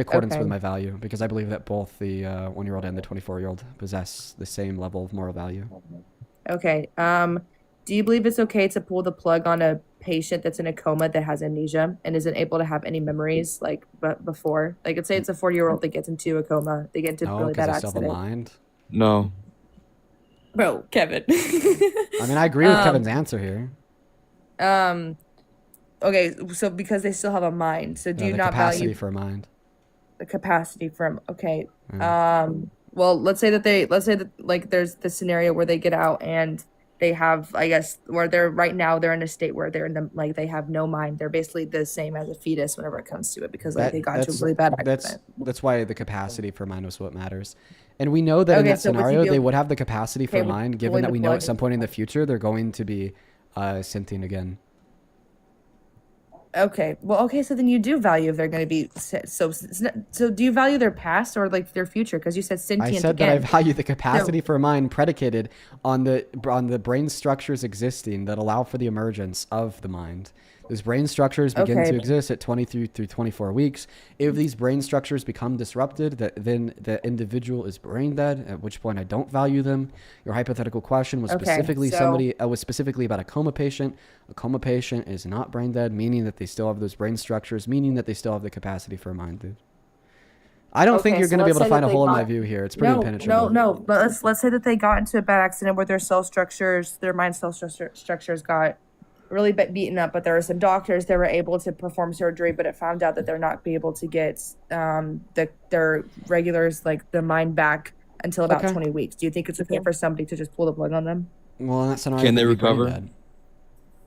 accordance Okay. with my value, because I believe that both the 1-year-old and the 24-year-old possess the same level of moral value. Okay. Do you believe it's okay to pull the plug on a patient that's in a coma that has amnesia and isn't able to have any memories like before? Like, let's say it's a 40-year-old that gets into a coma, they get into a No, really bad because they still have a accident. mind. No. Bro, Kevin. I mean, I agree with Kevin's answer here. Okay, so because they still have a mind, so do you The not capacity value for a mind. the capacity from? Okay. Yeah. Well, let's say that like there's the scenario where they get out and they have, I guess, where they're right now, they're in a state where they're in the, like, they have no mind. They're basically the same as a fetus whenever it comes to it, because like they got into a really bad accident. That's why the capacity for mind was what matters. And we know that in that scenario, they would have the capacity for mind, given that we know at some point in the future, they're going to be sentient again. Okay. Well, okay. So then you do value if they're going to be so do you value their past or like their future? Because you said sentient. I said again. that I value the capacity for mind predicated on the brain structures existing that allow for the emergence of the mind. Those brain structures begin to exist at 23 through 24 weeks. If these brain structures become disrupted, then the individual is brain dead, at which point I don't value them. Your hypothetical question was specifically about a coma patient. A coma patient is not brain dead, meaning that they still have those brain structures, meaning that they still have the capacity for a mind, dude. I don't think you're going to be able to find a hole in my view here. It's pretty impenetrable. No. But let's say that they got into a bad accident where their cell structures, their mind cell structures got really beaten up, but there were some doctors that were able to perform surgery, but it found out that they're not be able to get their regulars, like the mind back until about 20 weeks. Do you think it's okay for somebody to just pull the plug on them? Well, in that scenario, can they recover?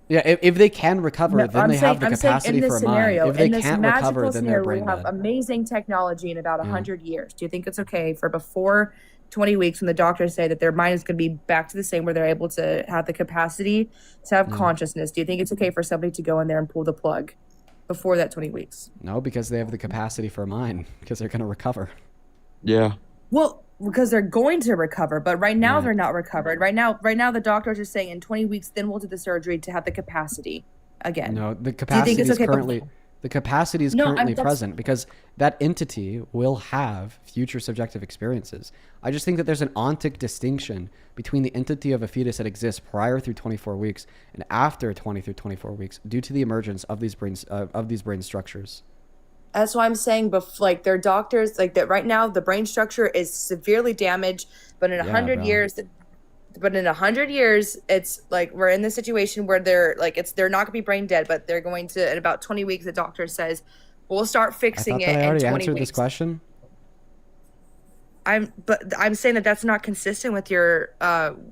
Yeah, if they can recover, then they have the capacity for a mind. If they can't recover, then they're brain dead. We have amazing technology in about 100 years. Do you think it's okay for before 20 weeks when the doctors say that their mind is going to be back to the same, where they're able to have the capacity to have consciousness? Do you think it's okay for somebody to go in there and pull the plug before that 20 weeks? No, because they have the capacity for a mind, because they're going to recover. Yeah. Well, because they're going to recover, but right now they're not recovered. Right now the doctors are saying in 20 weeks, then we'll do the surgery to have the capacity again. No, the capacity is currently... The capacity is currently present because that entity will have future subjective experiences. I just think that there's an ontic distinction between the entity of a fetus that exists prior through 24 weeks and after 20 through 24 weeks due to the emergence of these brain structures. That's why I'm saying, like their doctors, like that right now, the brain structure is severely damaged, but in 100 years, it's like we're in the situation where they're not gonna be brain dead, but they're going to, in about 20 weeks, the doctor says, we'll start fixing it. I already in 20 answered weeks. this question. I'm saying that that's not consistent with your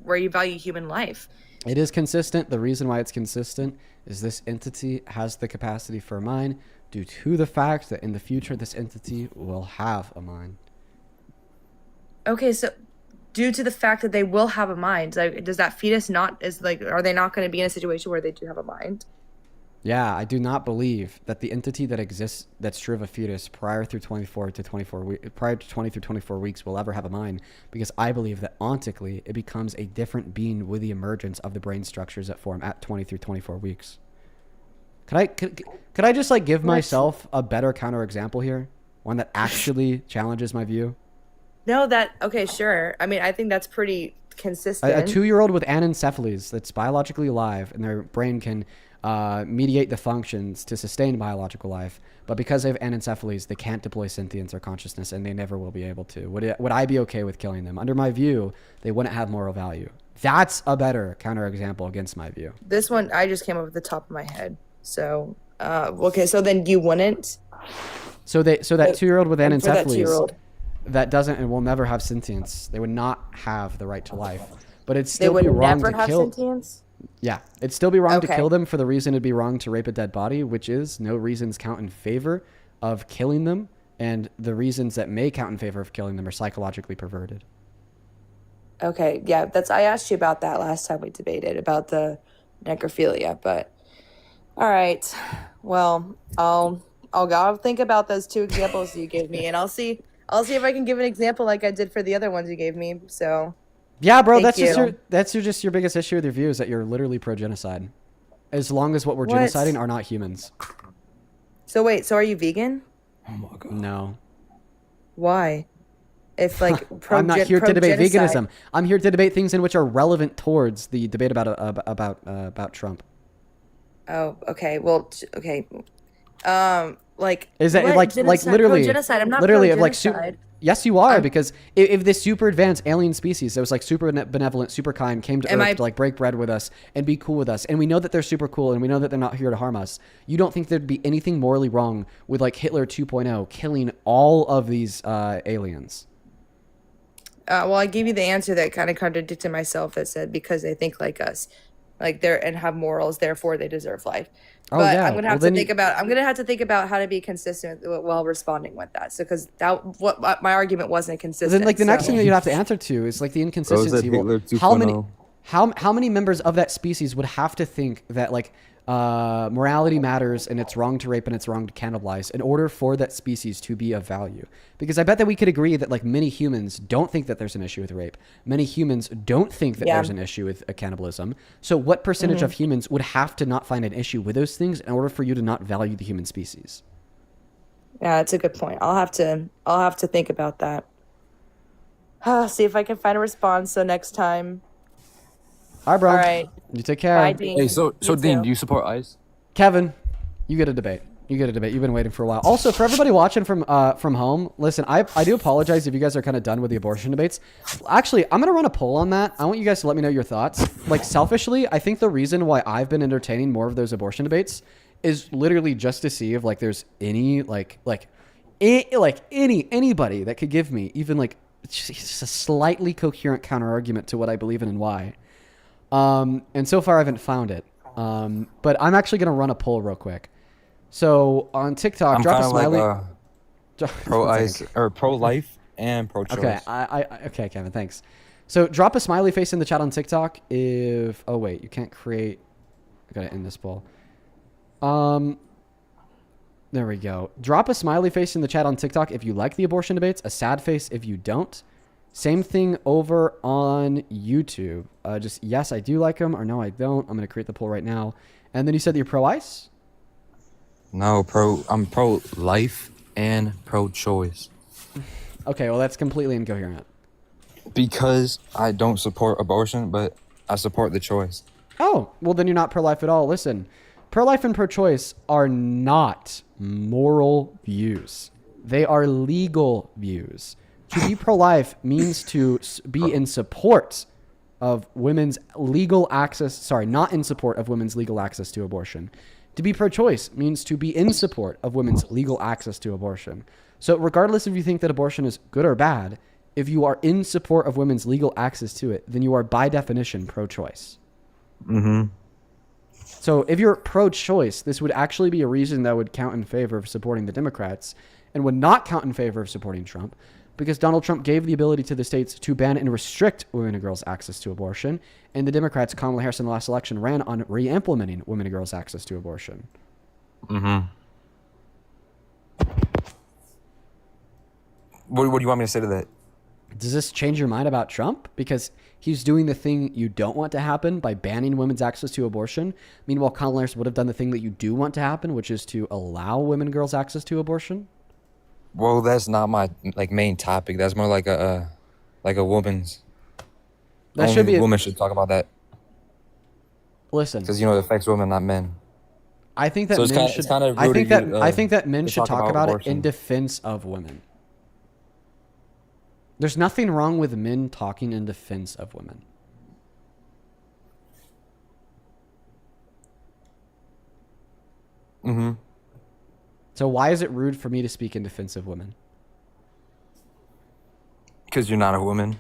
where you value human life. It is consistent. The reason why it's consistent is this entity has the capacity for a mind due to the fact that in the future this entity will have a mind. Okay, so due to the fact that they will have a mind, like, does that fetus are they not going to be in a situation where they do have a mind? Yeah, I do not believe that the entity that exists that's true of a fetus prior to 20 through 24 weeks will ever have a mind, because I believe that ontically it becomes a different being with the emergence of the brain structures that form at 20 through 24 weeks. Could I just give myself a better counterexample here? One that actually challenges my view? No, okay, sure. I mean, I think that's pretty consistent. A 2-year-old with anencephalus that's biologically alive and their brain can mediate the functions to sustain biological life, but because they have anencephalus, they can't deploy sentience or consciousness, and they never will be able to. Would I be okay with killing them? Under my view, they wouldn't have moral value. That's a better counterexample against my view. This one, I just came up with the top of my head. So, okay, so then you wouldn't? So that 2-year-old with anencephalus that doesn't and will never have sentience, they would not have the right to life. But it'd still be wrong to kill. Sentience? Yeah, it'd still be wrong to kill them for the reason it'd be wrong to rape a dead body, which is no reasons count in favor of killing them, and the reasons that may count in favor of killing them are psychologically perverted. Okay, yeah, I asked you about that last time we debated about the necrophilia, but all right. Well, I'll think about those 2 examples you gave me, and I'll see if I can give an example like I did for the other ones you gave me. So yeah, bro, that's just your biggest issue with your view is that you're literally pro genocide. As long as what we're genociding are not humans. So wait, so are you vegan? Oh my god. No. Why? If I'm not here to debate veganism. I'm here to debate things in which are relevant towards the debate about Trump. Oh, okay. Well, okay. Is that literally genocide? I'm not literally pro-genocide. Yes, you are, because if this super advanced alien species that was super benevolent, super kind, came to Earth to break bread with us and be cool with us, and we know that they're super cool and we know that they're not here to harm us, you don't think there'd be anything morally wrong with Hitler 2.0 killing all of these aliens? well, I gave you the answer that kind of contradicted myself. That said because they think like us, like they're and have morals, therefore they deserve life. Oh, But yeah. I'm gonna have to think about. I'm gonna have to think about how to be consistent while responding with that. So because that what my argument wasn't consistent. Then like the next so. thing that you'd have to answer to is like the inconsistency. Well, Hitler how many 2.0. how many members of that species would have to think that like morality matters and it's wrong to rape and it's wrong to cannibalize in order for that species to be of value? Because I bet that we could agree that like many humans don't think that there's an issue with rape. Many humans don't think that there's an issue with cannibalism. So what percentage of humans would have to not find an issue with those things in order for you to not value the human species? Yeah, that's a good point. I'll have to think about that. See if I can find a response. So next time. All right, bro. All right. You take care. Bye, Dean. Hey, so You Dean, too. do you support ICE? Kevin, you get a debate. You get a debate. You've been waiting for a while. Also, for everybody watching from home, listen, I do apologize if you guys are kind of done with the abortion debates. Actually, I'm going to run a poll on that. I want you guys to let me know your thoughts. Like, selfishly, I think the reason why I've been entertaining more of those abortion debates is literally just to see if, like, there's any, anybody that could give me even, like, just a slightly coherent counter-argument to what I believe in and why. And so far I haven't found it. But I'm actually going to run a poll real quick. So on TikTok, I'm drop a kind smiley. of like pro-ICE or pro-life and pro-choice. Okay, okay, Kevin, thanks. So drop a smiley face in the chat on TikTok if... Oh, wait, you can't create... I got to end this poll. There we go. Drop a smiley face in the chat on TikTok if you like the abortion debates, a sad face if you don't. Same thing over on YouTube. Just yes, I do like them, or no, I don't. I'm going to create the poll right now. And then you said that you're pro-ICE? No, I'm pro-life and pro-choice. Okay, well, that's completely incoherent. Because I don't support abortion, but I support the choice. Oh, well, then you're not pro-life at all. Listen, pro-life and pro-choice are not moral views. They are legal views. To be pro-life means to be in support of women's legal access. Sorry, not in support of women's legal access to abortion. To be pro-choice means to be in support of women's legal access to abortion. So regardless if you think that abortion is good or bad, if you are in support of women's legal access to it, then you are by definition pro-choice. Mm-hmm. So if you're pro-choice, this would actually be a reason that would count in favor of supporting the Democrats and would not count in favor of supporting Trump, because Donald Trump gave the ability to the states to ban and restrict women and girls' access to abortion, and the Democrats, Kamala Harris in the last election, ran on re-implementing women and girls' access to abortion. Mm-hmm. What do you want me to say to that? Does this change your mind about Trump? Because he's doing the thing you don't want to happen by banning women's access to abortion. Meanwhile, Kamala Harris would have done the thing that you do want to happen, which is to allow women and girls access to abortion. Well, that's not my main topic. That's more like a woman's. That should be. Women should talk about that. Listen, because it affects women, not men. I think that so men should. I think that men should talk about it in defense of women. There's nothing wrong with men talking in defense of women. Mm-hmm. So why is it rude for me to speak in defense of women? Because you're not a woman.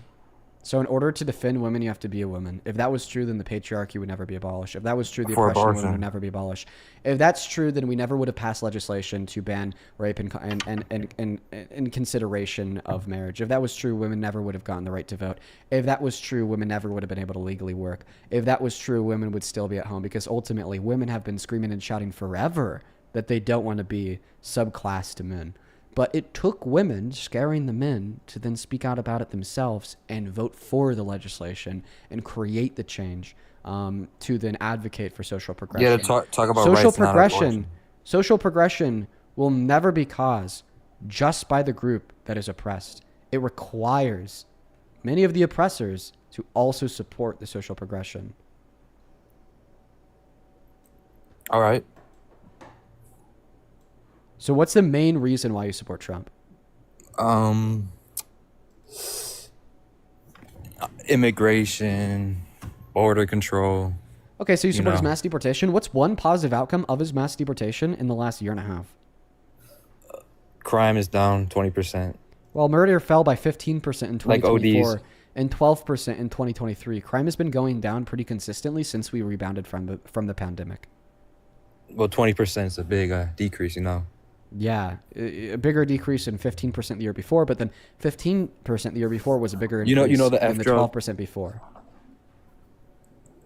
So in order to defend women, you have to be a woman. If that was true, then the patriarchy would never be abolished. If that was true, the oppression of women would never be abolished. If that's true, then we never would have passed legislation to ban rape and consideration of marriage. If that was true, women never would have gotten the right to vote. If that was true, women never would have been able to legally work. If that was true, women would still be at home, because ultimately women have been screaming and shouting forever that they don't want to be subclass to men. But it took women scaring the men to then speak out about it themselves and vote for the legislation and create the change to then advocate for social progression. Yeah, to talk about social rights, progression. Social progression will never be caused just by the group that is oppressed. It requires many of the oppressors to also support the social progression. All right. So what's the main reason why you support Trump? Immigration, border control. Okay, so you support his mass deportation. What's one positive outcome of his mass deportation in the last year and a half? Crime is down 20%. Well, murder fell by 15% in Like 2024 ODs. and 12% in 2023. Crime has been going down pretty consistently since we rebounded from the pandemic. Well, 20% is a big decrease, you know. Yeah, a bigger decrease in 15% the year before, but then 15% the year before was a bigger You increase know the than F the drug? 12% before.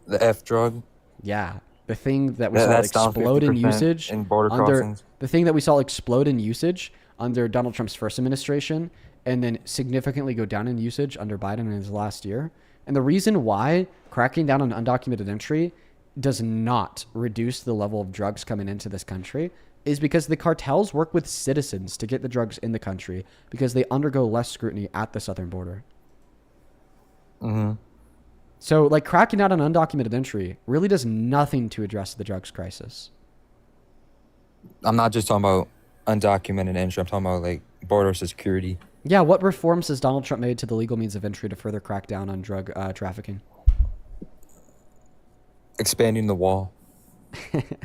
The F drug. Yeah, the thing that we saw That's down explode in 50% usage in border under crossings. the thing that we saw explode in usage under Donald Trump's first administration, and then significantly go down in usage under Biden in his last year. And the reason why cracking down on undocumented entry does not reduce the level of drugs coming into this country is because the cartels work with citizens to get the drugs in the country because they undergo less scrutiny at the southern border. Mm-hmm. So, like, cracking down on undocumented entry really does nothing to address the drugs crisis. I'm not just talking about undocumented entry. I'm talking about like border security. Yeah, what reforms has Donald Trump made to the legal means of entry to further crack down on drug trafficking? Expanding the wall.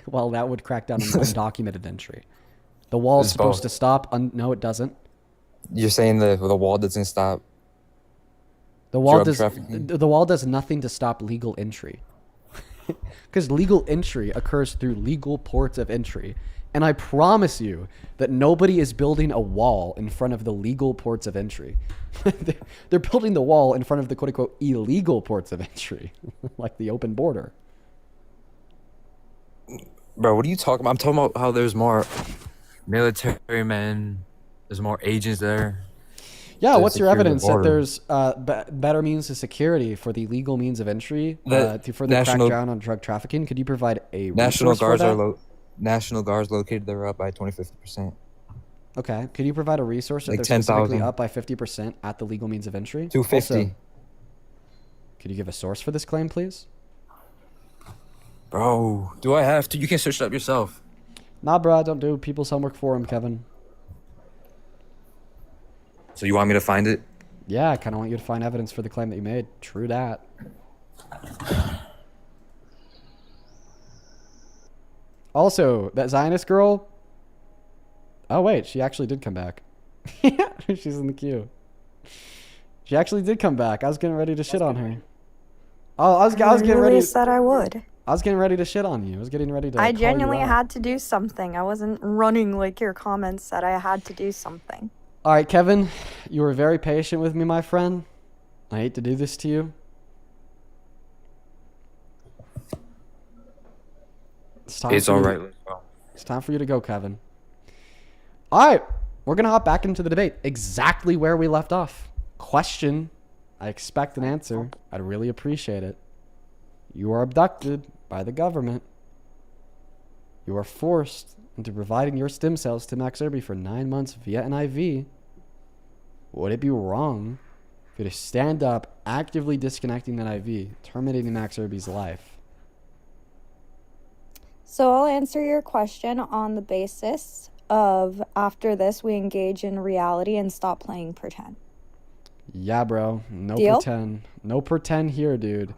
Well, that would crack down on undocumented entry. The wall is It's supposed both. to stop. No, it doesn't. You're saying the wall doesn't stop The wall drug does. trafficking? The wall does nothing to stop legal entry, because legal entry occurs through legal ports of entry. And I promise you that nobody is building a wall in front of the legal ports of entry. They're building the wall in front of the quote-unquote illegal ports of entry, like the open border. Bro, what are you talking about? I'm talking about how there's more military men. There's more agents there. Yeah, to what's your secure the evidence that border. there's better means of security for the legal means of entry The to further national- crack down on drug trafficking? Could you provide a National resource guards for are that? National guards located there up by 50%. Okay. Could you provide a resource that Like they're specifically 10,000. up by 50% at the legal means of entry? 250. Also, could you give a source for this claim, please? Bro, do I have to? You can search it up yourself. Nah, bro, I don't do people's homework for him, Kevin. So you want me to find it? Yeah, I kind of want you to find evidence for the claim that you made. True that. Also, that Zionist girl. Oh wait, she actually did come back. She's in the queue. She actually did come back. I was getting ready to shit on her. Oh, I was getting ready. said I would. I was getting ready to shit on you. I was getting ready to. I call you genuinely out. had to do something. I wasn't running like your comments said. I had to do something. All right, Kevin, you were very patient with me, my friend. I hate to do this to you. It's time It's for all you right. to- Let's go. It's time for you to go, Kevin. All right, we're going to hop back into the debate exactly where we left off. Question, I expect an answer. I'd really appreciate it. You are abducted by the government. You are forced into providing your stem cells to Max Irby for 9 months via an IV. Would it be wrong for you to stand up, actively disconnecting that IV, terminating Max Irby's life? So I'll answer your question on the basis of after this we engage in reality and stop playing pretend. Yeah, bro. No Deal? pretend. No pretend here, dude.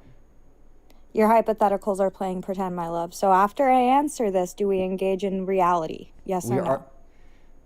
Your hypotheticals are playing pretend, my love. So after I answer this, do we engage in reality? Yes We or no? are.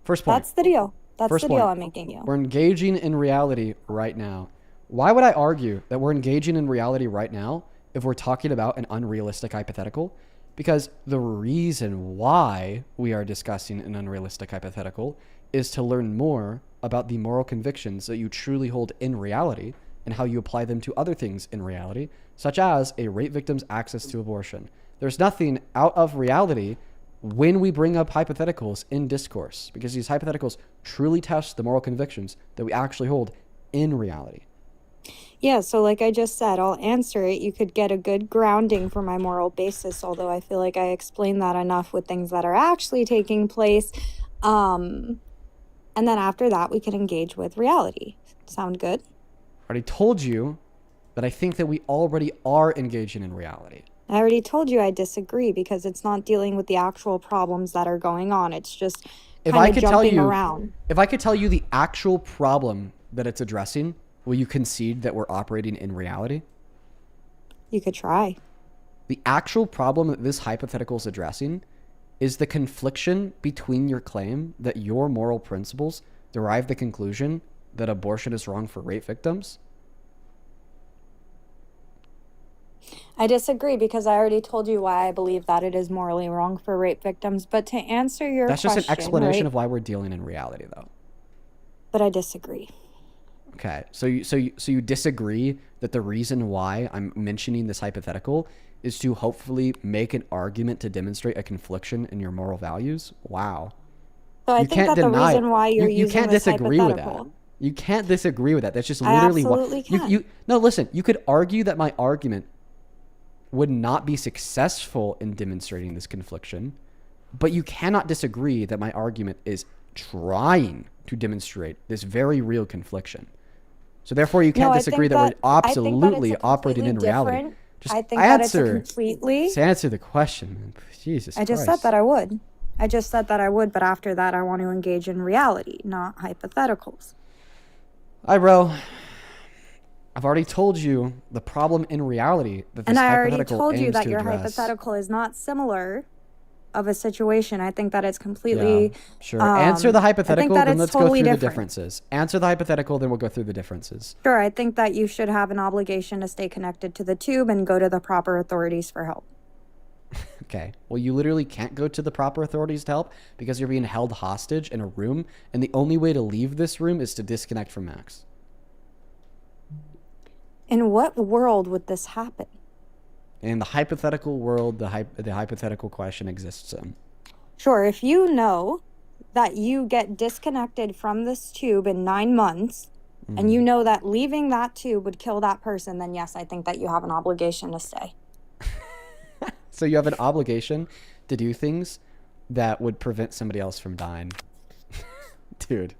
First point. That's the deal. That's First the deal point. I'm making you. We're engaging in reality right now. Why would I argue that we're engaging in reality right now if we're talking about an unrealistic hypothetical? Because the reason why we are discussing an unrealistic hypothetical is to learn more about the moral convictions that you truly hold in reality and how you apply them to other things in reality, such as a rape victim's access to abortion. There's nothing out of reality when we bring up hypotheticals in discourse, because these hypotheticals truly test the moral convictions that we actually hold in reality. Yeah, so like I just said, I'll answer it. You could get a good grounding for my moral basis, although I feel like I explained that enough with things that are actually taking place. And then after that, we can engage with reality. Sound good? I already told you that I think that we already are engaging in reality. I already told you I disagree because it's not dealing with the actual problems that are going on. It's just If I kind of could tell jumping you, around. if I could tell you the actual problem that it's addressing, will you concede that we're operating in reality? You could try. The actual problem that this hypothetical is addressing is the confliction between your claim that your moral principles derive the conclusion that abortion is wrong for rape victims? I disagree because I already told you why I believe that it is morally wrong for rape victims. But to answer your That's question, just an explanation right? of why we're dealing in reality, though. But I disagree. Okay, so you disagree that the reason why I'm mentioning this hypothetical is to hopefully make an argument to demonstrate a confliction in your moral values? Wow. So I You think can't that the deny reason it. why you're You using can't this disagree with that. hypothetical. You can't disagree with that. That's just I literally absolutely what can. no, listen, you could argue that my argument would not be successful in demonstrating this confliction, but you cannot disagree that my argument is trying to demonstrate this very real confliction. So therefore, you can't disagree that, we're absolutely operating in reality. Just I think answer. that it's a completely. Just answer the question, man. Jesus I just Christ. said that I would. I just said that I would, but after that, I want to engage in reality, not hypotheticals. All right, bro. I've already told you the problem in reality that this And I already hypothetical told you aims that to your address. hypothetical is not similar of a situation. I think that it's completely. Yeah, sure. Answer the hypothetical, then let's go through the different. differences. Answer the hypothetical, then we'll go through the differences. Sure, I think that you should have an obligation to stay connected to the tube and go to the proper authorities for help. Okay. Well, you literally can't go to the proper authorities to help because you're being held hostage in a room, and the only way to leave this room is to disconnect from Max. In what world would this happen? In the hypothetical world, the hypothetical question exists in. Sure, if you know that you get disconnected from this tube in 9 months, and you know that leaving that tube would kill that person, then yes, I think that you have an obligation to stay. So you have an obligation to do things that would prevent somebody else from dying. Dude.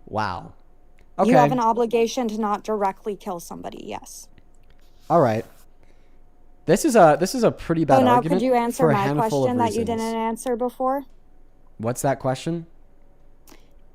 Wow. Okay. You have an obligation to not directly kill somebody, yes. All right. This is a pretty bad So now argument could you answer for a my handful of question that you reasons. didn't answer before? What's that question?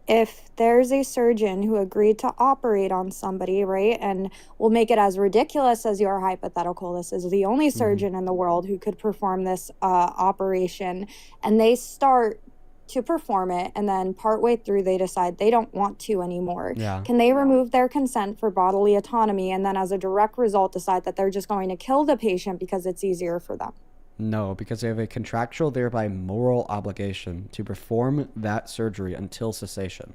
If there's a surgeon who agreed to operate on somebody, right, and we'll make it as ridiculous as your hypothetical, this is the only surgeon in the world who could perform this operation, and they start to perform it, and then partway through they decide they don't want to anymore. Yeah. Can they remove their consent for bodily autonomy and then as a direct result decide that they're just going to kill the patient because it's easier for them? No, because they have a contractual, thereby moral obligation to perform that surgery until cessation.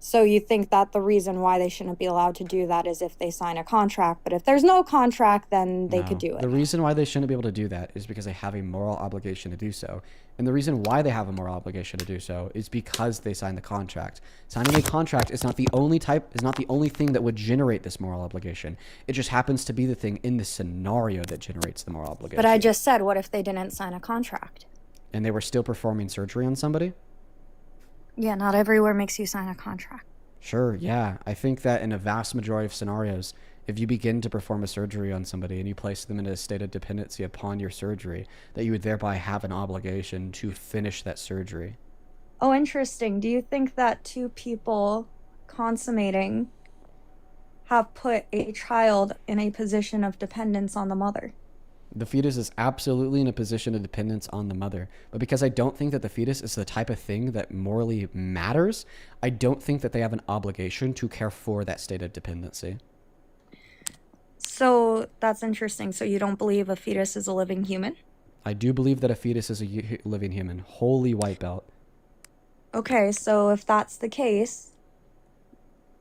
So you think that the reason why they shouldn't be allowed to do that is if they sign a contract, but if there's no contract, then they could do it. The reason why they shouldn't be able to do that is because they have a moral obligation to do so. And the reason why they have a moral obligation to do so is because they signed the contract. Signing a contract is not the only thing that would generate this moral obligation. It just happens to be the thing in the scenario that generates the moral obligation. But I just said, what if they didn't sign a contract? And they were still performing surgery on somebody? Yeah, not everywhere makes you sign a contract. Sure, yeah. I think that in a vast majority of scenarios, if you begin to perform a surgery on somebody and you place them in a state of dependency upon your surgery, that you would thereby have an obligation to finish that surgery. Oh, interesting. Do you think that two people consummating have put a child in a position of dependence on the mother? The fetus is absolutely in a position of dependence on the mother. But because I don't think that the fetus is the type of thing that morally matters, I don't think that they have an obligation to care for that state of dependency. So that's interesting. So you don't believe a fetus is a living human? I do believe that a fetus is a living human. Holy white belt. Okay, so if that's the case,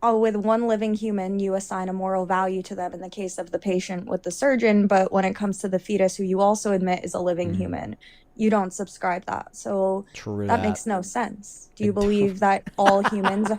with one living human, you assign a moral value to them in the case of the patient with the surgeon, but when it comes to the fetus, who you also admit is a living human, you don't subscribe that. So True that that. makes no sense. Do you believe that all humans...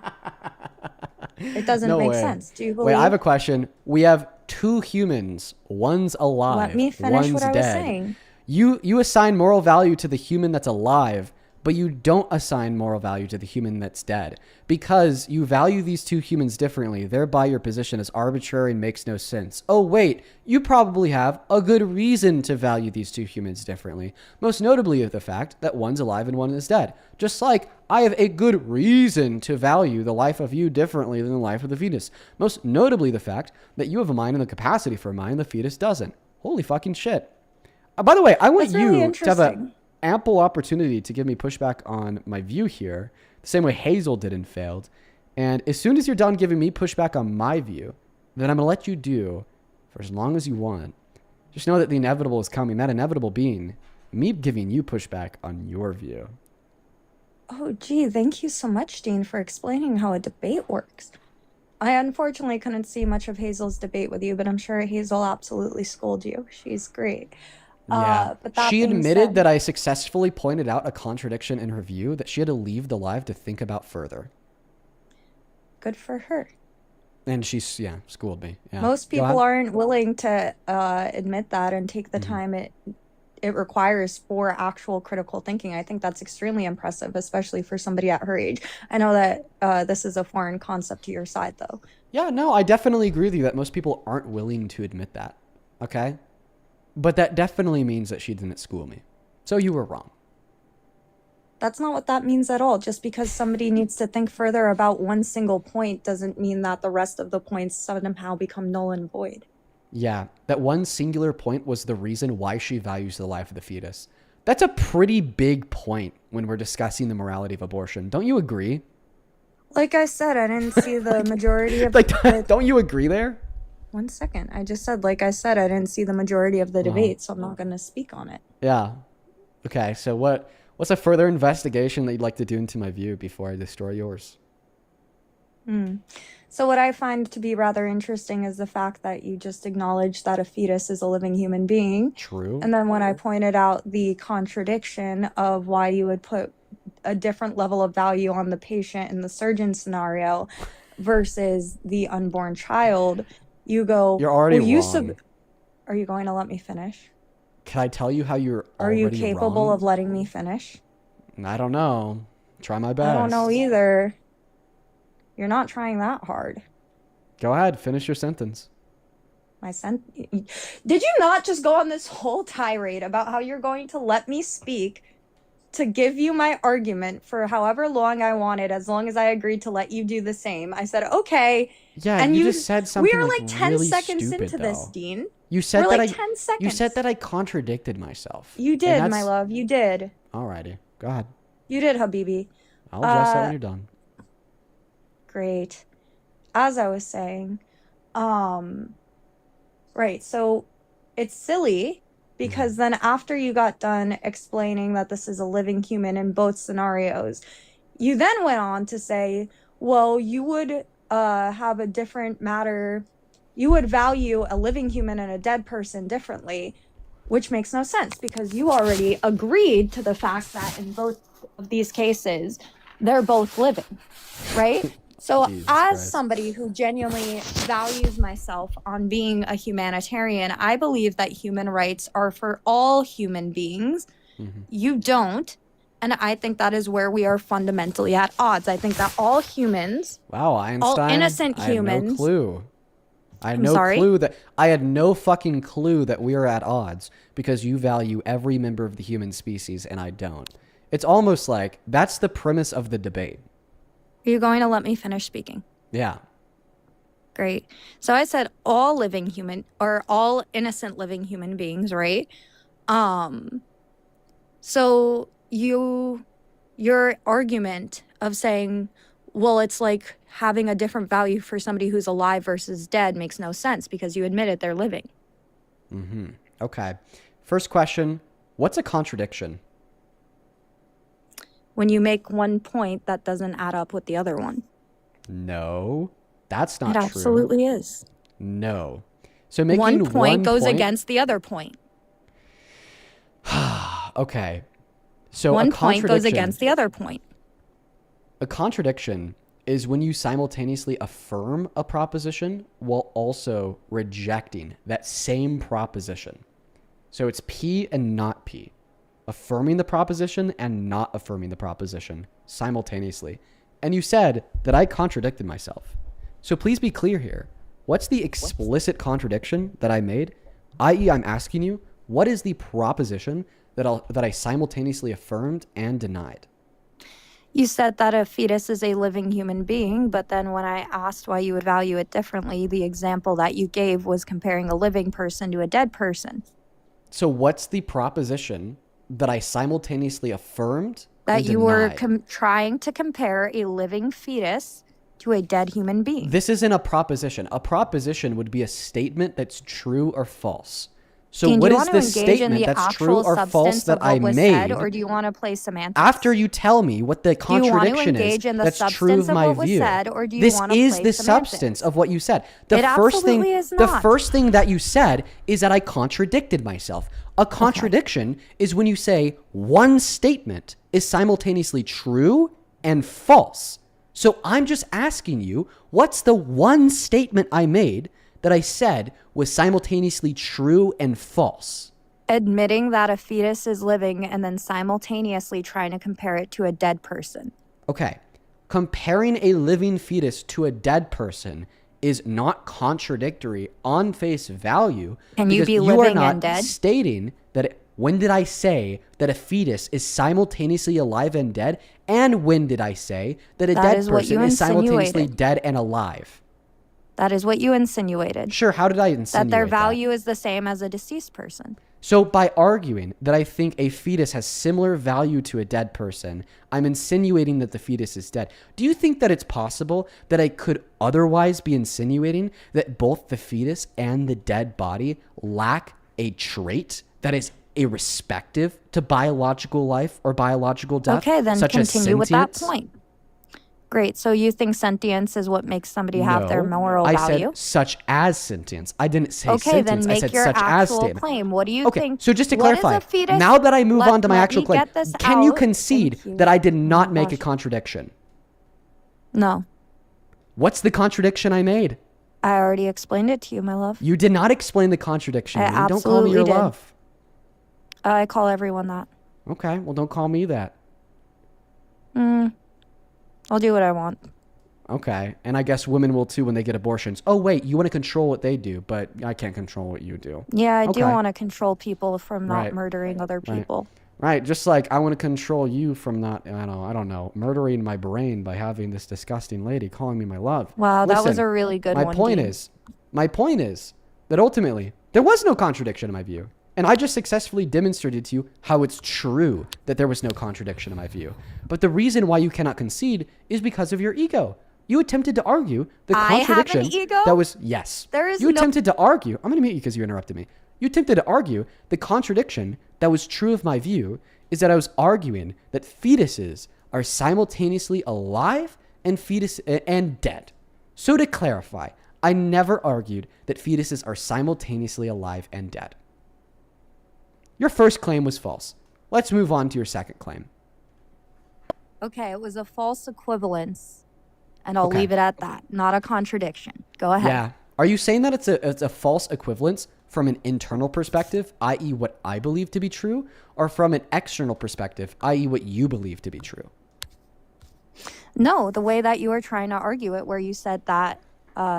It doesn't make sense. Do you believe... Wait, I have a question. We have two humans. One's alive. Let me finish one's what I was dead. saying. You assign moral value to the human that's alive, but you don't assign moral value to the human that's dead because you value these two humans differently. Thereby your position is arbitrary and makes no sense. Oh wait, you probably have a good reason to value these two humans differently. Most notably the fact that one's alive and one is dead. Just like I have a good reason to value the life of you differently than the life of the fetus. Most notably the fact that you have a mind and the capacity for a mind, the fetus doesn't. Holy fucking shit. By the way, I want That's really you to have a... interesting. ample opportunity to give me pushback on my view here, the same way Hazel did and failed. And as soon as you're done giving me pushback on my view, then I'm going to let you do for as long as you want. Just know that the inevitable is coming. That inevitable being me giving you pushback on your view. Oh, gee, thank you so much, Dean, for explaining how a debate works. I unfortunately couldn't see much of Hazel's debate with you, but I'm sure Hazel absolutely schooled you. She's great. Yeah. But that She being admitted said, that I successfully pointed out a contradiction in her view that she had to leave the live to think about further. good for her. And she's, schooled me. Yeah. Most Go people ahead. aren't willing to admit that and take the time it requires for actual critical thinking. I think that's extremely impressive, especially for somebody at her age. I know that this is a foreign concept to your side, though. Yeah, no, I definitely agree with you that most people aren't willing to admit that. Okay? But that definitely means that she didn't school me. So you were wrong. That's not what that means at all. Just because somebody needs to think further about one single point doesn't mean that the rest of the points somehow become null and void. Yeah, that one singular point was the reason why she values the life of the fetus. That's a pretty big point when we're discussing the morality of abortion. Don't you agree? Like I said, I didn't see the majority of don't you agree there? 1 second. I just said, like I said, I didn't see the majority of the debate, so I'm not going to speak on it. Yeah. Okay, so what's a further investigation that you'd like to do into my view before I destroy yours? So what I find to be rather interesting is the fact that you just acknowledged that a fetus is a living human being. True. And then when I pointed out the contradiction of why you would put a different level of value on the patient in the surgeon scenario versus the unborn child, you go, You're already well, wrong. Are you going to let me finish? Can I tell you how you're Are you already capable wrong? of letting me finish? I don't know. Try my best. I don't know either. You're not trying that hard. Go ahead, finish your sentence. Did you not just go on this whole tirade about how you're going to let me speak to give you my argument for however long I wanted, as long as I agreed to let you do the same? I said, okay. Yeah, and you just said something We are like 10 really seconds stupid, into this, though. Dean. You said We're that like 10 seconds. You said that I contradicted myself. You And did, that's- my love. You did. Alrighty, go ahead. You did, Habibi. I'll address that when you're done. Great. As I was saying, right, so it's silly because then after you got done explaining that this is a living human in both scenarios, you then went on to say, well, you would have a different matter. You would value a living human and a dead person differently, which makes no sense because you already agreed to the fact that in both of these cases, they're both living, right? So Jesus as Christ. somebody who genuinely values myself on being a humanitarian, I believe that human rights are for all human beings. You don't. And I think that is where we are fundamentally at odds. I think that all humans, Wow, Einstein. innocent I had no humans- clue. I had I'm no sorry? clue that I had no fucking clue that we are at odds because you value every member of the human species and I don't. It's almost like that's the premise of the debate. are you going to let me finish speaking? Yeah. Great. So I said all living human or all innocent living human beings, right? So your argument of saying, well, it's like having a different value for somebody who's alive versus dead makes no sense because you admitted they're living. Okay. First question, what's a contradiction? When you make one point that doesn't add up with the other one. No, that's not It true. absolutely is. No. So making One point goes point- against the other point. Okay. So One a point goes contradiction- against the other point. A contradiction is when you simultaneously affirm a proposition while also rejecting that same proposition. So it's P and not P. Affirming the proposition and not affirming the proposition simultaneously. And you said that I contradicted myself. So please be clear here. What's the explicit contradiction that I made? i.e., I'm asking you, what is the proposition that I simultaneously affirmed and denied? You said that a fetus is a living human being, but then when I asked why you would value it differently, the example that you gave was comparing a living person to a dead person. So what's the proposition that I simultaneously affirmed That and you were denied. trying to compare a living fetus to a dead human being. This isn't a proposition. A proposition would be a statement that's true or false. So Dean, what do you is want to this engage in statement the that's true actual or false substance that of what I was made? said, or do you want to play semantics? After you tell me what the Do you want to contradiction is, engage in the that's true substance of of my what was view. said, or do you This want to is play the semantics? substance of what you said. It absolutely is The not. first thing that you said is that I contradicted myself. A contradiction is when you say one statement is simultaneously true and false. So I'm just asking you, what's the one statement I made that I said was simultaneously true and false? Admitting that a fetus is living and then simultaneously trying to compare it to a dead person. Okay. Comparing a living fetus to a dead person is not contradictory on face value. Can you because be you living are not and dead? stating that when did I say that a fetus is simultaneously alive and dead? And when did I say that a That dead is what person you is simultaneously insinuated. dead and alive? That is what you insinuated. Sure, how did I insinuate That their value is the same as a deceased person. So by arguing that I think a fetus has similar value to a dead person, I'm insinuating that the fetus is dead. Do you think that it's possible that I could otherwise be insinuating that both the fetus and the dead body lack a trait that is irrespective to biological life or biological death? Okay, then such as continue with that sentience? point. Great. So you think sentience is what makes somebody have their No, moral I value? said such as sentience. I didn't say Okay, sentience. then I make said your such as actual statement. claim. What do you Okay, think? so just to what is clarify, a fetus? now that I move on to my let actual me claim, get this can you out. concede Thank you. that I did not Oh my make a gosh. contradiction? No, What's the contradiction I made? I already explained it to you, my love. You did not explain the contradiction. I Lee. Don't call me your absolutely did. love. I call everyone that. Okay, well, don't call me that. I'll do what I want. Okay, and I guess women will too when they get abortions. Oh, wait, you want to control what they do, but I can't control what you do. Yeah, I do Okay. want to control people from not Right. murdering other Right. people. Right, just like I want to control you from not, I don't know, murdering my brain by having this disgusting lady calling me my love. Wow, that was Listen, a really good my one, point Dean. my point is that ultimately there was no contradiction in my view. And I just successfully demonstrated to you how it's true that there was no contradiction in my view. But the reason why you cannot concede is because of your ego. You attempted to argue the I have an contradiction ego? that was, yes. There is You no- attempted to argue, I'm going to mute you because you interrupted me. You attempted to argue the contradiction that was true of my view is that I was arguing that fetuses are simultaneously alive and dead. So to clarify, I never argued that fetuses are simultaneously alive and dead. Your first claim was false. Let's move on to your second claim. Okay, it was a false equivalence, and I'll Okay. leave it at that. Not a contradiction. Go ahead. Yeah. Are you saying that it's a false equivalence from an internal perspective, i.e. what I believe to be true, or from an external perspective, i.e. what you believe to be true? No, the way that you were trying to argue it, where you said that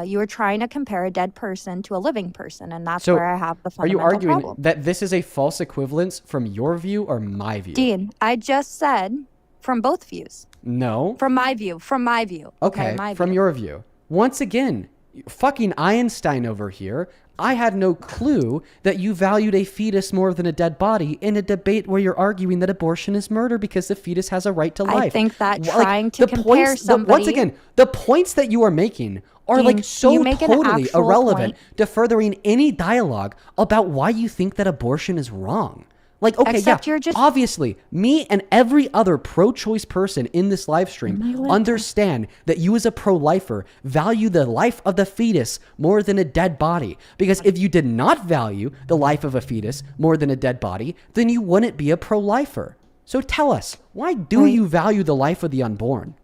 you were trying to compare a dead person to a living person, and that's So where I have the are you fundamental arguing problem. that this is a false equivalence from your view or my view? Dean, I just said from both views. No. From my view. From my view. Okay, my from view. your view. Once again, fucking Einstein over here. I had no clue that you valued a fetus more than a dead body in a debate where you're arguing that abortion is murder because the fetus has a right to life. I think that Like, trying to the compare once somebody. again, the points that you are making are Dean, like so you make an totally actual irrelevant point. to furthering any dialogue about why you think that abortion is wrong. Like, okay, Except yeah, you're just- obviously, me and every other pro-choice person in this live stream understand that you as a pro-lifer value the life of the fetus more than a dead body. Because if you did not value the life of a fetus more than a dead body, then you wouldn't be a pro-lifer. So tell us, why do you value the life of the unborn?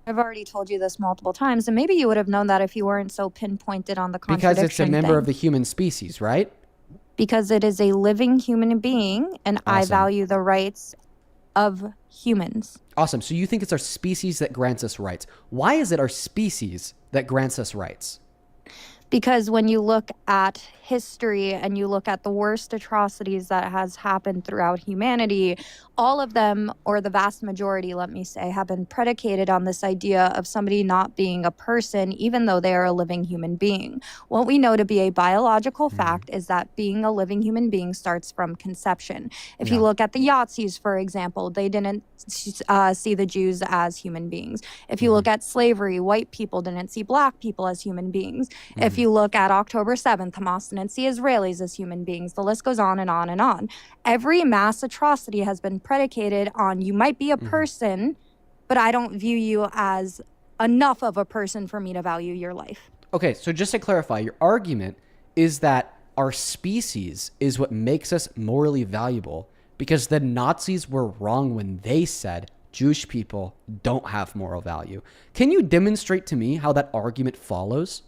I've already told you this multiple times, and maybe you would have known that if you weren't so pinpointed on the Because contradiction it's a member thing. of the human species, right? Because it is a living human being, and I Awesome. value the rights of humans. Awesome. So you think it's our species that grants us rights. Why is it our species that grants us rights? Because when you look at history and you look at the worst atrocities that has happened throughout humanity, all of them, or the vast majority, let me say, have been predicated on this idea of somebody not being a person, even though they are a living human being. What we know to be a biological fact is that being a living human being starts from conception. If you look at the Yazis, for example, they didn't see the Jews as human beings. If you look at slavery, white people didn't see black people as human beings. If you look at October 7th, Hamas didn't see Israelis as human beings. The list goes on and on and on. Every mass atrocity has been predicated on you might be a person, but I don't view you as enough of a person for me to value your life. Okay, so just to clarify, your argument is that our species is what makes us morally valuable because the Nazis were wrong when they said Jewish people don't have moral value. Can you demonstrate to me how that argument follows?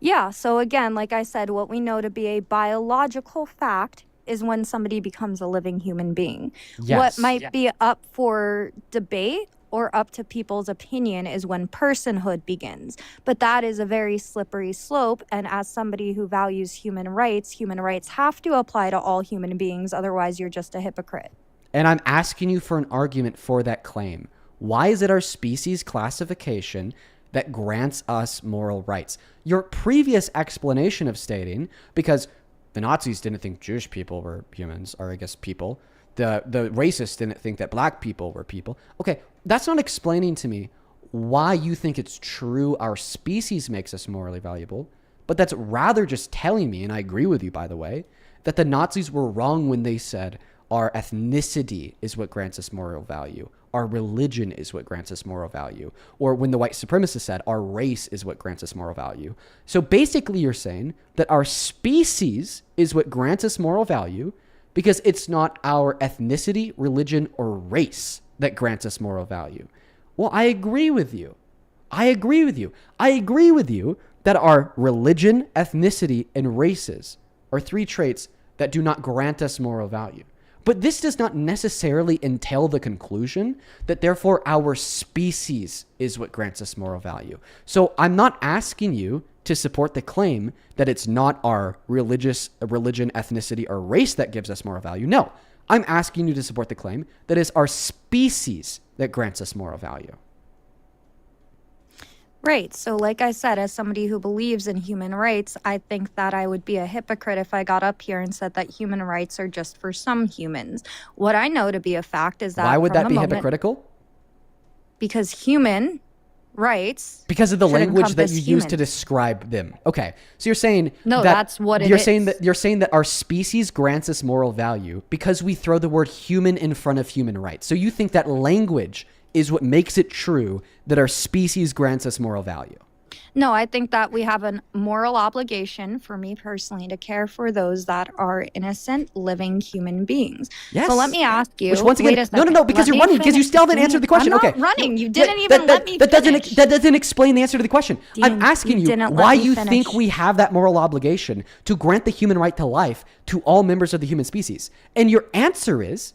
Yeah, so again, like I said, what we know to be a biological fact is when somebody becomes a living human being. What might be up for debate or up to people's opinion is when personhood begins. But that is a very slippery slope, and as somebody who values human rights have to apply to all human beings, otherwise you're just a hypocrite. And I'm asking you for an argument for that claim. Why is it our species classification that grants us moral rights? Your previous explanation of stating, because the Nazis didn't think Jewish people were humans, or I guess people. The racists didn't think that black people were people. Okay, that's not explaining to me why you think it's true our species makes us morally valuable, but that's rather just telling me, and I agree with you, by the way, that the Nazis were wrong when they said our ethnicity is what grants us moral value. Our religion is what grants us moral value. Or when the white supremacists said our race is what grants us moral value. So basically you're saying that our species is what grants us moral value because it's not our ethnicity, religion, or race that grants us moral value. Well, I agree with you. I agree with you that our religion, ethnicity, and races are three traits that do not grant us moral value. But this does not necessarily entail the conclusion that therefore our species is what grants us moral value. So I'm not asking you to support the claim that it's not our religion, ethnicity, or race that gives us moral value. No, I'm asking you to support the claim that it's our species that grants us moral value. Right. So like I said, as somebody who believes in human rights, I think that I would be a hypocrite if I got up here and said that human rights are just for some humans. What I know to be a fact is that why would that be hypocritical? Because human rights. Because of the language that you use to describe them. Okay. So you're saying that's what it is. You're saying that our species grants us moral value because we throw the word human in front of human rights. So you think that language is what makes it true that our species grants us moral value. No, I think that we have a moral obligation, for me personally, to care for those that are innocent, living human beings. Yes. So let me ask you. Which once again, no, because you're running, because you still haven't answered the question. I'm not running. You didn't even let me finish. That doesn't explain the answer to the question. Dean, I'm asking you why you think we have that moral obligation to grant the human right to life to all members of the human species. And your answer is,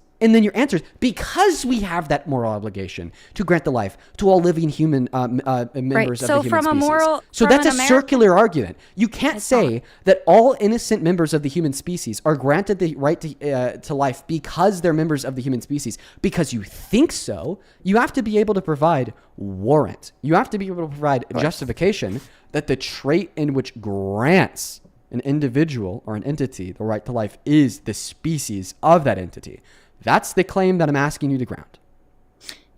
because we have that moral obligation to grant the life to all living human members of the human species. So that's a circular argument. You can't say that all innocent members of the human species are granted the right to life because they're members of the human species because you think so. You have to be able to provide warrant. You have to be able to provide justification that the trait in which grants an individual or an entity the right to life is the species of that entity. That's the claim that I'm asking you to ground.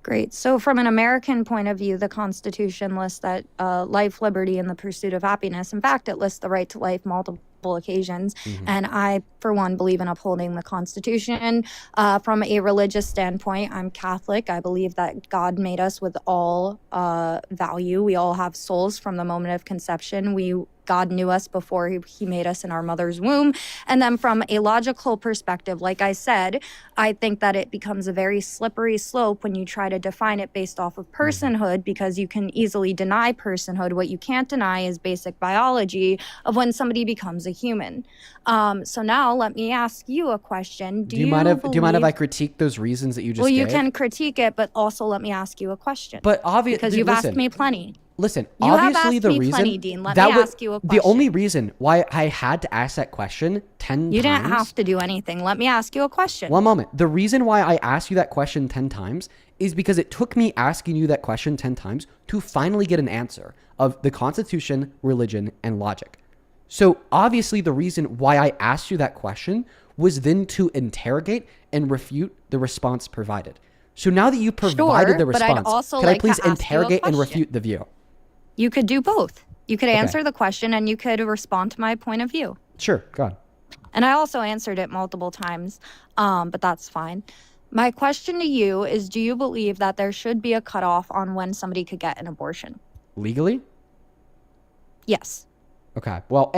Great. So from an American point of view, the Constitution lists that life, liberty, and the pursuit of happiness. In fact, it lists the right to life multiple occasions. And I, for one, believe in upholding the Constitution. From a religious standpoint, I'm Catholic. I believe that God made us with all value. We all have souls from the moment of conception. God knew us before he made us in our mother's womb. And then from a logical perspective, like I said, I think that it becomes a very slippery slope when you try to define it based off of personhood, because you can easily deny personhood. What you can't deny is basic biology of when somebody becomes a human. So now let me ask you a question. Do you mind if I critique those reasons that you just gave? Well, you can critique it, but also let me ask you a question. But obviously, because you've asked me plenty. Listen, You have obviously asked the me reason plenty, Dean. Let that me ask you a the question. only reason why I had to ask that question 10 You times. didn't have to do anything. Let me ask you a question. One moment. The reason why I asked you that question 10 times is because it took me asking you that question 10 times to finally get an answer of the Constitution, religion, and logic. So obviously the reason why I asked you that question was then to interrogate and refute the response provided. So now that you provided the but I'd response, also can I like to please ask you a interrogate and question. refute the view? You could do both. You could Okay. answer the question and you could respond to my point of view. Sure, go on. And I also answered it multiple times, but that's fine. My question to you is, do you believe that there should be a cutoff on when somebody could get an abortion? Legally? Yes. Okay. Well,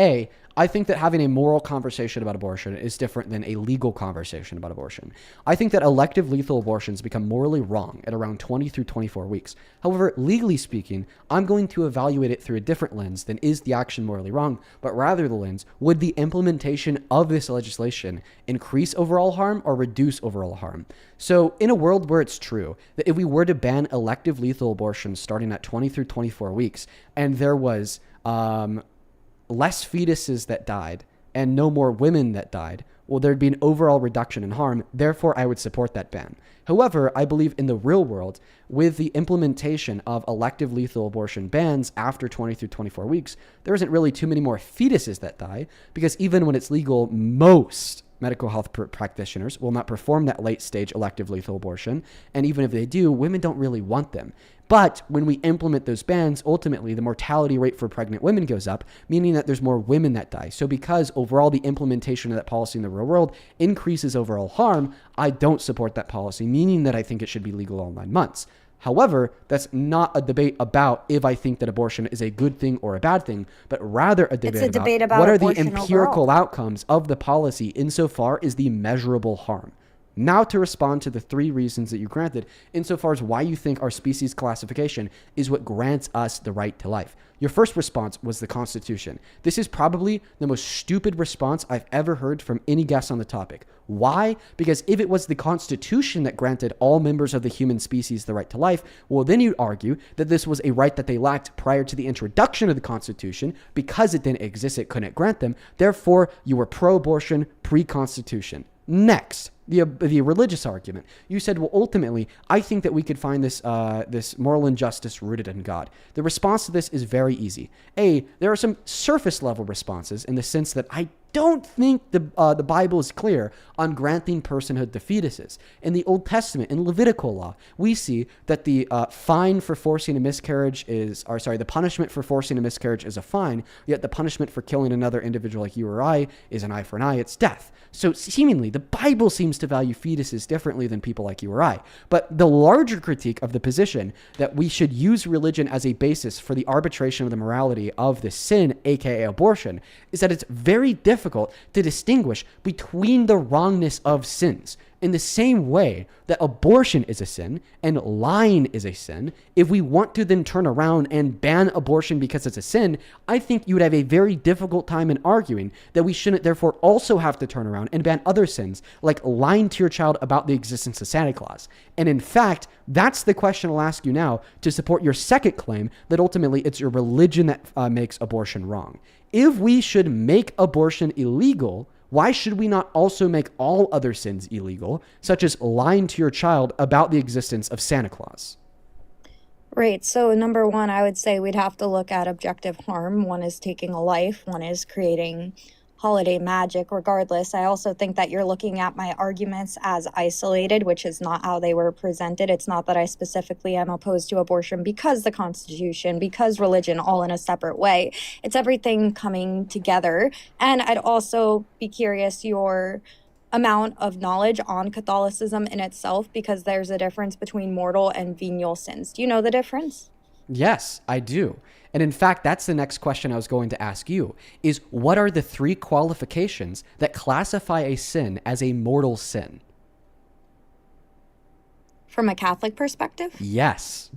I think that having a moral conversation about abortion is different than a legal conversation about abortion. I think that elective lethal abortions become morally wrong at around 20 through 24 weeks. However, legally speaking, I'm going to evaluate it through a different lens than is the action morally wrong, but rather the lens, would the implementation of this legislation increase overall harm or reduce overall harm? So in a world where it's true that if we were to ban elective lethal abortions starting at 20 through 24 weeks, and there was less fetuses that died and no more women that died, well, there'd be an overall reduction in harm. Therefore, I would support that ban. However, I believe in the real world, with the implementation of elective lethal abortion bans after 20 through 24 weeks, there isn't really too many more fetuses that die, because even when it's legal, most medical health practitioners will not perform that late stage elective lethal abortion. And even if they do, women don't really want them. But when we implement those bans, ultimately the mortality rate for pregnant women goes up, meaning that there's more women that die. So because overall the implementation of that policy in the real world increases overall harm, I don't support that policy, meaning that I think it should be legal all 9 months. However, that's not a debate about if I think that abortion is a good thing or a bad thing, but rather a debate about what are the empirical outcomes of the policy insofar as the measurable harm. Now to respond to the 3 reasons that you granted, insofar as why you think our species classification is what grants us the right to life. Your first response was the Constitution. This is probably the most stupid response I've ever heard from any guest on the topic. Why? Because if it was the Constitution that granted all members of the human species the right to life, well, then you'd argue that this was a right that they lacked prior to the introduction of the Constitution. Because it didn't exist, it couldn't grant them. Therefore, you were pro-abortion, pre-Constitution. Next, the religious argument. You said, well, ultimately, I think that we could find this moral injustice rooted in God. The response to this is very easy. There are some surface level responses in the sense that I don't think the Bible is clear on granting personhood to fetuses. In the Old Testament, in Levitical law, we see that the fine for forcing a miscarriage the punishment for forcing a miscarriage is a fine, yet the punishment for killing another individual like you or I is an eye for an eye, it's death. So seemingly, the Bible seems to value fetuses differently than people like you or I. But the larger critique of the position that we should use religion as a basis for the arbitration of the morality of this sin, aka abortion, is that it's very difficult to distinguish between the wrongness of sins. In the same way that abortion is a sin and lying is a sin, if we want to then turn around and ban abortion because it's a sin, I think you would have a very difficult time in arguing that we shouldn't therefore also have to turn around and ban other sins, like lying to your child about the existence of Santa Claus. And in fact, that's the question I'll ask you now to support your second claim that ultimately it's your religion that makes abortion wrong. If we should make abortion illegal, why should we not also make all other sins illegal, such as lying to your child about the existence of Santa Claus? Right. So number one, I would say we'd have to look at objective harm. One is taking a life. One is creating holiday magic. Regardless, I also think that you're looking at my arguments as isolated, which is not how they were presented. It's not that I specifically am opposed to abortion because the Constitution, because religion, all in a separate way. It's everything coming together. And I'd also be curious your amount of knowledge on Catholicism in itself, because there's a difference between mortal and venial sins. Do you know the difference? Yes, I do. And in fact, that's the next question I was going to ask you, is what are the 3 qualifications that classify a sin as a mortal sin? From a Catholic perspective? Yes.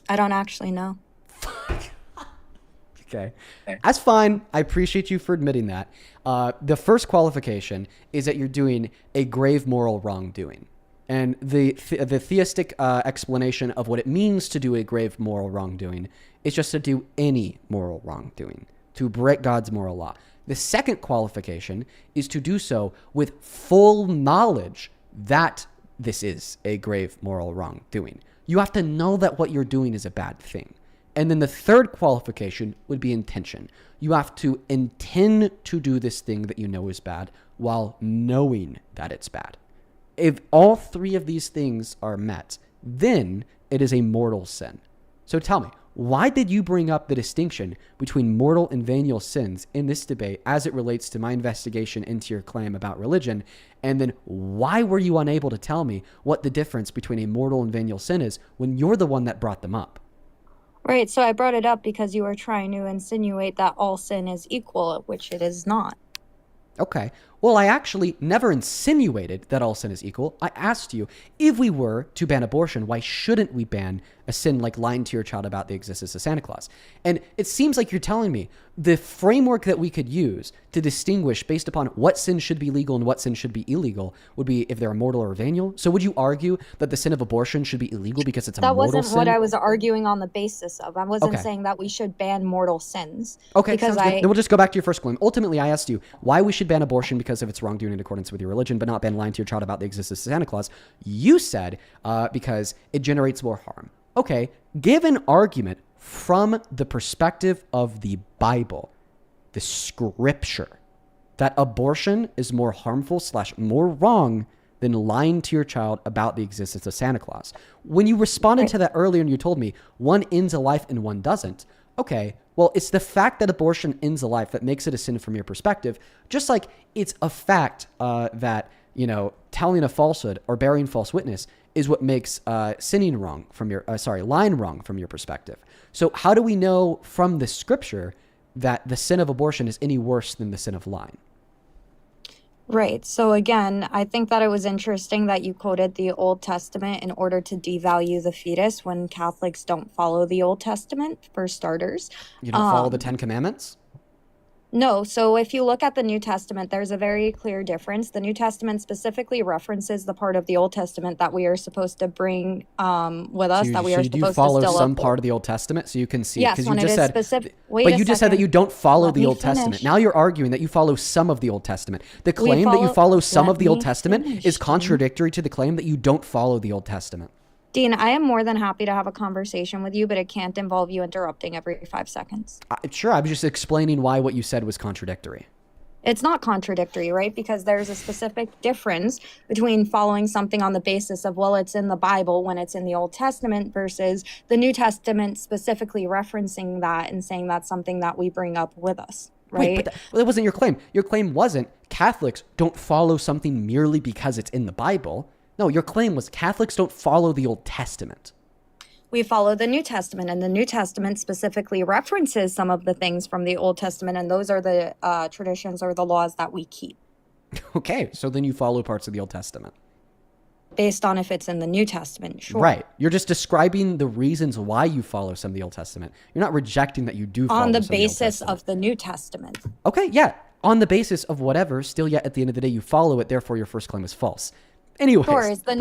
I don't actually know. Okay. That's fine. I appreciate you for admitting that. The first qualification is that you're doing a grave moral wrongdoing. And the theistic explanation of what it means to do a grave moral wrongdoing is just to do any moral wrongdoing, to break God's moral law. The second qualification is to do so with full knowledge that this is a grave moral wrongdoing. You have to know that what you're doing is a bad thing. And then the third qualification would be intention. You have to intend to do this thing that you know is bad while knowing that it's bad. If all three of these things are met, then it is a mortal sin. So tell me, why did you bring up the distinction between mortal and venial sins in this debate as it relates to my investigation into your claim about religion? And then why were you unable to tell me what the difference between a mortal and venial sin is when you're the one that brought them up? Right, so I brought it up because you were trying to insinuate that all sin is equal, which it is not. Okay. Well, I actually never insinuated that all sin is equal. I asked you, if we were to ban abortion, why shouldn't we ban a sin like lying to your child about the existence of Santa Claus? And it seems like you're telling me the framework that we could use to distinguish based upon what sin should be legal and what sin should be illegal would be if they're mortal or venial. So would you argue that the sin of abortion should be illegal because it's a mortal sin? That wasn't what I was arguing on the basis of. I wasn't saying that we should ban mortal sins. Okay, because sounds good. Then we'll just go back to your first claim. Ultimately, I asked you why we should ban abortion because of its wrongdoing in accordance with your religion, but not ban lying to your child about the existence of Santa Claus. You said because it generates more harm. Okay, give an argument from the perspective of the Bible, the scripture, that abortion is more harmful / more wrong than lying to your child about the existence of Santa Claus. When you responded to that earlier and you told me one ends a life and one doesn't, okay, well, it's the fact that abortion ends a life that makes it a sin from your perspective, just like it's a fact that, you know, telling a falsehood or bearing false witness is what makes lying wrong from your perspective. So how do we know from the scripture that the sin of abortion is any worse than the sin of lying? Right. So again, I think that it was interesting that you quoted the Old Testament in order to devalue the fetus when Catholics don't follow the Old Testament, for starters. You don't follow the 10 Commandments? No. So if you look at the New Testament, there's a very clear difference. The New Testament specifically references the part of the Old Testament that we are supposed to bring with us, that we are supposed to do you follow some part of the Old Testament so you can see? Yes, you when just it is said, specific. But you just said that you don't follow Let the me Old Testament. finish. Now you're arguing that you follow some of the Old Testament. The claim that you follow- follow some Let of the Old me Testament finish, is Dean. contradictory to the claim that you don't follow the Old Testament. Dean, I am more than happy to have a conversation with you, but it can't involve you interrupting every 5 seconds. Sure, I was just explaining why what you said was contradictory. It's not contradictory, right? Because there's a specific difference between following something on the basis of, well, it's in the Bible when it's in the Old Testament versus the New Testament specifically referencing that and saying that's something that we bring up with us, right? Wait, but that wasn't your claim. Your claim wasn't Catholics don't follow something merely because it's in the Bible. No, your claim was Catholics don't follow the Old Testament. We follow the New Testament, and the New Testament specifically references some of the things from the Old Testament, and those are the traditions or the laws that we keep. Okay, so then you follow parts of the Old Testament. Based on if it's in the New Testament, sure. Right. You're just describing the reasons why you follow some of the Old Testament. You're not rejecting that you do follow On the some of the Old basis Testament. of the New Testament. Okay, yeah. On the basis of whatever, still yet at the end of the day, you follow it, therefore your first claim is false. Anyways, Sure. Does the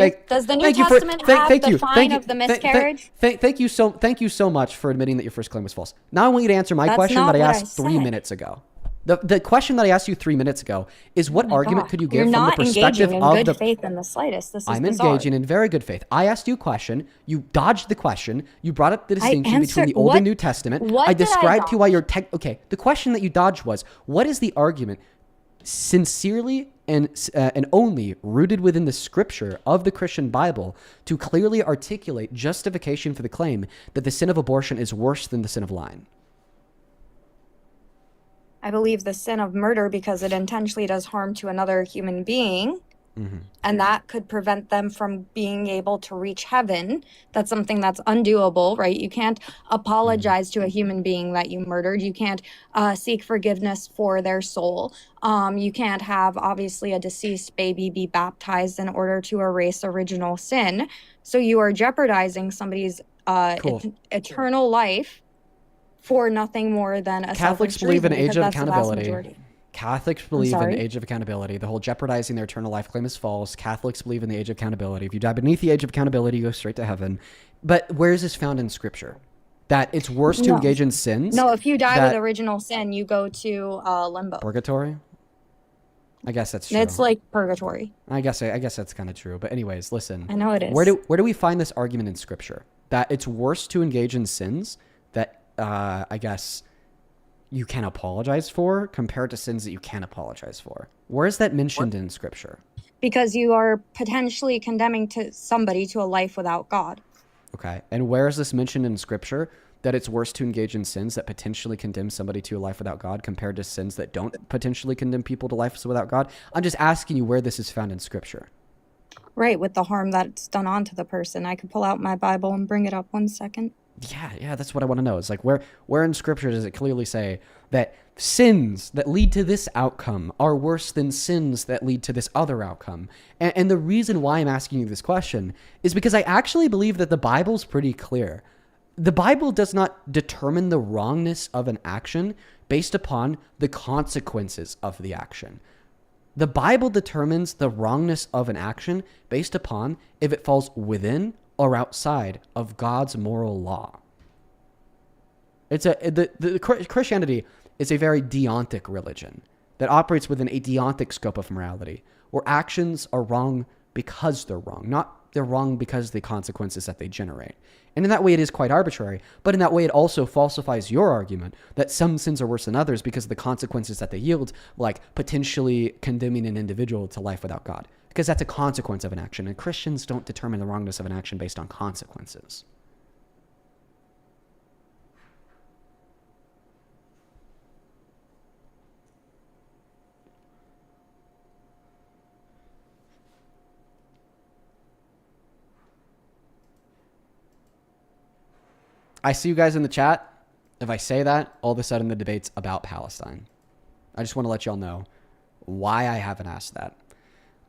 New Testament have the fine of the miscarriage? Thank you so much for admitting that your first claim was false. Now I want you to answer my That's question not that I what I asked 3 said. minutes ago. The question that I asked you 3 minutes ago is what argument God. could you You're give from the not perspective engaging in of good the faith in the slightest. This is I'm bizarre. engaging in very good faith. I asked you a question. You dodged the question. You brought up the I distinction between answered- the Old what- and New Testament. what I did I described to you why dodge? you're okay. The question that you dodged was, what is the argument sincerely and only rooted within the scripture of the Christian Bible to clearly articulate justification for the claim that the sin of abortion is worse than the sin of lying? I believe the sin of murder because it intentionally does harm to another human being, and that could prevent them from being able to reach heaven. That's something that's undoable, right? You can't apologize to a human being that you murdered. You can't seek forgiveness for their soul. You can't have, obviously, a deceased baby be baptized in order to erase original sin. So you are jeopardizing somebody's Cool. eternal life for nothing more than a Catholics selfish believe in reason, age because of that's the vast accountability. majority. Catholics believe in sorry? the age of accountability. The whole jeopardizing their eternal life claim is false. Catholics believe in the age of accountability. If you die beneath the age of accountability, you go straight to heaven. But where is this found in Scripture? That it's worse to No. engage in sins? No, if you die that- with original sin, you go to limbo. Purgatory? I guess that's true. It's like purgatory. I guess that's kind of true. But anyways, listen. I know it is. Where do we find this argument in Scripture that it's worse to engage in sins that I guess you can apologize for compared to sins that you can't apologize for? Where is that mentioned in Scripture? Because you are potentially condemning to somebody to a life without God. Okay. And where is this mentioned in Scripture that it's worse to engage in sins that potentially condemn somebody to a life without God compared to sins that don't potentially condemn people to life without God? I'm just asking you where this is found in Scripture. Right, with the harm that's done onto the person. I could pull out my Bible and bring it up 1 second. Yeah, that's what I want to know. It's like where in Scripture does it clearly say that sins that lead to this outcome are worse than sins that lead to this other outcome? And the reason why I'm asking you this question is because I actually believe that the Bible's pretty clear. The Bible does not determine the wrongness of an action based upon the consequences of the action. The Bible determines the wrongness of an action based upon if it falls within or outside of God's moral law. Christianity is a very deontic religion that operates within a deontic scope of morality, where actions are wrong because they're wrong, not they're wrong because of the consequences that they generate. And in that way, it is quite arbitrary. But in that way, it also falsifies your argument that some sins are worse than others because of the consequences that they yield, like potentially condemning an individual to life without God. Because that's a consequence of an action. And Christians don't determine the wrongness of an action based on consequences. I see you guys in the chat. If I say that, all of a sudden the debate's about Palestine. I just want to let y'all know why I haven't asked that.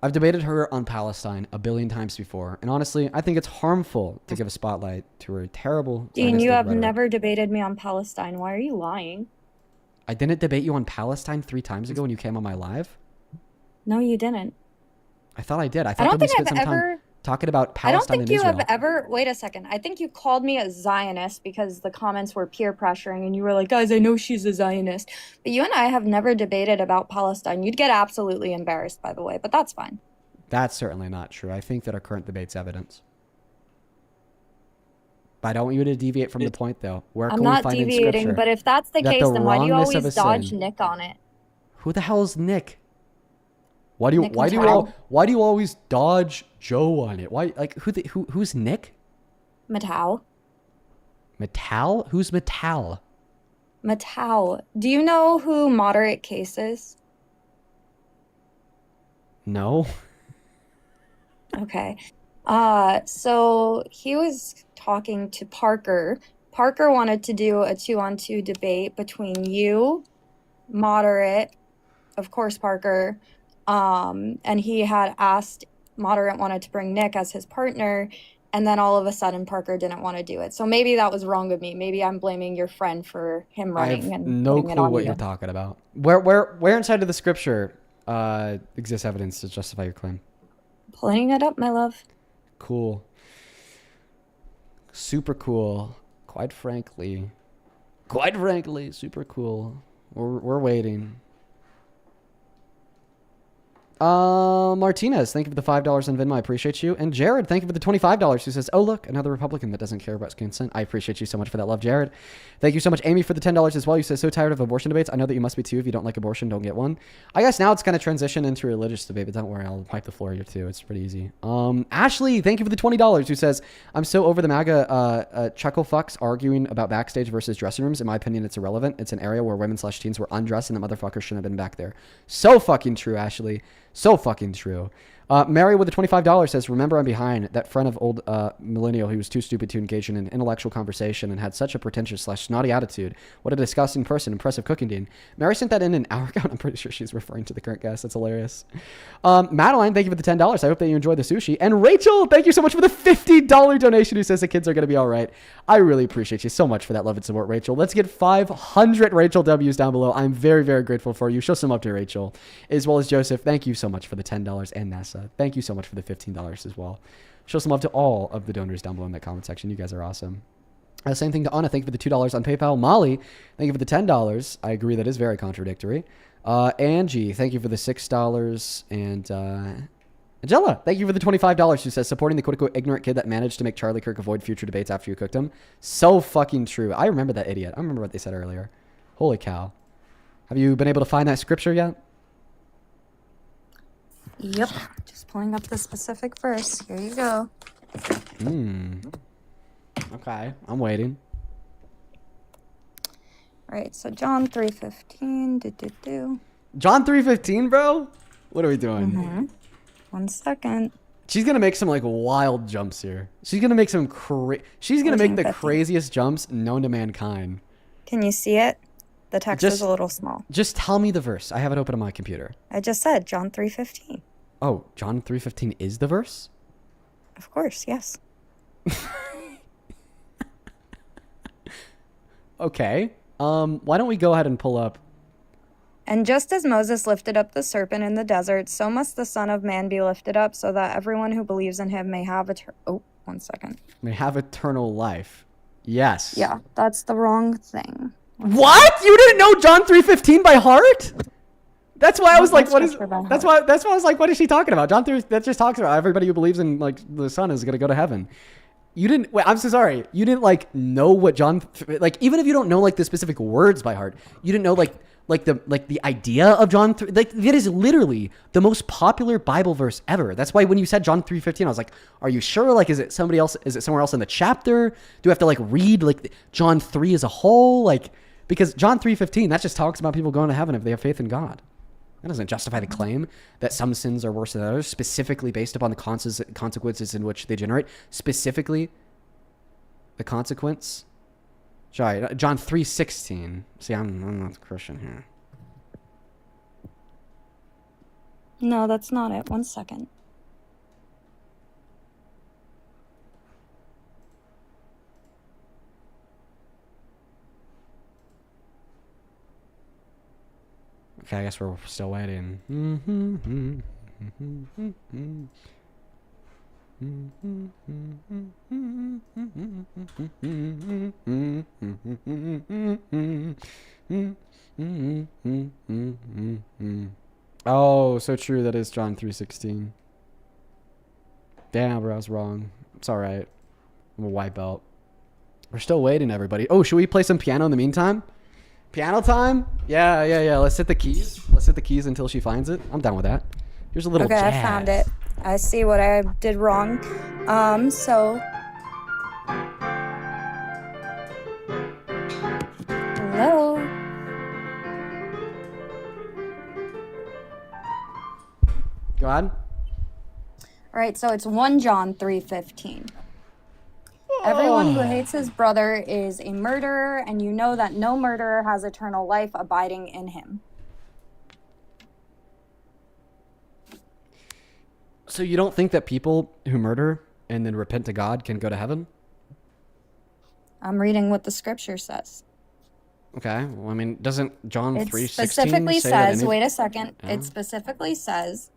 I've debated her on Palestine a billion times before, and honestly, I think it's harmful to give a spotlight to her terrible. Dean, you have rhetoric. never debated me on Palestine. Why are you lying? I didn't debate you on Palestine 3 times ago when you came on my live? No, you didn't. I thought I did. I I thought don't that we think spent I've some time ever. talking about I don't Palestine think and you Israel. have ever. Wait a second. I think you called me a Zionist because the comments were peer pressuring, and you were like, "Guys, I know she's a Zionist." But you and I have never debated about Palestine. You'd get absolutely embarrassed, by the way. But that's fine. That's certainly not true. I think that our current debate's evidence. But I don't want you to deviate from the point, though. Where I'm can we not find in deviating. Scripture But if that's the that case, the then why do you wrongness of always a dodge sin- Nick on it? Who the hell is Nick? Why do you Nick why do you Mattel. why do you always dodge Joe on it? Why who's Nick? Mattel. Mattel? Who's Mattel? Mattel. Do you know who Moderate Case is? No. Okay. So he was talking to Parker. Parker wanted to do a 2-on-2 debate between you, Moderate, of course, Parker, and he had asked Moderate wanted to bring Nick as his partner, and then all of a sudden Parker didn't want to do it. So maybe that was wrong of me. Maybe I'm blaming your friend for him I running have and no putting it clue on what you. you're talking about. Where inside of the Scripture exists evidence to justify your claim? Pulling it up, my love. Cool. Super cool. Quite frankly, super cool. We're waiting. Martinez, thank you for the $5 on Venmo. I appreciate you. And Jared, thank you for the $25 who says, "Oh, look, another Republican that doesn't care about consent." I appreciate you so much for that love, Jared. Thank you so much, Amy, for the $10 as well. You said, "So tired of abortion debates." I know that you must be too. If you don't like abortion, don't get one. I guess now it's going to transition into a religious debate, but don't worry, I'll wipe the floor here too. It's pretty easy. Ashley, thank you for the $20 who says, "I'm so over the MAGA chuckle fucks arguing about backstage versus dressing rooms. In my opinion, it's irrelevant. It's an area where women/teens were undressed and the motherfuckers shouldn't have been back there." So fucking true, Ashley. So fucking true. Mary with the $25 says, remember I'm behind. That friend of old millennial who was too stupid to engage in an intellectual conversation and had such a pretentious / snotty attitude. What a disgusting person. Impressive cooking, Dean. Mary sent that in an hour ago. I'm pretty sure she's referring to the current guest. That's hilarious. Madeline, thank you for the $10. I hope that you enjoy the sushi. And Rachel, thank you so much for the $50 donation who says the kids are going to be all right. I really appreciate you so much for that love and support, Rachel. Let's get 500 Rachel W's down below. I'm very, very grateful for you. Show some up to Rachel, as well as Joseph. Thank you so much for the $10 and NASA. Thank you so much for the $15 as well. Show some love to all of the donors down below in that comment section. You guys are awesome. Same thing to Anna. Thank you for the $2 on PayPal. Molly, thank you for the $10. I agree that is very contradictory. Angie, thank you for the $6. And Angela, thank you for the $25. Who says, supporting the quote-unquote ignorant kid that managed to make Charlie Kirk avoid future debates after you cooked him. So fucking true. I remember that idiot. I remember what they said earlier. Holy cow. Have you been able to find that scripture yet? Yep. Just pulling up the specific verse. Here you go. Okay. I'm waiting. All right. So John 3:15. John 3:15, bro? What are we doing? 1 second. She's going to make some like wild jumps here. She's going to make some she's going to make the craziest jumps known to mankind. Can you see it? The text is a little small. Just tell me the verse. I have it open on my computer. I just said John 3:15. Oh, John 3:15 is the verse? Of course, yes. Okay. Why don't we go ahead and pull up. And just as Moses lifted up the serpent in the desert, so must the Son of Man be lifted up, so that everyone who believes in him may have May have eternal life. Yes. Yeah, that's the wrong thing. What? You didn't know John 3:15 by heart? That's why I was like, what is? That's why I was like, what is she talking about? John 3 that just talks about everybody who believes in like the Son is gonna go to heaven. You didn't. Wait, I'm so sorry. You didn't like know what John like. Even if you don't know like the specific words by heart, you didn't know like the idea of John 3. Like it is literally the most popular Bible verse ever. That's why when you said John 3:15, I was like, are you sure? Like, is it somebody else? Is it somewhere else in the chapter? Do I have to like read like John 3 as a whole? Like because John 3:15 that just talks about people going to heaven if they have faith in God. That doesn't justify the claim that some sins are worse than others, specifically based upon the consequences in which they generate. Specifically, the consequence. Sorry, John 3:16. See, I'm not a Christian here. No, that's not it. 1 second. Okay, I guess we're still waiting. Oh, so true. That is John 3:16. Damn, bro, I was wrong. It's all right. I'm a white belt. We're still waiting, everybody. Oh, should we play some piano in the meantime? Piano time? Yeah. Let's hit the keys. Let's hit the keys until she finds it. I'm down with that. Here's a little Okay, jazz. I found it. I see what I did wrong. So... Hello? Go on. All right, so it's 1 John 3:15. Everyone who hates his brother is a murderer, and you know that no murderer has eternal life abiding in him. So you don't think that people who murder and then repent to God can go to heaven? I'm reading what the scripture says. Okay. Well, I mean, doesn't John 3:16 specifically say that says, wait a second, Yeah. it specifically says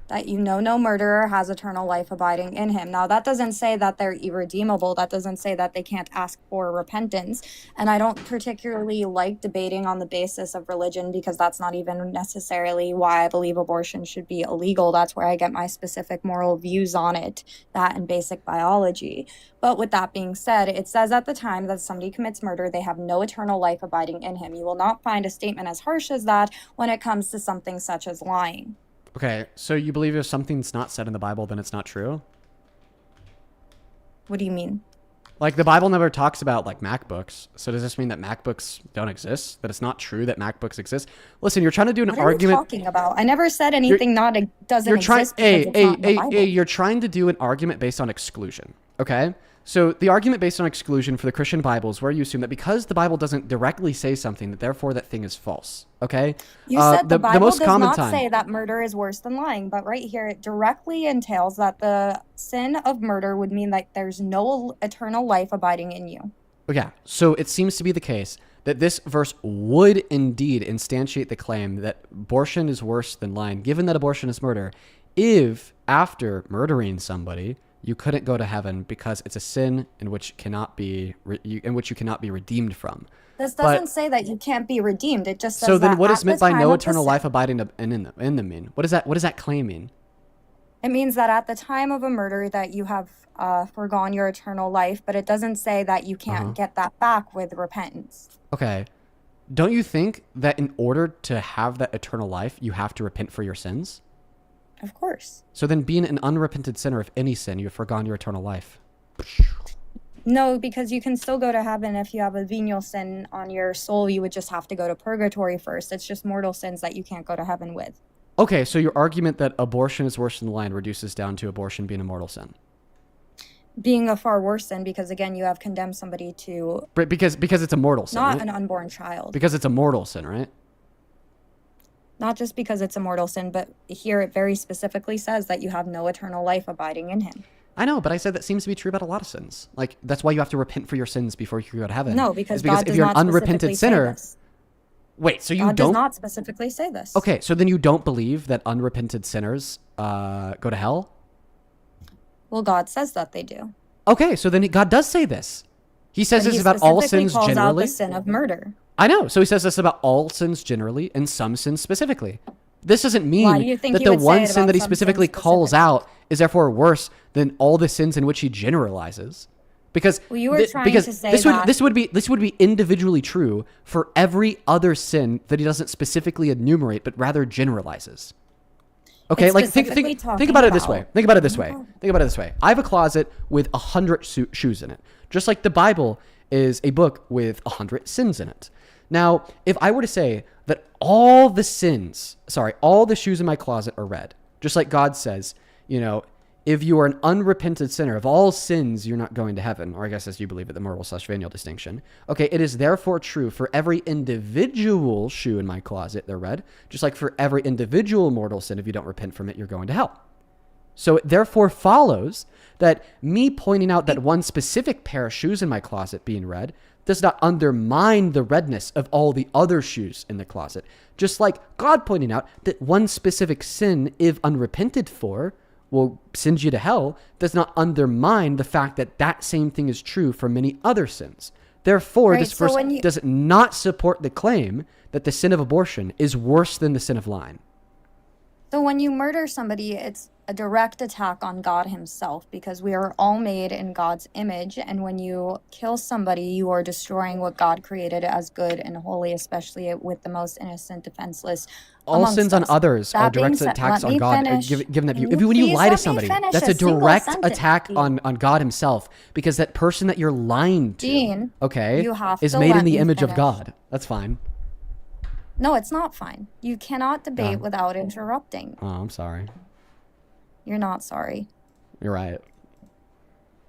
that you know no murderer has eternal life abiding in him. Now, that doesn't say that they're irredeemable. That doesn't say that they can't ask for repentance. And I don't particularly like debating on the basis of religion because that's not even necessarily why I believe abortion should be illegal. That's where I get my specific moral views on it, that and basic biology. But with that being said, it says at the time that somebody commits murder, they have no eternal life abiding in him. You will not find a statement as harsh as that when it comes to something such as lying. Okay, so you believe if something's not said in the Bible, then it's not true? What do you mean? Like the Bible never talks about like MacBooks. So does this mean that MacBooks don't exist? That it's not true that MacBooks exist? Listen, you're trying to do an What argument. are you talking about? I never said anything doesn't You're trying, exist because it's not in the Bible. you're trying to do an argument based on exclusion. Okay. So the argument based on exclusion for the Christian Bible is where you assume that because the Bible doesn't directly say something, that therefore that thing is false. Okay. You said the Bible most does common not time. say that murder is worse than lying, but right here it directly entails that the sin of murder would mean that there's no eternal life abiding in you. Yeah. So it seems to be the case that this verse would indeed instantiate the claim that abortion is worse than lying, given that abortion is murder, if after murdering somebody, you couldn't go to heaven because it's a sin in which you cannot be redeemed from. This doesn't say that you can't be redeemed. It just says so then that what at is meant the by time no of the eternal sin- life abiding in them mean? What does that claim mean? It means that at the time of a murder that you have forgone your eternal life, but it doesn't say that you can't get that back with repentance. Okay. Don't you think that in order to have that eternal life, you have to repent for your sins? Of course. So then being an unrepented sinner of any sin, you have forgone your eternal life. No, because you can still go to heaven if you have a venial sin on your soul. You would just have to go to purgatory first. It's just mortal sins that you can't go to heaven with. Okay, so your argument that abortion is worse than lying reduces down to abortion being a mortal sin. Being a far worse sin, because again, you have condemned somebody to Because it's a mortal sin, not right? an unborn child. Because it's a mortal sin, right? Not just because it's a mortal sin, but here it very specifically says that you have no eternal life abiding in him. I know, but I said that seems to be true about a lot of sins. Like, that's why you have to repent for your sins before you can go to heaven. No, because It's God if does you're not an unrepented specifically say sinner. this. Wait, so you God don't? does not specifically say this. Okay, so then you don't believe that unrepented sinners go to hell? Well, God says that they do. Okay, so then God does say this. He says But this he about all specifically sins calls out generally. the sin of murder. I know. So he says this about all sins generally and some sins specifically. This doesn't Why do mean you think that he the would say one it sin about that he some specifically sins calls out is therefore worse than all the sins in which he generalizes. Because Well, you were trying because to say this that- would be individually true for every other sin that he doesn't specifically enumerate but rather generalizes. Okay, It's like specifically think talking about it this about- way. Think about it this way. Think about it this way. I have a closet with 100 shoes in it, just like the Bible is a book with 100 sins in it. Now, if I were to say that all the shoes in my closet are red, just like God says, if you are an unrepented sinner of all sins, you're not going to heaven. Or I guess as you believe it, the mortal/venial distinction. Okay, it is therefore true for every individual shoe in my closet, they're red. Just like for every individual mortal sin, if you don't repent from it, you're going to hell. So it therefore follows that me pointing out that one specific pair of shoes in my closet being red does not undermine the redness of all the other shoes in the closet. Just like God pointing out that one specific sin, if unrepented for, will send you to hell, does not undermine the fact that that same thing is true for many other sins. Therefore, Right, this so verse when you- does not support the claim that the sin of abortion is worse than the sin of lying. So when you murder somebody, it's a direct attack on God himself, because we are all made in God's image. And when you kill somebody, you are destroying what God created as good and holy, especially with the most innocent, defenseless. All amongst sins on us. others are That being direct said, attacks let on me God. finish. Given that Can when you please lie to let me somebody, finish that's a single direct sentence, attack Dean? on God himself, because that person that you're lying to, Dean, okay, you have is to made in let the me image of finish. God. That's fine. No, it's not fine. You cannot debate Yeah. without interrupting. Oh, I'm sorry. You're not sorry. You're right.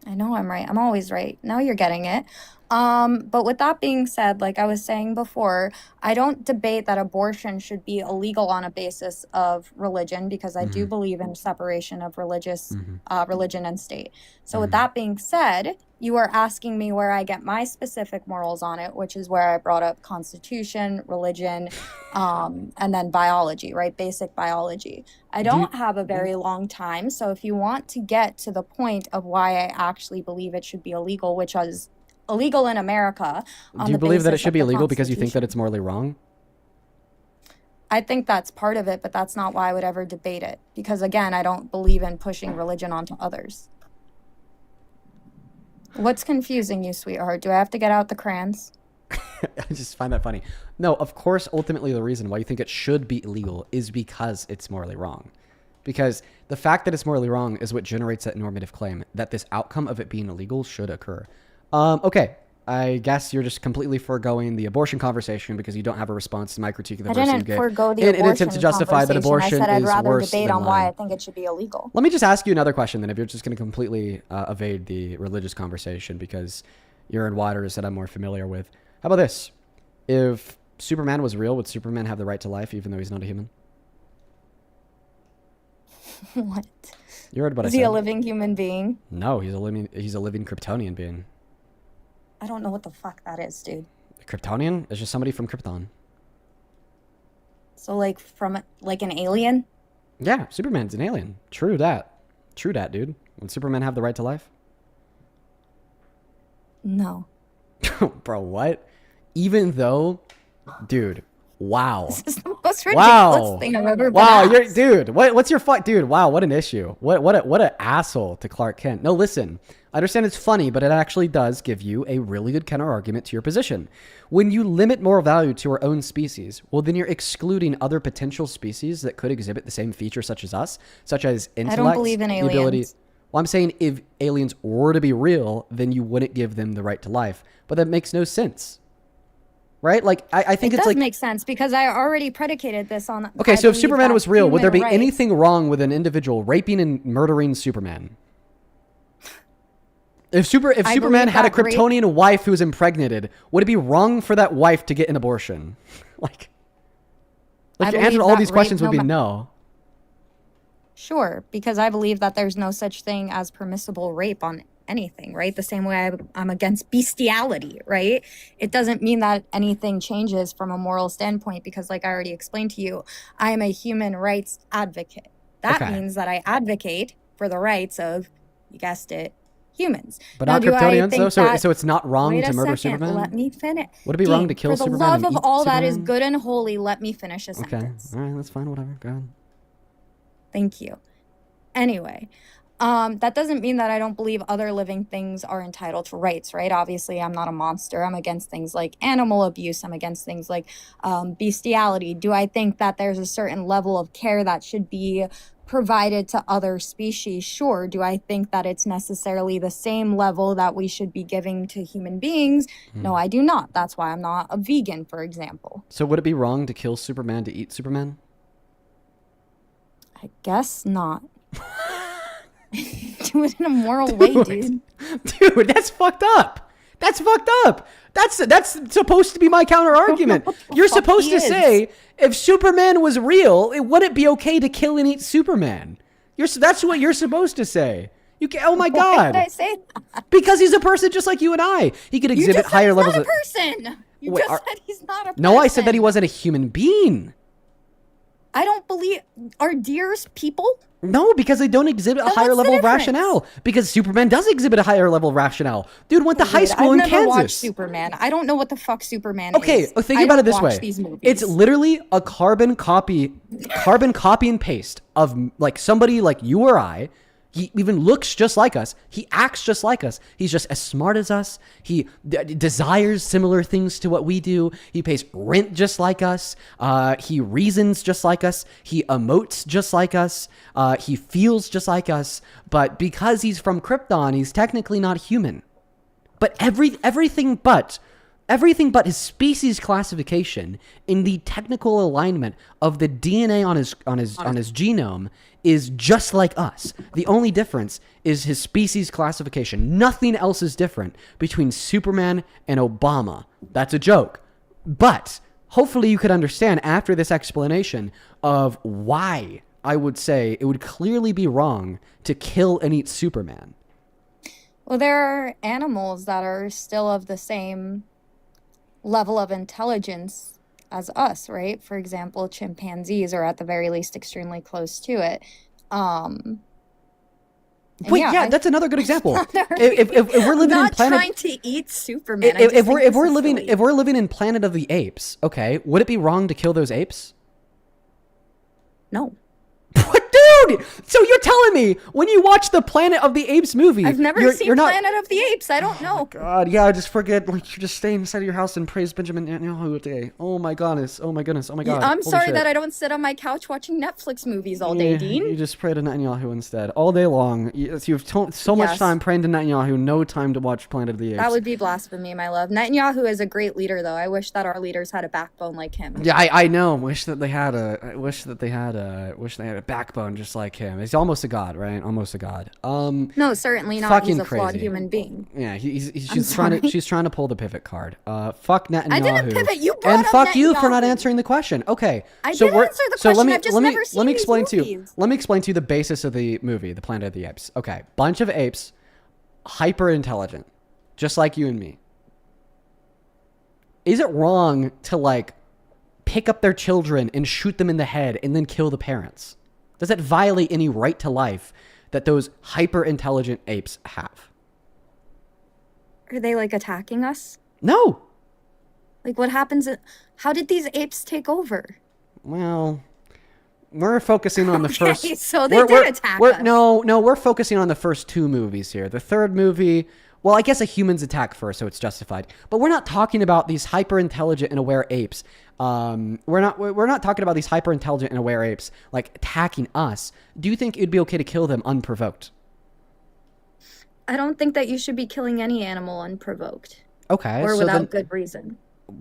I know I'm right. I'm always right. Now you're getting it. But with that being said, like I was saying before, I don't debate that abortion should be illegal on a basis of religion, because I do believe in separation of religion and state. So with that being said, you are asking me where I get my specific morals on it, which is where I brought up constitution, religion, and then biology, right? Basic biology. I don't have a very long time. So if you want to get to the point of why I actually believe it should be illegal, which is illegal in America. Do you believe that it should be illegal because you think that it's morally wrong? I think that's part of it, but that's not why I would ever debate it. Because again, I don't believe in pushing religion onto others. What's confusing you, sweetheart? Do I have to get out the crayons? I just find that funny. No, of course, ultimately the reason why you think it should be illegal is because it's morally wrong. Because the fact that it's morally wrong is what generates that normative claim that this outcome of it being illegal should occur. Okay. I guess you're just completely foregoing the abortion conversation because you don't have a response to my critique of the I verse you didn't gave forego the in an abortion attempt to justify that conversation. abortion I said I'd is rather worse debate than on why lying. I think it should be illegal. Let me just ask you another question then, if you're just going to completely evade the religious conversation because you're in waters that I'm more familiar with. How about this? If Superman was real, would Superman have the right to life even though he's not a human? What? You heard what I Is said. he a living human being? No, he's a living Kryptonian being. I don't know what the fuck that is, dude. A Kryptonian is just somebody from Krypton. So like from like an alien? Yeah, Superman's an alien. True that, dude. Would Superman have the right to life? No. Bro, what? Even though, dude, wow. This is the most ridiculous thing I've ever been asked. Dude, what's your fuck, dude? Wow, what an issue. What an asshole to Clark Kent. No, listen. I understand it's funny, but it actually does give you a really good counter argument to your position. When you limit moral value to our own species, well, then you're excluding other potential species that could exhibit the same features such as us, such as intellect. I don't believe in the ability. aliens. Well, I'm saying if aliens were to be real, then you wouldn't give them the right to life. But that makes no sense. Right? Like, I think it it's does like... make sense because I already predicated this on... Okay, so if Superman was real, would there be human anything wrong with an individual raping and murdering Superman? If Superman had a Kryptonian wife who was impregnated, would it be wrong for that wife to get an abortion? Like your answer to all these questions would be no. Sure, because I believe that there's no such thing as permissible rape on anything, right? The same way I'm against bestiality, right? It doesn't mean that anything changes from a moral standpoint because, like I already explained to you, I am a human rights advocate. That means that I advocate for the rights of, you guessed it, humans. But not Kryptonians, though? So it's not wrong to murder Superman? Let me finish. Would it be wrong to kill Superman? For the love of all Superman? that is good and holy, let me finish a sentence. Okay, all right, that's fine, whatever, go ahead. Thank you. Anyway, that doesn't mean that I don't believe other living things are entitled to rights, right? Obviously, I'm not a monster. I'm against things like animal abuse. I'm against things like bestiality. Do I think that there's a certain level of care that should be provided to other species? Sure. Do I think that it's necessarily the same level that we should be giving to human beings? No, I do not. That's why I'm not a vegan, for example. So would it be wrong to kill Superman to eat Superman? I guess not. Do it in a moral way, dude. Dude, that's fucked up. That's fucked up. That's supposed to be my counter argument. You're supposed to say if Superman was real, it wouldn't be okay to kill and eat Superman. That's what you're supposed to say. You can, oh my God. Why did I say that? Because he's a person just like you and I. He could exhibit higher levels of person. You just said he's not a person. No, I said that he wasn't a human being. I don't believe are deers people? No, because they don't exhibit a higher level of rationale. Because Superman does exhibit a higher level of rationale. Dude went to high school in I've never watched Kansas. Superman. I don't know what the fuck Superman is. Okay, think about it this way. It's literally a carbon copy and paste of like somebody like you or I. He even looks just like us. He acts just like us. He's just as smart as us. He desires similar things to what we do. He pays rent just like us. He reasons just like us. He emotes just like us. He feels just like us. But because he's from Krypton, he's technically not human. But everything but his species classification in the technical alignment of the DNA on his genome is just like us. The only difference is his species classification. Nothing else is different between Superman and Obama. That's a joke. But hopefully you could understand after this explanation of why I would say it would clearly be wrong to kill and eat Superman. Well, there are animals that are still of the same level of intelligence as us, right? For example, chimpanzees are at the very least extremely close to it. That's another good example. If we're living in planet, trying to eat Superman. If we're living in Planet of the Apes, okay, would it be wrong to kill those apes? No. Dude, Dude, so you're telling me when you watch the Planet of the Apes movie, I've never seen you're not, Planet of the Apes. I don't know. God, yeah, I just forget. Like, you just stay inside of your house and praise Benjamin Netanyahu a day. Oh my goodness. Oh my goodness. Oh my God. I'm Holy sorry shit. that I don't sit on my couch watching Netflix movies all day, Yeah, Dean. You just pray to Netanyahu instead, all day long. You've so much Yes. time praying to Netanyahu, no time to watch Planet of the Apes. That would be blasphemy, my love. Netanyahu is a great leader, though. I wish that our leaders had a backbone like him. Yeah, I know. Wish that they had a backbone just like him. He's almost a god, right? Almost a god. No, certainly not. Fucking He's a flawed crazy. human being. Yeah, I'm sorry. she's trying to pull the pivot card. Fuck Netanyahu. I didn't pivot. You brought and up fuck you for not Netanyahu. answering the question. Okay, I so did we're answer the so let question. me I've just let me never let seen me these explain to you. movies. Let me explain to you the basis of the movie, The Planet of the Apes. Okay, bunch of apes, hyper intelligent, just like you and me. Is it wrong to like pick up their children and shoot them in the head and then kill the parents? Does that violate any right to life that those hyper intelligent apes have? Are they like attacking us? No. Like what happens? How did these apes take over? Well, we're focusing on the Okay, first. so they did attack us. No, we're focusing on the first two movies here. The third movie, well, I guess a humans attack first, so it's justified. But we're not talking about these hyper intelligent and aware apes. We're not talking about these hyper intelligent and aware apes like attacking us. Do you think it'd be okay to kill them unprovoked? I don't think that you should be killing any animal unprovoked Okay, or so without then, good reason.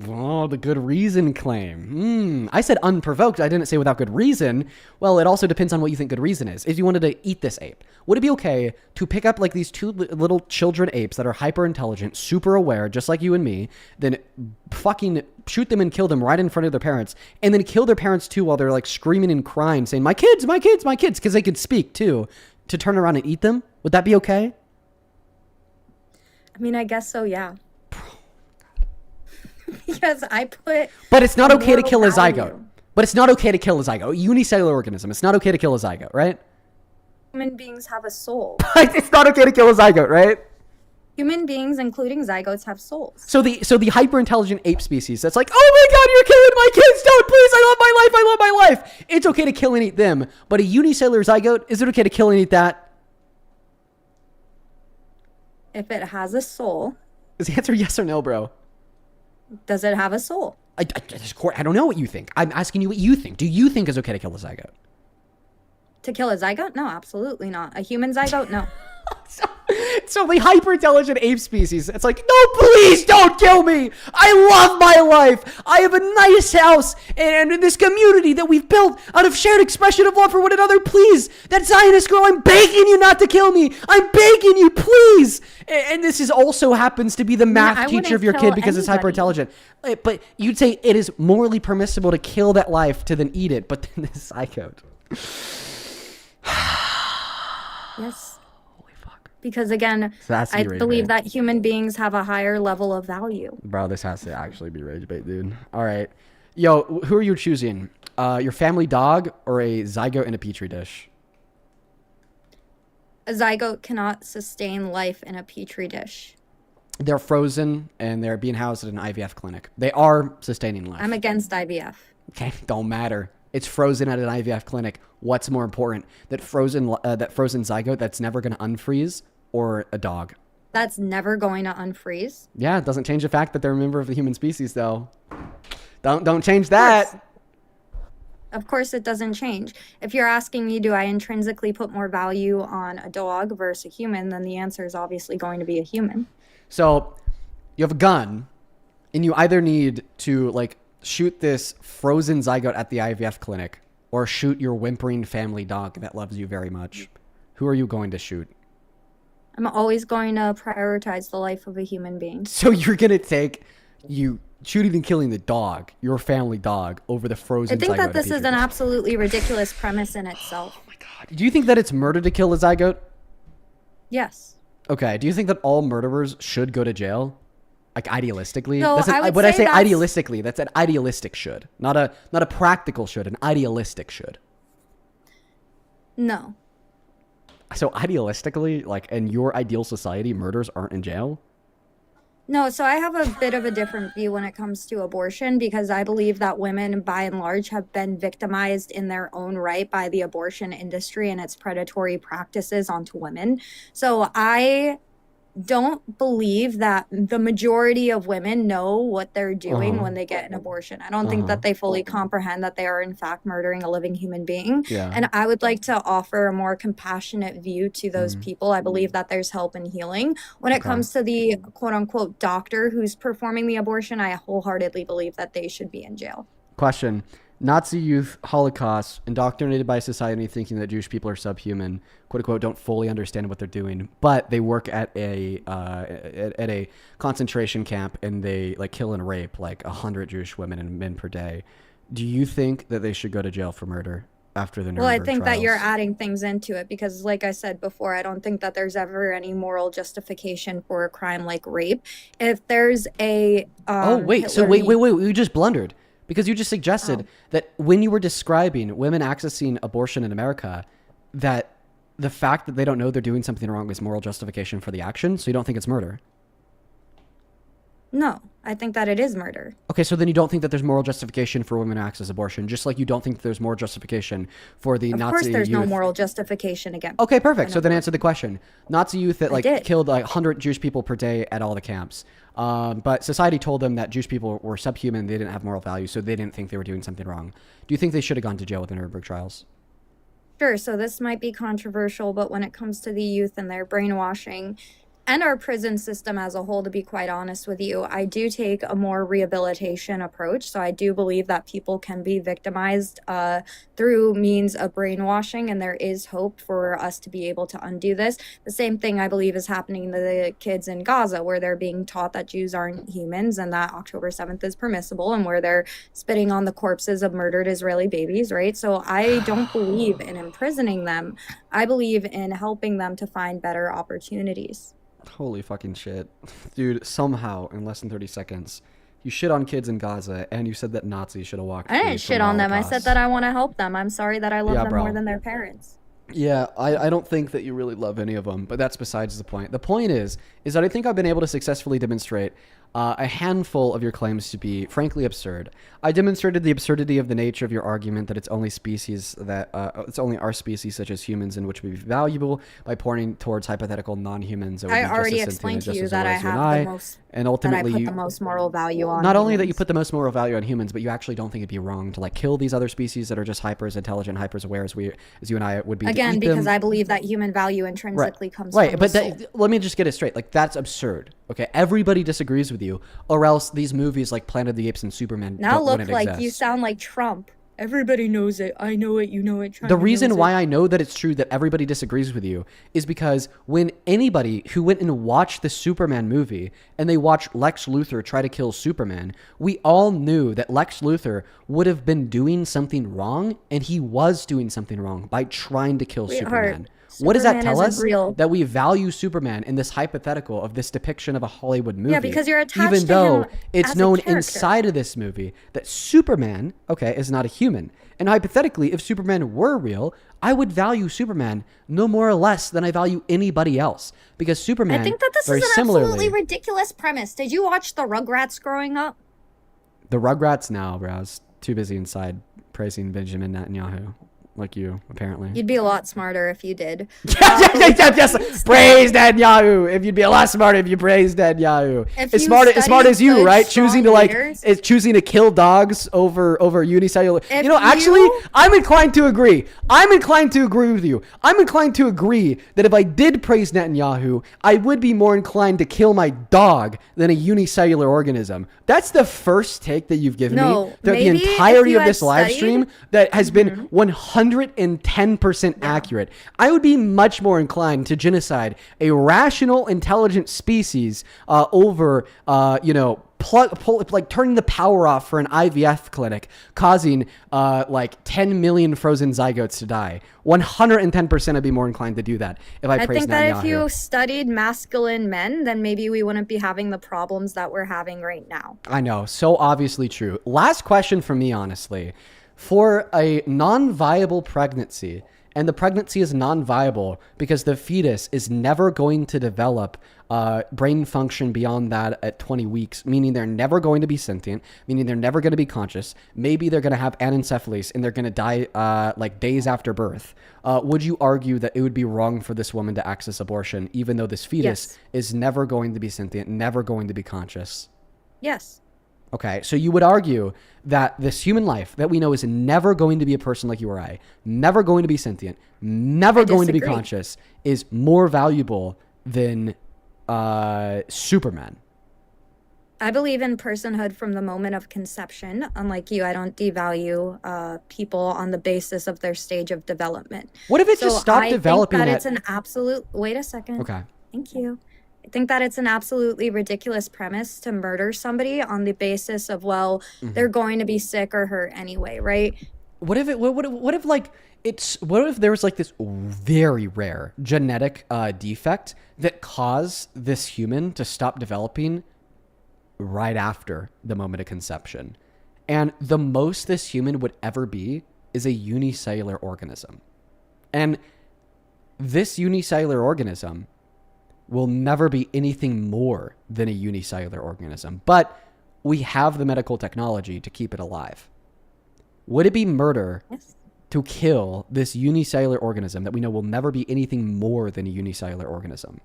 oh, the good reason claim. I said unprovoked. I didn't say without good reason. Well, it also depends on what you think good reason is. If you wanted to eat this ape, would it be okay to pick up like these two little children apes that are hyper intelligent, super aware, just like you and me, then fucking shoot them and kill them right in front of their parents, and then kill their parents too while they're like screaming and crying, saying, "My kids, my kids, my kids," because they could speak too, to turn around and eat them? Would that be okay? I mean, I guess so, yeah. Because I put. But it's not okay to moral kill a value. zygote. But it's not okay to kill a zygote. A unicellular organism. It's not okay to kill a zygote, right? Human beings have a soul. It's not okay to kill a zygote, right? Human beings, including zygotes, have souls. So the hyper intelligent ape species that's like, oh my god, you're killing my kids! Don't, please! I love my life! I love my life! It's okay to kill and eat them. But a unicellular zygote, is it okay to kill and eat that? If it has a soul, Is the answer yes or no, bro? does it have a soul? I don't know what you think. I'm asking you what you think. Do you think it's okay to kill a zygote? To kill a zygote? No, absolutely not. A human zygote? No. So the hyper-intelligent ape species, it's like, no, please don't kill me. I love my life. I have a nice house and in this community that we've built out of shared expression of love for one another. Please, that Zionist girl, I'm begging you not to kill me. I'm begging you, please. And this is also happens to be the math I teacher of your wouldn't kid kill because it's anybody. hyper-intelligent. But you'd say it is morally permissible to kill that life to then eat it, but then this zygote. Yes. Because again, That's I rage believe bait. that human beings have a higher level of value. Bro, this has to actually be rage bait, dude. All right. Yo, who are you choosing? Your family dog or a zygote in a petri dish? A zygote cannot sustain life in a petri dish. They're frozen and they're being housed at an IVF clinic. They are sustaining life. I'm against IVF. Okay, don't matter. It's frozen at an IVF clinic. What's more important? That frozen zygote that's never going to unfreeze, or a dog? That's never going to unfreeze. Yeah, it doesn't change the fact that they're a member of the human species, though. Don't change that. Of course, it doesn't change. If you're asking me, do I intrinsically put more value on a dog versus a human, then the answer is obviously going to be a human. So, you have a gun, and you either need to like shoot this frozen zygote at the IVF clinic, or shoot your whimpering family dog that loves you very much. Who are you going to shoot? I'm always going to prioritize the life of a human being. So you're going to take you shooting and killing the dog, your family dog, over the frozen I think zygote that at this Petri is an dish. absolutely ridiculous premise in itself. Do you think that it's murder to kill a zygote? Yes. Okay. Do you think that all murderers should go to jail? Like idealistically? No, That's an, I would when I say say that's- idealistically, that's an idealistic should. Not a practical should, an idealistic should. No. So idealistically, like in your ideal society, murders aren't in jail? No, so I have a bit of a different view when it comes to abortion because I believe that women, by and large, have been victimized in their own right by the abortion industry and its predatory practices onto women. So I don't believe that the majority of women know what they're doing when they get an abortion. I don't think that they fully comprehend that they are in fact murdering a living human being. Yeah. And I would like to offer a more compassionate view to those people. I believe that there's help and healing. When it comes to the quote unquote doctor who's performing the abortion, I wholeheartedly believe that they should be in jail. Question. Nazi youth, Holocaust, indoctrinated by society thinking that Jewish people are subhuman, quote unquote, don't fully understand what they're doing, but they work at a concentration camp and they like kill and rape like 100 Jewish women and men per day. Do you think that they should go to jail for murder after the Nuremberg Well, I think trials? that you're adding things into it because, like I said before, I don't think that there's ever any moral justification for a crime like rape. If there's a oh, wait. So wait. We just blundered. Because you just suggested that when you were describing women accessing abortion in America, that the fact that they don't know they're doing something wrong is moral justification for the action, so you don't think it's murder? No, I think that it is murder. Okay, so then you don't think that there's moral justification for women to access abortion, just like you don't think there's moral justification for the Nazi Of course there's no youth. moral justification again. Okay, perfect. So then answer the question. Nazi youth that like did. killed like 100 Jewish people per day at all the camps. But society told them that Jewish people were subhuman, they didn't have moral value, so they didn't think they were doing something wrong. Do you think they should have gone to jail with the Nuremberg trials? Sure, so this might be controversial, but when it comes to the youth and their brainwashing and our prison system as a whole, to be quite honest with you, I do take a more rehabilitation approach. So I do believe that people can be victimized through means of brainwashing, and there is hope for us to be able to undo this. The same thing I believe is happening to the kids in Gaza, where they're being taught that Jews aren't humans and that October 7th is permissible, and where they're spitting on the corpses of murdered Israeli babies, right? So I don't believe in imprisoning them. I believe in helping them to find better opportunities. Holy fucking shit. Dude, somehow, in less than 30 seconds, you shit on kids in Gaza, and you said that Nazis should have walked I didn't shit on them. I said that I want to help them. I'm sorry that I love them more than their parents. Yeah, I don't think that you really love any of them, but that's besides the point. The point is that I think I've been able to successfully demonstrate a handful of your claims to be frankly absurd. I demonstrated the absurdity of the nature of your argument that it's only species that it's only our species, such as humans, in which would be valuable by pointing towards hypothetical non-humans. That would I be already just as explained to sentient, you just that as I low as you have and the most, and ultimately that I put you, the most moral value on. not only that you humans. put the most moral value on humans, but you actually don't think it'd be wrong to like kill these other species that are just hypers intelligent, hypers aware as you and I would be. Again, to eat because them. I believe that human value intrinsically comes Right, from but the soul. let me just get it straight. Like, that's absurd. Okay, everybody disagrees with you, or else these movies like Planet of the Apes and Superman Now look wouldn't like exist. you sound like Trump. Everybody knows it. I know it. You know it. Trump The reason knows why it. I know that it's true that everybody disagrees with you is because when anybody who went and watched the Superman movie and they watched Lex Luthor try to kill Superman, we all knew that Lex Luthor would have been doing something wrong, and he was doing something wrong by trying to kill Sweetheart, Superman. What does that Superman tell isn't us? real. That we value Superman in this hypothetical of this depiction of a Hollywood movie. Yeah, because you're attached even to though him it's as a known character. inside of this movie that Superman, okay, is not a human. And hypothetically, if Superman were real, I would value Superman no more or less than I value anybody else. Because Superman, I think that this very is an similarly, absolutely ridiculous premise. Did you watch the Rugrats growing up? the Rugrats now, bro, I was too busy inside praising Benjamin Netanyahu. Like you, apparently. You'd be a lot smarter if you did. Yes. Praise Netanyahu. If you'd be a lot smarter if you praised Netanyahu. If As you smart as studied you, good, right? Choosing to strong like, leaders. is choosing to kill dogs over unicellular. If You know, actually, you- I'm inclined to agree. I'm inclined to agree with you. I'm inclined to agree that if I did praise Netanyahu, I would be more inclined to kill my dog than a unicellular organism. That's the first take that you've given No, me. The maybe if entirety you of had this live studied- stream that has been 110% accurate. I would be much more inclined to genocide a rational, intelligent species over, like turning the power off for an IVF clinic, causing like 10 million frozen zygotes to die. 110% I'd be more inclined to do that if I I praised think that Netanyahu. if you studied masculine men, then maybe we wouldn't be having the problems that we're having right now. I know, so obviously true. Last question for me, honestly. For a non-viable pregnancy, and the pregnancy is non-viable because the fetus is never going to develop brain function beyond that at 20 weeks, meaning they're never going to be sentient, meaning they're never going to be conscious. Maybe they're going to have anencephalus and they're going to die like days after birth. Would you argue that it would be wrong for this woman to access abortion, even though this fetus is never going to be sentient, never going to be conscious? Yes. Okay, so you would argue that this human life that we know is never going to be a person like you or I, never going to be sentient, never going to be conscious, is more valuable than Superman. I believe in personhood from the moment of conception. Unlike you, I don't devalue people on the basis of their stage of development. What if it just stopped developing? I think that it's an absolute... Wait a second. Okay. Thank you. I think that it's an absolutely ridiculous premise to murder somebody on the basis of, well, they're going to be sick or hurt anyway, right? What if there was like this very rare genetic defect that caused this human to stop developing right after the moment of conception, and the most this human would ever be is a unicellular organism, and this unicellular organism will never be anything more than a unicellular organism, but we have the medical technology to keep it alive. Would it be murder to kill this unicellular organism that we know will never be anything more than a unicellular organism?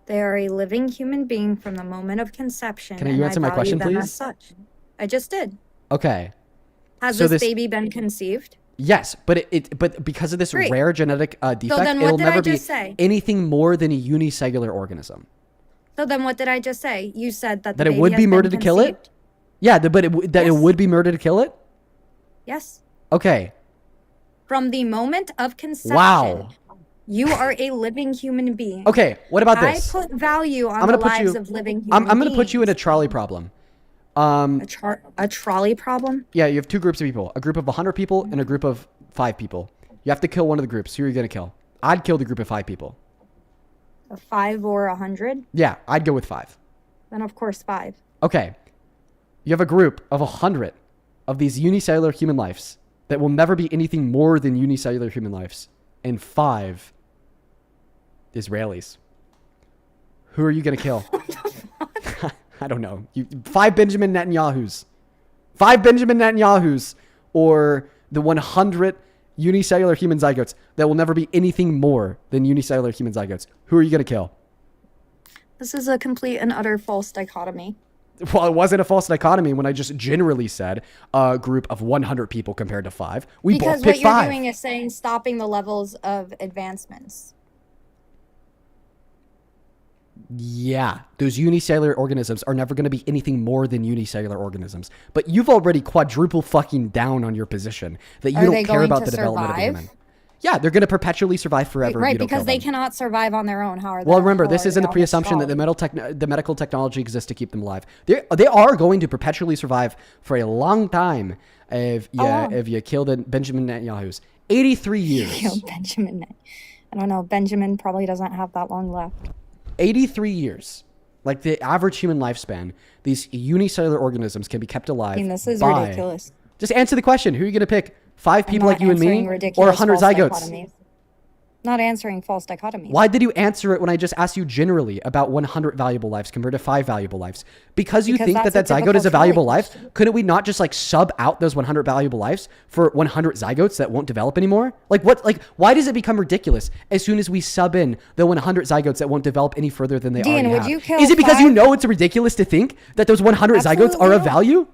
They are a living human being from the moment of conception. Can you answer my question, them please? As such. I just did. Okay. Has So this baby been conceived? Yes, but but because of this Great. rare genetic defect, then what it'll did I never be just say? anything more than a unicellular organism. So then what did I just say? You said that the That it baby would has be been murder to kill it? conceived. Yeah, but it would be murder to kill it? Yes. Okay. From the moment of conception. Wow. You are a living human being. Okay, what about this? I put value on I'm gonna the put lives you- of living humans. I'm going to put you in a trolley problem. A trolley problem? Yeah, you have two groups of people. A group of 100 people and a group of 5 people. You have to kill one of the groups. Who are you going to kill? I'd kill the group of 5 people. A 5 or 100? Yeah, I'd go with 5. Then of course 5. Okay. You have a group of 100 of these unicellular human lives that will never be anything more than unicellular human lives, and 5 Israelis. Who are you going to kill? I don't know. 5 Benjamin Netanyahus. 5 Benjamin Netanyahus, or the 100 unicellular human zygotes that will never be anything more than unicellular human zygotes. Who are you going to kill? This is a complete and utter false dichotomy. Well, it wasn't a false dichotomy when I just generally said a group of 100 people compared to 5. We Because both what picked you're 5. doing is saying stopping the levels of advancements. Yeah, those unicellular organisms are never going to be anything more than unicellular organisms. But you've already quadruple fucking down on your position that you Are don't they care going about to the development of a survive? human. Yeah, they're going to perpetually survive forever. Right, if you don't because kill they them. cannot survive on their own. How are they? Well, remember, this how are is in they the on pre-assumption that trolley? the medical technology exists to keep them alive. They are going to perpetually survive for a long time if you kill the Benjamin Netanyahus. 83 years. Kill Benjamin. I don't know. Benjamin probably doesn't have that long left. 83 years. Like the average human lifespan, these unicellular organisms can be kept alive. I mean, this is by- ridiculous. Just answer the question. Who are you going to pick? 5 I'm people not like you and me, answering or ridiculous 100 false zygotes? dichotomies. Not answering false dichotomies. Why did you answer it when I just asked you generally about 100 valuable lives compared to 5 valuable lives? Because you think that that's a zygote is a typical valuable trolley life? Couldn't we not just like sub out those 100 valuable lives for 100 zygotes that won't develop anymore? Like what? Like why does it become ridiculous as soon as we sub in the 100 zygotes that won't develop any further than they Dean, already would have? you kill Is it because you 5? know it's ridiculous to think that those 100 zygotes are of Absolutely not. value?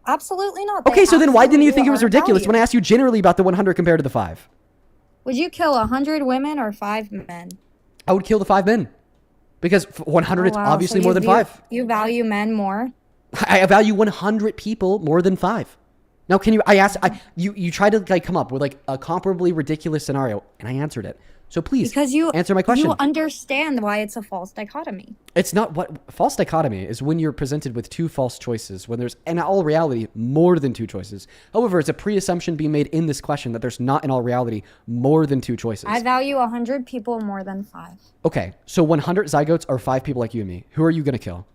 Absolutely not. Okay, so then why didn't you think it was absolutely are ridiculous when I asked you generally about the 100 compared to the 5? Would you kill 100 women or 5 men? I would kill the 5 men. Because 100 is Oh, wow. obviously So more you than view- 5. You value men more? I value 100 people more than 5. Now, can you, you tried to like come up with like a comparably ridiculous scenario and I answered it. So please Because you answer my question. You understand why it's a false dichotomy. It's not what false dichotomy is when you're presented with 2 false choices when there's in all reality more than 2 choices. However, it's a pre-assumption being made in this question that there's not in all reality more than 2 choices. I value 100 people more than 5. Okay, so 100 zygotes are 5 people like you and me. Who are you going to kill?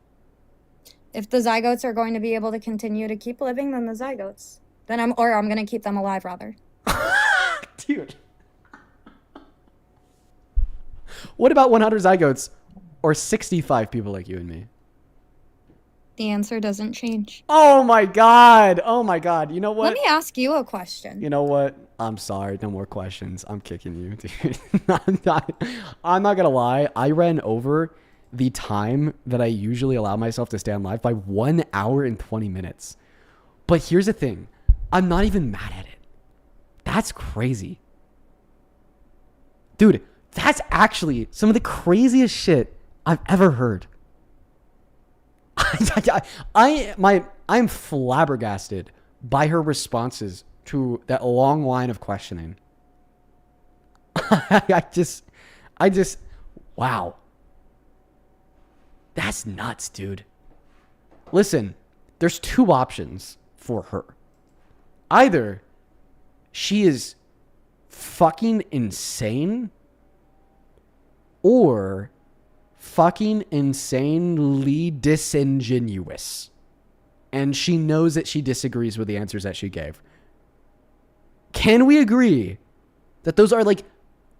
If the zygotes are going to be able to continue to keep living, then the zygotes. Then I'm going to keep them alive rather. Dude. What about 100 zygotes or 65 people like you and me? The answer doesn't change. Oh my God. Oh my God. You know what? Let me ask you a question. You know what? I'm sorry. No more questions. I'm kicking you, dude. I'm not gonna lie. I ran over the time that I usually allow myself to stay on live by 1 hour and 20 minutes. But here's the thing. I'm not even mad at it. That's crazy. Dude, that's actually some of the craziest shit I've ever heard. I'm flabbergasted by her responses to that long line of questioning. I just, wow. That's nuts, dude. Listen, there's two options for her. Either she is fucking insane or fucking insanely disingenuous. And she knows that she disagrees with the answers that she gave. Can we agree that those are like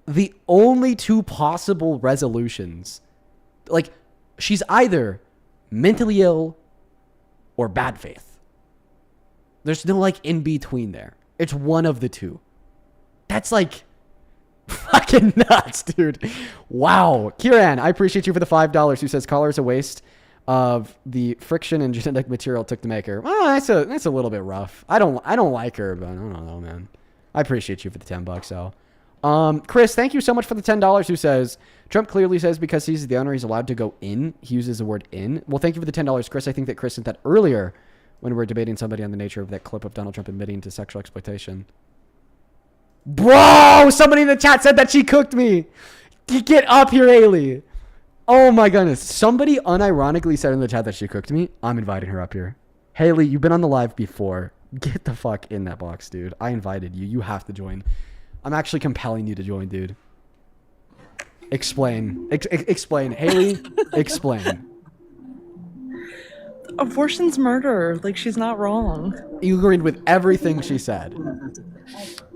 the only two possible resolutions? Like, she's either mentally ill or bad faith. There's no like in between there. It's one of the two. That's like fucking nuts, dude. Wow. Kieran, I appreciate you for the $5 who says color is a waste of the friction and genetic material it took to make her. Oh, that's a little bit rough. I don't like her, but I don't know, man. I appreciate you for the $10, so. Chris, thank you so much for the $10 who says, Trump clearly says because he's the owner, he's allowed to go in. He uses the word in. Well, thank you for the $10, Chris. I think that Chris sent that earlier when we were debating somebody on the nature of that clip of Donald Trump admitting to sexual exploitation. Bro, somebody in the chat said that she cooked me. Get up here, Ailey. Oh my goodness. Somebody unironically said in the chat that she cooked me. I'm inviting her up here. Haley, you've been on the live before. Get the fuck in that box, dude. I invited you. You have to join. I'm actually compelling you to join, dude. Explain. Explain. Haley, explain. Abortion's murder. Like, she's not wrong. You agreed with everything she said.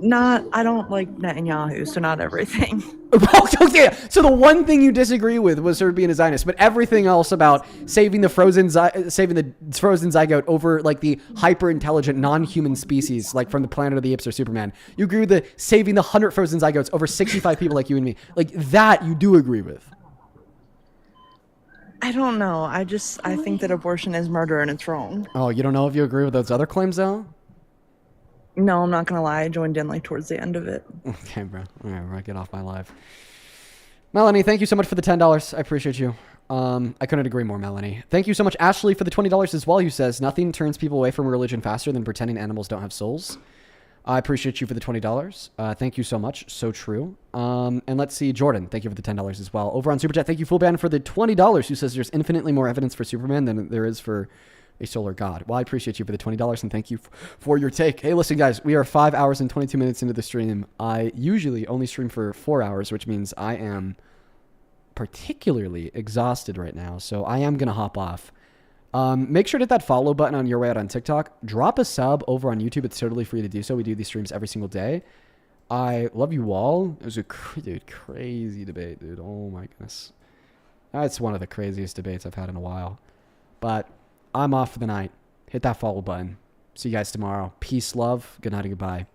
I don't like Netanyahu, so not everything. Okay, so the one thing you disagree with was her being a Zionist, but everything else about saving the frozen zygote over like the hyper intelligent non-human species, like from the Planet of the Apes or Superman, you agree with the saving the 100 frozen zygotes over 65 people like you and me, like that you do agree with. I don't know. I think that abortion is murder and it's wrong. Oh, you don't know if you agree with those other claims though? No, I'm not gonna lie. I joined in like towards the end of it. Okay, bro. All right, get off my live. Melanie, thank you so much for the $10. I appreciate you. I couldn't agree more, Melanie. Thank you so much, Ashley, for the $20 as well. Who says nothing turns people away from religion faster than pretending animals don't have souls. I appreciate you for the $20. Thank you so much. So true. And let's see, Jordan, thank you for the $10 as well. Over on Super Chat, thank you, Full Band, for the $20. Who says there's infinitely more evidence for Superman than there is for a solar god. Well, I appreciate you for the $20 and thank you for your take. Hey, listen, guys, we are 5 hours and 22 minutes into the stream. I usually only stream for 4 hours, which means I am particularly exhausted right now. So I am going to hop off. Make sure to hit that follow button on your way out on TikTok. Drop a sub over on YouTube. It's totally free to do so. We do these streams every single day. I love you all. It was a crazy debate, dude. Oh my goodness. That's one of the craziest debates I've had in a while. But I'm off for the night. Hit that follow button. See you guys tomorrow. Peace, love. Good night and goodbye.